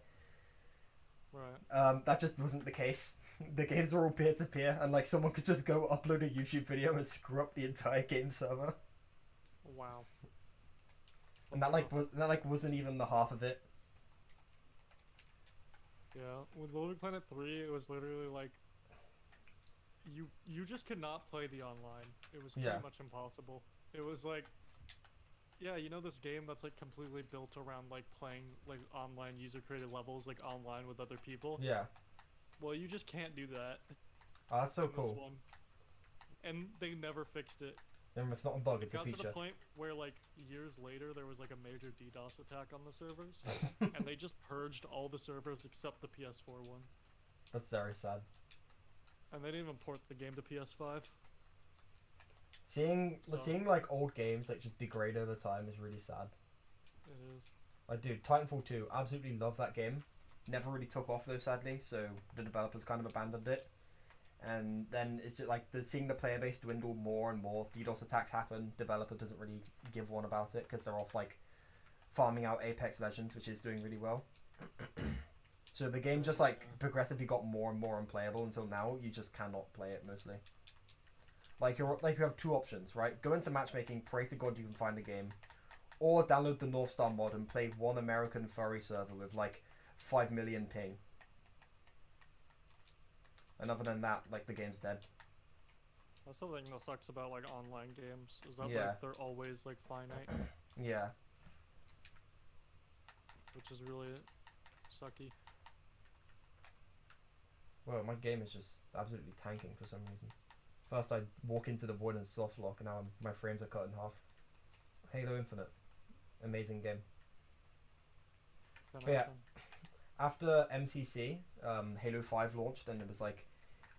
Right. That just wasn't the case. The games were all peer-to-peer, and, like, someone could just go upload a YouTube video and screw up the entire game server. Wow. And that wasn't even the half of it. Yeah, with Little Big Planet 3, it was literally, like, you just could not play the online. It was pretty much impossible. It was like, yeah, you know this game that's like completely built around like playing like online user created levels like online with other people? Yeah. Well, you just can't do that. Oh, that's so cool. This one. And they never fixed it. Remember, it's not a bug, it's a feature. It got to the point where like years later there was like a major DDoS attack on the servers, and they just purged all the servers except the PS4 ones. That's very sad. And they didn't even port the game to PS5. Seeing like old games like just degrade over time is really sad. It is. Like, dude, Titanfall 2, absolutely love that game. Never really took off though, sadly, so the developers kind of abandoned it. And then it's just like seeing the player base dwindle more and more. DDoS attacks happen. Developer doesn't really give one about it because they're off like farming out Apex Legends, which is doing really well. So the game just like progressively got more and more unplayable until now you just cannot play it mostly. Like you have two options, right? Go into matchmaking, pray to God you can find the game, or download the North Star mod and play one American furry server with like 5 million ping. And other than that, like the game's dead. That's the thing that sucks about like online games is that like they're always like finite. Yeah. Which is really sucky. Well, my game is just absolutely tanking for some reason. First I walk into the void and soft lock, and now my frames are cut in half. Halo Infinite. Amazing game. But yeah, after MCC, Halo 5 launched, and it was like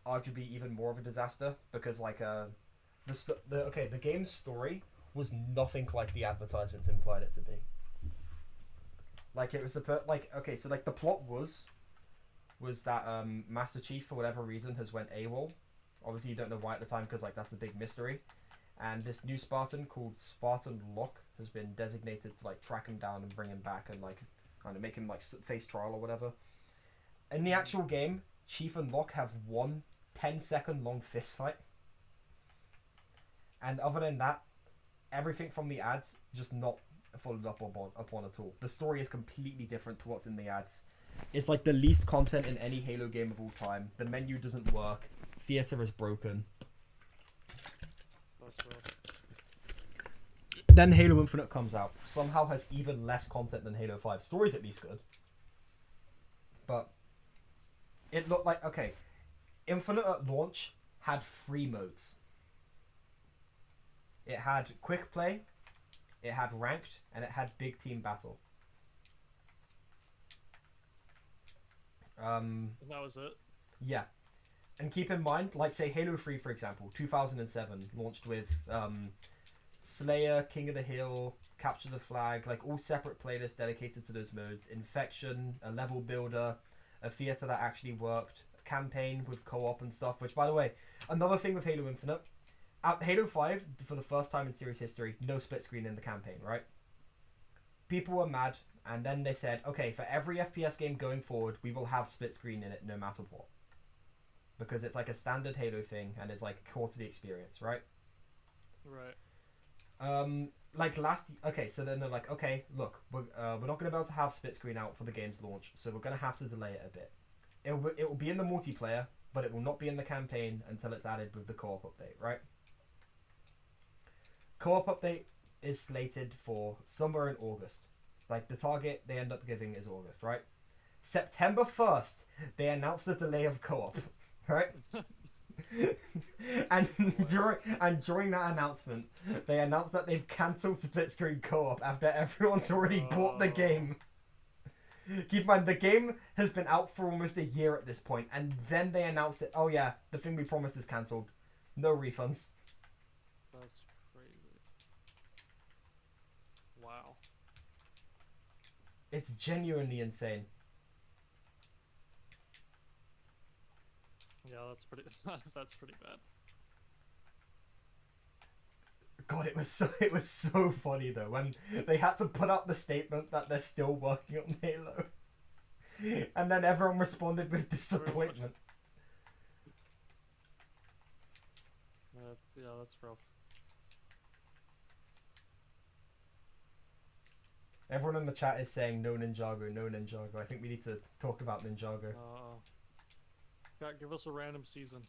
arguably even more of a disaster because like the game's story was nothing like the advertisements implied it to be. Like it was so like the plot was that Master Chief for whatever reason has went AWOL. Obviously you don't know why at the time because like that's the big mystery. And this new Spartan called Spartan Locke has been designated to like track him down and bring him back and like kind of make him like face trial or whatever. In the actual game, Chief and Locke have one 10-second long fist fight. And other than that, everything from the ads just not followed up upon at all. The story is completely different to what's in the ads. It's like the least content in any Halo game of all time. The menu doesn't work. Theater is broken. That's rough. Then Halo Infinite comes out. Somehow has even less content than Halo 5. Story's at least good. But it looked like, okay, Infinite at launch had 3 modes. It had quick play, it had ranked, and it had big team battle. And that was it? Yeah. And keep in mind, like say Halo 3 for example, 2007 launched with Slayer, King of the Hill, Capture the Flag, like all separate playlists dedicated to those modes. Infection, a level builder, a theater that actually worked, a campaign with co-op and stuff, which by the way, another thing with Halo Infinite, at Halo 5, for the first time in series history, no split screen in the campaign, right? People were mad, and then they said, okay, for every FPS game going forward, we will have split screen in it no matter what. Because it's like a standard Halo thing, and it's like core to the experience, right? Right. So then they're like, okay, look, we're not going to be able to have split screen out for the game's launch, so we're going to have to delay it a bit. It will be in the multiplayer, but it will not be in the campaign until it's added with the co-op update, right? Co-op update is slated for somewhere in August. Like, the target they end up giving is August, right? September 1st, they announced the delay of co-op, right? and during that announcement, they announced that they've cancelled split screen co-op after everyone's already bought the game. Keep in mind, the game has been out for almost a year at this point, and then they announced it. Oh yeah, the thing we promised is cancelled. No refunds. That's crazy. Wow. It's genuinely insane. Yeah, that's pretty. That's pretty bad. God, it was so funny though when they had to put out the statement that they're still working on Halo, and then everyone responded with disappointment. Yeah, that's rough. Everyone in the chat is saying no Ninjago, no Ninjago. I think we need to talk about Ninjago. Yeah, give us a random season.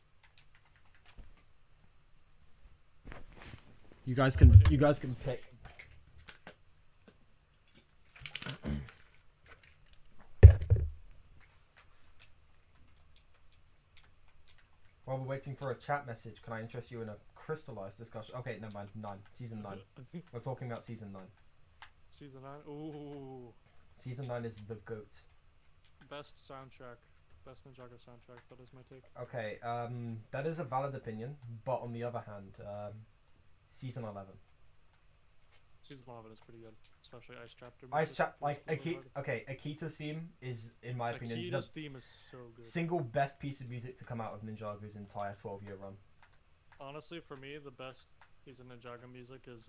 You guys can pick. While we're waiting for a chat message, can I interest you in a crystallized discussion? Okay, never mind. 9. Season 9. We're talking about Season 9. Season 9? Ooh. Season 9 is the GOAT. Best soundtrack. Best Ninjago soundtrack. That is my take. Okay, that is a valid opinion, but on the other hand, Season 11. Season 11 is pretty good, especially Ice Chapter. Ice Chapter, like really Akita's theme is, in my opinion, Akita's theme is so good. Single best piece of music to come out of Ninjago's entire 12-year run. Honestly, for me, the best piece of Ninjago music is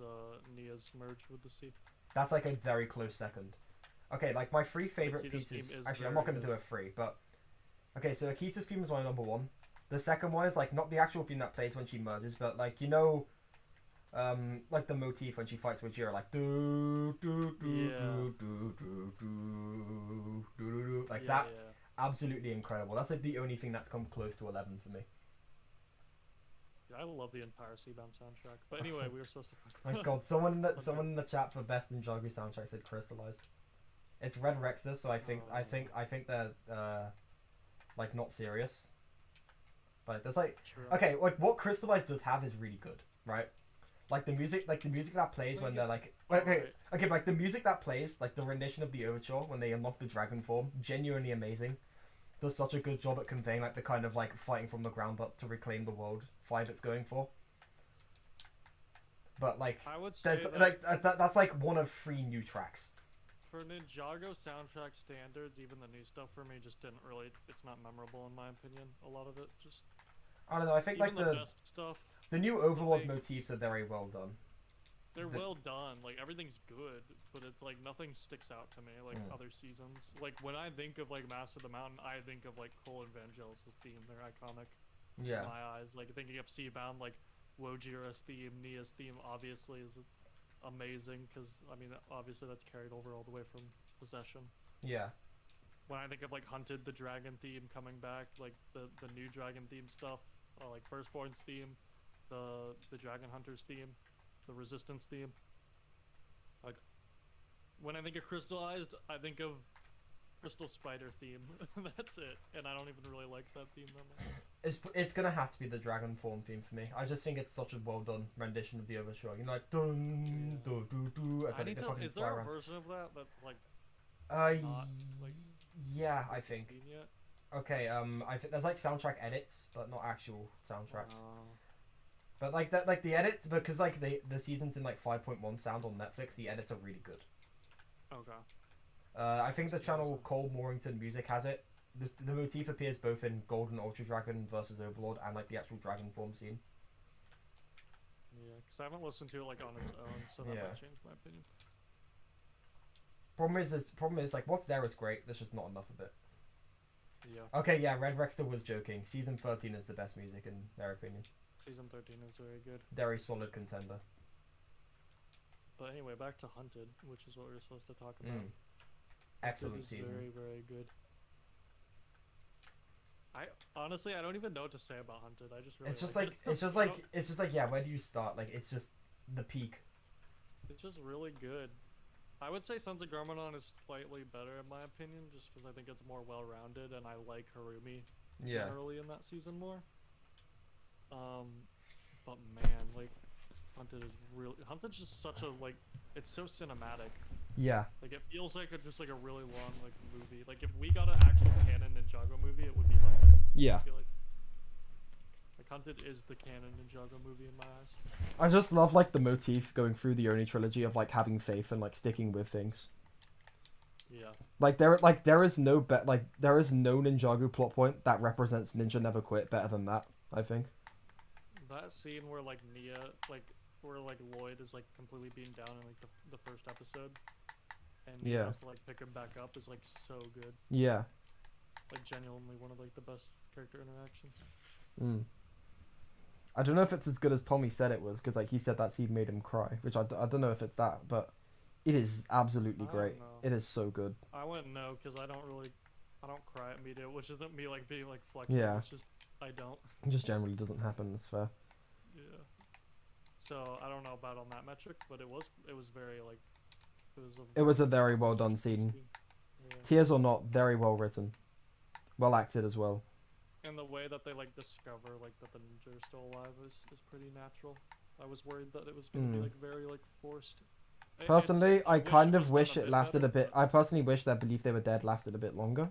Nia's merge with the sea. That's like a very close second. Okay, like my 3 favorite pieces. Actually, I'm not gonna do a 3, but okay. So Akita's theme is my number 1. The second one is like not the actual theme that plays when she merges, but like like the motif when she fights with Jira, like do do do do do do do do like that. Yeah. Absolutely incredible. That's like the only thing that's come close to 11 for me. I love the entire Skybound soundtrack. But anyway, we were supposed to. My God, someone in the chat for best Ninjago soundtrack said Crystallized. It's Red Rexter, so I think they're like not serious. But there's like okay, like what Crystallized does have is really good, right? Like the music that plays when they're like okay, but like the music that plays, like the rendition of the overture when they unlock the dragon form, genuinely amazing. Does such a good job at conveying like the kind of like fighting from the ground up to reclaim the world vibe it's going for. But like there's like that's like one of 3 new tracks. For Ninjago soundtrack standards, even the new stuff for me just didn't really. It's not memorable in my opinion. A lot of it just. I don't know. I think like the best stuff. The new Overlord motifs are very well done. They're well done. Like everything's good, but it's like nothing sticks out to me like other seasons. Like when I think of like Master of the Mountain, I think of like Cole and Vangelis' theme. They're iconic. Yeah. In my eyes, like thinking of Skybound, like Wojira's theme, Nia's theme, obviously is amazing because I mean obviously that's carried over all the way from Possession. Yeah. When I think of like Hunted, the dragon theme coming back, like the new dragon theme stuff, like Firstborn's theme, the Dragon Hunter's theme, the Resistance theme. Like when I think of Crystallized, I think of Crystal Spider theme. That's it, and I don't even really like that theme that much. It's gonna have to be the Dragon Form theme for me. I just think it's such a well done rendition of the overture. You know, like dun do do do. As like, is there a version of that that's like? Not, like, yeah, I think. Okay, I think there's like soundtrack edits, but not actual soundtracks. But like that, like the edits, because like the seasons in like 5.1 sound on Netflix, the edits are really good. Okay. I think the channel Cole Morrington Music has it. The motif appears both in Golden Ultra Dragon versus Overlord and like the actual Dragon Form scene. Yeah, because I haven't listened to it like on its own, so that might change my opinion. Problem is like what's there is great. There's just not enough of it. Yeah. Okay, yeah, Red Rexter was joking. Season 13 is the best music in their opinion. Season 13 is very good. Very solid contender. But anyway, back to Hunted, which is what we were supposed to talk about. Excellent season. Very, very good. I honestly, I don't even know what to say about Hunted. I just really it's just like yeah, where do you start? Like it's just the peak. It's just really good. I would say Sons of Garmadon is slightly better in my opinion, just because I think it's more well-rounded, and I like Harumi generally in that season more. But man, like Hunted's just such a like, it's so cinematic. Yeah. Like it feels like just like a really long like movie. Like if we got an actual canon Ninjago movie, it would be Hunted. Yeah. I feel like Hunted is the canon Ninjago movie in my eyes. I just love like the motif going through the Oni trilogy of like having faith and like sticking with things. Yeah. Like there is no Ninjago plot point that represents Ninja Never Quit better than that, I think. That scene where like Nia, like where like Lloyd is like completely beaten down in like the first episode, and Nia has to like pick him back up is like so good. Yeah. Like genuinely one of like the best character interactions. I don't know if it's as good as Tommy said it was, because like he said that scene made him cry, which I don't know if it's that, but it is absolutely great. It is so good. I wouldn't know because I don't cry at media, which isn't me like being like flexible. Yeah. It's just I don't. It just generally doesn't happen. It's fair. Yeah. So I don't know about on that metric, but it was very like it was a very well done scene. Yeah. Tears or not, very well written, well acted as well. And the way that they like discover like that the ninja are still alive is pretty natural. I was worried that it was gonna be like very like forced. Personally, I kind of wish it lasted a bit. I personally wish that belief they were dead lasted a bit longer.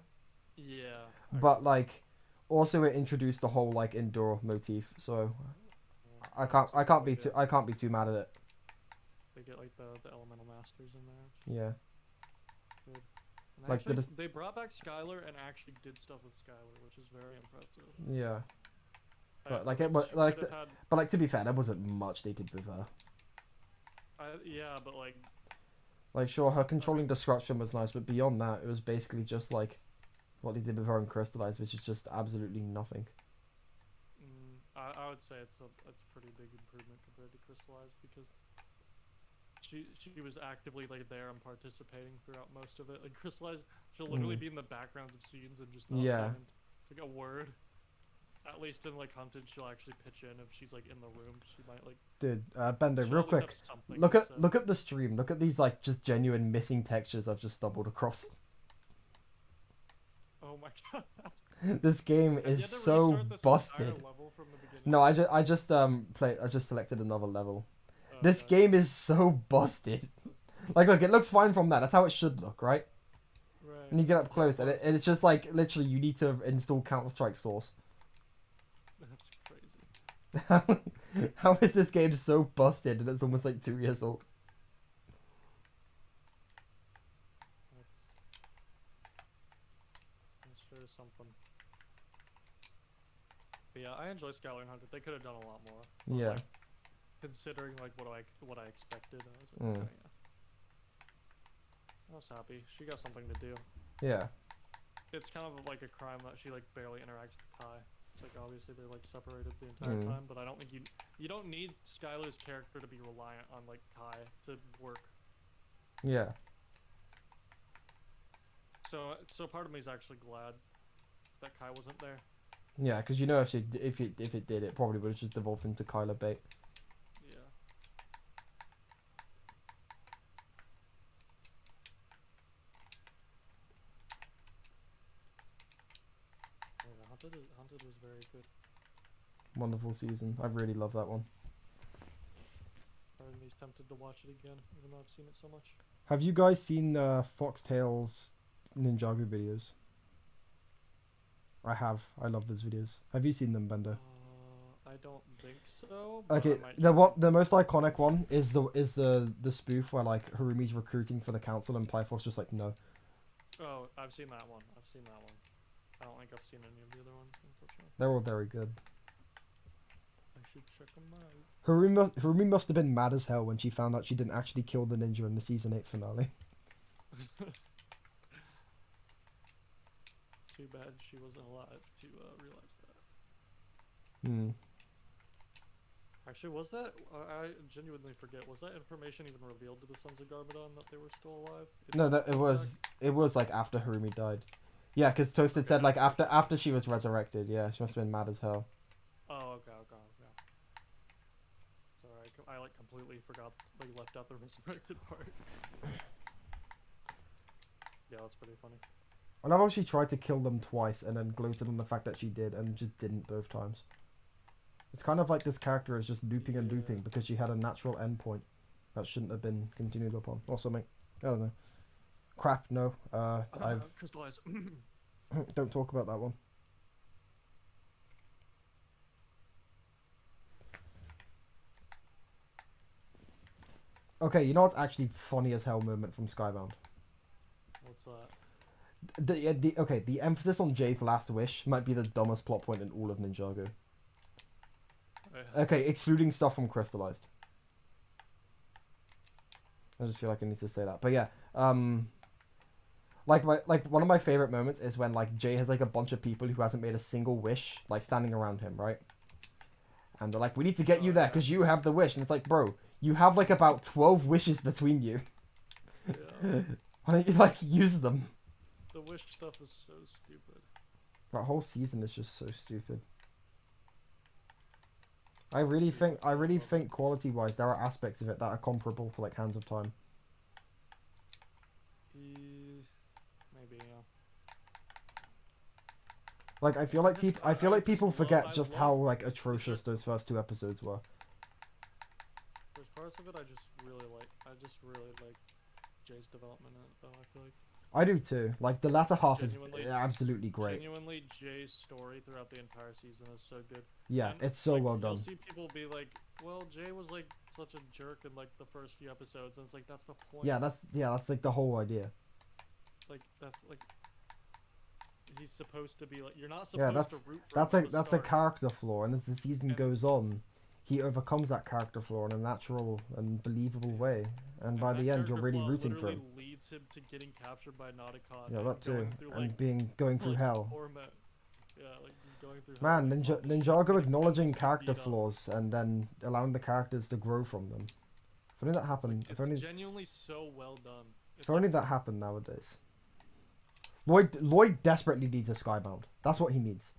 Yeah. But like, also it introduced the whole like endure motif, so I can't be too mad at it. They get like the elemental masters in there. Yeah. Good. And Like, actually, they brought back Skylar and actually did stuff with Skylar, which is very impressive. Yeah. But I like think it was she like, could've had- but like to be fair, there wasn't much they did with her. yeah, but Like sure, her controlling destruction was nice, but beyond that, it was basically just like what they did with her in Crystallized, which is just absolutely nothing. I would say it's a pretty big improvement compared to Crystallized because she was actively like there and participating throughout most of it. Like Crystallized, she'll literally be in the backgrounds of scenes and just not say like a word. At least in like Hunted, she'll actually pitch in if she's like in the room. She might like. Dude, Bender, she'll real always quick, have something look to at say. look at the stream. Look at these like just genuine missing textures I've just stumbled across. Oh my god. This game Have you is had to so restart this busted. entire level from the beginning? No, I just selected another level. Oh, This okay. game is so busted. Like, look, it looks fine from that. That's how it should look, right? Right. And you get up close, and it's just like literally you need to install Counter-Strike Source. That's crazy. How is this game so busted and it's almost like 2 years old? That's sure something. But yeah, I enjoy Skylar and Hunted. They could have done a lot more. But, Yeah. like, considering like what I expected, I was like, okay, yeah. I was happy. She got something to do. Yeah. It's kind of like a crime that she like barely interacts with Kai. It's like obviously they're like separated the entire time, but I don't think you don't need Skylar's character to be reliant on like Kai to work. Yeah. So part of me is actually glad that Kai wasn't there. Yeah, because you know if it did, it probably would have just devolved into Kyler bait. Yeah. Yeah, Hunted was very good. Wonderful season. I really love that one. Part of me's tempted to watch it again, even though I've seen it so much. Have you guys seen Foxtail's Ninjago videos? I have. I love those videos. Have you seen them, Bender? I don't think so. But Okay, I might the most iconic one is the spoof where like Harumi's recruiting for the council and Pyfor's just like no. Oh, I've seen that one. I don't think I've seen any of the other ones, unfortunately. They're all very good. I should check them out. Harumi must have been mad as hell when she found out she didn't actually kill the ninja in the season 8 finale. Too bad she wasn't alive to realize that. Hmm. Actually, was that? I genuinely forget. Was that information even revealed to the Sons of Garmadon that they were still alive? No, that it was like after Harumi died. Yeah, because Toasted said like after she was resurrected. Yeah, she must have been mad as hell. Oh, okay. Sorry, I like completely forgot. Like left out the resurrected part. Yeah, that's pretty funny. I love how she tried to kill them twice and then gloated on the fact that she did and just didn't both times. It's kind of like this character is just looping and looping because she had a natural endpoint that shouldn't have been continued upon or something. I don't know. Crap, no. I've Crystallized. don't talk about that one. Okay, you know what's actually funny as hell moment from Skybound? What's that? The emphasis on Jay's last wish might be the dumbest plot point in all of Ninjago. Okay, excluding stuff from Crystallized. I just feel like I need to say that. But yeah, like one of my favorite moments is when like Jay has like a bunch of people who hasn't made a single wish like standing around him, right? And they're like, "We need to get you there because you have the wish." And it's like, bro, you have like about 12 wishes between you. Yeah. Why don't you like use them? The wish stuff is so stupid. That whole season is just so stupid. I really think quality-wise, there are aspects of it that are comparable to like Hands of Time. Maybe, yeah. Like I feel like people forget just how like atrocious those first 2 episodes were. There's parts of it I just really like Jay's development in it though, I feel like. I do too. Like the latter half is absolutely great. Genuinely, Jay's story throughout the entire season is so good. Yeah, and, it's so like, well done. You'll see people be like, well, Jay was like such a jerk in like the first few episodes, and it's like that's the point. Yeah, that's like the whole idea. Like that's like he's supposed to be like you're not supposed to root for him from the that's a start. character flaw, and as the season goes on, he overcomes that character flaw in a natural and believable way, and by the end you're really rooting for him. Leads him to getting captured by Nauticon. Yeah, that too, through, and like, going through hell. Torment. Yeah, like going through Man, hell. Ninjago acknowledging character flaws and then allowing the characters to grow from them. If only that happened. It's genuinely so well done. If only that happened nowadays. Lloyd desperately needs a Skybound. That's what he needs.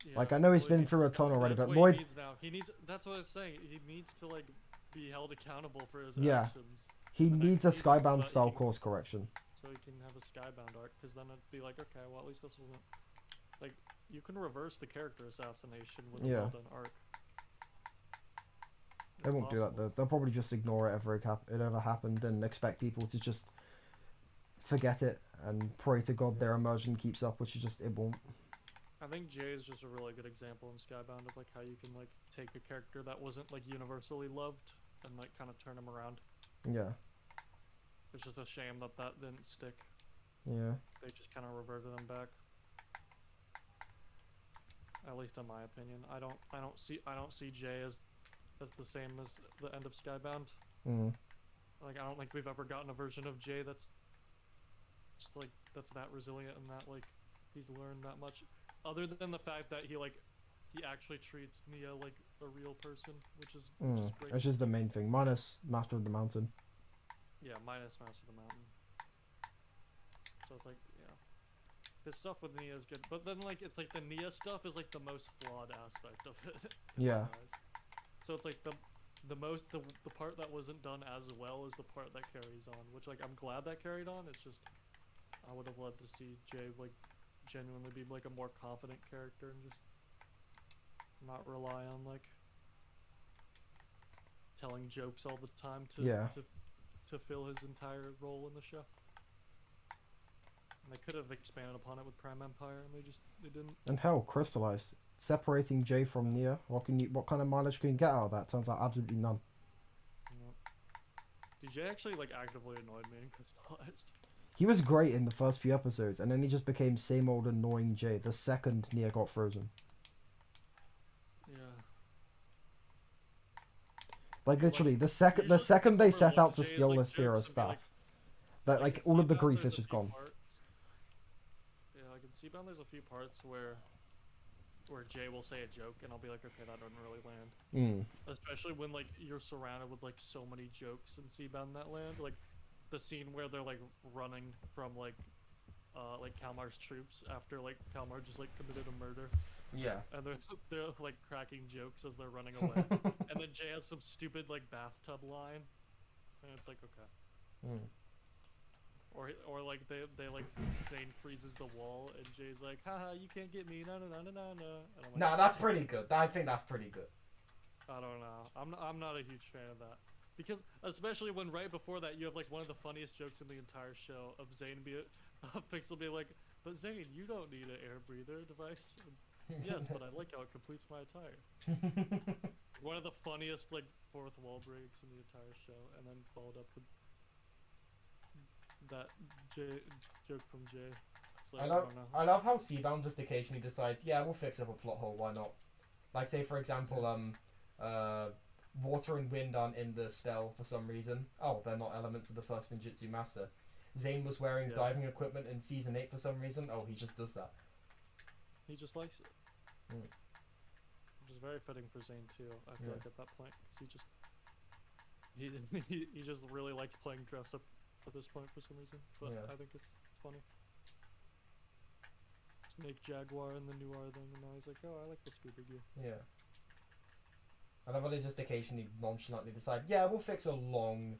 Yeah, like I know he's been through a ton already, but Lloyd. He needs. That's what I'm saying. He needs to like be held accountable for his actions. He needs a Skybound style course correction. So he can have a Skybound arc, because then it'd be like, okay, well at least this wasn't like you can reverse the character assassination with a well done arc. They won't do that though. They'll probably just ignore it it ever happened and expect people to just forget it and pray to God their immersion keeps up, which is just it won't. I think Jay is just a really good example in Skybound of like how you can like take a character that wasn't like universally loved and like kind of turn him around. Yeah. It's just a shame that that didn't stick. Yeah. They just kind of reverted them back. At least in my opinion, I don't see Jay as the same as the end of Skybound. Like I don't think we've ever gotten a version of Jay that's just like that's that resilient and that like he's learned that much. Other than the fact that he actually treats Nia like a real person, which is great. That's just the main thing. Minus Master of the Mountain. Yeah, minus Master of the Mountain. So it's like, yeah. His stuff with Nia is good, but then like it's like the Nia stuff is like the most flawed aspect of it. Yeah. So it's like the part that wasn't done as well is the part that carries on, which like I'm glad that carried on. It's just I would have loved to see Jay like genuinely be like a more confident character and just not rely on like telling jokes all the time to fill his entire role in the show. And they could have expanded upon it with Prime Empire, and they didn't. And hell, Crystallized, separating Jay from Nia. What kind of mileage can you get out of that? Turns out absolutely none. Jay actually like actively annoyed me in Crystallized. He was great in the first few episodes, and then he just became same old annoying Jay the second Nia got frozen. Yeah. Like literally, the second they set out to steal the Sphera stuff, that like all of the grief is just gone. Yeah, I can see there's a few parts where Jay will say a joke, and I'll be like, okay, that doesn't really land. Especially when like you're surrounded with like so many jokes in Seabound that land, like the scene where they're like running from like Kalmar's troops after like Kalmar just like committed a murder. Yeah. And they're like cracking jokes as they're running away. And then Jay has some stupid like bathtub line, and it's like okay. Or like they like Zane freezes the wall and Jay's like, haha, you can't get me, no. Like, nah, that's pretty good. I think that's pretty good. I don't know. I'm not a huge fan of that. Because especially when right before that you have like one of the funniest jokes in the entire show of Zane Pixel be like, but Zane, you don't need an air breather device. Yes, but I like how it completes my attire. One of the funniest like fourth wall breaks in the entire show, and then followed up with that joke from Jay. So, I love how Seabound just occasionally decides, yeah, we'll fix up a plot hole, why not? Like say for example, water and wind aren't in the spell for some reason. Oh, they're not elements of the first Ninjitsu Master. Zane was wearing diving equipment in Season 8 for some reason. Oh, he just does that. He just likes it. Which is very fitting for Zane too, I feel like at that point. Because he just really likes playing dress up at this point for some reason. But I think it's funny. Snake Jaguar and the Noir thing, and now he's like, oh, I like the scuba gear. Yeah. I love how they just occasionally nonchalantly decide, yeah, we'll fix a long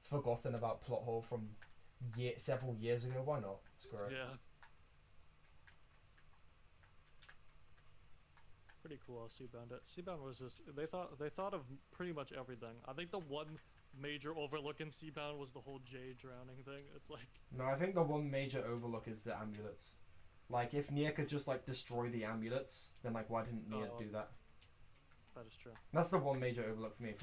forgotten about plot hole from several years ago, why not? Screw it. Yeah. Pretty cool how Seabound it. Seabound was just they thought of pretty much everything. I think the one major overlook in Seabound was the whole Jay drowning thing. It's like no, I think the one major overlook is the amulets. Like if Nia could just like destroy the amulets, then like why didn't Nia do that? That is true. That's the one major overlook for me.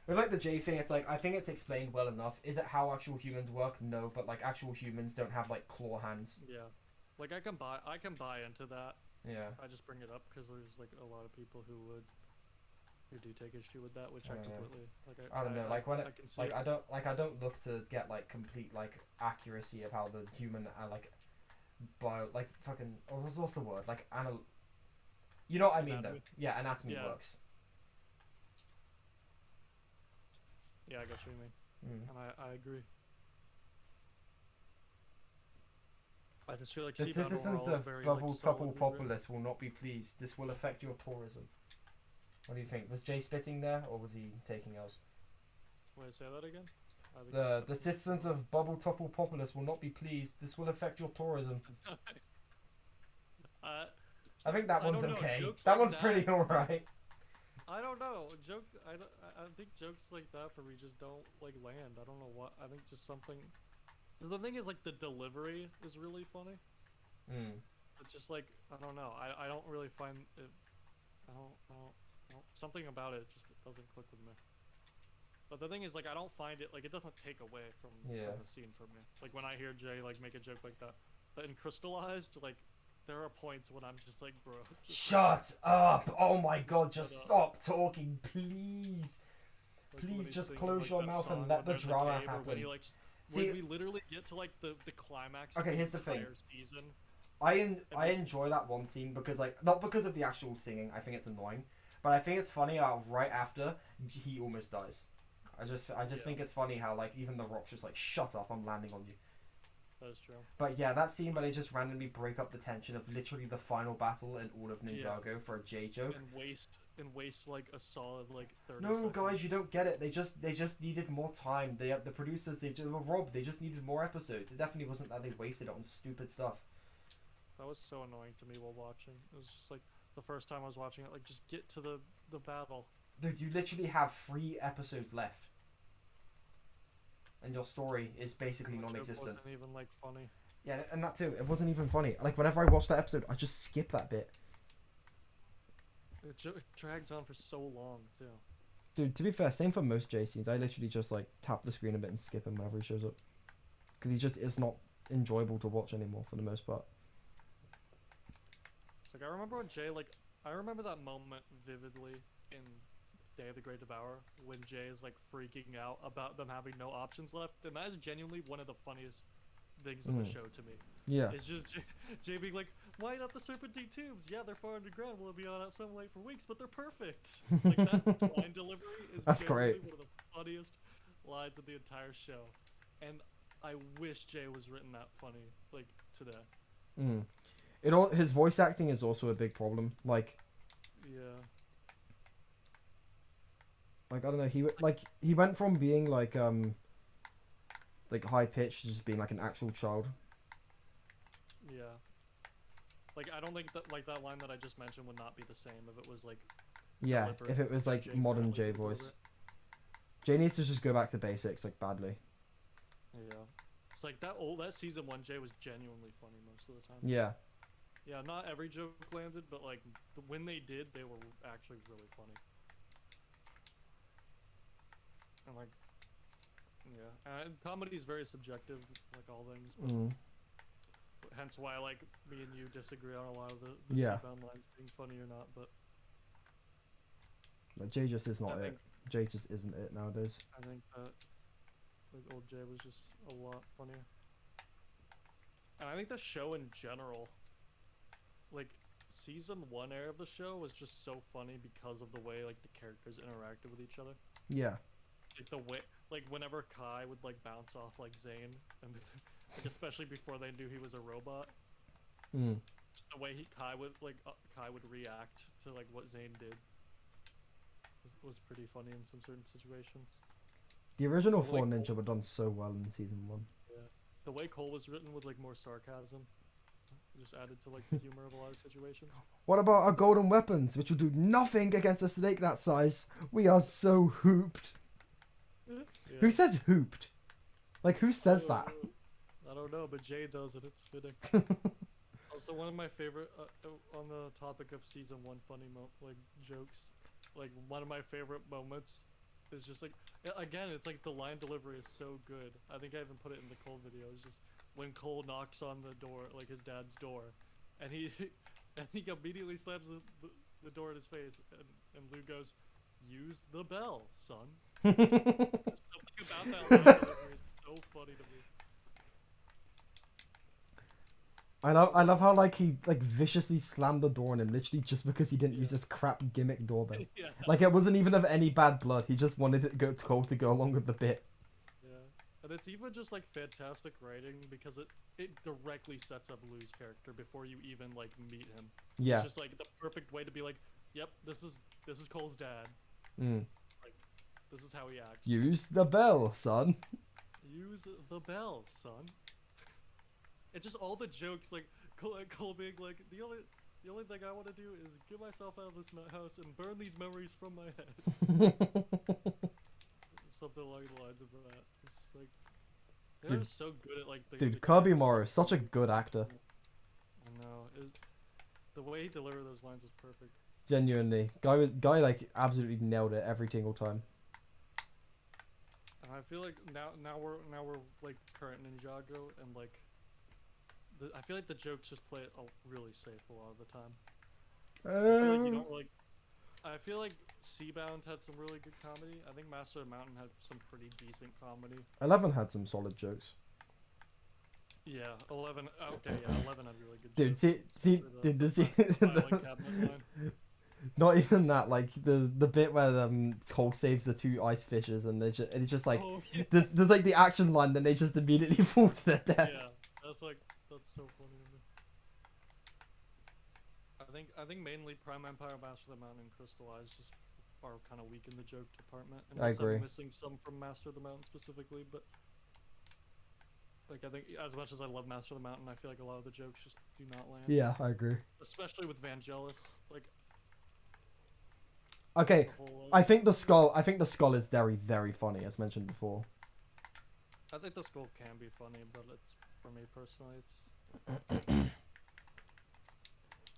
With the J thing, it's like I think it's explained well enough. Is it how actual humans work? No, but like actual humans don't have like claw hands. Yeah, like I can buy into that. Yeah. I just bring it up because there's like a lot of people who do take issue with that, which I completely I don't know. Like when I don't look to get like complete like accuracy of how the human fucking what's the word you know what I mean anatomy. though. Yeah, anatomy Yeah. works. Yeah, I get what you mean, and I agree. I just feel like The citizens of Bubble Topple Populous will not be pleased. This will affect your tourism. What do you think? Was Jay spitting there, or was he taking L's? Wait, say that again? The citizens of Bubble Topple Populous will not be pleased. This will affect your tourism. I think that one's okay. That one's pretty alright. I don't know. Jokes. I think jokes like that for me just don't like land. I don't know what. I think just something. The thing is, like, the delivery is really funny. It's just like I don't know. I don't really find it. I don't something about it just doesn't click with me. But the thing is, like, I don't find it like it doesn't take away from the scene for me. Like when I hear Jay like make a joke like that, but in Crystallized, like. There are points when I'm just like, bro. Shut up! Oh my god, just stop talking, please. Like please just close your mouth and let the drama happen. When we literally get to like the climax. Okay, here's the thing. Season, I enjoy that one scene because like not because of the actual singing. I think it's annoying, but I think it's funny how right after he almost dies. I just think it's funny how like even the Rock's just like, shut up, I'm landing on you. That is true. But yeah, that scene where they just randomly break up the tension of literally the final battle in all of Ninjago for a J joke. And waste like a solid like 30 No, seconds. guys, you don't get it. They just needed more time. The producers, they were robbed. They just needed more episodes. It definitely wasn't that they wasted it on stupid stuff. That was so annoying to me while watching. It was just like the first time I was watching it, like just get to the battle. Dude, you literally have 3 episodes left. And your story is basically non-existent. It wasn't even like funny. Yeah, and that too. It wasn't even funny. Like whenever I watch that episode, I just skip that bit. It drags on for so long too. Dude, to be fair, same for most J scenes. I literally just like tap the screen a bit and skip him whenever he shows up, because he just is not enjoyable to watch anymore for the most part. It's like I remember when Jay I remember that moment vividly in Day of the Great Devourer when Jay is like freaking out about them having no options left, and that is genuinely one of the funniest things in the show to me. Yeah. It's just Jay being like, why not the serpentine tubes? Yeah, they're far underground. We'll be on sunlight for weeks, but they're perfect. Like that line delivery is That's great. One of the funniest lines of the entire show, and I wish Jay was written that funny like today. His voice acting is also a big problem. Like. Yeah. Like, I don't know, he went from being like high pitched to just being like an actual child. Yeah. Like I don't think that that line that I just mentioned would not be the same if it was like. Yeah, if it was like modern J voice. Jay needs to just go back to basics like badly. Yeah. It's like that season 1 Jay was genuinely funny most of the time. Yeah. Yeah, not every joke landed, but like when they did, they were actually really funny. And like, yeah, and comedy is very subjective, like all things. But hence why like me and you disagree on a lot of the Skybound lines being funny or not. But Jay just is not it. Jay just isn't it nowadays. I think that like old Jay was just a lot funnier. And I think the show in general, like season 1 era of the show was just so funny because of the way like the characters interacted with each other. Yeah. Like the way, like whenever Kai would like bounce off like Zane, and like especially before they knew he was a robot. The way Kai would react to like what Zane did was pretty funny in some certain situations. The original 4 Ninja were done so well in season 1. Yeah, the way Cole was written with like more sarcasm, just added to like the humor of a lot of situations. What about our golden weapons, which will do nothing against a snake that size? We are so hooped. Yeah. Who says hooped? Like, who says that? I don't know, but Jay does it. It's fitting. So one of my favorite on the topic of season 1 funny jokes, like one of my favorite moments is just like, again, it's like the line delivery is so good. I think I even put it in the Cole video. It's just when Cole knocks on the door, like his dad's door, and he immediately slams the door in his face, and Lou goes, "Use the bell, son." Something about that line delivery is so funny to me. I love how like he like viciously slammed the door on him literally just because he didn't use this crap gimmick doorbell. Yeah. Like it wasn't even of any bad blood. He just wanted it to go along with the bit. Yeah, and it's even just like fantastic writing because it directly sets up Lou's character before you even like meet him. Yeah. It's just like the perfect way to be like, yep, this is Cole's dad. Mm. Like, this is how he acts. Use the bell, son. Use the bell, son. It's just all the jokes, like Cole being like, the only thing I want to do is get myself out of this house and burn these memories from my head. Something along the lines of that. It's just like they're just so good at like. Dude, Kirby Morrow, such a good actor. I know. The way he delivered those lines was perfect. Genuinely, guy like absolutely nailed it every single time. And I feel like now we're like current Ninjago and like. I feel like the jokes just play it really safe a lot of the time. I feel like you don't like. I feel like Seabound had some really good comedy. I think Master of the Mountain had some pretty decent comedy. 11 had some solid jokes. Yeah, 11. Okay, yeah, 11 had really good. Dude, jokes. Not even that. Like the bit where Cole saves the 2 ice fishes, and it's just like there's like the action line, then they just immediately fall to their death. Yeah, that's so funny to me. I think mainly Prime Empire, Master of the Mountain, and Crystallized just are kind of weak in the joke department. And I agree. I'm missing some from Master of the Mountain specifically, but like I think as much as I love Master of the Mountain, I feel like a lot of the jokes just do not land. Yeah, I agree. Especially with Vangelis, like. Okay, I think the skull is very, very funny, as mentioned before. I think the skull can be funny, but it's for me personally, it's.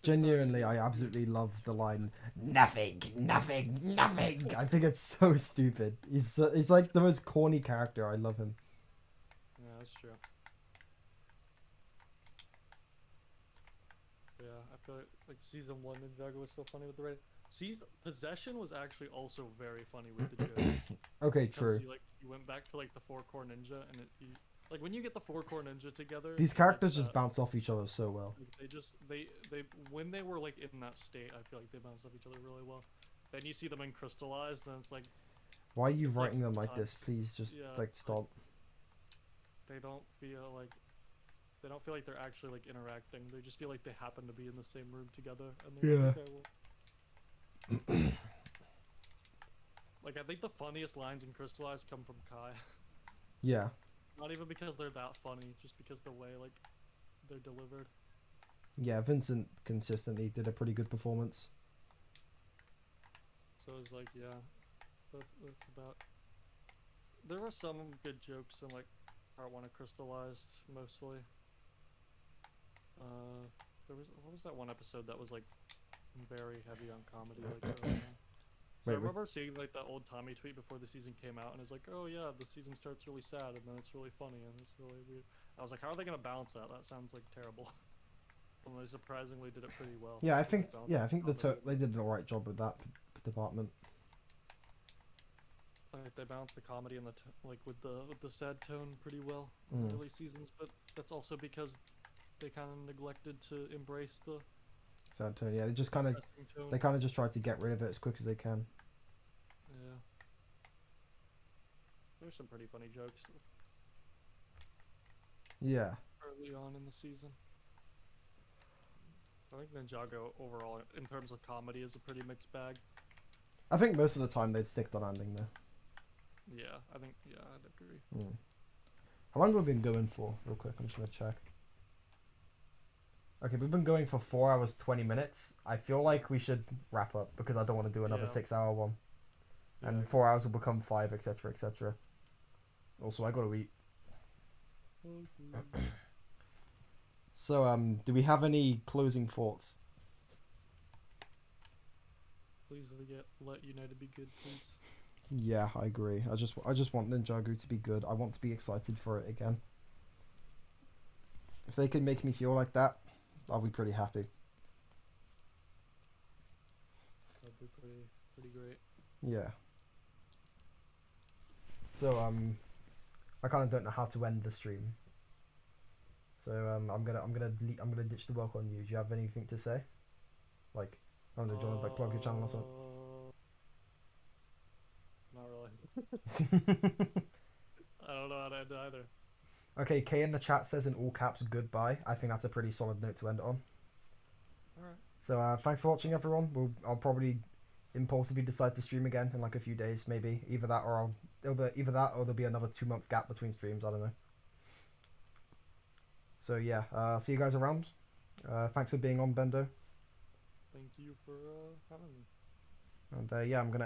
Genuinely, I absolutely love the line "nothing, nothing, nothing." I think it's so stupid. He's like the most corny character. I love him. Yeah, that's true. Yeah, I feel like season 1 Ninjago was so funny with the rating. Possession was actually also very funny with the jokes. Okay, true. You went back to like the 4-core ninja, and like when you get the 4-core ninja together, These characters just bounce off each other so well. They when they were like in that state, I feel like they bounced off each other really well. Then you see them in Crystallized, and it's like, why are you writing them like this? Please just like stop. They don't feel like they're actually like interacting. They just feel like they happen to be in the same room together. And they're like, okay, well. Like I think the funniest lines in Crystallized come from Kai. Yeah. Not even because they're that funny, just because the way like they're delivered. Yeah, Vincent consistently did a pretty good performance. So it's like, yeah, that's about. There were some good jokes in like part 1 of Crystallized, mostly. What was that one episode that was like very heavy on comedy? Like, so I remember seeing like that old Tommy tweet before the season came out, and it's like, oh yeah, the season starts really sad, and then it's really funny, and it's really weird. I was like, how are they gonna balance that? That sounds like terrible. And they surprisingly did it pretty well. Yeah, I think they did an alright job with that department. Like they balanced the comedy and with the sad tone pretty well in the early seasons, but that's also because they kind of neglected to embrace the sad tone. Yeah, they kind of just tried to get rid of it as quick as they can. Yeah, there's some pretty funny jokes. Yeah. Early on in the season. I think Ninjago overall, in terms of comedy, is a pretty mixed bag. I think most of the time they'd stick the landing there. Yeah, I'd agree. How long have we been going for? Real quick, I'm just gonna check. Okay, we've been going for 4 hours 20 minutes. I feel like we should wrap up because I don't want to do another 6-hour one. Yeah, and 4 hours will become 5, etc., etc. Also, I gotta eat. So do we have any closing thoughts? Please let United be good, please. Yeah, I agree. I just want Ninjago to be good. I want to be excited for it again. If they can make me feel like that, I'll be pretty happy. That'd be pretty great. Yeah. So I kind of don't know how to end the stream. So I'm gonna ditch the work on you. Do you have anything to say? Like, I don't know, do you want to like plug your channel or something? Not really. I don't know how to end either. Okay, K in the chat says in all caps goodbye. I think that's a pretty solid note to end it on. Alright. So thanks for watching, everyone. I'll probably impulsively decide to stream again in like a few days, maybe. Either that or there'll be another 2-month gap between streams. I don't know. So yeah, see you guys around. Thanks for being on, Bendo. Thank you for having me. And yeah, I'm gonna